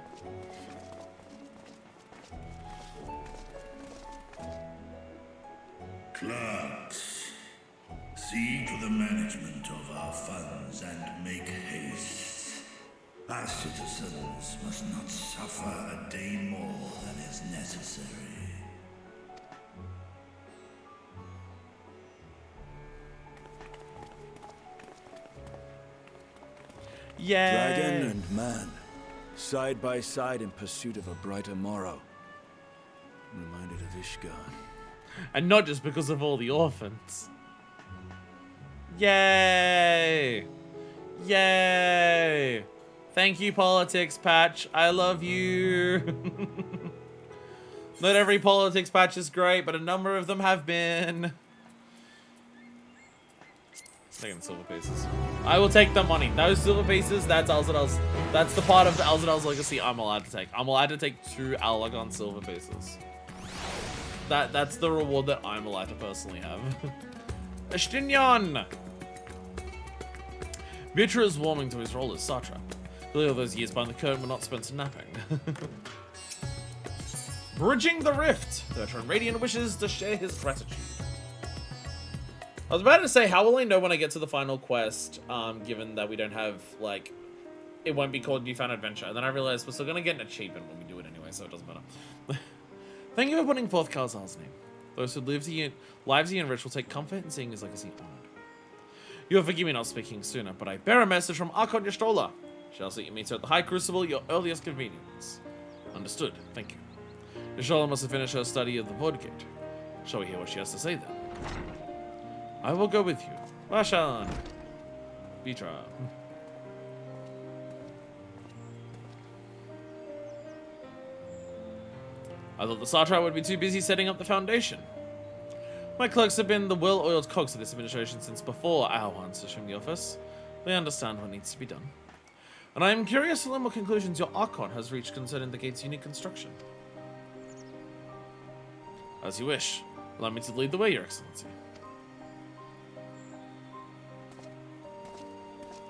Clerks, see to the management of our funds and make haste. Our citizens must not suffer a day more than is necessary. Yay! Dragon and man, side by side in pursuit of a brighter morrow. Reminded of Ishgar. And not just because of all the orphans. Yay! Yay! Thank you, politics patch. I love you. Not every politics patch is great, but a number of them have been. Taking silver pieces. I will take the money. Those silver pieces, that's Alzadal's. That's the part of Alzadal's legacy I'm allowed to take. I'm allowed to take 2 Alagon silver pieces. That's the reward that I'm allowed to personally have. Ashtinyan! Vitra is warming to his role as satrap. Really, all those years behind the curtain were not spent napping. Bridging the rift. The veteran Radiant wishes to share his gratitude. I was about to say, how will I know when I get to the final quest, given that we don't have, like, it won't be called Newfound Adventure. And then I realized we're still going to get an achievement when we do it anyway, so it doesn't matter. Thank you for putting forth Kalzar's name. Those who lives the enriched will take comfort in seeing his legacy honored. You will forgive me not speaking sooner, but I bear a message from Archon Y'shtola. Shall see you meet her at the High Crucible at your earliest convenience. Understood. Thank you. Y'shtola must have finished her study of the Void Gate. Shall we hear what she has to say then? I will go with you. Vashan. Vitra. I thought the Sartre would be too busy setting up the foundation. My clerks have been the well-oiled cogs of this administration since before our ones assumed the office. They understand what needs to be done. And I am curious to learn what conclusions your Archon has reached concerning the gate's unique construction. As you wish. Allow me to lead the way, Your Excellency.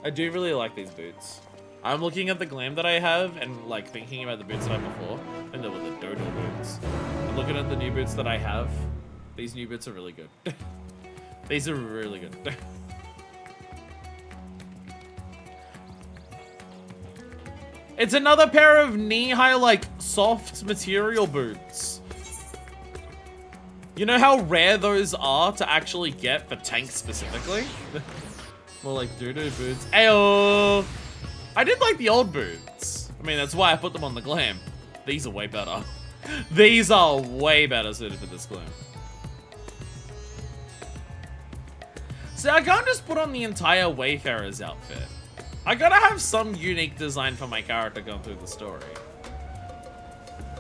I do really like these boots. I'm looking at the glam that I have and like thinking about the boots that I had before. And they were the dodo boots. I'm looking at the new boots that I have. These new boots are really good. These are really good. It's another pair of knee-high, like, soft material boots. You know how rare those are to actually get for tanks specifically? More like doo-doo boots. Ayo! I did like the old boots. I mean, that's why I put them on the glam. These are way better. These are way better suited for this glam. See, I can't just put on the entire Wayfarer's outfit. I gotta have some unique design for my character going through the story.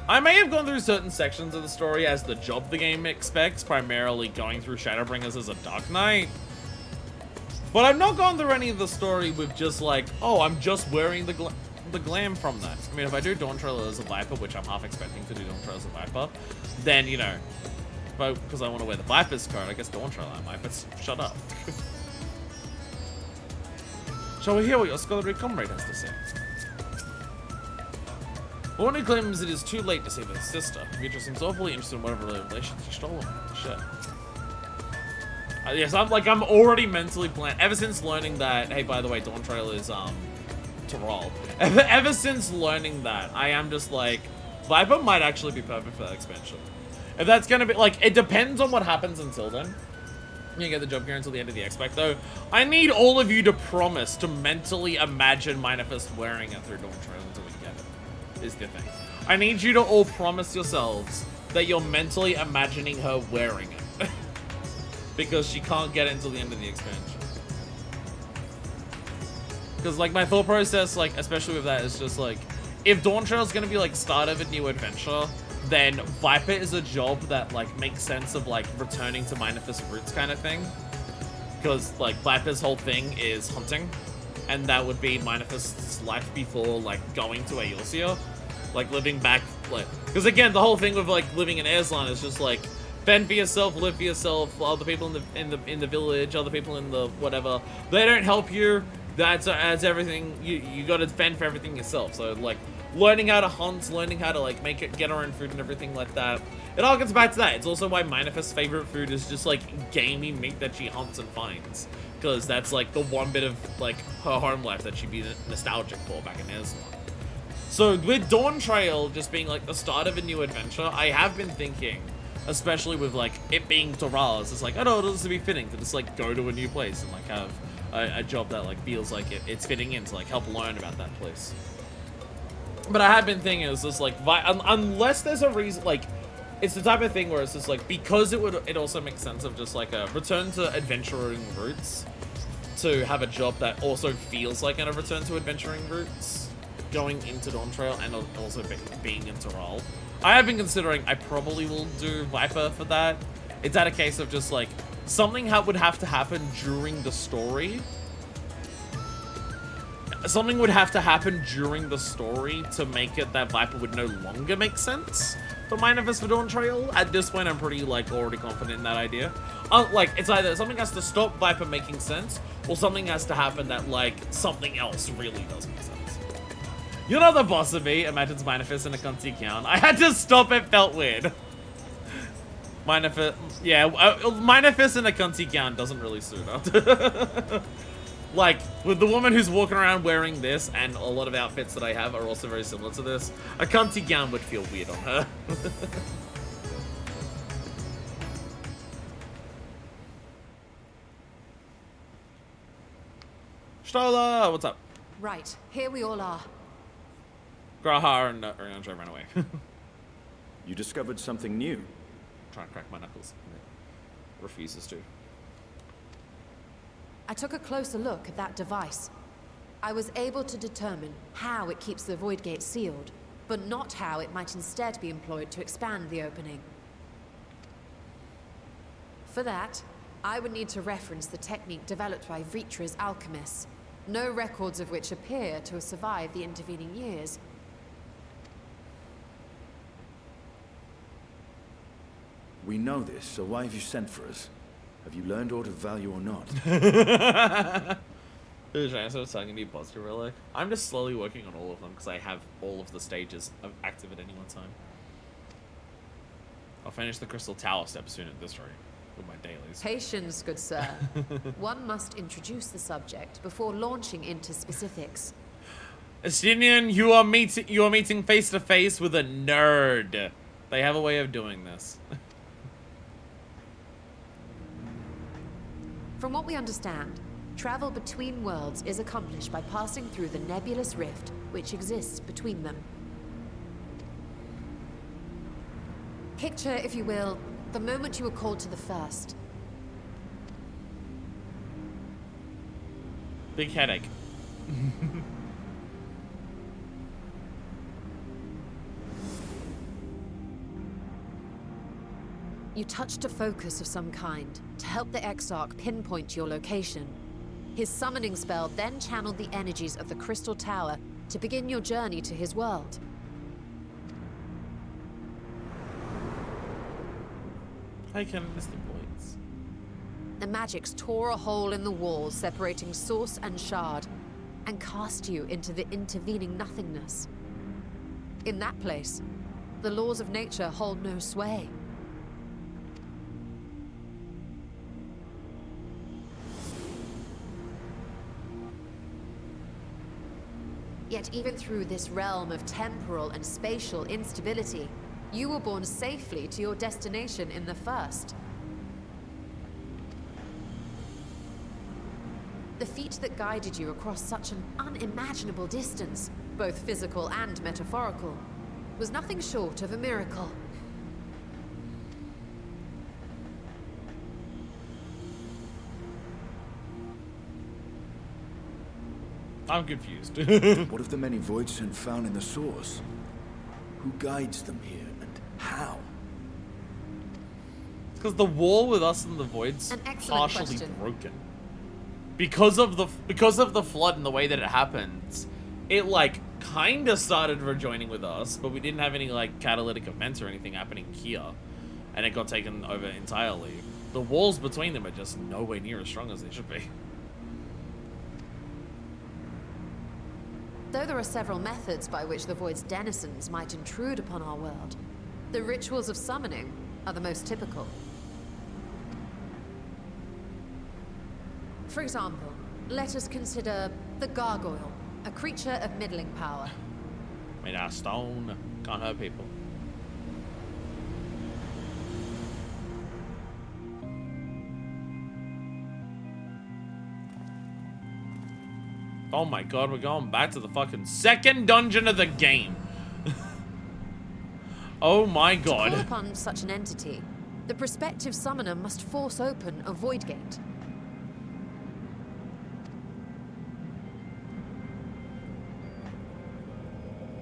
I may have gone through certain sections of the story as the job the game expects, primarily going through Shadowbringers as a Dark Knight. But I've not gone through any of the story with just like, oh, I'm just wearing the glam from that. I mean, if I do Dawn Trail as a Viper, which I'm half expecting to do Dawn Trail as a Viper, then, you know, because I want to wear the Viper's card, I guess Dawn Trail I might, but shut up. Shall we hear what your scholarly comrade has to say? One who claims it is too late to save his sister. Vitra seems awfully interested in whatever relations she stole to share. Yes, I'm already mentally planned. Ever since learning that, hey, by the way, Dawn Trail is, Tyrol. Ever since learning that, I am just like, Viper might actually be perfect for that expansion. If that's gonna be, like, it depends on what happens until then. You get the job here until the end of the X-Pack, though. I need all of you to promise to mentally imagine Minifest wearing it through Dawn Trail until we get it, is the thing. I need you to all promise yourselves that you're mentally imagining her wearing it. Because she can't get it until the end of the expansion. Because, like, my thought process, like, especially with that, is just, like, if Dawn Trail is going to be, like, start of a new adventure, then Viper is a job that, like, makes sense of, like, returning to Minifest roots kind of thing. Because, like, Viper's whole thing is hunting. And that would be Minifest's life before, like, going to Eorzea. Like, living back, like... Because, again, the whole thing with, like, living in Arslan is just, like, fend for yourself, live for yourself, other people in the village, other people in the whatever. They don't help you. That's everything. You got to fend for everything yourself. So, like, learning how to hunt, learning how to, like, get our own food and everything like that. It all gets back to that. It's also why Minifest's favorite food is just, like, gamey meat that she hunts and finds. Because that's, like, the one bit of, like, her home life that she'd be nostalgic for back in Arslan. So, with Dawn Trail just being, like, the start of a new adventure, I have been thinking, especially with, like, it being Taraz, it's like, I don't know, this would be fitting to just, like, go to a new place and, like, have a job that, like, feels like it's fitting in to, like, help learn about that place. But I have been thinking, it's just, like, unless there's a reason, like, it's the type of thing where it's just, like, because it also makes sense of just, like, a return to adventuring roots, to have a job that also feels like a return to adventuring roots, going into Dawn Trail and also being in Tyrol. I have been considering I probably will do Viper for that. It's at a case of just, like, something would have to happen during the story. Something would have to happen during the story to make it that Viper would no longer make sense for Minifest for Dawn Trail. At this point, I'm pretty, like, already confident in that idea. Like, it's either something has to stop Viper making sense, or something has to happen that, like, something else really does make sense. You're not the boss of me, imagines Manifest in a Conti count. I had to stop, it felt weird. Manifest, yeah, Manifest in a Conti count doesn't really suit her. Like, with the woman who's walking around wearing this, and a lot of outfits that I have are also very similar to this, a Conti gown would feel weird on her. Stola, what's up? Right, here we all are. Graha and Ariandra ran away. You discovered something new. Trying to crack my knuckles. Refuses to. I took a closer look at that device. I was able to determine how it keeps the Void Gate sealed, but not how it might instead be employed to expand the opening. For that, I would need to reference the technique developed by Vritra's alchemists, no records of which appear to have survived the intervening years. We know this, so why have you sent for us? Have you learned aught of value or not? So talking to be positive, really. I'm just slowly working on all of them because I have all of the stages active at any one time. I'll finish the Crystal Tower step soon at this rate with my dailies. Patience, good sir. One must introduce the subject before launching into specifics. Estinian, you are meeting face to face with a nerd. They have a way of doing this. From what we understand, travel between worlds is accomplished by passing through the nebulous rift which exists between them. Picture, if you will, the moment you were called to the first. Big headache. You touched a focus of some kind to help the Exarch pinpoint your location. His summoning spell then channeled the energies of the Crystal Tower to begin your journey to his world. I can miss the points. The magics tore a hole in the wall separating source and shard, and cast you into the intervening nothingness. In that place, the laws of nature hold no sway. Yet even through this realm of temporal and spatial instability, you were borne safely to your destination in the first. The feat that guided you across such an unimaginable distance, both physical and metaphorical, was nothing short of a miracle. I'm confused. What of the many voids found in the source? Who guides them here, and how? Because the wall with us and the void's partially question. broken. Because of the flood and the way that it happened, it like kinda started rejoining with us, but we didn't have any like catalytic events or anything happening here, and it got taken over entirely. The walls between them are just nowhere near as strong as they should be. Though there are several methods by which the Void's denizens might intrude upon our world, the rituals of summoning are the most typical. For example, let us consider the Gargoyle, a creature of middling power. Made out of stone, can't hurt people. Oh my god, we're going back to the fucking second dungeon of the game. Oh my god. To call upon such an entity, the prospective summoner must force open a void gate.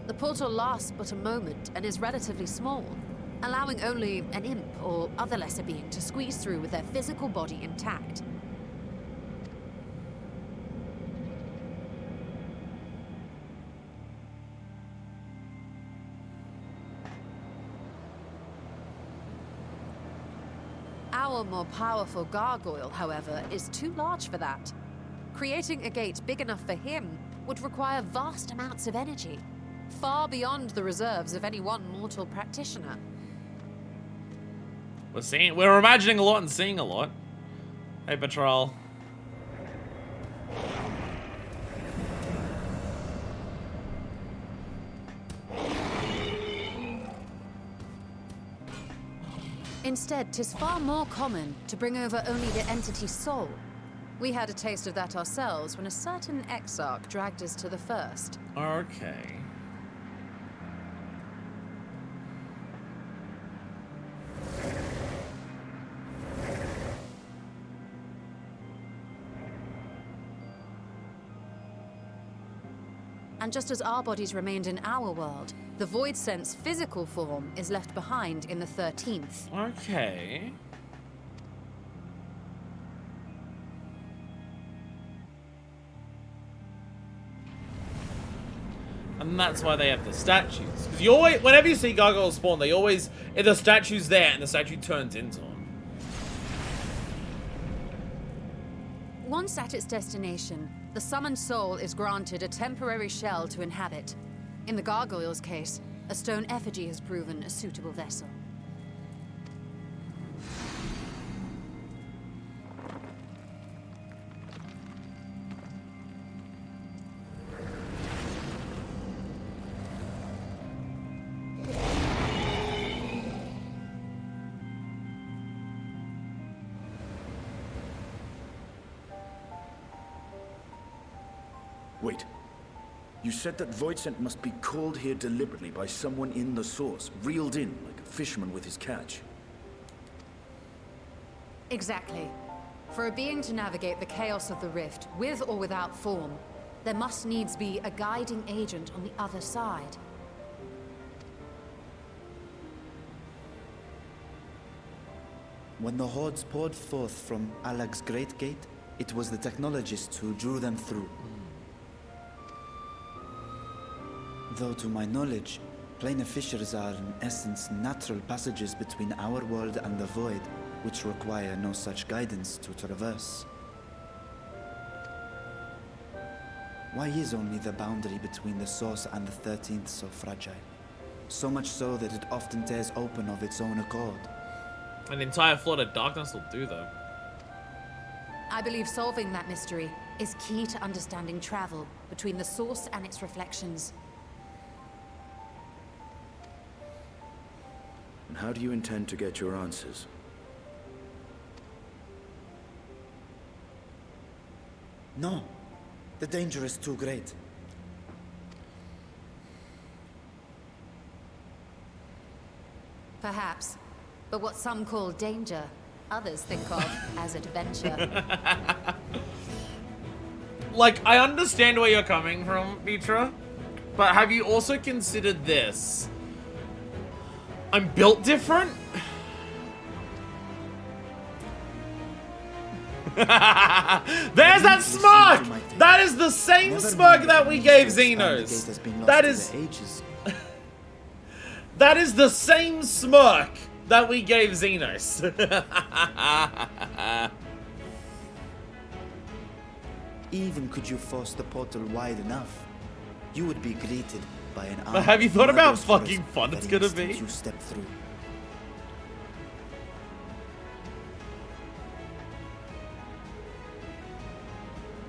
The portal lasts but a moment and is relatively small, allowing only an imp or other lesser being to squeeze through with their physical body intact. Our more powerful gargoyle, however, is too large for that. Creating a gate big enough for him would require vast amounts of energy, far beyond the reserves of any one mortal practitioner. We're imagining a lot and seeing a lot. Hey, Patrol. Instead, 'tis far more common to bring over only the entity's soul. We had a taste of that ourselves when a certain exarch dragged us to the first. Okay. And just as our bodies remained in our world, the Void Sense physical form is left behind in the 13th. Okay. And that's why they have the statues. Because you always, whenever you see gargoyles spawn, they always, if the statue's there and the statue turns into them. Once at its destination, the summoned soul is granted a temporary shell to inhabit. In the gargoyle's case, a stone effigy has proven a suitable vessel. Wait. You said that Voidsent must be called here deliberately by someone in the source, reeled in like a fisherman with his catch. Exactly. For a being to navigate the chaos of the rift, with or without form, there must needs be a guiding agent on the other side. When the hordes poured forth from Alag's Great Gate, it was the technologists who drew them through. Though to my knowledge, planar fissures are in essence natural passages between our world and the void, which require no such guidance to traverse. Why is only the boundary between the source and the 13th so fragile? So much so that it often tears open of its own accord. An entire flood of darkness will do, though. I believe solving that mystery is key to understanding travel between the source and its reflections. And how do you intend to get your answers? No. The danger is too great. Perhaps. But what some call danger, others think of as adventure. Like, I understand where you're coming from, Mitra, but have you also considered this? I'm built different? There's that smirk! That is the same smirk that we gave Xenos. That is... That is the same smirk that we gave Xenos. Even could you force the portal wide enough, you would be greeted by an army. But have you thought of about murderous fucking forest fun the it's very gonna be? instant you step through.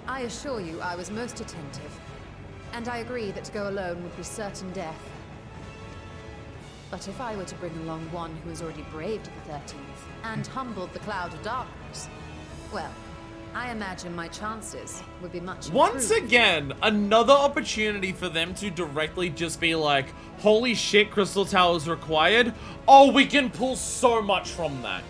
I assure you I was most attentive. And I agree that to go alone would be certain death. But if I were to bring along one who has already braved the 13th and humbled the cloud of darkness, well, I imagine my chances would be much improved. Once again, another opportunity for them to directly just be like, holy shit, Crystal Tower's required. Oh, we can pull so much from that.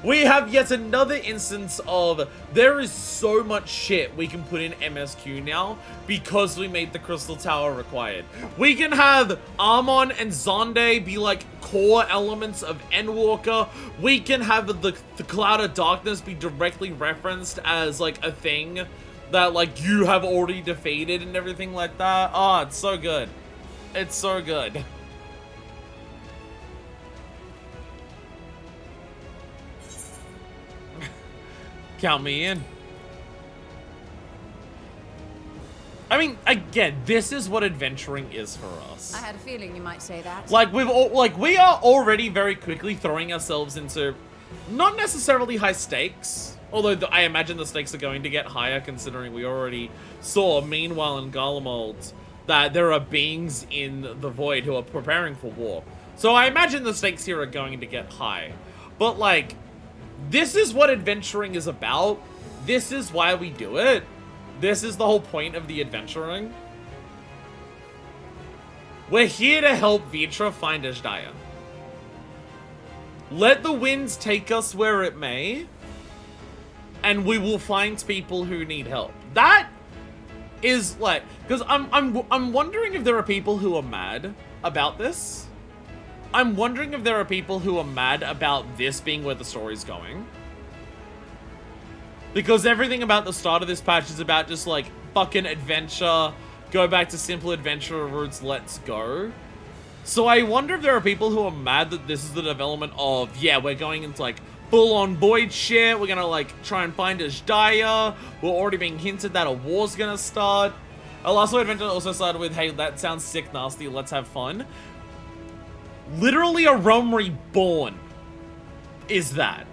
We have yet another instance of there is so much shit we can put in MSQ now because we made the Crystal Tower required. We can have Armon and Zonde be like core elements of Endwalker. We can have the Cloud of Darkness be directly referenced as like a thing that like you have already defeated and everything like that. Oh, it's so good. It's so good. Count me in. I mean, again, this is what adventuring is for us. I had a feeling you might say that. Like, we are already very quickly throwing ourselves into not necessarily high stakes, although I imagine the stakes are going to get higher considering we already saw, meanwhile, in Garlemald, that there are beings in the void who are preparing for war. So I imagine the stakes here are going to get high. But, like, this is what adventuring is about. This is why we do it. This is the whole point of the adventuring. We're here to help Vitra find Ajdaya. Let the winds take us where it may, and we will find people who need help. That is like, because I'm wondering if there are people who are mad about this. I'm wondering if there are people who are mad about this being where the story's going. Because everything about the start of this patch is about just like, fucking adventure, go back to simple adventure routes, let's go. So I wonder if there are people who are mad that this is the development of, yeah, we're going into like full-on void shit, we're gonna like try and find Ajdaya, we're already being hinted that a war's gonna start. Our last adventure also started with, hey, that sounds sick, nasty, let's have fun. Literally a Realm Reborn is that.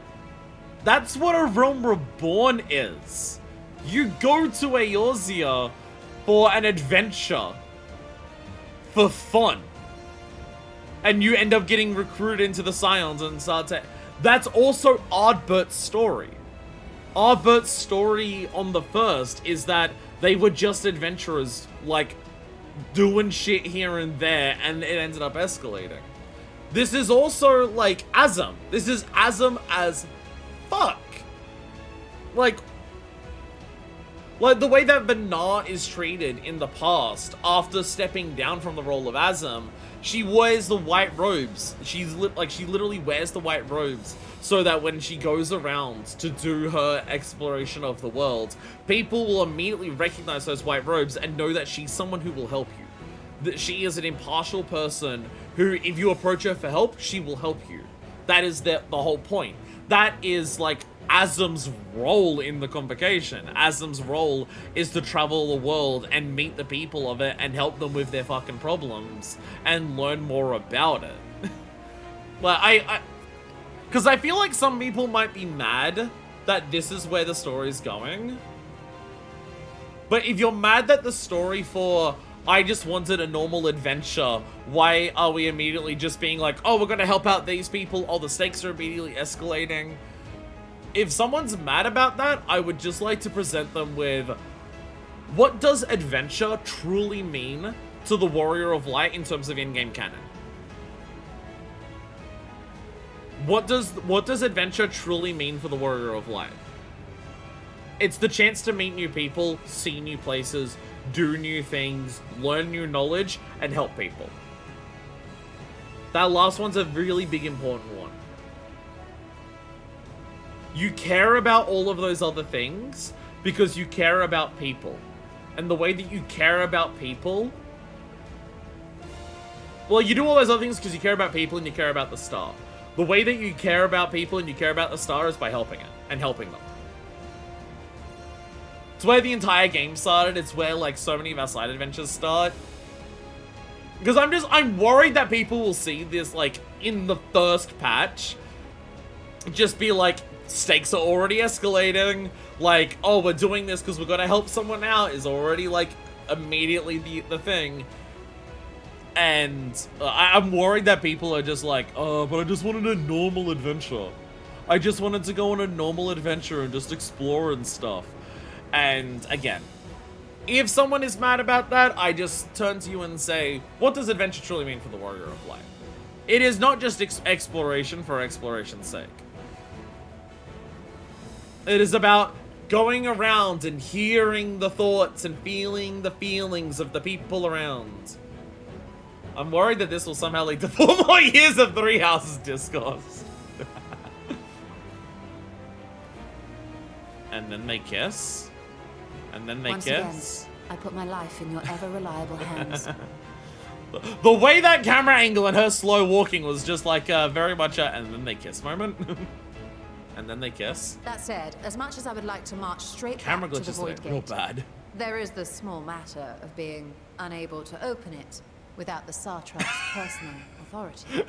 That's what a Realm Reborn is. You go to Eorzea for an adventure. For fun. And you end up getting recruited into the Scions and start to... That's also Ardbert's story. Ardbert's story on the first is that they were just adventurers, like, doing shit here and there, and it ended up escalating. This is also, like, Azam. This is Azam as... fuck. Like the way that Vanar is treated in the past, after stepping down from the role of Azam, she wears the white robes. She literally wears the white robes so that when she goes around to do her exploration of the world, people will immediately recognize those white robes and know that she's someone who will help you. That she is an impartial person who, if you approach her for help, she will help you. That is the whole point. That is, like, Azam's role in the Convocation. Azam's role is to travel the world and meet the people of it and help them with their fucking problems and learn more about it. Like, because I feel like some people might be mad that this is where the story's going. But if you're mad that the story for... I just wanted a normal adventure. Why are we immediately just being like, oh, we're gonna help out these people. Oh, the stakes are immediately escalating. If someone's mad about that, I would just like to present them with, what does adventure truly mean to the Warrior of Light in terms of in-game canon? What does adventure truly mean for the Warrior of Light? It's the chance to meet new people, see new places, do new things, learn new knowledge, and help people. That last one's a really big important one. You care about all of those other things because you care about people. And the way that you care about people... Well, you do all those other things because you care about people and you care about the star. The way that you care about people and you care about the star is by helping it and helping them. It's where the entire game started. It's where, like, so many of our side adventures start. Because I'm worried that people will see this, like, in the first patch. Just be like, stakes are already escalating. Like, oh, we're doing this because we're going to help someone out is already, like, immediately the thing. And I'm worried that people are just like, oh, but I just wanted a normal adventure. I just wanted to go on a normal adventure and just explore and stuff. And again, if someone is mad about that, I just turn to you and say, what does adventure truly mean for the Warrior of Light? It is not just exploration for exploration's sake. It is about going around and hearing the thoughts and feeling the feelings of the people around. I'm worried that this will somehow lead to 4 more years of Three Houses discourse. And then they kiss. And then they Once kiss. Again, I put my life in your ever-reliable hands. The way that camera angle and her slow walking was just like very much a and then they kiss moment. And then they kiss. That said, as much as I would like to march straight Camera back to the glitches Void today, real Gate, bad. There is the small matter of being unable to open it without the Satrap's personal authority.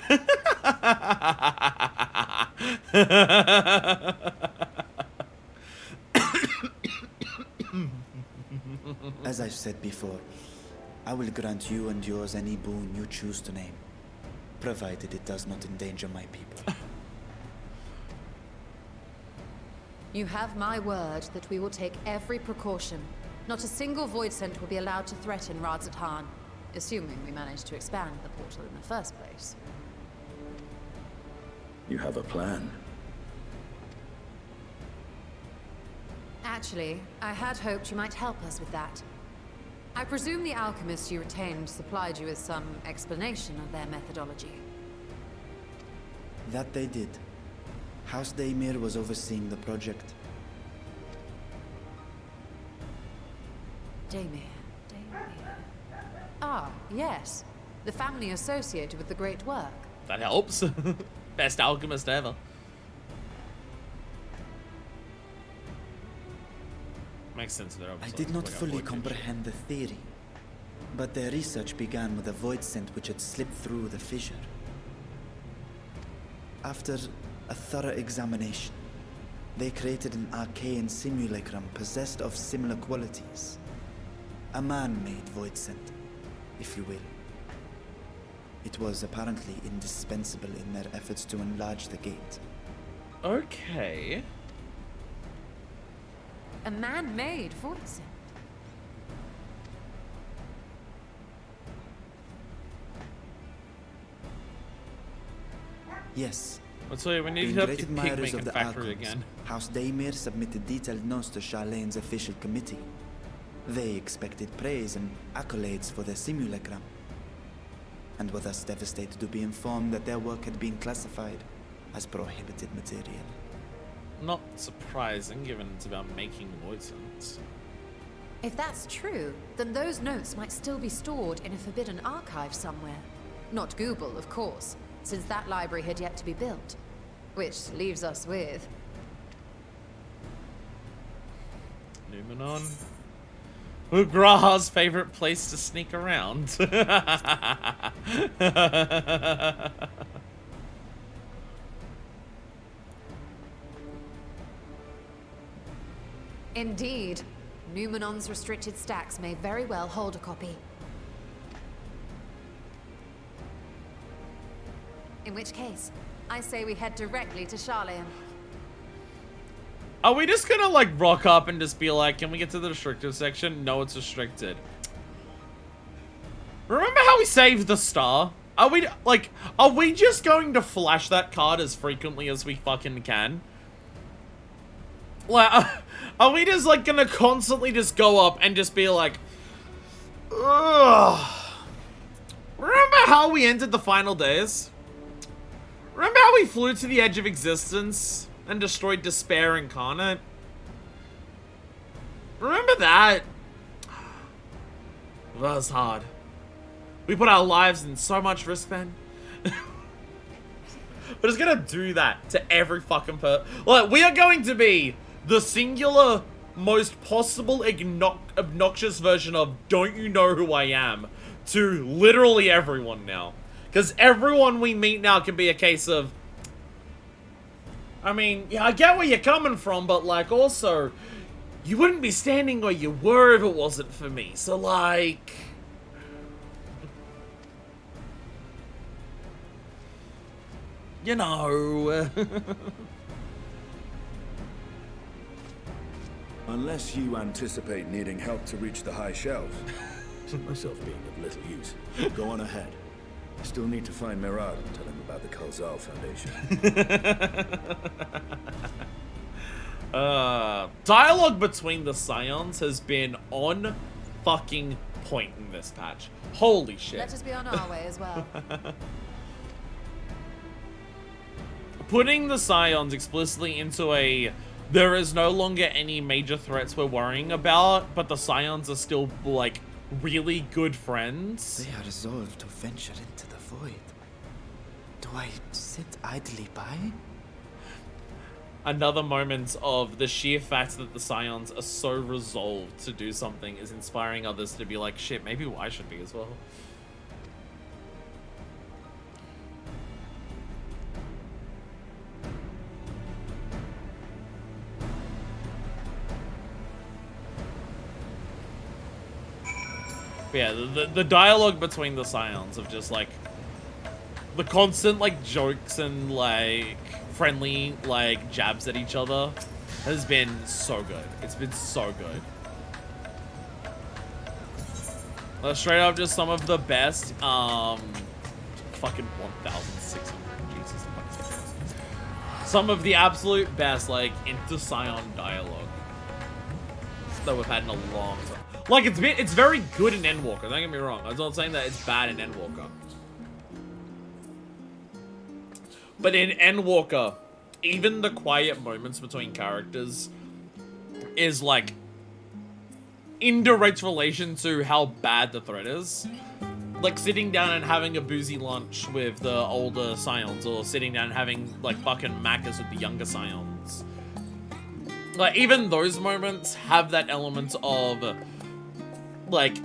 As I've said before, I will grant you and yours any boon you choose to name, provided it does not endanger my people. You have my word that we will take every precaution. Not a single void scent will be allowed to threaten Radzat-Han, assuming we manage to expand the portal in the first place. You have a plan. Actually, I had hoped you might help us with that. I presume the alchemists you retained supplied you with some explanation of their methodology. That they did. House Daemir was overseeing the project. Daemir. Ah, yes. The family associated with the great work. That helps. Best alchemist ever. Makes sense there. I did not fully comprehend the theory, but their research began with a void scent which had slipped through the fissure. After a thorough examination, they created an arcane simulacrum possessed of similar qualities. A man-made void scent, if you will. It was apparently indispensable in their efforts to enlarge the gate. Okay. A man-made void scent. Yes. I'll tell you, we need Being to great help the admirers pig-making of the factory Archons, again. House Daemir submitted detailed notes to Charlene's official committee. They expected praise and accolades for their simulacrum, and were thus devastated to be informed that their work had been classified as prohibited material. Not surprising, given it's about making void scents. If that's true, then those notes might still be stored in a forbidden archive somewhere. Not Google, of course, since that library had yet to be built. Which leaves us with... Numenon. Graha's favorite place to sneak around. Indeed. Numenon's restricted stacks may very well hold a copy. In which case, I say we head directly to Charlene. Are we just gonna, like, rock up and just be like, can we get to the restricted section? No, it's restricted. Remember how we saved the star? Are we just going to flash that card as frequently as we fucking can? Like, are we just, like, gonna constantly just go up and just be like, ugh. Remember how we ended the final days? Remember how we flew to the edge of existence and destroyed despair incarnate? Remember that? That was hard. We put our lives in so much risk then. We're just gonna do that to every fucking like, we are going to be the singular, most possible obnoxious version of "Don't you know who I am?" to literally everyone now. Because everyone we meet now can be a case of... I mean, yeah, I get where you're coming from, but, like, also, you wouldn't be standing where you were if it wasn't for me. So, like... You know... Unless you anticipate needing help to reach the high shelves. See myself being of little use. Go on ahead. I still need to find Mirad and tell him about the Kalzal Foundation. Dialogue between the Scions has been on fucking point in this patch. Holy shit. Let us be on our way as well. Putting the Scions explicitly into a... There is no longer any major threats we're worrying about, but the Scions are still, like, really good friends. They are resolved to venture into the void. Do I sit idly by? another moment of the sheer fact that the Scions are so resolved to do something is inspiring others to be like, shit, maybe I should be as well. But yeah, the dialogue between the Scions of just like the constant like jokes and like friendly like jabs at each other has been so good. It's been so good. Straight up just some of the best fucking 1,600 Jesus Christ. Some of the absolute best like inter-Scion dialogue that we've had in a long time. Like, it's very good in Endwalker, don't get me wrong. I'm not saying that it's bad in Endwalker. But in Endwalker, even the quiet moments between characters is, like, in direct relation to how bad the threat is. Like, sitting down and having a boozy lunch with the older Scions, or sitting down and having, like, fucking Macca's with the younger Scions. Like, even those moments have that element of... like,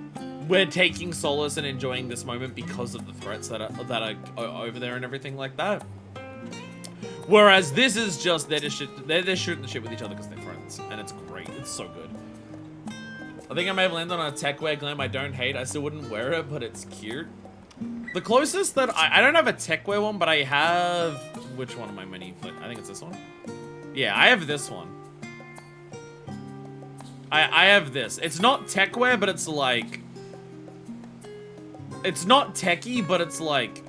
we're taking solace and enjoying this moment because of the threats that are over there and everything like that. Whereas this is just they're shooting the shit with each other because they're friends, and it's great. It's so good. I think I may have landed on a techwear glam I don't hate. I still wouldn't wear it, but it's cute. The closest that I don't have a techwear one, but I have which one am I many? I think it's this one. Yeah, I have this one. I have this. It's not techwear, but it's like... it's not techie, but it's like...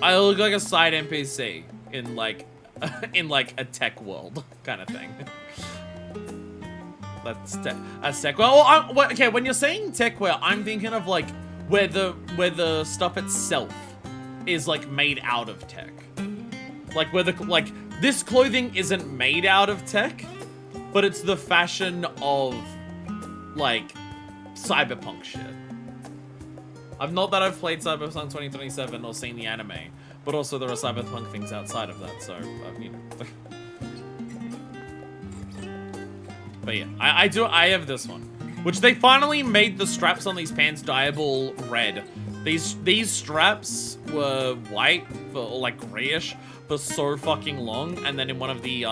I look like a side NPC in like... in like a tech world kind of thing. That's tech. Well, okay, when you're saying techwear, I'm thinking of like where the stuff itself is like made out of tech. Like where the this clothing isn't made out of tech, but it's the fashion of, like, cyberpunk shit. Not that I've played Cyberpunk 2077 or seen the anime, but also there are cyberpunk things outside of that, so, you know. But yeah, I have this one, which they finally made the straps on these pants dyeable red. These straps were white, or like grayish, for so fucking long, and then in one of the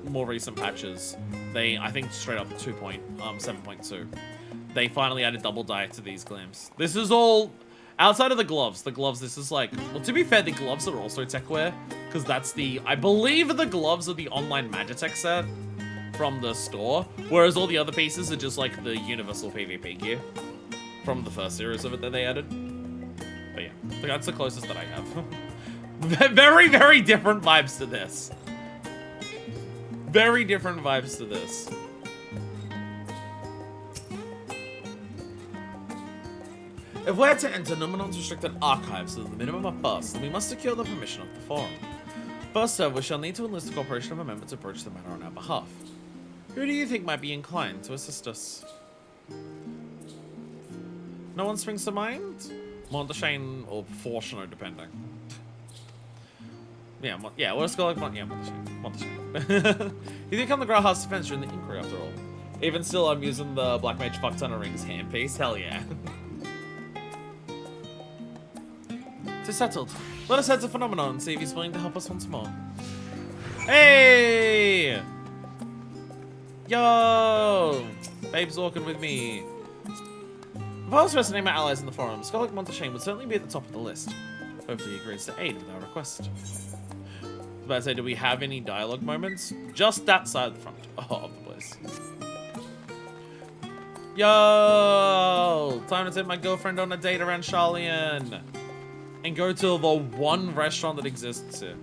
more recent patches, I think straight up 7.2, they finally added double dye to these glams. This is all outside of the gloves. The gloves, this is like, well, to be fair, the gloves are also techwear, because that's I believe the gloves are the online Magitech set from the store, whereas all the other pieces are just like the universal PvP gear from the first series of it that they added. But yeah, that's the closest that I have. Very, very different vibes to this. Very different vibes to this. If we're to enter Numenon's restricted archives with the minimum of first, then we must secure the permission of the forum. First, sir, we shall need to enlist the cooperation of a member to broach the matter on our behalf. Who do you think might be inclined to assist us? No one springs to mind? Monteshane or Fortuno, depending. Yeah, let's go like Monteshane. You think I'm the Grauhaus defense during the inquiry after all? Even still, I'm using the Black Mage fuck ton of rings handpiece. Hell yeah. So settled. Let us head to Phenomenon and see if he's willing to help us once more. Hey! Yo! Babe's walking with me. If I was to name my allies in the forum, Scholar Monteshane would certainly be at the top of the list. Hopefully he agrees to aid with our request. I was about to say, do we have any dialogue moments? Just that side of the front of the place. Yo! Time to take my girlfriend on a date around Charlian. And go to the one restaurant that exists here.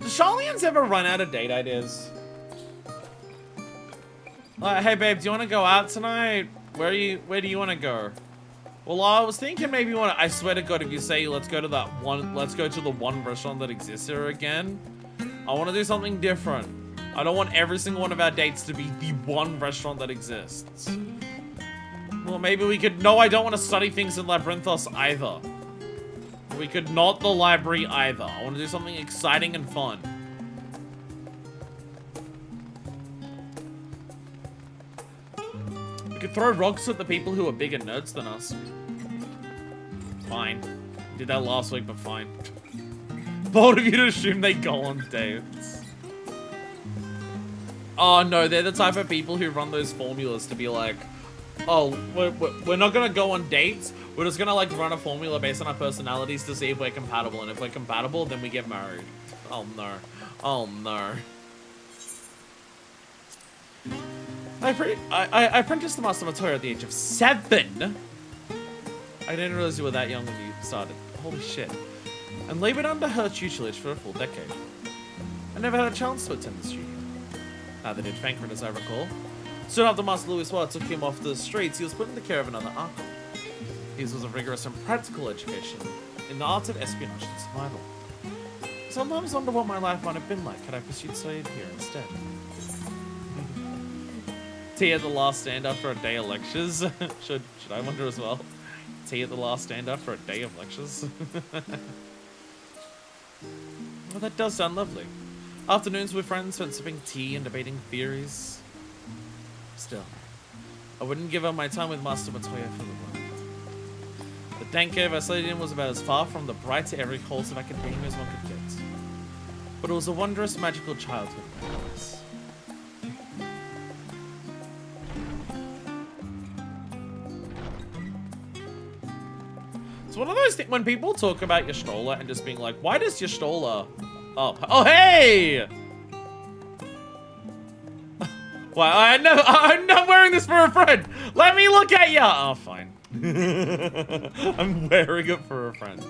Do Charlians ever run out of date ideas? Like, hey babe, do you want to go out tonight? Where do you want to go? Well, I was thinking maybe you want to, I swear to God, if you say let's go to the one restaurant that exists here again, I want to do something different. I don't want every single one of our dates to be the one restaurant that exists. Well, maybe we could, no, I don't want to study things in Labyrinthos either. We could not the library either. I want to do something exciting and fun. We could throw rocks at the people who are bigger nerds than us. Fine. Did that last week, but fine. Bold of you to assume they go on dates. Oh no, they're the type of people who run those formulas to be like, oh, we're not gonna go on dates. We're just gonna like run a formula based on our personalities to see if we're compatible, and if we're compatible, then we get married. Oh no. Oh no. I apprenticed to Master Matoya at the age of 7. I didn't realize you were that young when you started. Holy shit. And labored under her tutelage for a full decade. I never had a chance to attend the studio. Neither did Fankred, as I recall. Soon after Master Louis Ward took him off the streets, he was put in the care of another Archon. His was a rigorous and practical education in the arts of espionage and survival. I sometimes wonder what my life might have been like had I pursued studies here instead. Tea at the last stand after a day of lectures. should I wonder as well? Tea at the last stand after a day of lectures. Well, that does sound lovely. Afternoons with friends spent sipping tea and debating theories. Still, I wouldn't give up my time with Master Matoya for the world. The dank cave I stayed in was about as far from the bright to every wholesome academia as one could get. But it was a wondrous, magical childhood nonetheless. It's one of those things when people talk about Y'shtola and just being like, why does Y'shtola... Oh, hey! Why, I'm not wearing this for a friend! Let me look at ya! Oh, fine. I'm wearing it for a friend.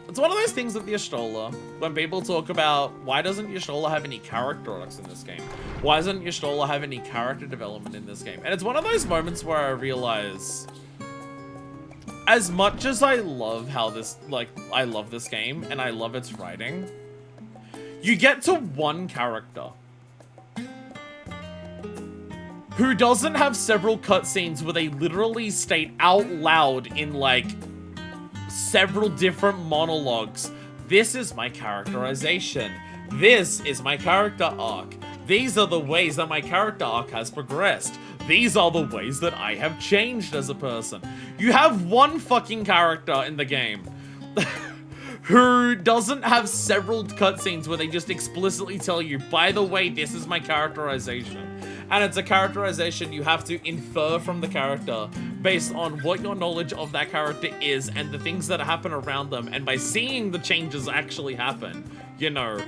It's one of those things with Y'shtola, when people talk about, why doesn't Y'shtola have any character arcs in this game? Why doesn't Y'shtola have any character development in this game? And it's one of those moments where I realize... as much as I love how this, I love this game and I love its writing, you get to one character who doesn't have several cutscenes where they literally state out loud in, like, several different monologues, this is my characterization. This is my character arc. These are the ways that my character arc has progressed. These are the ways that I have changed as a person. You have one fucking character in the game who doesn't have several cutscenes where they just explicitly tell you, by the way, this is my characterization. And it's a characterization you have to infer from the character based on what your knowledge of that character is and the things that happen around them. And by seeing the changes actually happen, you know,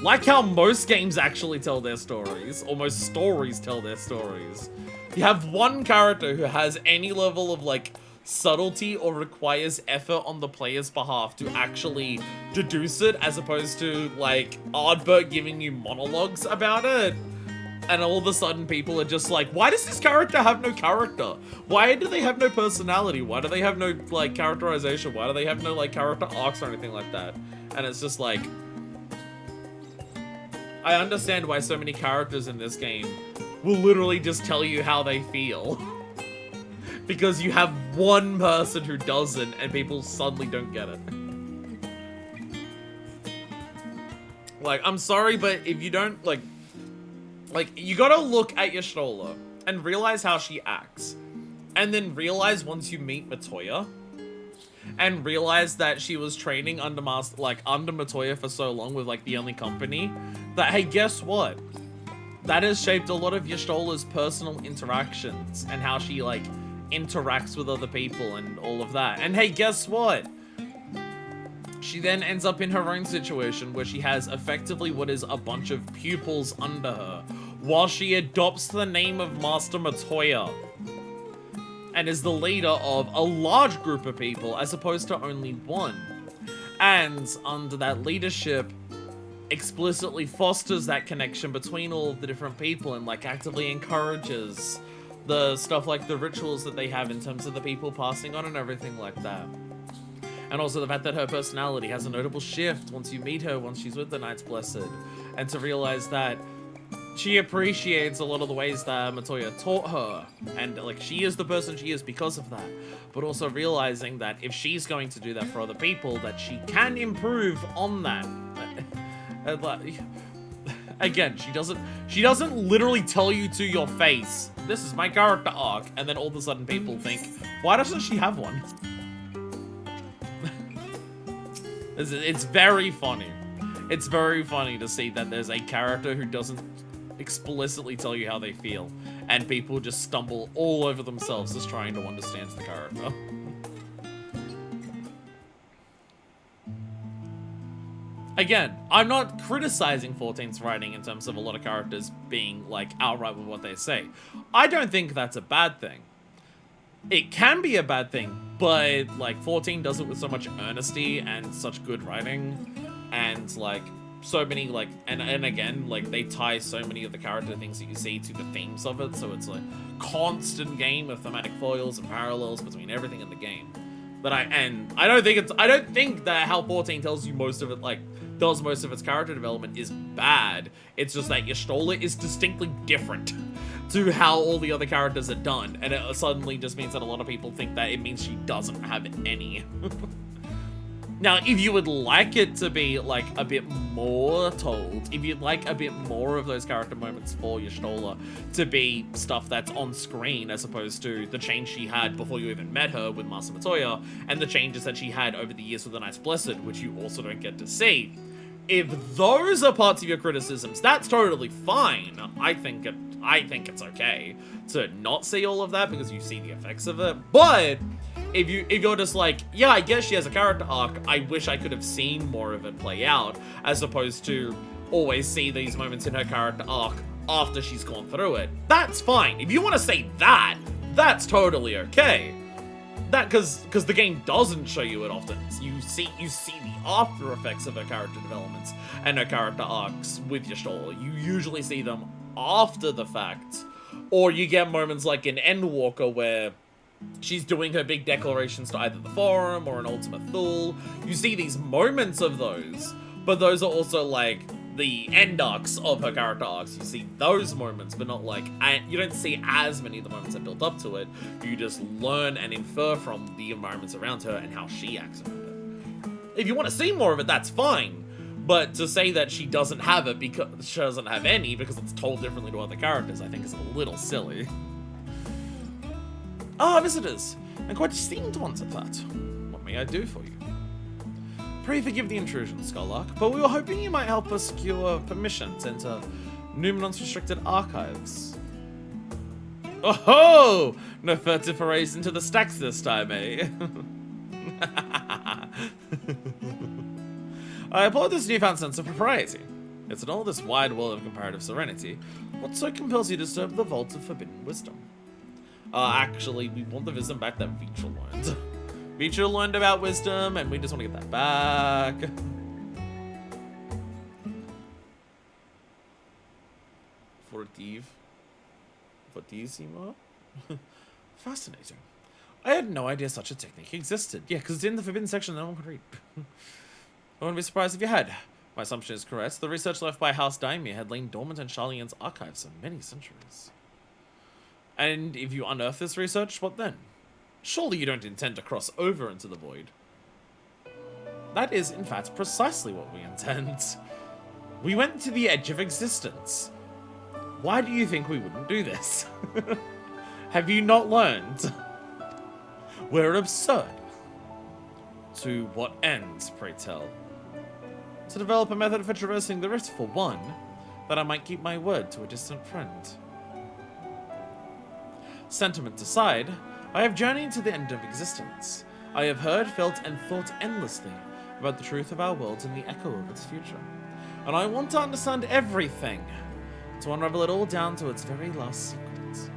like how most games actually tell their stories, or most stories tell their stories. You have one character who has any level of, like, subtlety or requires effort on the player's behalf to actually deduce it, as opposed to, like, Ardbert giving you monologues about it. And all of a sudden people are just like, why does this character have no character? Why do they have no personality? Why do they have no, like, characterization? Why do they have no, like, character arcs or anything like that? And it's just like... I understand why so many characters in this game will literally just tell you how they feel. Because you have one person who doesn't, and people suddenly don't get it. Like, I'm sorry, but if you don't, like, you gotta look at Y'shtola and realize how she acts. And then realize once you meet Matoya, and realize that she was training under Matoya for so long with, like, the only company, that, hey, guess what? That has shaped a lot of Y'shtola's personal interactions and how she, like, interacts with other people and all of that. And hey, guess what? She then ends up in her own situation where she has effectively what is a bunch of pupils under her, while she adopts the name of Master Matoya and is the leader of a large group of people as opposed to only one. And under that leadership, explicitly fosters that connection between all of the different people and, like, actively encourages the stuff like the rituals that they have in terms of the people passing on and everything like that. And also the fact that her personality has a notable shift once you meet her, once she's with the Knights Blessed. And to realize that she appreciates a lot of the ways that Matoya taught her, and like she is the person she is because of that, but also realizing that if she's going to do that for other people, that she can improve on that. And like, again, she doesn't literally tell you to your face, this is my character arc, and then all of a sudden people think, why doesn't she have one? It's very funny. It's very funny to see that there's a character who doesn't explicitly tell you how they feel, and people just stumble all over themselves just trying to understand the character. Again, I'm not criticizing 14's writing in terms of a lot of characters being like outright with what they say. I don't think that's a bad thing. It can be a bad thing, but like 14 does it with so much earnesty and such good writing, and like so many like and again, like they tie so many of the character things that you see to the themes of it, so it's like constant game of thematic foils and parallels between everything in the game. But I don't think that how 14 tells you most of it, like does most of its character development, is bad. It's just that Y'shtola is distinctly different to how all the other characters are done, and it suddenly just means that a lot of people think that it means she doesn't have any. Now, if you would like it to be like a bit more told, if you'd like a bit more of those character moments for Y'shtola to be stuff that's on screen as opposed to the change she had before you even met her with Master Matoya, and the changes that she had over the years with the Knights Blessed, which you also don't get to see. If those are parts of your criticisms, that's totally fine. I think it's okay to not see all of that because you see the effects of it. But if you're just like, yeah, I guess she has a character arc, I wish I could have seen more of it play out, as opposed to always see these moments in her character arc after she's gone through it. That's fine. If you want to say that, that's totally okay. That because the game doesn't show you it often. You see the after effects of her character developments and her character arcs with Y'shtola. You usually see them after the fact, or you get moments like in Endwalker where she's doing her big declarations to either the Forum or an Ultima Thule. You see these moments of those, but those are also like the end arcs of her character arcs. You see those moments, but not like, you don't see as many of the moments that built up to it. You just learn and infer from the environments around her and how she acts around it. If you want to see more of it, that's fine. But to say that she doesn't have it because she doesn't have any because it's told differently to other characters, I think is a little silly. Ah, visitors, and quite esteemed ones at that. What may I do for you? Pray forgive the intrusion, Skulllark, but we were hoping you might help us secure permission to enter Numenon's restricted archives. Oh ho! No furtive forays into the stacks this time, eh? I applaud this newfound sense of propriety. It's in all this wide world of comparative serenity, what so compels you to disturb the vault of forbidden wisdom? Actually, we want the wisdom back that Vichel learned. Vichel learned about wisdom, and we just want to get that back. Fortissimo? Fascinating. I had no idea such a technique existed. Yeah, because it's in the forbidden section no one could read. I wouldn't be surprised if you had. My assumption is correct. The research left by House Daimir had lain dormant in Sharlayan's archives for many centuries. And if you unearth this research, what then? Surely you don't intend to cross over into the void. That is, in fact, precisely what we intend. We went to the edge of existence. Why do you think we wouldn't do this? Have you not learned? We're absurd. To what ends, pray tell? To develop a method for traversing the rift, for one, that I might keep my word to a distant friend. Sentiment aside, I have journeyed to the end of existence. I have heard, felt, and thought endlessly about the truth of our world and the echo of its future. And I want to understand everything, to unravel it all down to its very last secret.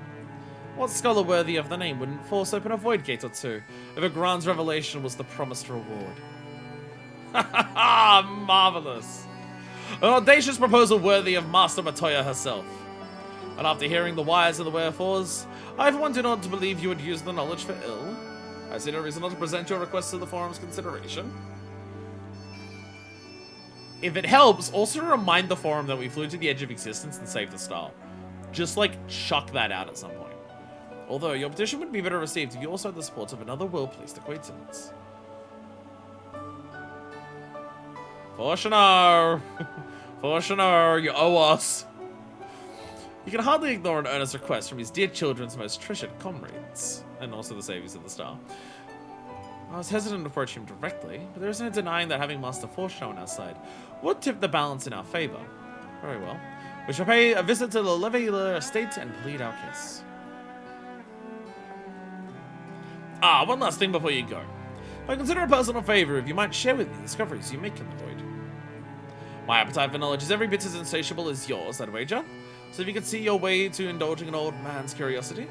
What scholar worthy of the name wouldn't force open a void gate or two if a grand revelation was the promised reward? Ha ha ha! Marvelous! An audacious proposal worthy of Master Matoya herself. And after hearing the whys and the wherefores, I for one do not believe you would use the knowledge for ill. I see no reason not to present your request to the forum's consideration. If it helps, also remind the forum that we flew to the edge of existence and saved the star. Just, like, chuck that out at some point. Although, your petition would be better received if you also had the support of another well-placed acquaintance. Fortuner! Fortuner, you owe us! You can hardly ignore an earnest request from his dear children's most treasured comrades, and also the saviors of the star. I was hesitant to approach him directly, but there is no denying that having Master Fortuner on our side would tip the balance in our favor. Very well. We shall pay a visit to the Leveiller estate and plead our case. Ah, one last thing before you go. I consider a personal favor if you might share with me the discoveries you make in the void. My appetite for knowledge is every bit as insatiable as yours, I'd wager. So if you could see your way to indulging an old man's curiosity.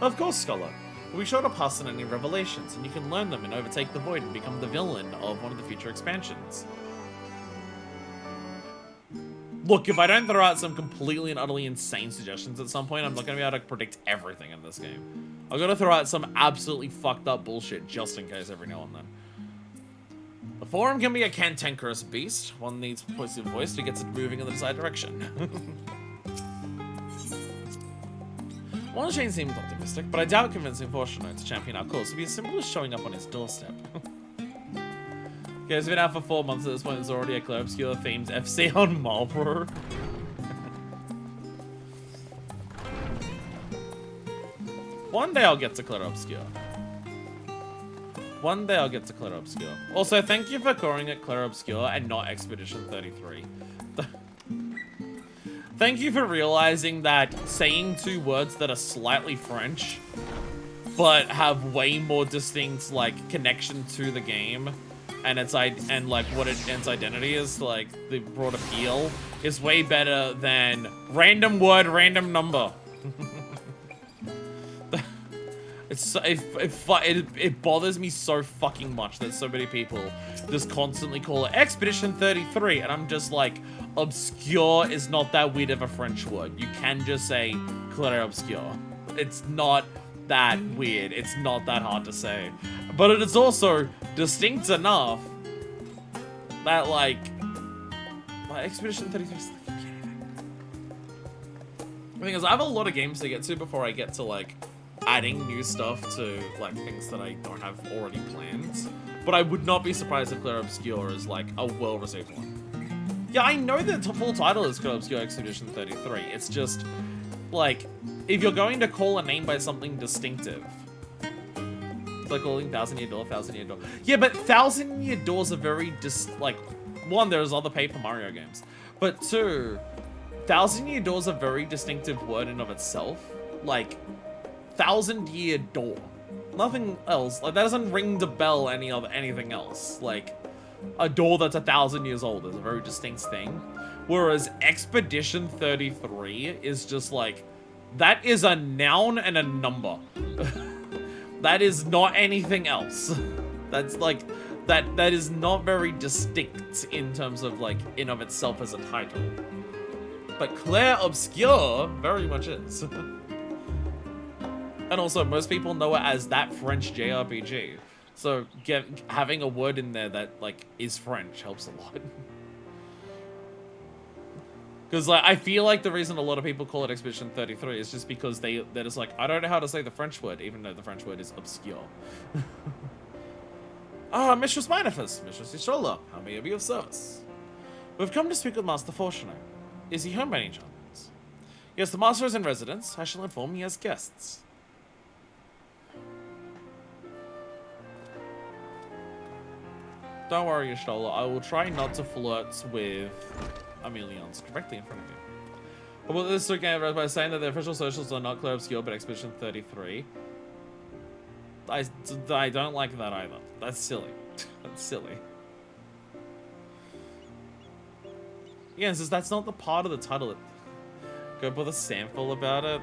Of course, Scholar. We'll be sure to pass on any revelations, and you can learn them and overtake the void and become the villain of one of the future expansions. Look, if I don't throw out some completely and utterly insane suggestions at some point, I'm not going to be able to predict everything in this game. I've got to throw out some absolutely fucked up bullshit just in case every now and then. The forum can be a cantankerous beast. One needs a positive voice to get it moving in the desired direction. One Shane seemed optimistic, but I doubt convincing Fortuner to champion our cause would be as simple as showing up on his doorstep. Okay, it's been out for 4 months at this point. There's already a Claire Obscure themed FC on Marlborough. One day I'll get to Claire Obscure. One day I'll get to Claire Obscure. Also, thank you for calling it Claire Obscure and not Expedition 33. Thank you for realizing that saying 2 words that are slightly French, but have way more distinct, like, connection to the game, and its its identity is, like, the broad appeal, is way better than random word, random number. It bothers me so fucking much that so many people just constantly call it Expedition 33, and I'm just like, obscure is not that weird of a French word. You can just say Claire Obscure. It's not that weird. It's not that hard to say. But it is also distinct enough that, like Expedition 33 is like, the thing is, I have a lot of games to get to before I get to, like, adding new stuff to, like, things that I don't have already planned. But I would not be surprised if Claire Obscure is, like, a well-received one. Yeah, I know that the full title is Claire Obscure Expedition 33. It's just, like, if you're going to call a name by something distinctive, like calling Thousand Year Door, Thousand Year Door. Yeah, but Thousand Year Doors are very like, one, there's other Paper Mario games. But 2, Thousand Year Door's a very distinctive word in of itself. Like, Thousand Year Door. Nothing else. Like, that doesn't ring the bell anything else. Like, a door that's 1,000 years old is a very distinct thing. Whereas Expedition 33 is just like, that is a noun and a number. That is not anything else. That's like, that is not very distinct in terms of, like, in of itself as a title. But Claire Obscure very much is. And also, most people know it as that French JRPG. So having a word in there that, like, is French helps a lot. Because, like, I feel like the reason a lot of people call it Expedition 33 is just because they're just like, I don't know how to say the French word, even though the French word is obscure. Mistress Minifus, Mistress Ishola, how may I be of service? We've come to speak with Master Fortuner. Is he home by any chance? Yes, the Master is in residence. I shall inform he has guests. Don't worry, Ishola. I will try not to flirt with Emilians directly in front of you. Well, this again by saying that the official socials are not Claire Obscure, but Expedition 33. I don't like that either. That's silly. That's silly. Yeah, since that's not the part of the title. Go with a sample about it.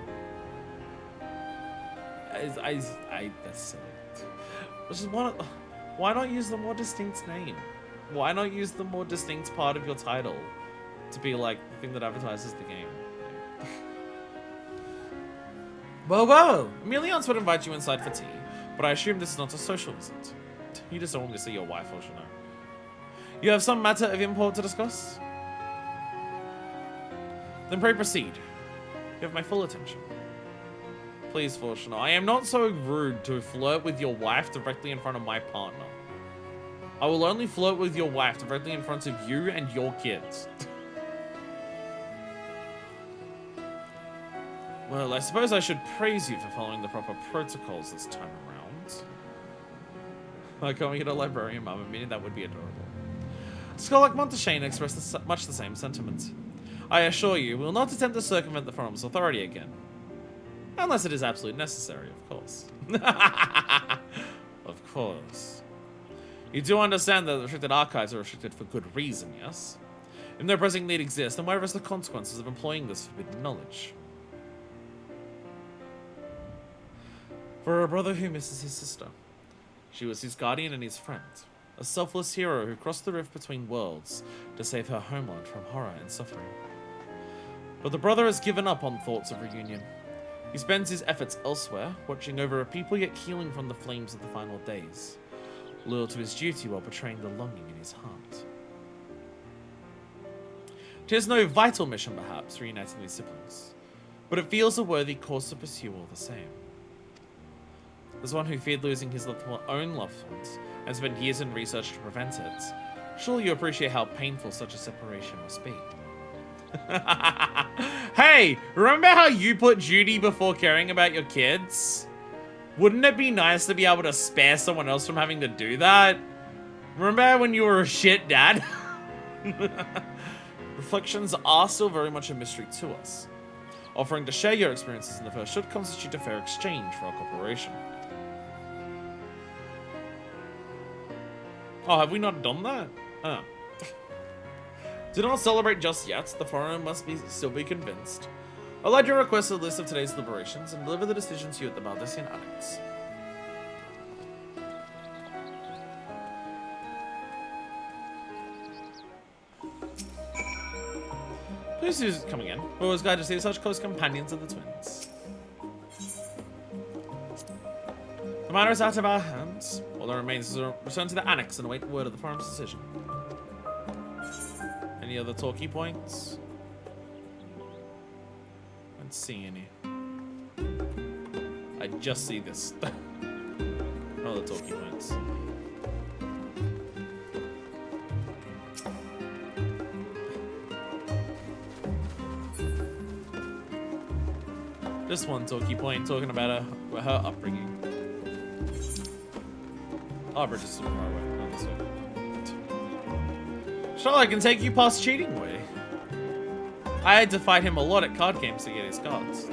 That's silly. Which is one. Why not use the more distinct name? Why not use the more distinct part of your title to be like the thing that advertises the game? Well, Emilians would invite you inside for tea, but I assume this is not a social visit. You just don't want me to see your wife, or you know. You have some matter of import to discuss? Then pray proceed. You have my full attention. Please, Fortuna, I am not so rude to flirt with your wife directly in front of my partner. I will only flirt with your wife directly in front of you and your kids. Well, I suppose I should praise you for following the proper protocols this time around. Like going at a librarian mama, meaning that would be adorable. Scholar Monteshane expressed much the same sentiment. I assure you, we will not attempt to circumvent the forum's authority again. Unless it is absolutely necessary, of course. Of course. You do understand that the restricted archives are restricted for good reason, yes? If no pressing need exists, then where is the consequences of employing this forbidden knowledge? For a brother who misses his sister. She was his guardian and his friend. A selfless hero who crossed the rift between worlds to save her homeland from horror and suffering. But the brother has given up on thoughts of reunion. He spends his efforts elsewhere, watching over a people yet healing from the flames of the final days, loyal to his duty while betraying the longing in his heart. Tis no vital mission, perhaps, reuniting these siblings, but it feels a worthy course to pursue all the same. As one who feared losing his own loved ones and spent years in research to prevent it, surely you appreciate how painful such a separation must be. Hey, remember how you put duty before caring about your kids? Wouldn't it be nice to be able to spare someone else from having to do that? Remember when you were a shit dad? Reflections are still very much a mystery to us. Offering to share your experiences in the first should constitute a fair exchange for our cooperation. Oh, have we not done that? Oh. Do not celebrate just yet. The foreigner must still be convinced. I'd like to request a list of today's deliberations and deliver the decisions to you at the Baldessian Annex. Please who's coming in. We're always glad to see such close companions of the twins. The matter is out of our hands. All that remains is to return to the Annex and await word of the forum's decision. Any other talkie points? I don't see any. I just see this. No other talkie points. Just one talkie point talking about her upbringing. Oh, we're just super far away. Not this way. Sure, I can take you past cheating way. I had to fight him a lot at card games to get his cards.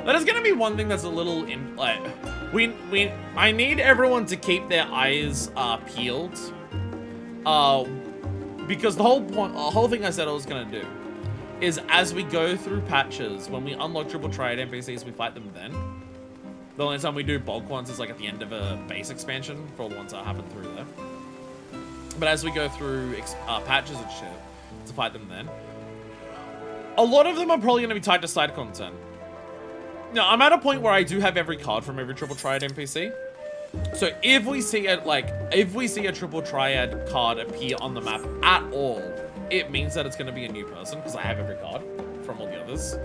That is gonna be one thing that's a little I need everyone to keep their eyes peeled. Because the whole thing I said I was gonna do is as we go through patches, when we unlock triple triad NPCs, we fight them then. The only time we do bulk ones is like at the end of a base expansion for all the ones that happen through there. But as we go through patches and shit to fight them then, a lot of them are probably going to be tied to side content. Now, I'm at a point where I do have every card from every triple triad NPC. So if we see a triple triad card appear on the map at all, it means that it's going to be a new person because I have every card from all the others.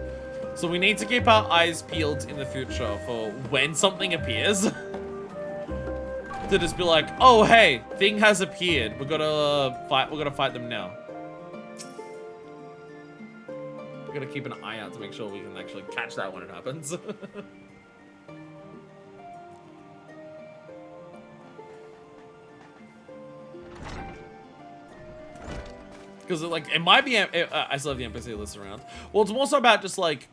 So we need to keep our eyes peeled in the future for when something appears. To just be like, oh hey, thing has appeared. We're gonna fight them now. We're gonna keep an eye out to make sure we can actually catch that when it happens. Because like it might be, I still have the NPC list around. Well, it's more so about just like,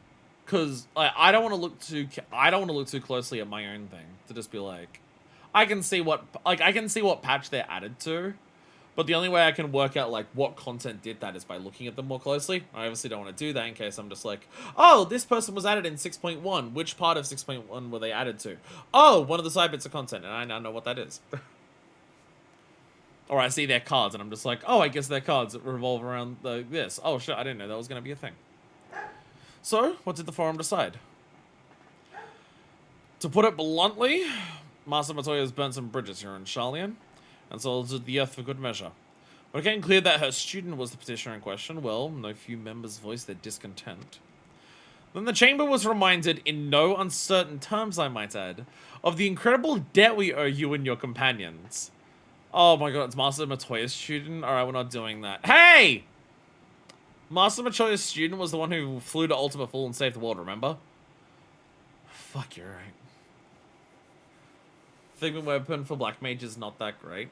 because I don't want to look too closely at my own thing to just be like, I can see what patch they're added to, but the only way I can work out like what content did that is by looking at them more closely. I obviously don't want to do that in case I'm just like, oh, this person was added in 6.1. Which part of 6.1 were they added to? Oh, one of the side bits of content, and I now know what that is. Or I see their cards, and I'm just like, oh, I guess their cards revolve around this. Oh, shit, I didn't know that was going to be a thing. So, what did the forum decide? To put it bluntly, Master Matoya has burnt some bridges here in Sharlayan, and salted the earth for good measure. When it became clear that her student was the petitioner in question, well, no few members voiced their discontent. Then the chamber was reminded, in no uncertain terms I might add, of the incredible debt we owe you and your companions. Oh my god, it's Master Matoya's student? Alright, we're not doing that. Hey! Master Matoya's student was the one who flew to Ultima Full and saved the world, remember? Fuck, you're right. Figment weapon for Black Mage is not that great.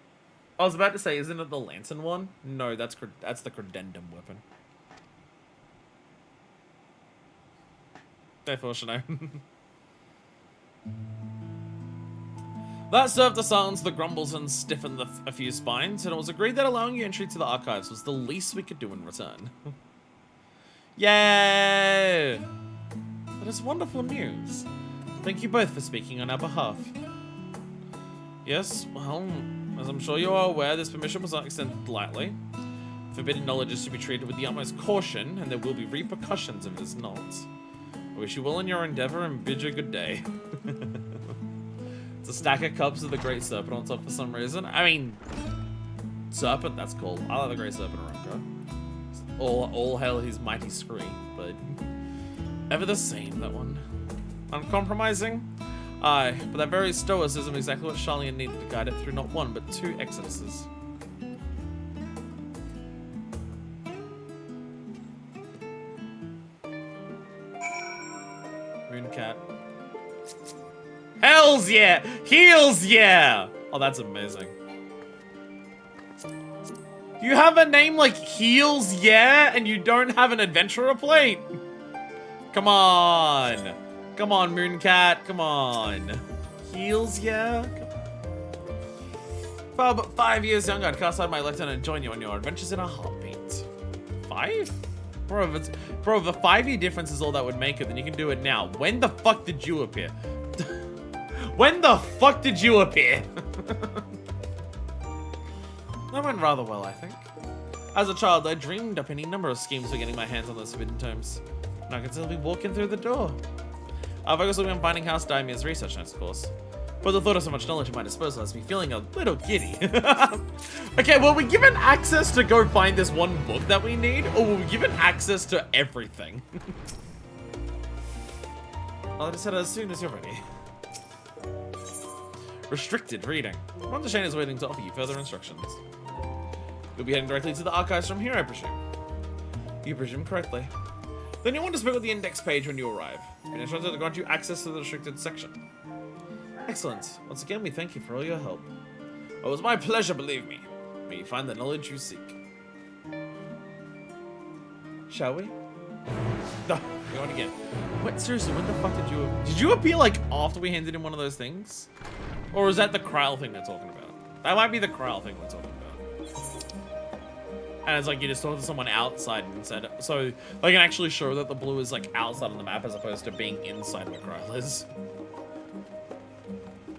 I was about to say, isn't it the Lantern one? No, that's the Credendum weapon. Therefore, Shano. That served to silence the grumbles and stiffen a few spines, and it was agreed that allowing you entry to the archives was the least we could do in return. Yay! That is wonderful news. Thank you both for speaking on our behalf. Yes, well, as I'm sure you are aware, this permission was not extended lightly. Forbidden knowledge is to be treated with the utmost caution, and there will be repercussions if it is not. I wish you well in your endeavor and bid you a good day. It's a stack of cups with the Great Serpent on top for some reason. I mean, Serpent, that's cool. I like the Great Serpent around. All hail his mighty scree, but ever the same, that one. Uncompromising? Aye, but that very stoicism is exactly what Sharlayan needed to guide it through not one, but 2 exoduses. Mooncat. Hells yeah! Heels yeah! Oh, that's amazing. You have a name like Heels yeah, and you don't have an adventurer plate? Come on. Come on, Mooncat. Come on. Heels yeah? Well, but 5 years younger, I'd cast out my lieutenant and join you on your adventures in a heartbeat. 5? Bro, if the 5-year difference is all that would make it, then you can do it now. When the fuck did you appear? When the fuck did you appear? That went rather well, I think. As a child, I dreamed up any number of schemes for getting my hands on those forbidden tomes. And I can still be walking through the door. I've focused on finding House Daimir's research notes, of course. But the thought of so much knowledge at my disposal has me feeling a little giddy. Okay, well, we're given access to go find this one book that we need, or we're given access to everything. I'll just head as soon as you're ready. Restricted reading. Master Shane is waiting to offer you further instructions. You'll be heading directly to the archives from here, I presume. You presume correctly. Then you'll want to speak with the index page when you arrive. And instructed to grant you access to the restricted section. Excellent. Once again, we thank you for all your help. Oh, it was my pleasure, believe me. May you find the knowledge you seek. Shall we? No, go on again. Wait, seriously, when the fuck did you appear, like, after we handed in one of those things? Or is that the Kryl thing they're talking about? That might be the Kryl thing we're talking about. And it's like you just talk to someone outside instead. So they can actually show that the blue is like outside on the map as opposed to being inside where Kryl is.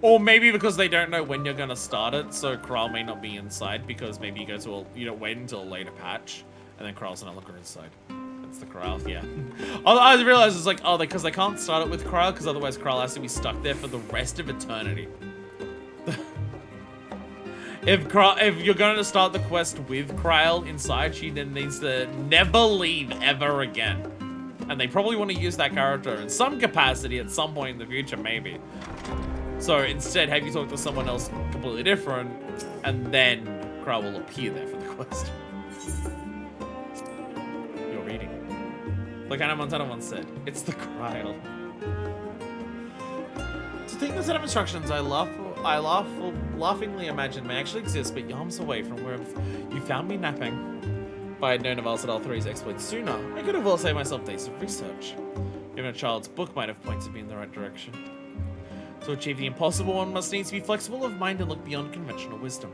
Or maybe because they don't know when you're gonna start it, so Kryl may not be inside because maybe you go to you don't wait until a later patch, and then Kryl's no longer inside. That's the Kryl, yeah. I realized it's like, oh, because they can't start it with Kryl, because otherwise Kryl has to be stuck there for the rest of eternity. If you're going to start the quest with Kryl inside, she then needs to never leave ever again. And they probably want to use that character in some capacity at some point in the future, maybe. So instead, have you talk to someone else completely different, and then Kryl will appear there for the quest. You're reading. Like Hannah Montana once said, it's the Kryl. To think the set of instructions I laughingly imagine may actually exist, but yarms away from where you found me napping. If I had known of Alcedal 3's exploits sooner, I could have well saved myself days of research. Even a child's book might have pointed me in the right direction. To achieve the impossible, one must needs to be flexible of mind and look beyond conventional wisdom.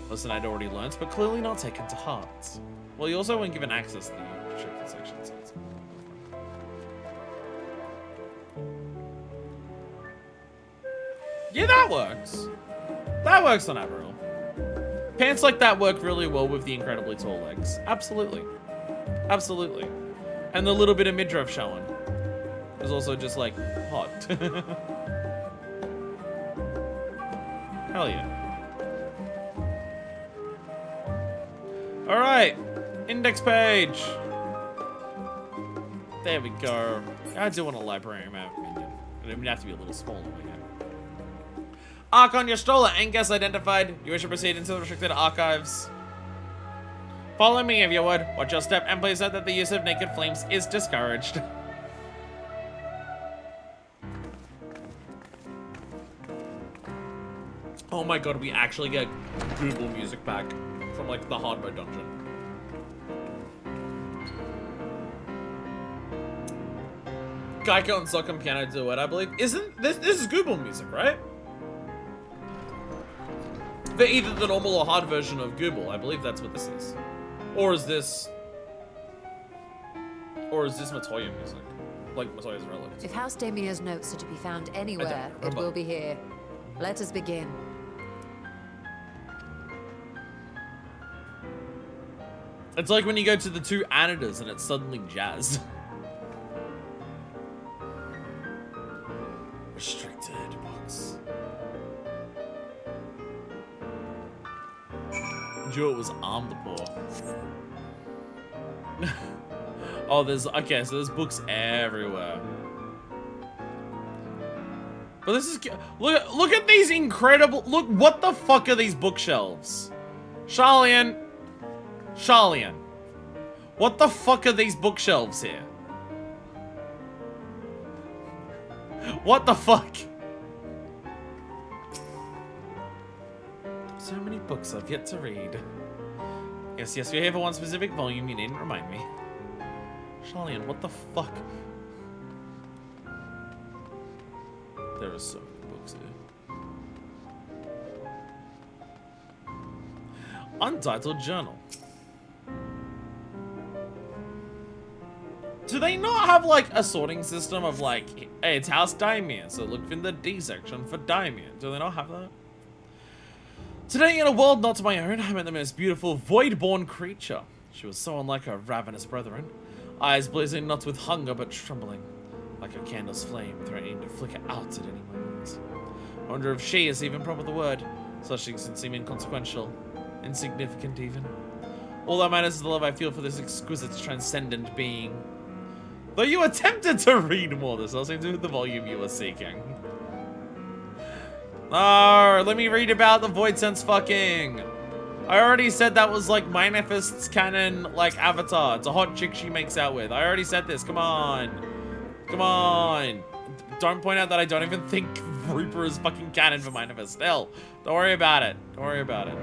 Lesson I'd already learnt, but clearly not taken to heart. Well, you also weren't given access to the restricted sections. Yeah, that works. That works on Averil. Pants like that work really well with the incredibly tall legs. Absolutely. Absolutely. And the little bit of midriff showing is also just like hot. Hell yeah. Alright. Index page. There we go. I do want a library map. It would have to be a little smaller again. Archon, your stroller and guest identified. You wish to proceed into the restricted archives. Follow me if you would. Watch your step and please note that the use of naked flames is discouraged. Oh my god, we actually get Google music back from like the hard mode dungeon. Geico and Sock'em Piano do it, I believe. Isn't this is Google music, right? They're either the normal or hard version of Google. I believe that's what this is. Or is this Matoya music? Like Matoya's relatives. If House Damia's notes are to be found anywhere, it will be here. Let us begin. It's like when you go to the two Anadas and it's suddenly jazz. Restricted box. Jewett was armed the poor. Oh, okay, so there's books everywhere. But this is, look at these incredible, look, what the fuck are these bookshelves? Charlian, what the fuck are these bookshelves here? What the fuck? So many books I've yet to read. Yes, we're here for one specific volume, you needn't remind me. Charlian, what the fuck? There are so many books here. Untitled Journal. Do they not have like a sorting system of like, hey, it's House Daimir, so look in the D section for Daimir. Do they not have that? Today, in a world not my own, I met the most beautiful void-born creature. She was so unlike her ravenous brethren. Eyes blazing not with hunger, but trembling, like a candle's flame, threatening to flicker out at any moment. I wonder if she is even proper the word. Such things can seem inconsequential, insignificant even. All that matters is the love I feel for this exquisite, transcendent being. Though you attempted to read more, this doesn't seem to be the volume you were seeking. No, let me read about the Void Sense fucking. I already said that was like Minefist's canon, like, avatar. It's a hot chick she makes out with. I already said this. Come on. Come on. Don't point out that I don't even think Reaper is fucking canon for Minefist. Hell, don't worry about it. Don't worry about it.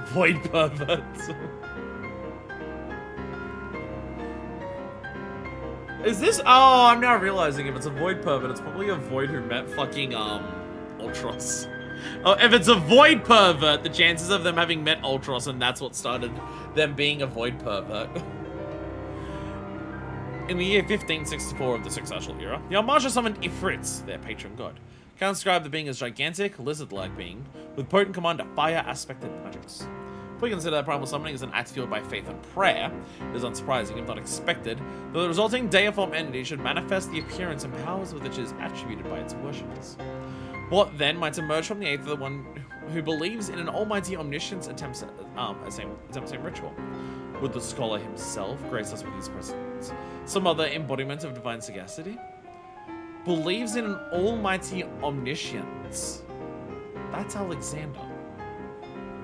Void perverts. Is this? Oh, I'm now realizing if it's a Void pervert, it's probably a Void who met fucking, Ultros. Oh, if it's a Void pervert, the chances of them having met Ultros and that's what started them being a Void pervert. In the year 1564 of the Successional era, the Almasha summoned Ifrits, their patron god. Can describe the being as gigantic, lizard-like being, with potent command of fire-aspected magics. If we consider that primal summoning as an act fueled by faith and prayer, it is unsurprising, if not expected, that the resulting deiform entity should manifest the appearance and powers with which it is attributed by its worshippers. What then might emerge from the aid of the one who believes in an almighty omniscience attempts same ritual? Would the scholar himself grace us with his presence? Some other embodiment of divine sagacity? Believes in an almighty omniscience. That's Alexander.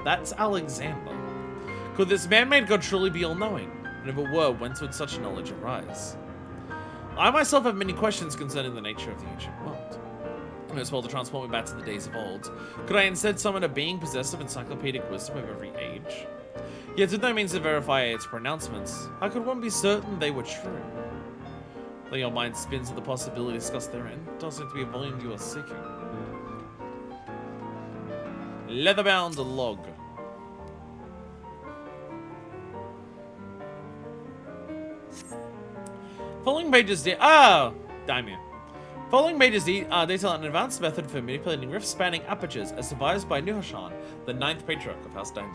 That's Alexander. Could this man-made god truly be all-knowing? And if it were, whence would such knowledge arise? I myself have many questions concerning the nature of the ancient world. As well to transport me back to the days of old. Could I instead summon a being possessed of encyclopedic wisdom of every age? Yet with no means to verify its pronouncements, how could one be certain they were true? Though your mind spins at the possibility discussed therein, it does seem to be a volume you are seeking. Leatherbound log. Following pages Daimir. Following pages detail an advanced method for manipulating rift-spanning apertures as devised by Nuhashan, the 9th patriarch of House Daimir.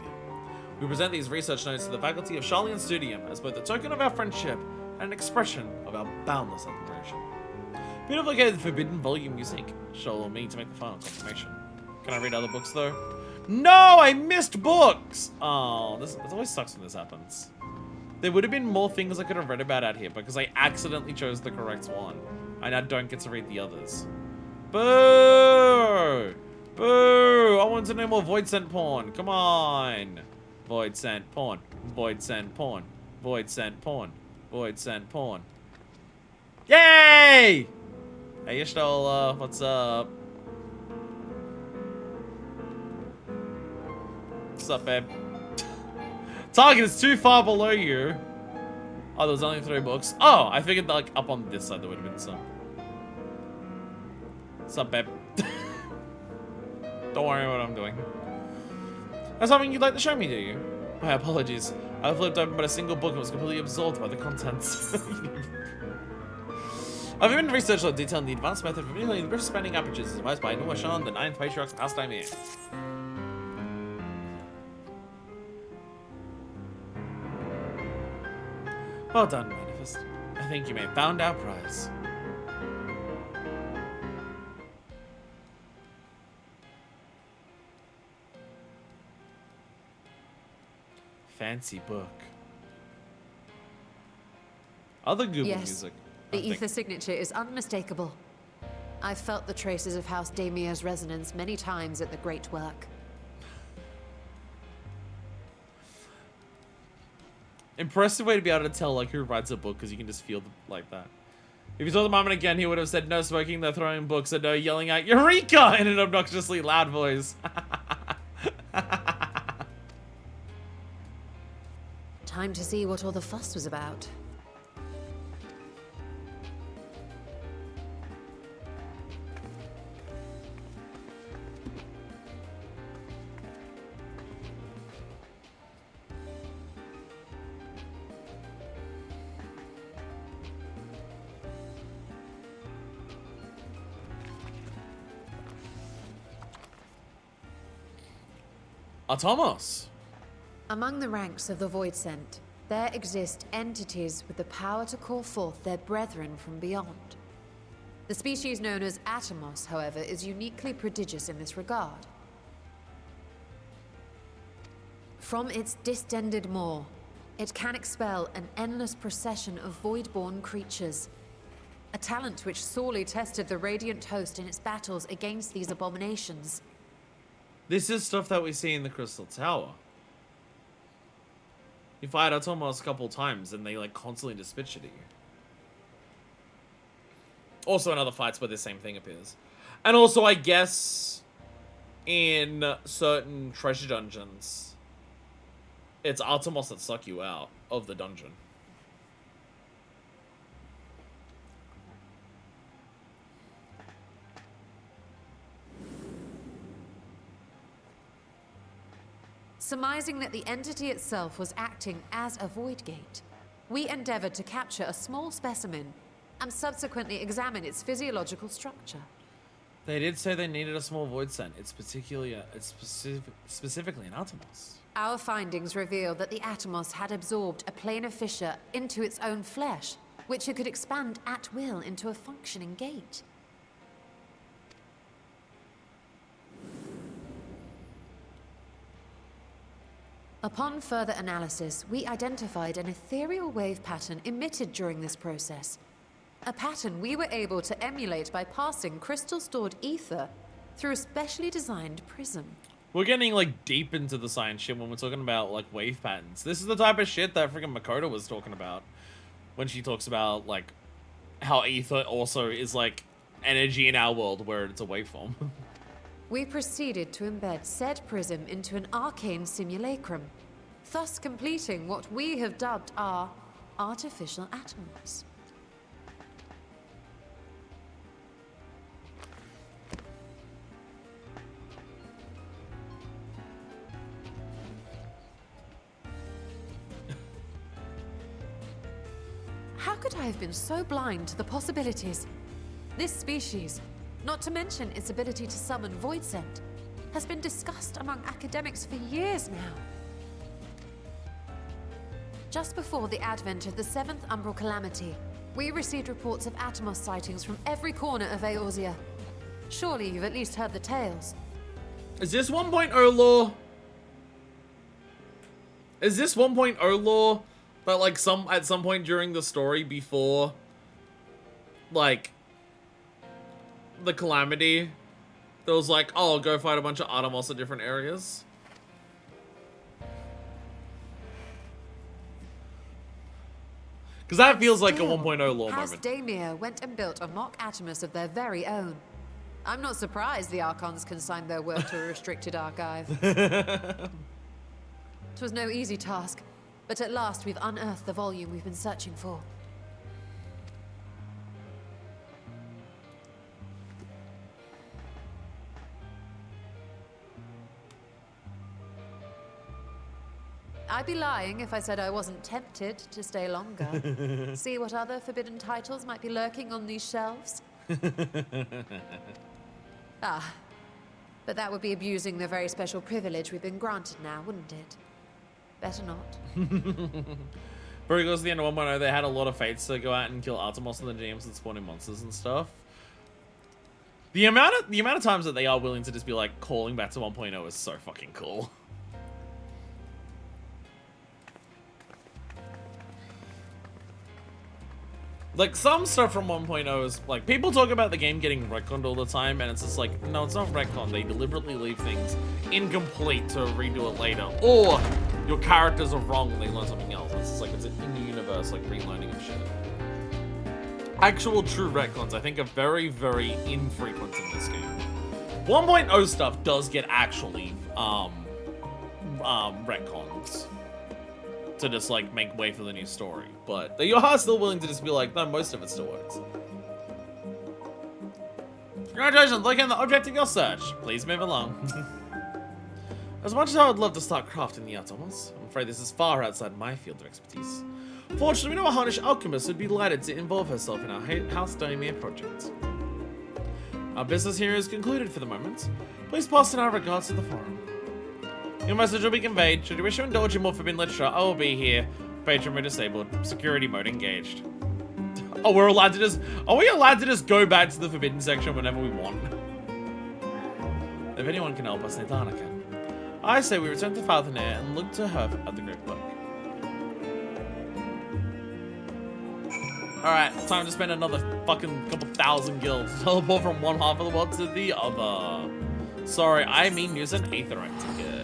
We present these research notes to the faculty of Charlian Studium as both a token of our friendship and an expression of our boundless admiration. Bit of like a forbidden volume music. Show me to make the final confirmation. Can I read other books though? No, I missed books! Oh, it always sucks when this happens. There would have been more things I could have read about out here because I accidentally chose the correct one. And I don't get to read the others. Boo! Boo! I want to know more Void Sent porn. Come on. Void Sent porn. Void Sent porn. Void Sent porn. Void Sent porn. Yay! Hey, Ishtola. What's up? What's up, babe? Target is too far below you. Oh, there was only 3 books. Oh, I figured like up on this side there would have been some. What's up, babe? Don't worry what I'm doing. That's something you'd like to show me, do you? My apologies. I flipped open but a single book and was completely absorbed by the contents. I've even researched a detail in the advanced method for manipulating the British spanning apertures advised by Newfound, the 9th Patriarch's pastime here. Well done, Manifest. I think you may have found our prize. Fancy book. Other Google music. The ether signature is unmistakable. I've felt the traces of House Damia's resonance many times at the Great Work. Impressive way to be able to tell like who writes a book because you can just feel like that. If you saw the moment again, he would have said no smoking, no throwing books, and no yelling out Eureka in an obnoxiously loud voice. Time to see what all the fuss was about. Atomos. Among the ranks of the Void Sent, there exist entities with the power to call forth their brethren from beyond. The species known as Atomos, however, is uniquely prodigious in this regard. From its distended maw, it can expel an endless procession of void-born creatures, a talent which sorely tested the Radiant Host in its battles against these abominations. This is stuff that we see in the Crystal Tower. You fight Atomos a couple times and they like constantly just bitch at you. Also in other fights where the same thing appears. And also I guess in certain treasure dungeons, it's Atomos that suck you out of the dungeon. Surmising that the entity itself was acting as a void gate, we endeavored to capture a small specimen and subsequently examine its physiological structure. They did say they needed a small void scent. It's specifically an Atomos. Our findings reveal that the Atomos had absorbed a planar fissure into its own flesh, which it could expand at will into a functioning gate. Upon further analysis, we identified an ethereal wave pattern emitted during this process. A pattern we were able to emulate by passing crystal-stored ether through a specially designed prism. We're getting like deep into the science shit when we're talking about like wave patterns. This is the type of shit that freaking Makoto was talking about when she talks about like how ether also is like energy in our world where it's a waveform. We proceeded to embed said prism into an arcane simulacrum, thus completing what we have dubbed our artificial atoms. How could I have been so blind to the possibilities? This species, not to mention its ability to summon void scent, has been discussed among academics for years now. Just before the advent of the 7th Umbral Calamity, we received reports of Atomos sightings from every corner of Eorzea. Surely you've at least heard the tales. Is this 1.0 lore? Is this 1.0 lore that like at some point during the story before like the Calamity, there was like, oh, go fight a bunch of Atomos at different areas? Because that feels like a 1.0 lore House moment. Daimir went and built a mock Atomos of their very own. I'm not surprised the Archons consigned their work to a restricted archive. It was no easy task, but at last we've unearthed the volume we've been searching for. I'd be lying if I said I wasn't tempted to stay longer. See what other forbidden titles might be lurking on these shelves? Ah, but that would be abusing the very special privilege we've been granted now, wouldn't it? Better not. Very close to the end of 1.0, they had a lot of fates to go out and kill Artemis and the GMs and spawning monsters and stuff. The amount of times that they are willing to just be like calling back to 1.0 is so fucking cool. Like, some stuff from 1.0 is, like, people talk about the game getting retconned all the time, and it's just like, no, it's not retconned. They deliberately leave things incomplete to redo it later. Or your characters are wrong and they learn something else. It's just like, it's an in-universe, like, relearning of shit. Actual true retcons, I think, are very, very infrequent in this game. 1.0 stuff does get actually, retcons to just like make way for the new story, but you are still willing to just be like, no, most of it still works. Congratulations, locating the object of your search. Please move along. As much as I would love to start crafting the Atomos, I'm afraid this is far outside my field of expertise. Fortunately, we know a Harnish alchemist would be delighted to involve herself in our House Daimir project. Our business here is concluded for the moment. Please pass in our regards to the forum. Your message will be conveyed. Should you wish to indulge in more forbidden literature, I will be here. Patron mode disabled. Security mode engaged. Oh, we're allowed to just... Are we allowed to just go back to the forbidden section whenever we want? If anyone can help us, Nidana can. I say we return to Falconer and look to her at the Great Book. Alright, time to spend another fucking couple thousand guilds. Teleport from one half of the world to the other. Sorry, I mean use an Aetherite ticket.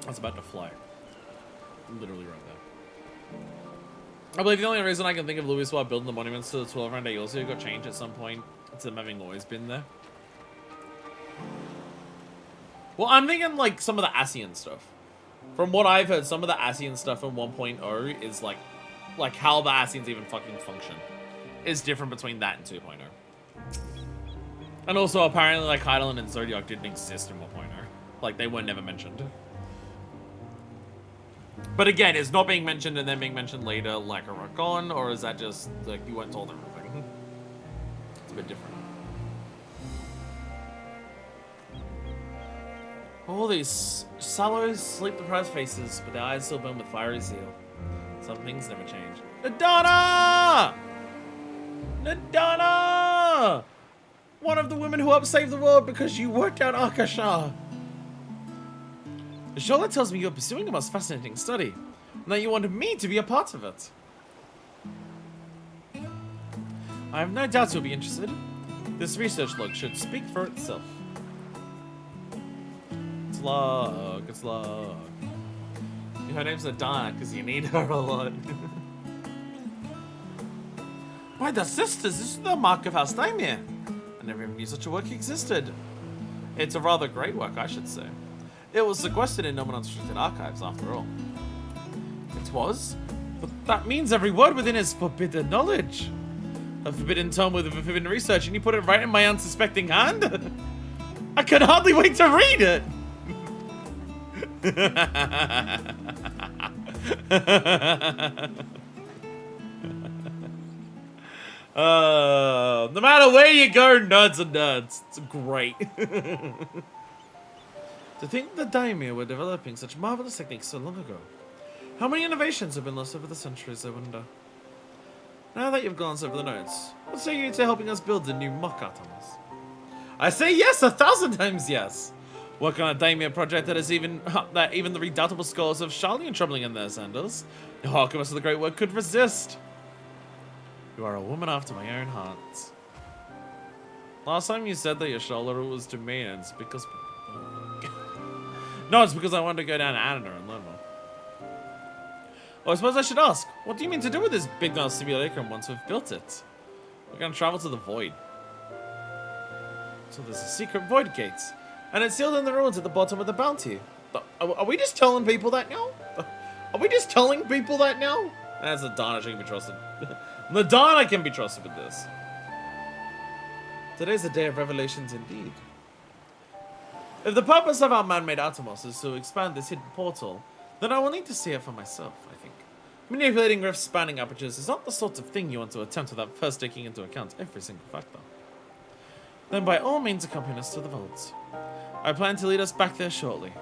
It's about to fly. Literally right there. I believe the only reason I can think of Louis while building the monuments to the 12 around Eorzea got changed at some point to them having always been there. Well, I'm thinking like some of the Ascian stuff. From what I've heard, some of the Ascian stuff in 1.0 is like how the Ascians even fucking function is different between that and 2.0. And also apparently like Heidelin and Zodiac didn't exist in 1.0. Like they were never mentioned. But again, is not being mentioned and then being mentioned later like a Rakon, or is that just like you weren't told everything? It's a bit different. All these sallow, sleep-deprived faces, but their eyes still burn with fiery zeal. Some things never change. Nidana! Nidana! One of the women who helped save the world because you worked out Akasha. Charlotte tells me you're pursuing a most fascinating study, and that you wanted me to be a part of it. I have no doubt you'll be interested. This research log should speak for itself. It's log, it's log. Her name's Nidana because you need her a lot. Why, the sisters, this is the mark of House Daimir. I never even knew such a work existed. It's a rather great work, I should say. It was sequestered in non-unrestricted archives, after all. It was? But that means every word within is forbidden knowledge. A forbidden tome with a forbidden research, and you put it right in my unsuspecting hand? I can hardly wait to read it! No matter where you go, nerds are nerds. It's great. To think the daimyo were developing such marvelous techniques so long ago. How many innovations have been lost over the centuries, I wonder? Now that you've glanced over the notes, what say you to helping us build a new mock Artemis? I say yes, 1,000 times yes! Working on a daimyo project that is even the redoubtable scholars of Sharlayan troubling in their sandals. No alchemist of the great work could resist. You are a woman after my own heart. Last time you said that your shoulder was to me, and it's because... No, it's because I wanted to go down to Anna and learn more. Oh, I suppose I should ask, what do you mean to do with this big ass simulacrum once we've built it? We're gonna travel to the void. So there's a secret void gate, and it's sealed in the ruins at the bottom of the bounty. Are we just telling people that now? Are we just telling people that now? That's Nadana, she can be trusted. Nadana can be trusted with this. Today's the day of revelations indeed. If the purpose of our man-made Atomos is to expand this hidden portal, then I will need to see it for myself, I think. Manipulating rifts spanning apertures is not the sort of thing you want to attempt without first taking into account every single factor. Then by all means accompany us to the vaults. I plan to lead us back there shortly,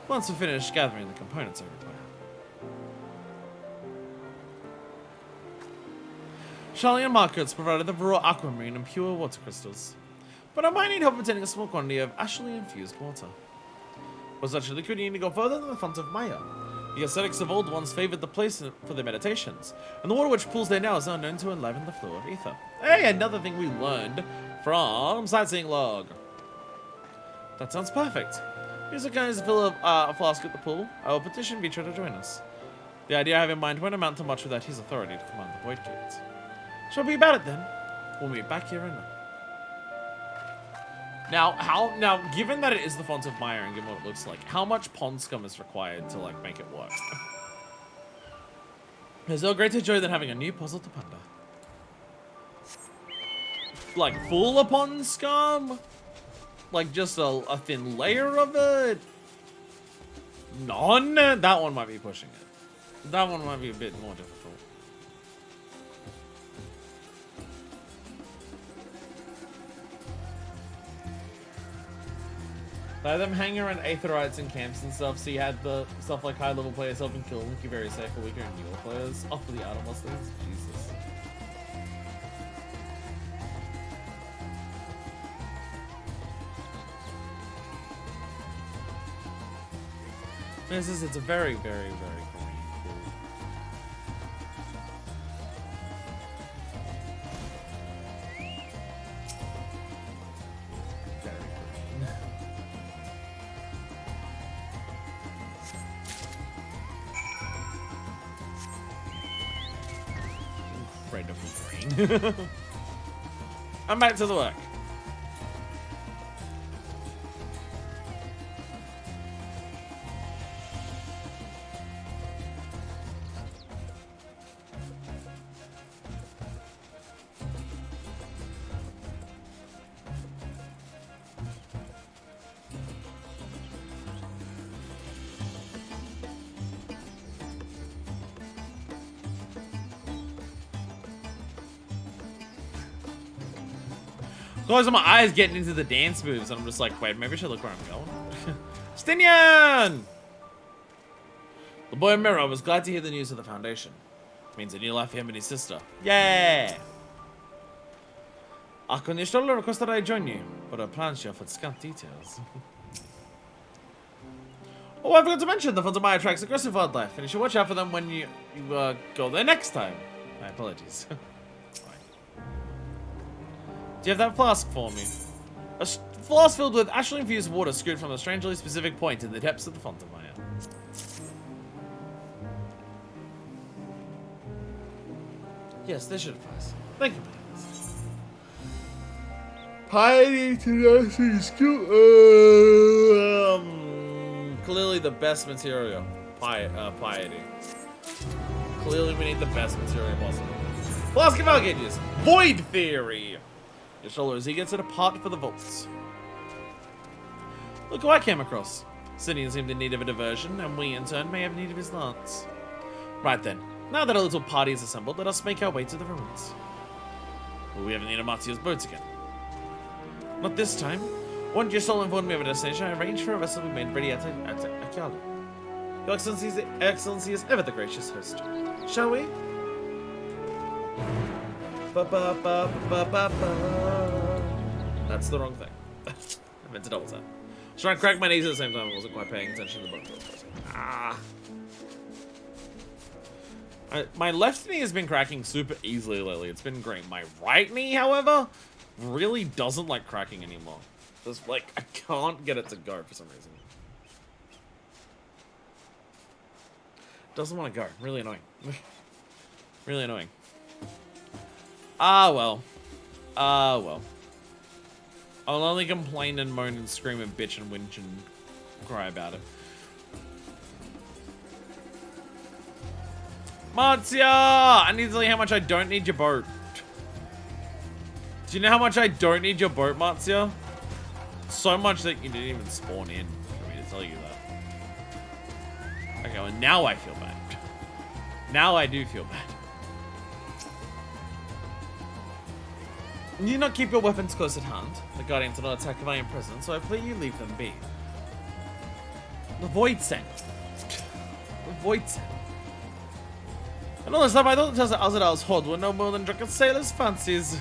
once we finish gathering the components I require. Sharlayan markets provided the raw aquamarine and pure water crystals, but I might need help obtaining a small quantity of actually infused water. For such a liquid, you need to go further than the font of Maya. The ascetics of old ones favored the place for their meditations, and the water which pools there now is now known to enliven the flow of ether. Hey, another thing we learned from Sightseeing Log. That sounds perfect. Here's a guy to fill a flask at the pool. I will petition Vitra to join us. The idea I have in mind won't amount to much without his authority to command the Void Gates. Shall we be about it then? We'll meet back here in a... Now, given that it is the font of Maya and given what it looks like, how much pond scum is required to, like, make it work? There's no greater joy than having a new puzzle to ponder. Like, full of pond scum? Like, just a thin layer of it? None? That one might be pushing it. That one might be a bit more difficult. Like them hanging around Aetherites and camps and stuff, so you had the stuff like high level players helping kill them, keep very safe for weaker and newer players. Off for the Atomos things. Jesus. It's a very, very, very cool. I'm back to the work. Close my eyes getting into the dance moves, and I'm just like, wait, maybe I should look where I'm going. Stinian! The boy in Mirror was glad to hear the news of the Foundation. Means a new life for him and his sister. Yeah! Akon requested I join you, but her plans she offered scant details. Oh, I forgot to mention, the Fontamaya attracts aggressive wildlife, and you should watch out for them when you go there next time. My apologies. Do you have that flask for me? A flask filled with actually infused water scooped from a strangely specific point in the depths of the font of Maya. Yes, this should suffice. Thank you, please. Piety tenacity skill. Clearly the best material. Piety. Clearly we need the best material possible. Flask of Algages. Void Theory. Your shoulder as he gets it apart for the vaults. Look who I came across. Sidian seemed in need of a diversion, and we in turn may have need of his lance. Right then, now that a little party is assembled, let us make our way to the ruins. Will we ever need Amatsu's boats again? Not this time. Once your soul informed me of a destination, I arranged for a vessel to be made ready at Akiala. Your Excellency is ever the gracious host. Shall we? That's the wrong thing. I meant to double tap. I was trying to crack my knees at the same time. I wasn't quite paying attention to the button. Ah. My left knee has been cracking super easily lately. It's been great. My right knee, however, really doesn't like cracking anymore. Just like, I can't get it to go for some reason. Doesn't want to go. Really annoying. Really annoying. Ah, well. Ah, well. I'll only complain and moan and scream and bitch and whinge and cry about it. Marzia! I need to tell you how much I don't need your boat. Do you know how much I don't need your boat, Marzia? So much that you didn't even spawn in for me to tell you that. Okay, well now I feel bad. Now I do feel bad. You need not keep your weapons close at hand. The Guardians do not attack if I am present, so I pray you leave them be. The Void Scent. The Void Scent. And all this time I thought the Azadal's Horde were no more than drunken sailors' fancies.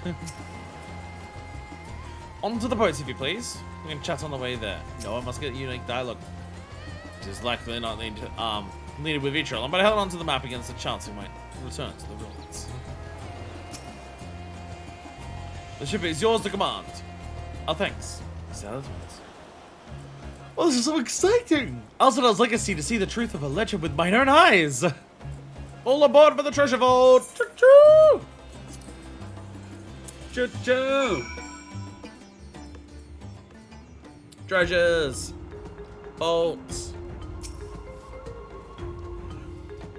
On to the boats, if you please. We can chat on the way there. No one must get unique dialogue. It is likely not needed with each other, but I held onto the map against the chance we might return to the ruins. The ship is yours to command. Oh, thanks. Well, this is so exciting! Azadal's legacy to see the truth of a legend with mine own eyes. All aboard for the treasure vault! Choo-choo! Choo-choo! Treasures! Bolts!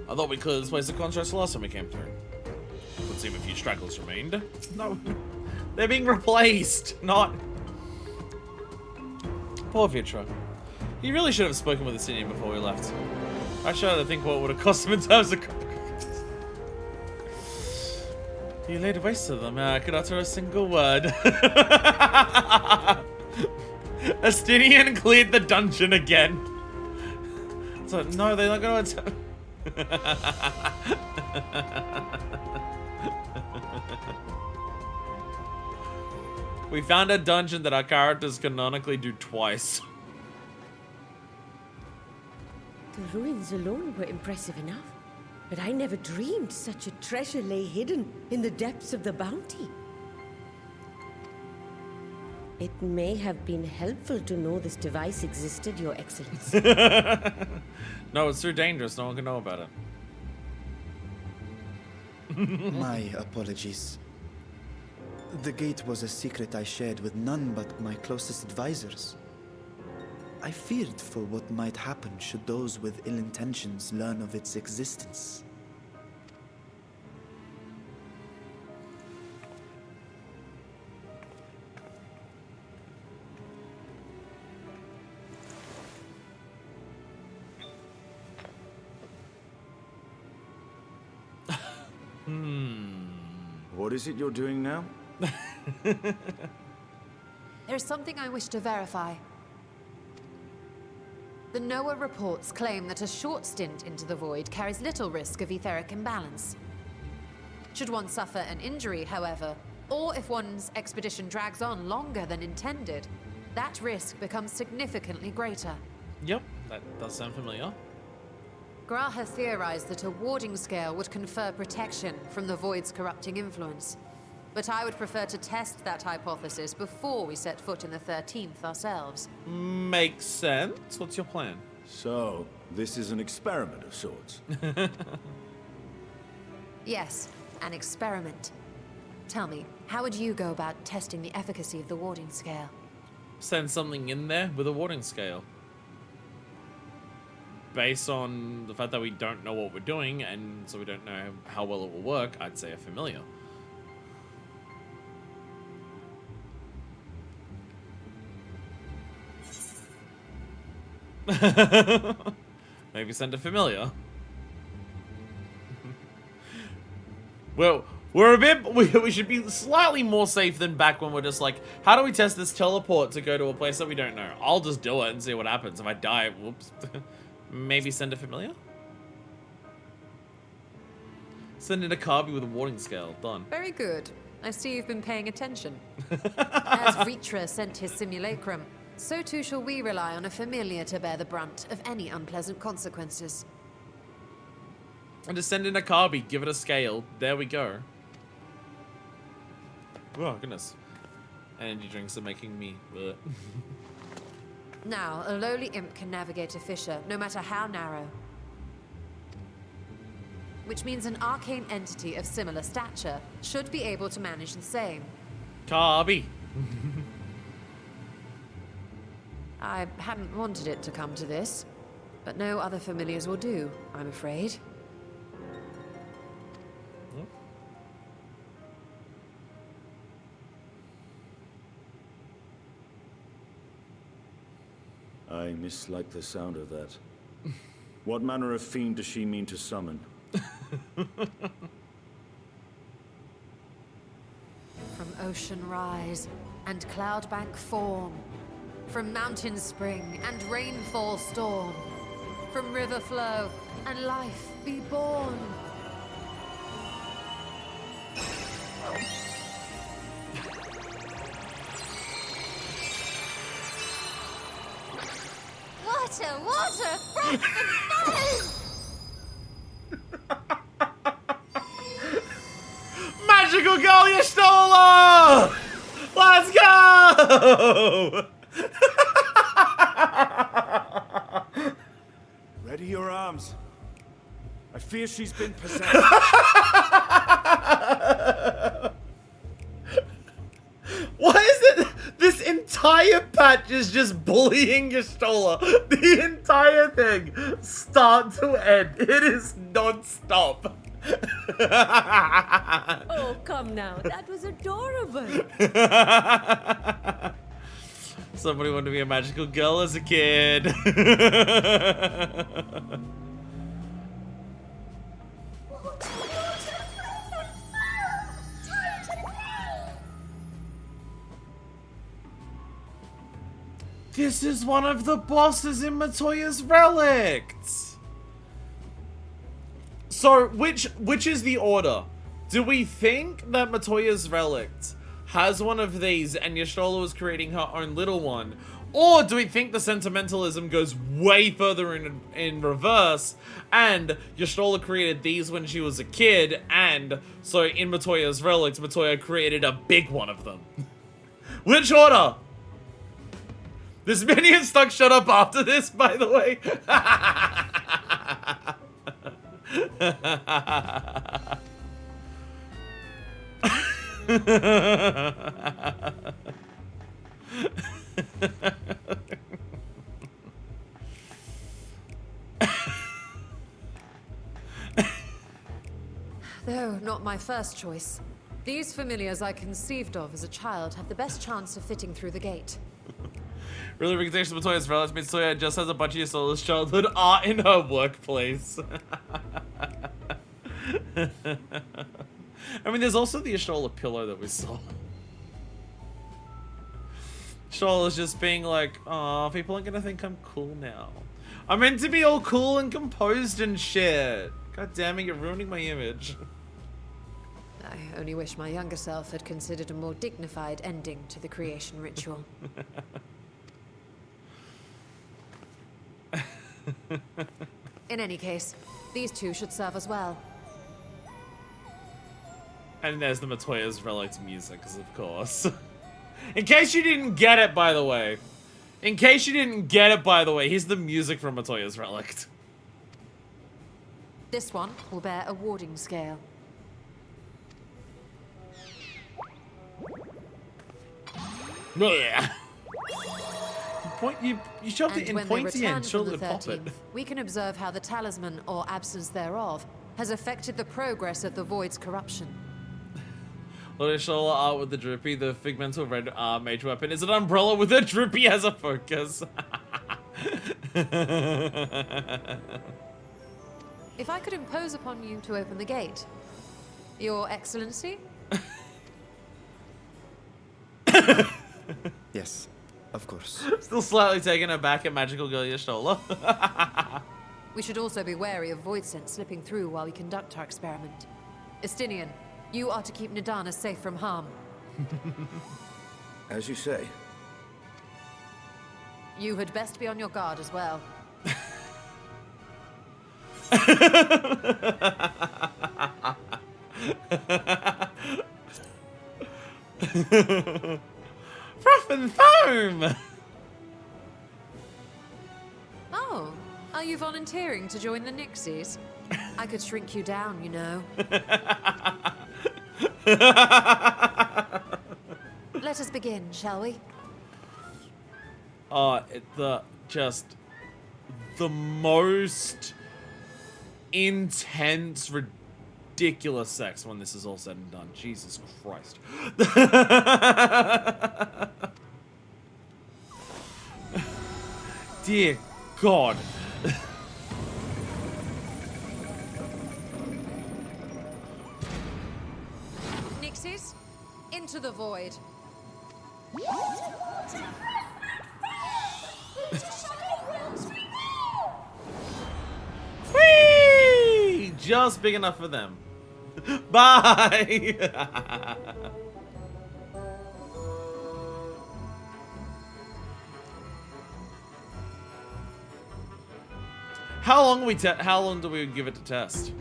I thought we cleared this place of contrast last time we came through. Would seem a few stragglers remained. No, they're being replaced, not... Poor Vitra. He really should have spoken with the Sinian before we left. I tried to think what it would have cost him in terms of... You laid waste to them. I could utter a single word. Astinian cleared the dungeon again. So no, they're not going to attack. We found a dungeon that our characters canonically do twice. The ruins alone were impressive enough. But I never dreamed such a treasure lay hidden in the depths of the bounty. It may have been helpful to know this device existed, Your Excellency. No, it's too dangerous. No one can know about it. My apologies. The gate was a secret I shared with none but my closest advisors. I feared for what might happen should those with ill intentions learn of its existence. What is it you're doing now? There's something I wish to verify. The NOAA reports claim that a short stint into the void carries little risk of etheric imbalance. Should one suffer an injury, however, or if one's expedition drags on longer than intended, that risk becomes significantly greater. Yep, that does sound familiar. Graha theorized that a warding scale would confer protection from the void's corrupting influence. But I would prefer to test that hypothesis before we set foot in the 13th ourselves. Makes sense. What's your plan? So, this is an experiment of sorts. Yes, an experiment. Tell me, how would you go about testing the efficacy of the warding scale? Send something in there with a warding scale. Based on the fact that we don't know what we're doing, and so we don't know how well it will work, I'd say a familiar. Maybe send a familiar. Well, We're a bit, we should be slightly more safe than back when we're just like, how do we test this teleport to go to a place that we don't know? I'll just do it and see what happens. If I die, whoops. Maybe send a familiar? Send in a Kabi with a warding scale. Done. Very good. I see you've been paying attention. As Ritra sent his simulacrum, so too shall we rely on a familiar to bear the brunt of any unpleasant consequences. And just send in a Kabi, give it a scale. There we go. Oh, goodness. Energy drinks are making me... Now, a lowly imp can navigate a fissure, no matter how narrow. Which means an arcane entity of similar stature should be able to manage the same. Kabi. I hadn't wanted it to come to this, but no other familiars will do, I'm afraid. I mislike the sound of that. What manner of fiend does she mean to summon? From ocean rise and cloudbank form, from mountain spring and rainfall storm, from river flow and life be born. Water from the foam! Magical girl, you stole her! Let's go! Ready your arms. I fear she's been possessed. Why is it this entire patch is just bullying Yestola? The entire thing, start to end. It is non-stop. Oh, come now. That was adorable. Somebody wanted to be a magical girl as a kid. This is one of the bosses in Matoya's Relics. So, which is the order? Do we think that Matoya's Relics has one of these and Y'shtola was creating her own little one? Or do we think the sentimentalism goes way further in reverse and Y'shtola created these when she was a kid, and so in Matoya's Relics, Matoya created a big one of them? Which order? This minion stuck shut up after this, by the way. Though not my first choice. These familiars I conceived of as a child have the best chance of fitting through the gate. Really, reputation of Matoya's Relics means Matoya just has a bunch of Y'stola's childhood art in her workplace. I mean, there's also the Y'shtola pillow that we saw. Y'shtola's just being like, "Aw, people aren't gonna think I'm cool now. I'm meant to be all cool and composed and shit. God damn it, you're ruining my image." I only wish my younger self had considered a more dignified ending to the creation ritual. In any case, these two should serve as well. And there's the Matoya's Relics music, of course. In case you didn't get it, by the way. In case you didn't get it, by the way, here's the music from Matoya's Relic. This one will bear a warding scale. Yeah. You shoved it in when pointy they return end, surely from the to pop it. 13th, we can observe how the talisman, or absence thereof, has affected the progress of the Void's corruption. Lord Y'shtola art with the drippy, the figmental red mage weapon is an umbrella with a drippy as a focus. If I could impose upon you to open the gate, Your Excellency? Yes, of course. Still slightly taken aback at Magical Girl Y'shtola. We should also be wary of void scent slipping through while we conduct our experiment. Estinian, you are to keep Nidana safe from harm. As you say. You had best be on your guard as well. Froth and foam! Oh, are you volunteering to join the Nixies? I could shrink you down, you know. Let us begin, shall we? The most intense, ridiculous sex when this is all said and done. Jesus Christ. Dear God. Nixies, into the void. Whee! Just big enough for them. Bye! How long do we give it to test?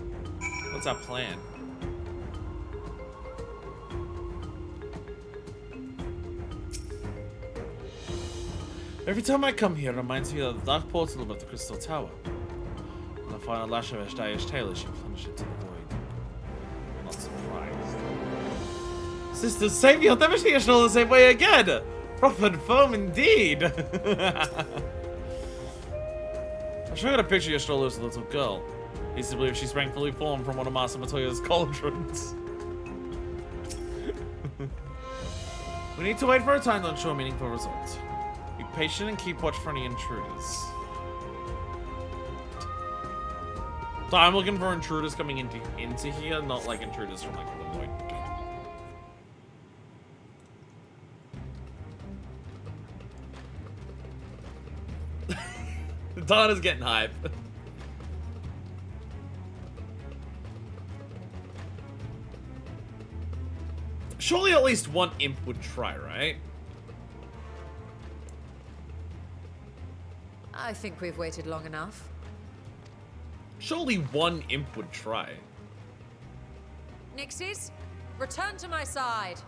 What's our plan? Every time I come here, it reminds me of the dark portal above the Crystal Tower. When the final lash of Ashtaya's tail as she plunged into the void. I'm not surprised. Sisters, save me! I'll never see Ashtaya the same way again! Froth and foam indeed! I sure got a picture of Ashtaya as a little girl. I used to believe she sprang fully formed from one of Master Matoya's cauldrons. We need to wait for a time to ensure meaningful results. Be patient and keep watch for any intruders. So I'm looking for intruders coming into here, not like intruders from like the void. Donna's getting hype. Surely at least one imp would try, right? I think we've waited long enough. Surely one imp would try. Nixies, return to my side.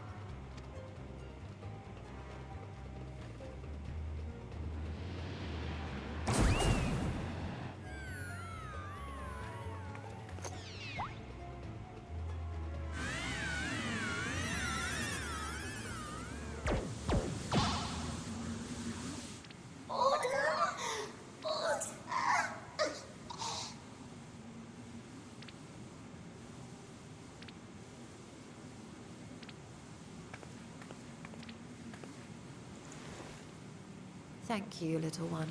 Thank you, little one.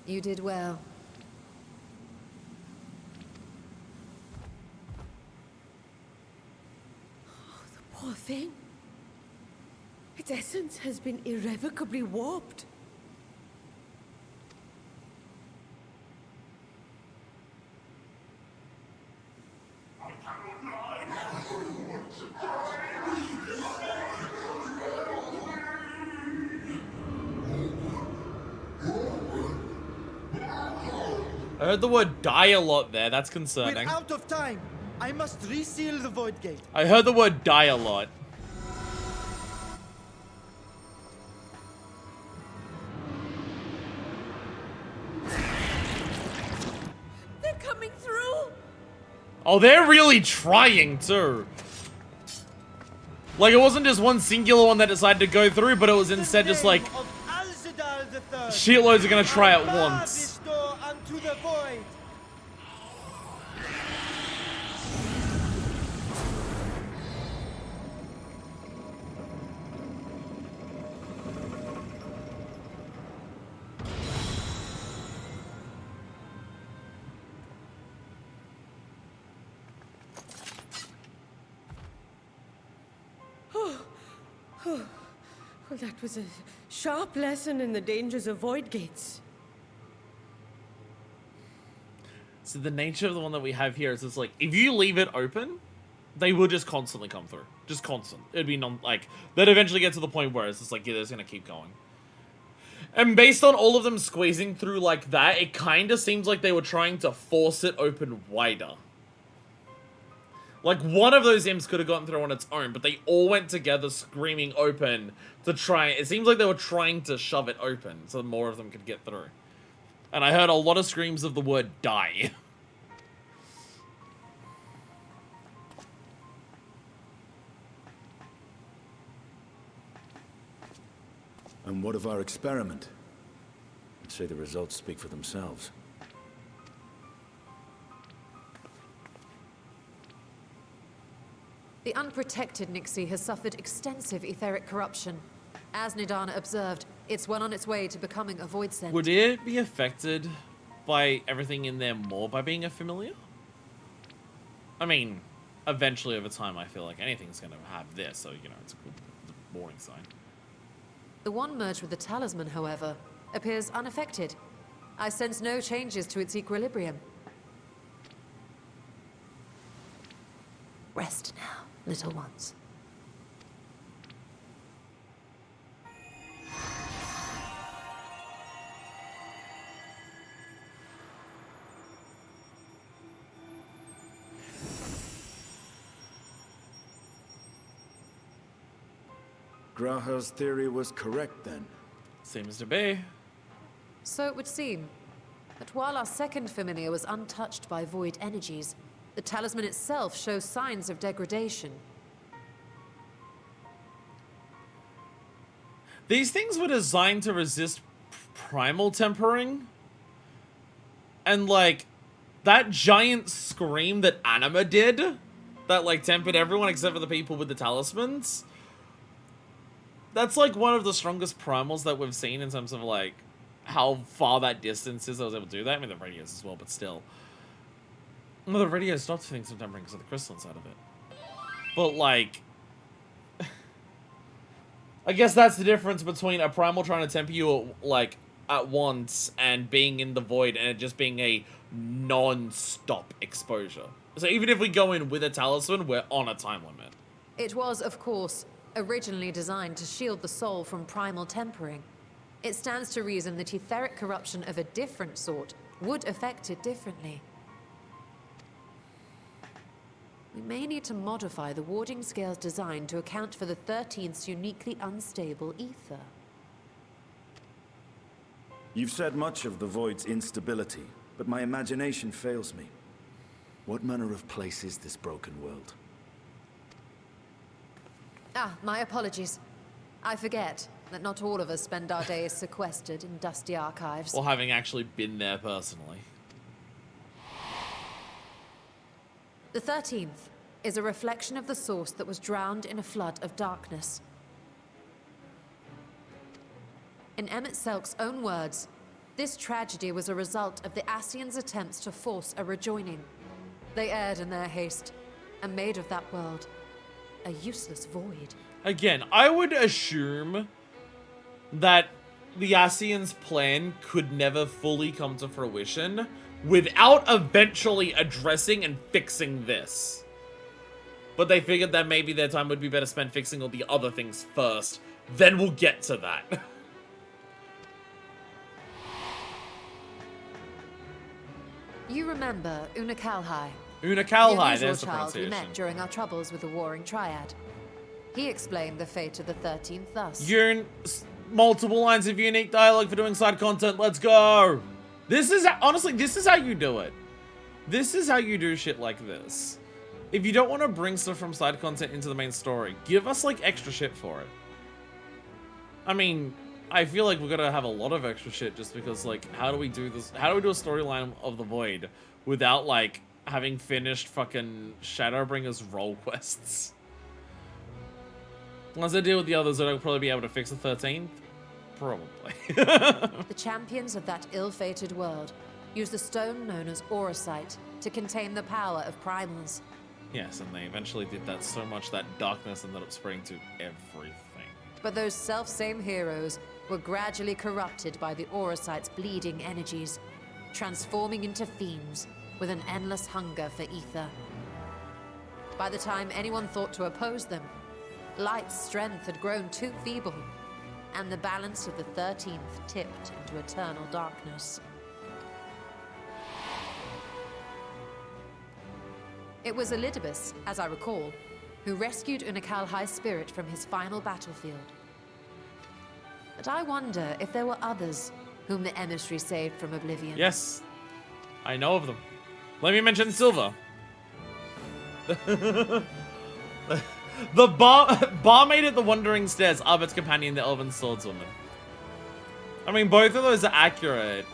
You did well. Oh, the poor thing. Its essence has been irrevocably warped. I heard the word die a lot there. That's concerning. We're out of time. I must reseal the void gate. I heard the word die a lot. They're coming through. Oh, they're really trying too. Like it wasn't just one singular one that decided to go through, but it was instead just like shitloads are gonna try at once. Unto the void. Well, that was a sharp lesson in the dangers of void gates. So the nature of the one that we have here is it's like, if you leave it open, they will just constantly come through. Just constant. It'd be they'd eventually get to the point where it's just like, yeah, they're gonna keep going. And based on all of them squeezing through like that, it kind of seems like they were trying to force it open wider. Like, one of those imps could have gotten through on its own, but they all went together screaming open to try. It seems like they were trying to shove it open so more of them could get through. And I heard a lot of screams of the word die. And what of our experiment? I'd say the results speak for themselves. The unprotected Nixie has suffered extensive etheric corruption. As Nidana observed, it's well on its way to becoming a void sent. Would it be affected by everything in there more by being a familiar? I mean, eventually over time, I feel like anything's going to have this, so, you know, it's a good, boring sign. The one merged with the talisman, however, appears unaffected. I sense no changes to its equilibrium. Rest now, little ones. Graha's theory was correct then. Seems to be. So it would seem that while our second familiar was untouched by void energies, the talisman itself shows signs of degradation. These things were designed to resist primal tempering. And, like, that giant scream that Anima did, that, like, tempered everyone except for the people with the talismans, that's, like, one of the strongest primals that we've seen in terms of, like, how far that distance is I was able to do that. I mean, the radios as well, but still. Well, the radio stopped things from tempering because of the crystal inside of it. But, like, I guess that's the difference between a primal trying to temper you, like, at once and being in the void and it just being a non-stop exposure. So even if we go in with a talisman, we're on a time limit. It was, of course, originally designed to shield the soul from primal tempering. It stands to reason that etheric corruption of a different sort would affect it differently. We may need to modify the warding scale's design to account for the 13th's uniquely unstable ether. You've said much of the Void's instability, but my imagination fails me. What manner of place is this broken world? Ah, my apologies. I forget that not all of us spend our days sequestered in dusty archives. Or having actually been there personally. The 13th is a reflection of the source that was drowned in a flood of darkness. In Emmett Selk's own words, this tragedy was a result of the Ascians' attempts to force a rejoining. They erred in their haste, and made of that world a useless void. Again, I would assume that the Ascians' plan could never fully come to fruition without eventually addressing and fixing this. But they figured that maybe their time would be better spent fixing all the other things first. Then we'll get to that. You remember Una Kalhai? Una Kalhai, the unusual there's the child we pronunciation. met during our troubles with the Warring Triad. He explained the fate of the 13th thus. Multiple lines of unique dialogue for doing side content. Let's go. This is, honestly, this is how you do it. This is how you do shit like this. If you don't want to bring stuff from side content into the main story, give us, like, extra shit for it. I mean, I feel like we're gonna have a lot of extra shit just because, like, how do we do this? How do we do a storyline of the Void without, like, having finished fucking Shadowbringer's role quests? Once I deal with the others, I'll probably be able to fix the 13th. Probably. The champions of that ill-fated world use the stone known as Auracite to contain the power of primals. Yes, and they eventually did that so much that darkness ended up spreading to everything. But those self-same heroes were gradually corrupted by the Aurosite's bleeding energies, transforming into fiends with an endless hunger for ether. By the time anyone thought to oppose them, Light's strength had grown too feeble, and the balance of the 13th tipped into eternal darkness. It was Elidibus, as I recall, who rescued Unikal High Spirit from his final battlefield. But I wonder if there were others whom the emissary saved from oblivion. Yes, I know of them. Let me mention Silva. The barmaid at the Wandering Stairs, Arbert's companion, the Elven Swordswoman. I mean, both of those are accurate.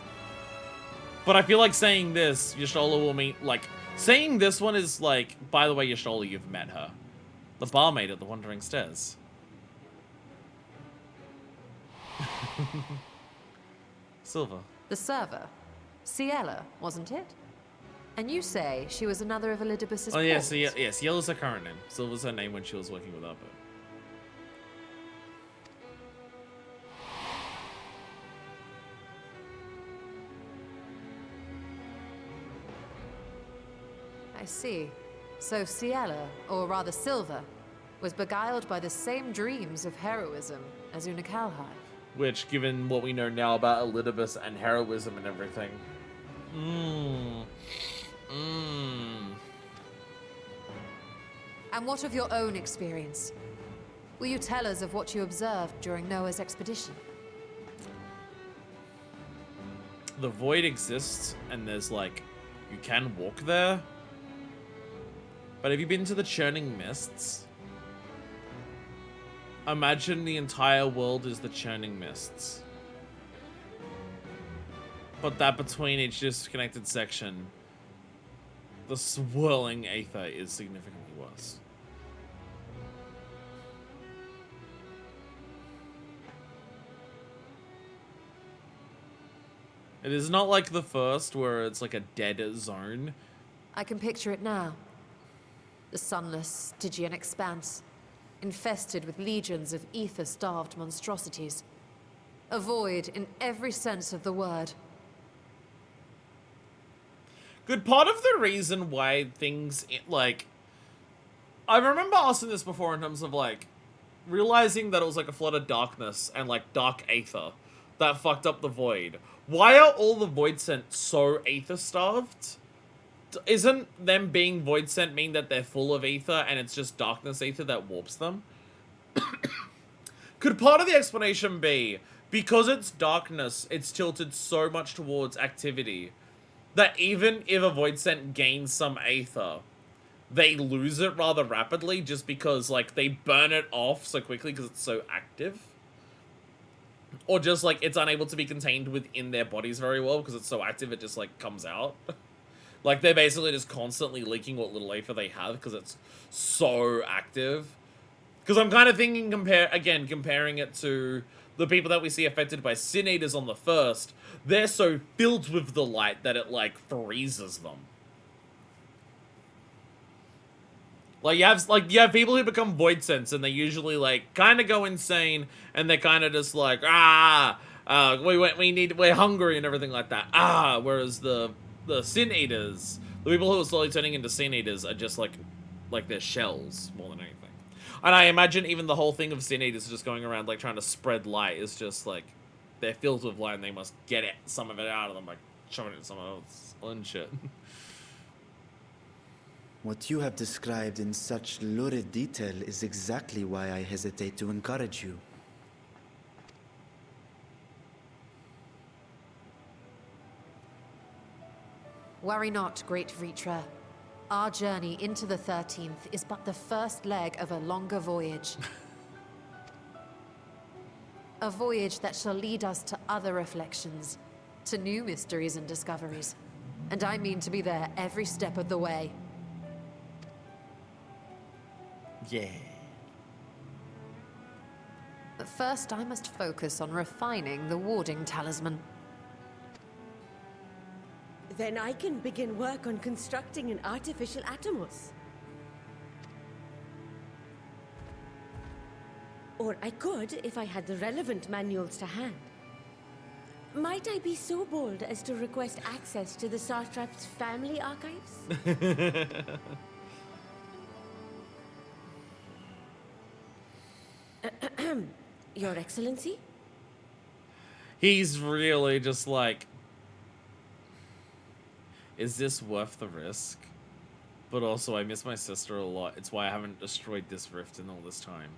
But I feel like saying this, Y'shtola will mean, like, saying this one is like, by the way, Y'shtola, you've met her. The barmaid at the Wandering Stairs. Silva. The server. Ciela, wasn't it? And you say she was another of Elidibus's Oh, yes, yes, Yellow's her current name. Silva's her name when she was working with Arbor. I see. So Ciela, or rather Silva, was beguiled by the same dreams of heroism as Unikalhai. Which, given what we know now about Elidibus and heroism and everything. And what of your own experience? Will you tell us of what you observed during Noah's expedition? The void exists, and there's like, you can walk there. But have you been to the Churning Mists? Imagine the entire world is the Churning Mists. But that between each disconnected section, the swirling aether is significantly worse. It is not like the first, where it's like a dead zone. I can picture it now. The sunless, Stygian expanse, infested with legions of ether-starved monstrosities. A void in every sense of the word. Good, part of the reason why things, like... I remember asking this before in terms of, like, realizing that it was, like, a flood of darkness and, like, dark aether that fucked up the void. Why are all the void sent so aether-starved? Isn't them being void sent mean that they're full of ether and it's just darkness ether that warps them? Could part of the explanation be, because it's darkness, it's tilted so much towards activity, that even if a void sent gains some aether, they lose it rather rapidly just because, like, they burn it off so quickly because it's so active? Or just, like, it's unable to be contained within their bodies very well because it's so active it just, like, comes out? Like, they're basically just constantly leaking what little aether they have because it's so active. Because I'm kind of thinking, comparing it to the people that we see affected by Sin Eaters on the first, they're so filled with the light that it, like, freezes them. Like, you have people who become void sense, and they usually, like, kind of go insane, and they're kind of just like, we're hungry and everything like that. Whereas the Sin Eaters, the people who are slowly turning into Sin Eaters are just, like they're shells more than anything. And I imagine even the whole thing of Sin Eaters just going around, like, trying to spread light is just, like, they're filled with light and they must get some of it out of them, like, shoving it in someone else and shit. What you have described in such lurid detail is exactly why I hesitate to encourage you. Worry not, great Vritra. Our journey into the 13th is but the first leg of a longer voyage. A voyage that shall lead us to other reflections, to new mysteries and discoveries. And I mean to be there every step of the way. Yeah. But first I must focus on refining the warding talisman. Then I can begin work on constructing an artificial Atomos. Or I could if I had the relevant manuals to hand. Might I be so bold as to request access to the Satrap's family archives? Your Excellency? He's really just like, is this worth the risk? But also, I miss my sister a lot. It's why I haven't destroyed this rift in all this time.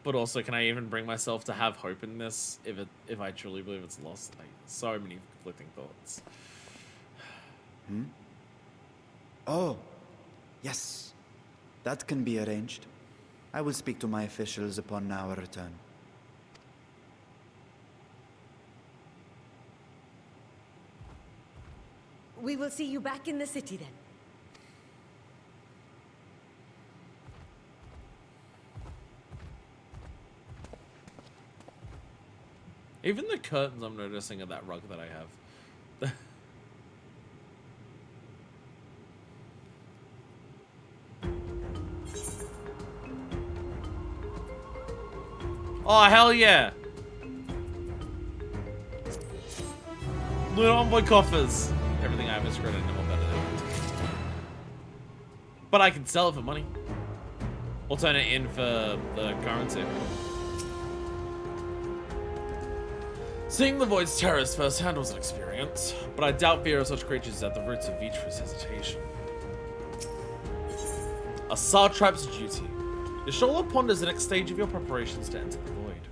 But also, can I even bring myself to have hope in this if I truly believe it's lost? Like, so many conflicting thoughts. Hmm? Oh, yes. That can be arranged. I will speak to my officials upon our return. We will see you back in the city then. Even the curtains I'm noticing of that rug that I have. Oh, hell yeah! Loot envoy coffers. Everything I have is credit, no more better than it. But I can sell it for money. Or turn it in for the currency. Seeing the Void's terrors firsthand was an experience, but I doubt fear of such creatures is at the roots of Vitra's hesitation. A Satrap's duty. Yashola ponders the next stage of your preparations to enter the Void.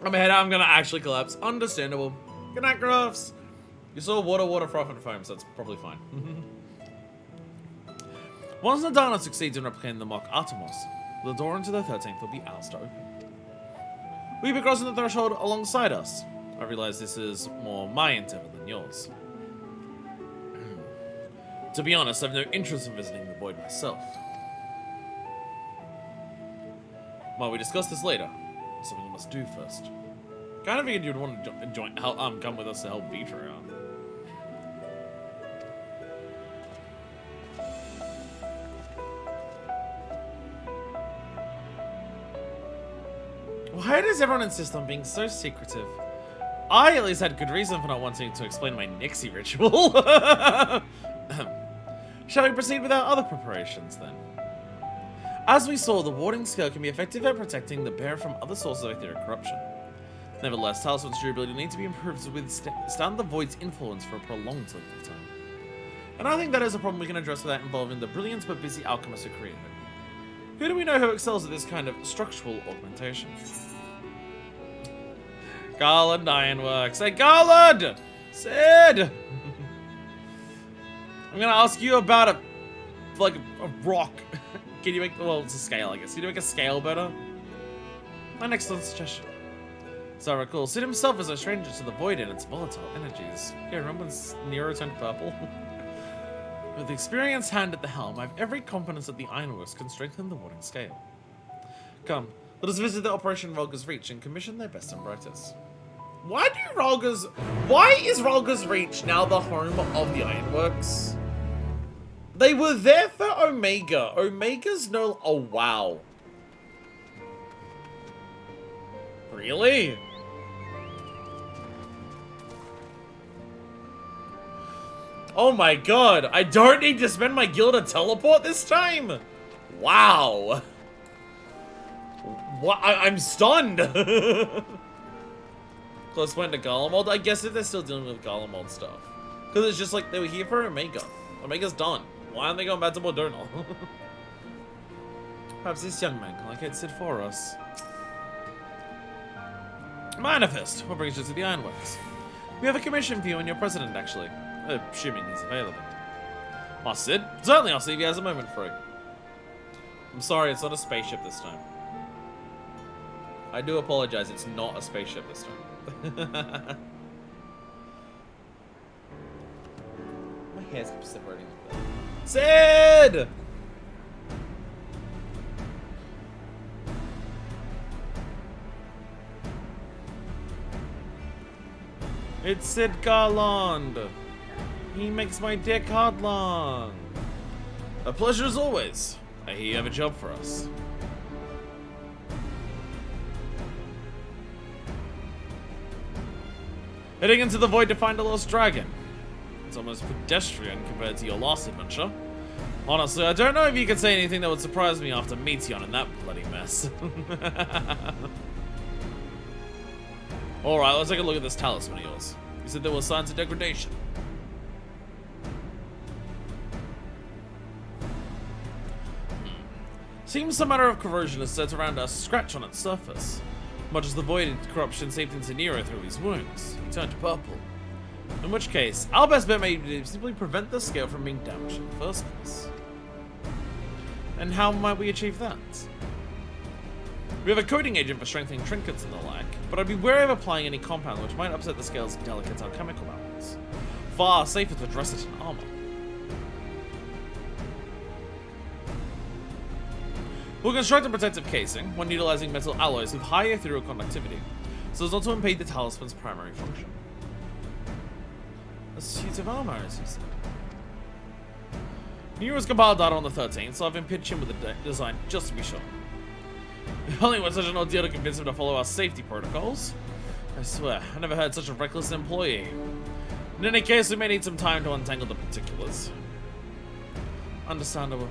I'm ahead, I'm gonna actually collapse. Understandable. Good night, Crafts. You saw water, froth, and foam, so that's probably fine. Once Nadana succeeds in replicating the mock Artemis, the door into the 13th will be ours to open. Will you be crossing the threshold alongside us? I realize this is more my endeavor than yours. To be honest, I have no interest in visiting the Void myself. While we discuss this later, there's something we must do first. Kind of figured you'd want to come with us to help Vitra out. Why does everyone insist on being so secretive? I at least had good reason for not wanting to explain my Nixie ritual. Shall we proceed with our other preparations then? As we saw, the warding scale can be effective at protecting the bearer from other sources of etheric corruption. Nevertheless, Talisman's durability needs to be improved to withstand the Void's influence for a prolonged length of time. And I think that is a problem we can address without involving the brilliant but busy alchemist who created it. Who do we know who excels at this kind of structural augmentation? Garland Ironworks. Hey, Garland! Sid! I'm gonna ask you about a rock. Can you make, well, it's a scale, I guess. Can you make a scale better? An excellent suggestion. So I recall, Sid himself is a stranger to the Void and its volatile energies. Yeah, remember when Nero turned purple? With the experienced hand at the helm, I have every confidence that the Ironworks can strengthen the warding scale. Come, let us visit the Operation Rolga's Reach and commission their best and brightest. Why is Rolga's Reach now the home of the Ironworks? They were there for Omega. Omega's no... Oh, wow. Really? Oh my god. I don't need to spend my guild to teleport this time? Wow. What? I'm stunned. Close point to Garlemald. I guess if they're still dealing with Garlemald stuff. Because it's just like they were here for Omega. Omega's done. Why aren't they going back to Mordona? Perhaps this young man can locate Sid for us. Manifest. What brings you to the Ironworks? We have a commission for you and your president, actually. Assuming he's available. Oh, Sid? Certainly, I'll see if he has a moment for it. I'm sorry, it's not a spaceship this time. I do apologize, it's not a spaceship this time. My hairs keep separating. Sid! It's Sid Garland. He makes my dick hard long. A pleasure as always. I hear you have a job for us. Heading into the void to find a lost dragon. It's almost pedestrian compared to your last adventure. Honestly, I don't know if you could say anything that would surprise me after Meteon in that bloody mess. Alright, let's take a look at this talisman of yours. You said there were signs of degradation. Seems some matter of corrosion is set around a scratch on its surface. Much as the void corruption seeped into Nero through his wounds, he turned purple. In which case, our best bet may be to simply prevent the scale from being damaged in the first place. And how might we achieve that? We have a coating agent for strengthening trinkets and the like, but I'd be wary of applying any compound which might upset the scale's delicate alchemical balance. Far safer to dress it in armor. We'll construct a protective casing, one utilizing metal alloys with high ethereal conductivity, so as not to impede the talisman's primary function. A suit of armor, as you said. Nero's compiled data on the 13th, so I've been pitched him with a design just to be sure. If only it was such an ordeal to convince him to follow our safety protocols. I swear, I never heard such a reckless employee. In any case, we may need some time to untangle the particulars. Understandable.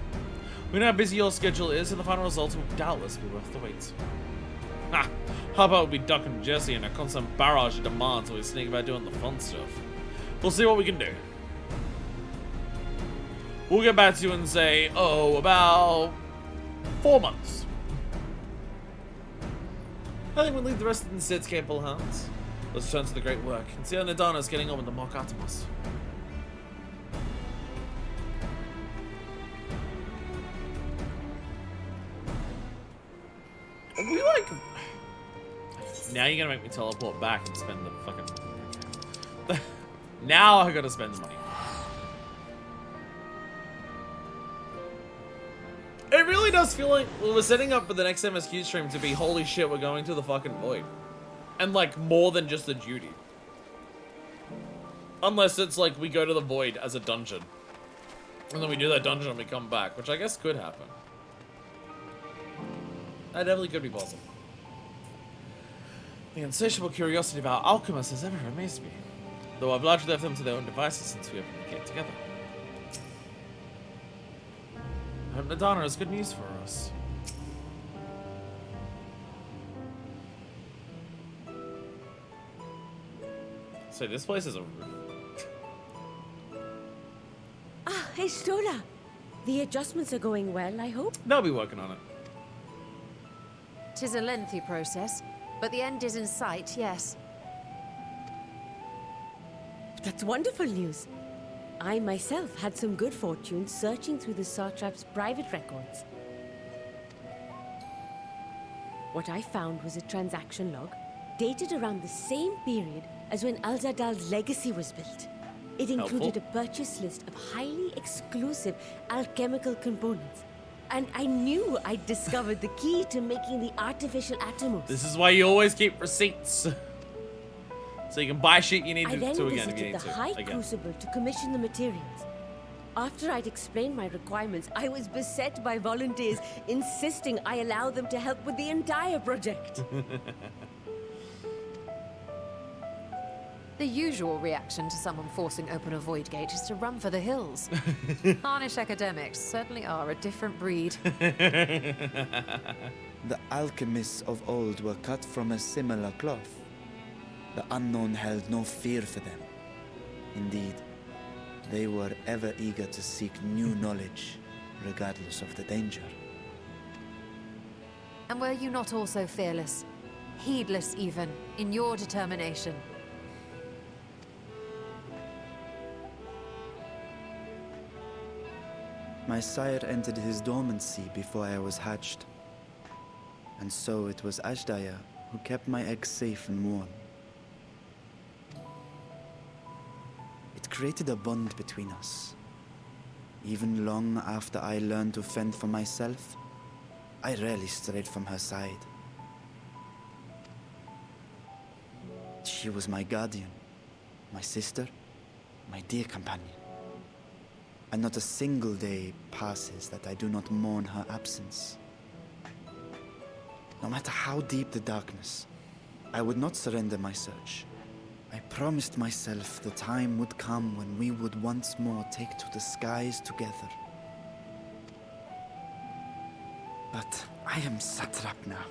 We know how busy your schedule is, and the final result will doubtless be worth the wait. Ha! How about we duck and Jesse in a constant barrage of demands while we sneak about doing the fun stuff? We'll see what we can do. We'll get back to you and say, oh, about 4 months. I think we'll leave the rest of the Sid's capable hands. Let's turn to the great work and see how Nadana's getting on with the Mark Artemis. Are we like... Now you're gonna make me teleport back and spend the fucking... Now I gotta spend the money. It really does feel like we're setting up for the next MSQ stream to be holy shit, we're going to the fucking void. And like more than just a duty. Unless it's like we go to the void as a dungeon. And then we do that dungeon and we come back, which I guess could happen. That definitely could be possible. The insatiable curiosity of our alchemists has ever amazed me. Though I've largely left them to their own devices since we opened the gate together. I hope Nadana has good news for us. So this place is a... Ah, hey, Stola. The adjustments are going well, I hope? They'll be working on it. 'Tis a lengthy process, but the end is in sight, yes. That's wonderful news. I myself had some good fortune searching through the Satrap's private records. What I found was a transaction log dated around the same period as when Alzadal's legacy was built. It included a purchase list of highly exclusive alchemical components. And I knew I'd discovered the key to making the artificial atomos. This is why you always keep receipts. So you can buy shit you need to again if you need to. I then visited the High Crucible to commission the materials. After I'd explained my requirements, I was beset by volunteers insisting I allow them to help with the entire project. The usual reaction to someone forcing open a void gate is to run for the hills. Harnish academics certainly are a different breed. The alchemists of old were cut from a similar cloth. The unknown held no fear for them. Indeed, they were ever eager to seek new knowledge, regardless of the danger. And were you not also fearless, heedless even, in your determination? My sire entered his dormancy before I was hatched. And so it was Ashdaya who kept my eggs safe and warm. It created a bond between us. Even long after I learned to fend for myself, I rarely strayed from her side. She was my guardian, my sister, my dear companion. And not a single day passes that I do not mourn her absence. No matter how deep the darkness, I would not surrender my search. I promised myself the time would come when we would once more take to the skies together. But I am satrap now.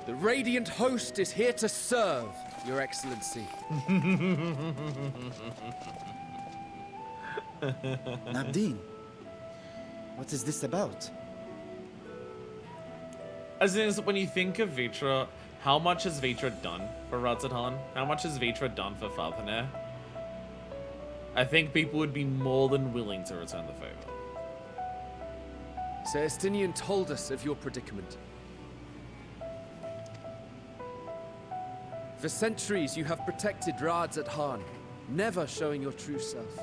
The Radiant Host is here to serve, Your Excellency. Nabdeen, what is this about? As in, when you think of Vitra, how much has Vitra done for Radzatan? How much has Vitra done for Falconer? I think people would be more than willing to return the favor. Sir Estinian told us of your predicament. For centuries you have protected Radzatan, never showing your true self,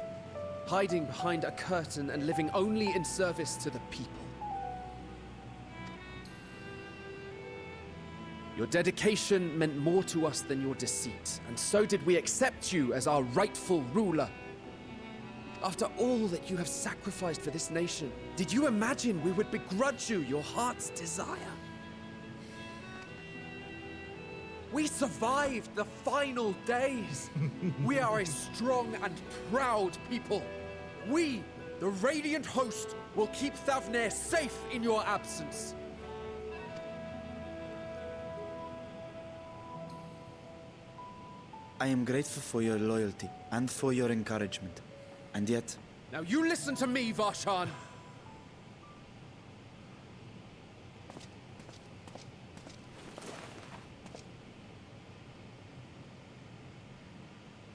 hiding behind a curtain and living only in service to the people. Your dedication meant more to us than your deceit, and so did we accept you as our rightful ruler. After all that you have sacrificed for this nation, did you imagine we would begrudge you your heart's desire? We survived the final days. We are a strong and proud people. We, the Radiant Host, will keep Thavnair safe in your absence. I am grateful for your loyalty and for your encouragement. And yet... Now you listen to me, Varshan!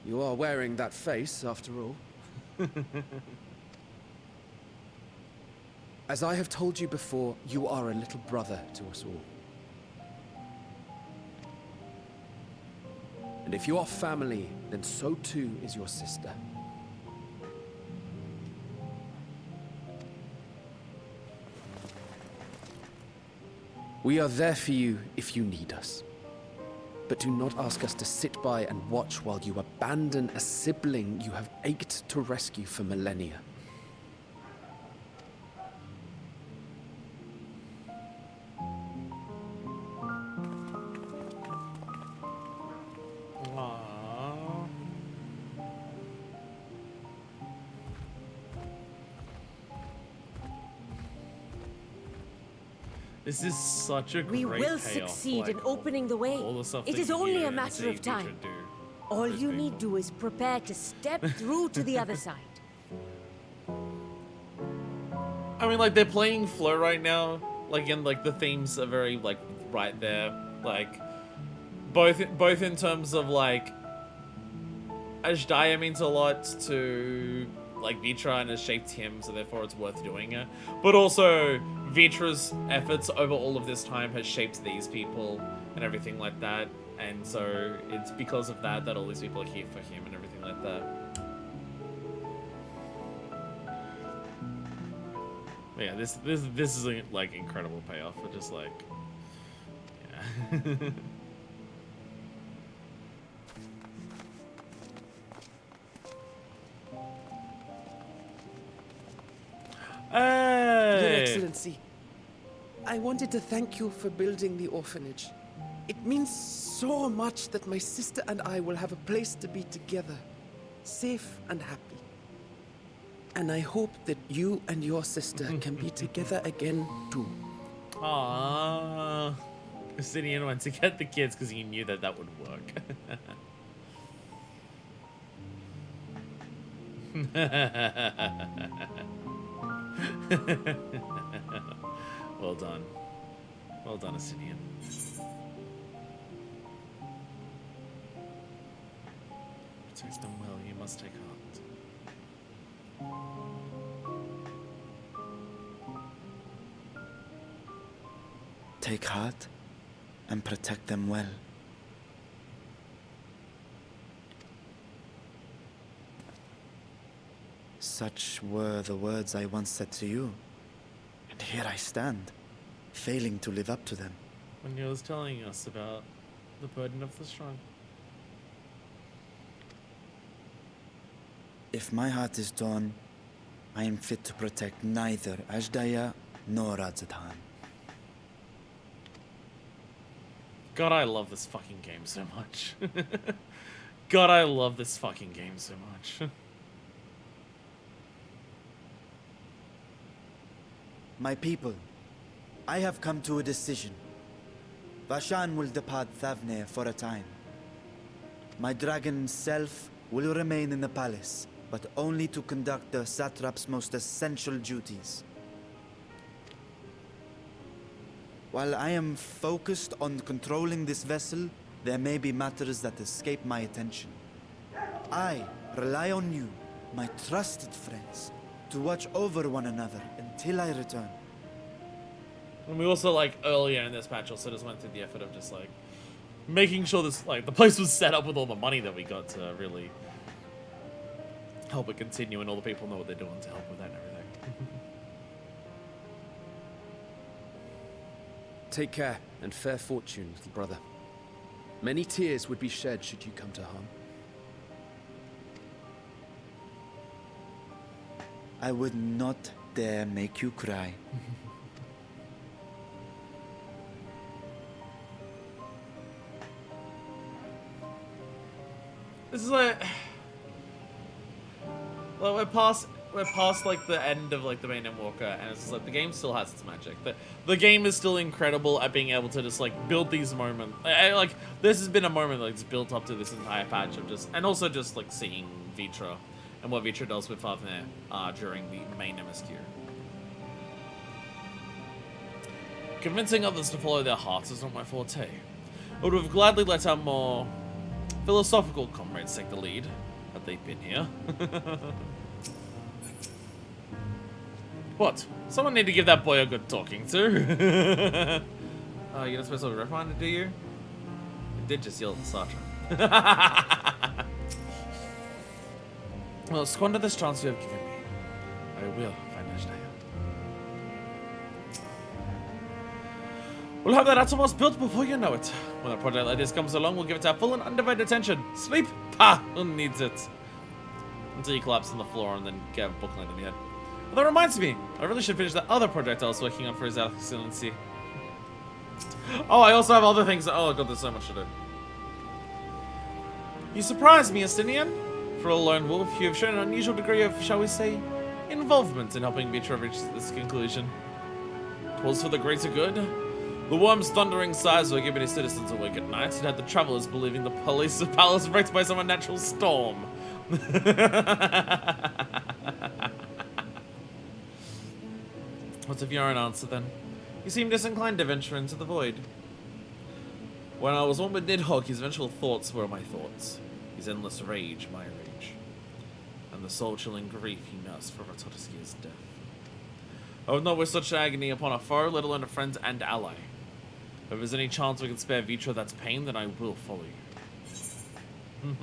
You are wearing that face, after all. As I have told you before, you are a little brother to us all. And if you are family, then so too is your sister. We are there for you if you need us. But do not ask us to sit by and watch while you abandon a sibling you have ached to rescue for millennia. This is such a great We will payoff, succeed like, in opening the way. all the stuff It that is you only hear a and matter see of time. Vitra do All for those you people. need do is prepare to step through to the other side. I mean, like, they're playing Flow right now. Like, and like the themes are very like right there. Like, both in terms of like, Ashdaya means a lot to like Vitra and has shaped him, so therefore it's worth doing it. But also, Vitra's efforts over all of this time has shaped these people and everything like that. And so it's because of that that all these people are here for him and everything like that. But yeah, this is a like incredible payoff for just like, yeah. Hey! Your Excellency, I wanted to thank you for building the orphanage. It means so much that my sister and I will have a place to be together, safe and happy. And I hope that you and your sister can be together again too. Aww. Obsidian went to get the kids because he knew that that would work. Well done. Well done, Obsidian. Protect them well, you must take heart. Take heart and protect them well. Such were the words I once said to you. And here I stand, failing to live up to them. When you was telling us about the burden of the strong. If my heart is torn, I am fit to protect neither Ashdaya nor Radzatan. God, I love this fucking game so much. God, I love this fucking game so much. My people, I have come to a decision. Vashan will depart Thavne for a time. My dragon self will remain in the palace, but only to conduct the satrap's most essential duties. While I am focused on controlling this vessel, there may be matters that escape my attention. I rely on you, my trusted friends, to watch over one another until I return. And we also, like, earlier in this patch also just went through the effort of just, like, making sure this, like, the place was set up with all the money that we got to really help it continue, and all the people know what they're doing to help with that and everything. Take care, and fair fortune, little brother. Many tears would be shed should you come to harm. I would not dare make you cry. This is like we're past like the end of like the main Endwalker, and it's just like the game still has its magic. The game is still incredible at being able to just like build these moments. Like this has been a moment that's built up to this entire patch of just, and also just like seeing Vitra and what Vitra does with Father during the main MSQ. Convincing others to follow their hearts is not my forte. I would have gladly let our more philosophical comrades take the lead, had they been here. What? Someone need to give that boy a good talking to. You're not supposed to reprimand it, do you? You did just yell at the Sartre. Well, squander this chance you have given me. I will find Ashdaya. We'll have that Atomos built before you know it. When a project like this comes along, we'll give it our full and undivided attention. Sleep? Ha! Who needs it? Until you collapse on the floor and then get a book landed in your head. Well, that reminds me. I really should finish that other project I was working on for His Excellency. Oh, I also have other things. Oh god, there's so much to do. You surprised me, Estinian. For a lone wolf, you have shown an unusual degree of, shall we say, involvement in helping Vitra reach this conclusion. 'Twas for the greater good. The worm's thundering sighs were keeping his citizens awake at night. It had the travelers believing the palace wrecked by some unnatural storm. What of your own answer, then? You seem disinclined to venture into the void. When I was one with Nidhogg, his vengeful thoughts were my thoughts. His endless rage, my rage. And the soul-chilling grief he nursed for Ratotiskia's death. I would not wish such agony upon a foe, let alone a friend and ally. If there's any chance we can spare Vitra that's pain, then I will follow you.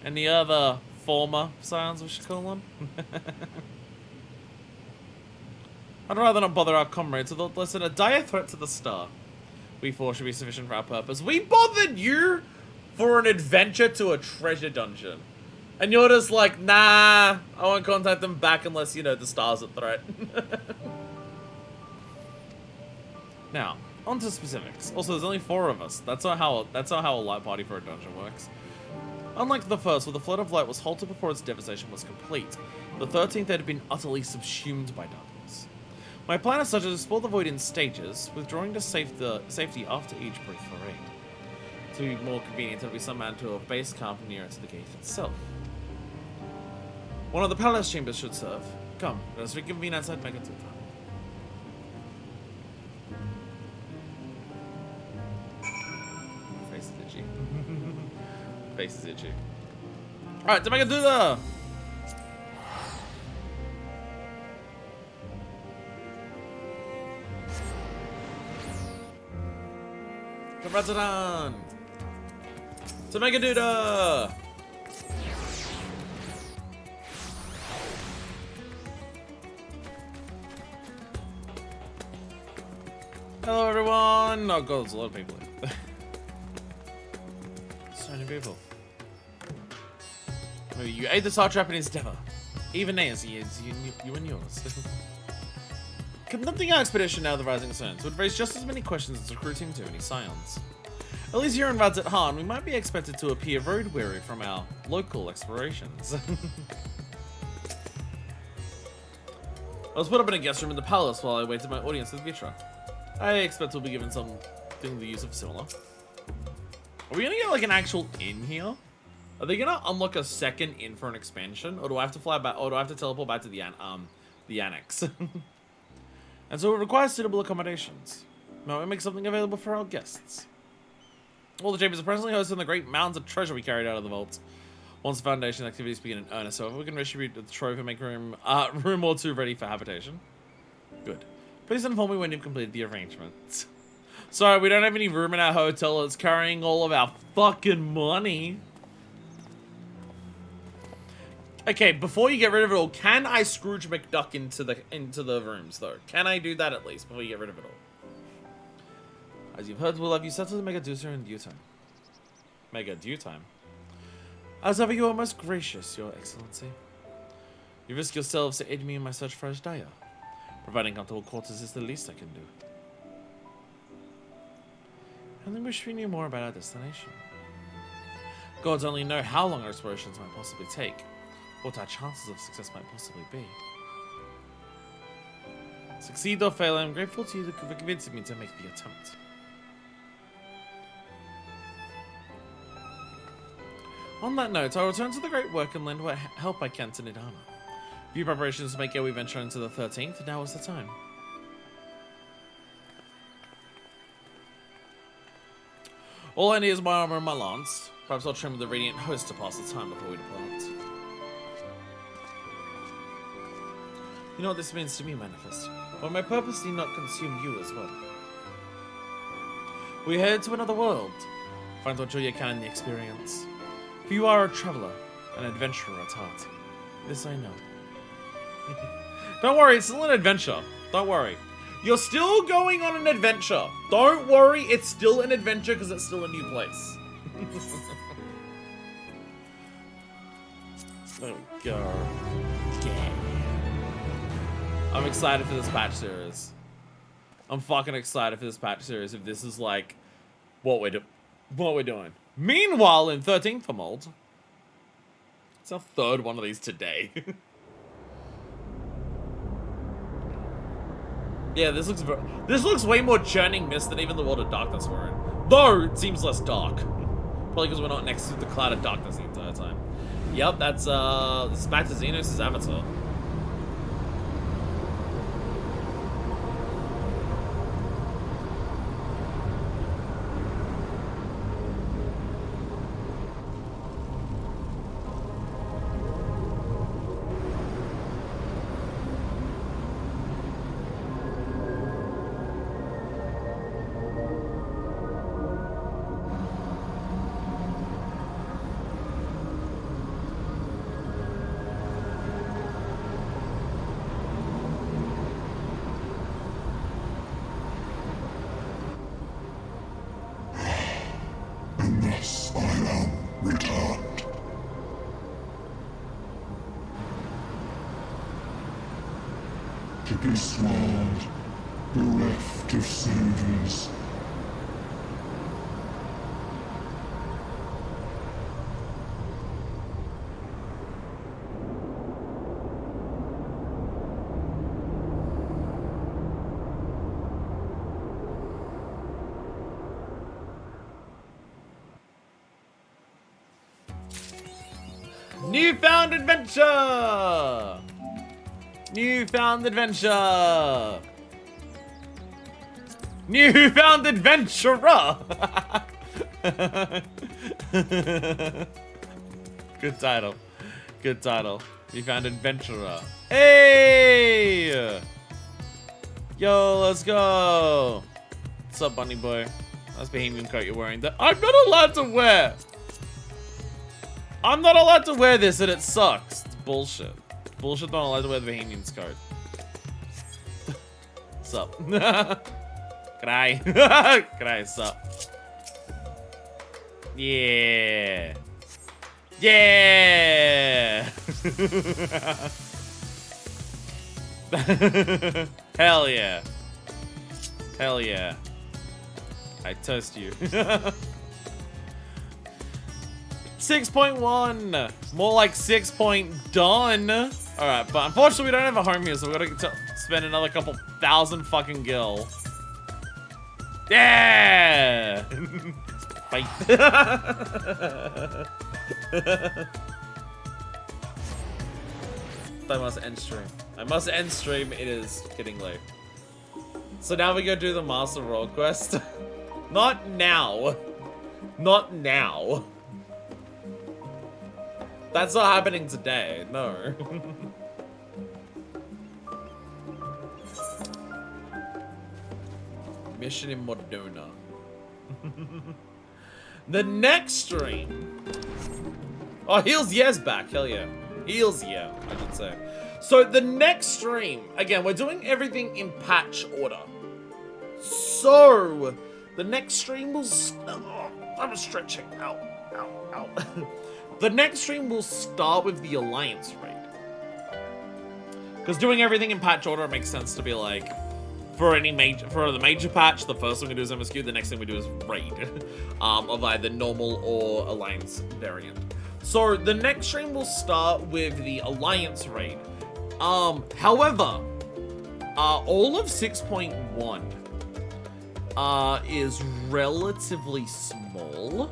Any other former scions we should call them? I'd rather not bother our comrades with less than a dire threat to the star. We four should be sufficient for our purpose. We bothered you for an adventure to a treasure dungeon. And you're just like, nah, I won't contact them back unless, you know, the star's a threat. Now, on to specifics. Also, there's only 4 of us. That's not how a light party for a dungeon works. Unlike the first, where the flood of light was halted before its devastation was complete, the 13th had been utterly subsumed by darkness. My plan is such as to explore the void in stages, withdrawing to safety after each brief foray. To be more convenient, there will be some man to a base camp nearer to the gate itself. One of the palace chambers should serve. Come, let us reconvene outside Megatuta. Face is itchy. Face is itchy. Alright, to Megatuta! Kabratadon! To Megaduda! Hello everyone! Oh god, there's a lot of people here. So many people. You ate the Star Trap in his endeavor. Even as he is you and yours. Conducting our expedition now the Rising Suns would raise just as many questions as recruiting too many scions. At least here in Radzat Han, we might be expected to appear road weary from our local explorations. I was put up in a guest room in the palace while I waited my audience with Vitra. I expect we'll be given something the use of similar. Are we gonna get like an actual inn here? Are they gonna unlock a second inn for an expansion, or do I have to fly back, or do I have to teleport back to the annex? And so it requires suitable accommodations. Might we make something available for our guests? All the chambers are presently hosting the great mounds of treasure we carried out of the vaults. Once the Foundation activities begin in earnest, however, we can distribute the trove and make room or two ready for habitation. Good. Please inform me when you've completed the arrangements. Sorry, we don't have any room in our hotel that's carrying all of our fucking money. Okay, before you get rid of it all, can I Scrooge McDuck into the rooms though? Can I do that at least before you get rid of it all? As you've heard, we'll have you settled in Mega Deucer in due time. Mega due time? As ever, you are most gracious, Your Excellency. You risk yourselves to aid me in my search for Ashdaya. Providing comfortable quarters is the least I can do. I only wish we knew more about our destination. Gods only know how long our explorations might possibly take. What our chances of success might possibly be. Succeed or fail, I am grateful to you for convincing me to make the attempt. On that note, I'll return to the great work and lend what help I can to Nidana. Few preparations to make ere we venture into the 13th, now is the time. All I need is my armor and my lance. Perhaps I'll trim the Radiant Host to pass the time before we depart. You know what this means to me, Manifest. But my purpose need not consume you as well. We head to another world. Find what joy you can in the experience. For you are a traveler, an adventurer at heart. This I know. Don't worry, it's still an adventure. Don't worry. You're still going on an adventure. Don't worry, it's still an adventure because it's still a new place. Oh, God. Yeah. I'm excited for this patch series. I'm fucking excited for this patch series if this is like what we're doing. Meanwhile, in 13th for mold, it's our third one of these today. Yeah, this looks way more Churning Mist than even the World of Darkness we're in. Though it seems less dark, probably because we're not next to the cloud of darkness the entire time. Yep, this is back to Xenos' avatar. To be swallowed, bereft of saviors. Newfound adventure! Newfound adventure! Newfound adventurer! Good title. Good title. Newfound adventurer. Hey! Yo, let's go! What's up, bunny boy? That's Bohemian coat you're wearing that I'm not allowed to wear! I'm not allowed to wear this and it sucks. It's bullshit. Bullshit, not allowed to wear the Bohemian's coat. What's up? G'day. G'day, what's up? Yeah. Yeah! Hell yeah. Hell yeah. I toast you. 6.1! More like 6 point done. Alright, but unfortunately we don't have a home here, so we're gonna spend another couple thousand fucking gil. Yeah! Fight. I must end stream. I must end stream. It is getting late. So now we go do the Master Role quest. Not now. Not now. That's not happening today. No. Mission in Modona. The next stream. Oh, Heals Yes back. Hell yeah. Heals yeah, I should say. So the next stream, again, we're doing everything in patch order. So the next stream will. Oh, I'm stretching. Ow, ow, ow. The next stream will start with the Alliance raid. Because doing everything in patch order, it makes sense to be like, for the major patch, the first thing we do is MSQ, the next thing we do is raid. Of either normal or Alliance variant. So the next stream will start with the Alliance raid. However, all of 6.1 is relatively small.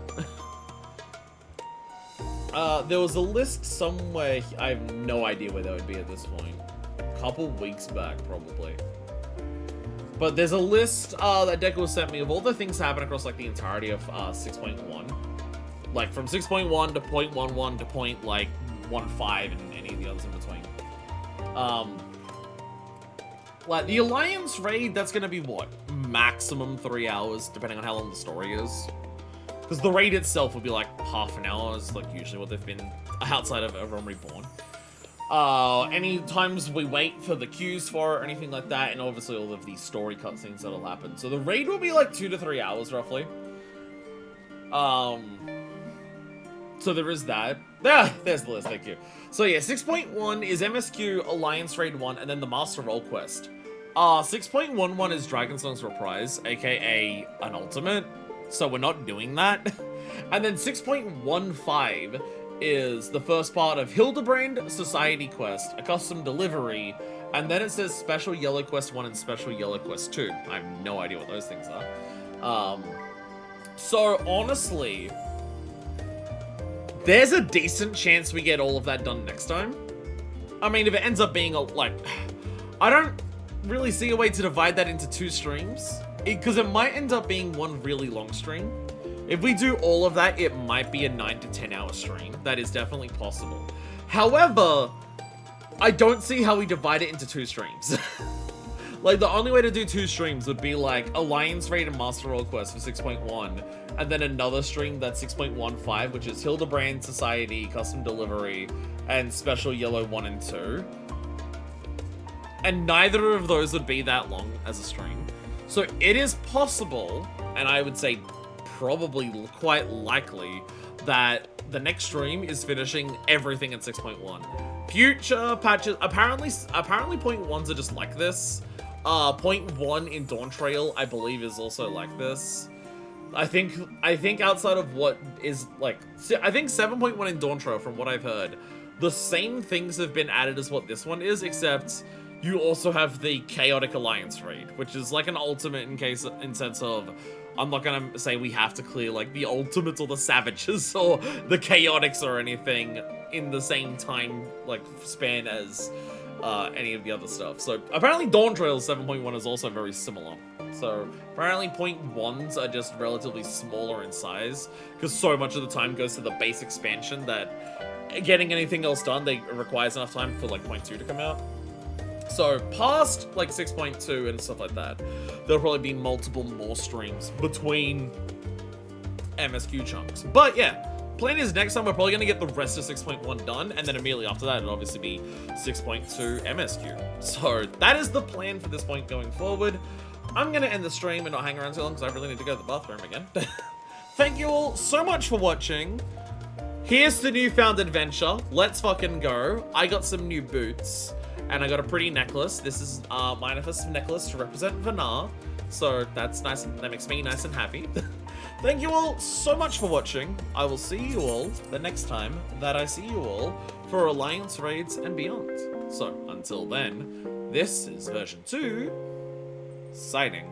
There was a list somewhere, I have no idea where that would be at this point. A couple weeks back, probably. But there's a list that Deco sent me of all the things that happen across like the entirety of 6.1. Like from 6.1 to 0.11 to point like 1.5 and any of the others in between. Like the Alliance raid, that's gonna be what? Maximum 3 hours, depending on how long the story is. Because the raid itself will be like half an hour, is like usually what they've been outside of Realm Reborn. Any times we wait for the queues for it or anything like that, and obviously all of these story cutscenes that'll happen. So the raid will be like 2 to 3 hours roughly. So there is that. There's the list, thank you. So yeah, 6.1 is MSQ, Alliance Raid 1, and then the Master Role Quest. 6.11 is Dragonsong's Reprise, aka an ultimate, so we're not doing that. And then 6.15 is the first part of Hildebrand Society Quest, a custom delivery, and then it says Special Yellow Quest 1 and Special Yellow Quest 2. I have no idea what those things are. So honestly, there's a decent chance we get all of that done next time. I mean, if it ends up being, like, I don't really see a way to divide that into 2 streams. Because it might end up being one really long stream. If we do all of that, it might be a 9 to 10 hour stream. That is definitely possible. However, I don't see how we divide it into 2 streams. Like, the only way to do 2 streams would be, like, Alliance Raid and Master Role Quest for 6.1, and then another stream that's 6.15, which is Hildebrand Society, Custom Delivery, and Special Yellow 1 and 2. And neither of those would be that long as a stream. So it is possible, and I would say probably quite likely, that the next stream is finishing everything at 6.1. Future patches, apparently 0.1s are just like this. 0.1 in Dawn Trail, I believe, is also like this. I think outside of what is like, I think 7.1 in Dawn Trail, from what I've heard, the same things have been added as what this one is, except you also have the Chaotic Alliance raid, which is like an ultimate in sense of, I'm not gonna say we have to clear like the ultimates or the savages or the chaotics or anything in the same time like span as any of the other stuff. So apparently Dawn Trail 7.1 is also very similar. So apparently 0.1s are just relatively smaller in size because so much of the time goes to the base expansion that getting anything else done, it requires enough time for like 0.2 to come out. So past like 6.2 and stuff like that, there'll probably be multiple more streams between MSQ chunks. But yeah, plan is next time we're probably gonna get the rest of 6.1 done, and then immediately after that it'll obviously be 6.2 MSQ. So that is the plan for this point going forward. I'm gonna end the stream and not hang around too long because I really need to go to the bathroom again. Thank you all so much for watching. Here's the Newfound adventure. Let's fucking go. I got some new boots, and I got a pretty necklace. This is my necklace to represent Vanar, so that's nice. That makes me nice and happy. Thank you all so much for watching. I will see you all the next time that I see you all for Alliance Raids and beyond. So until then, this is version 2, signing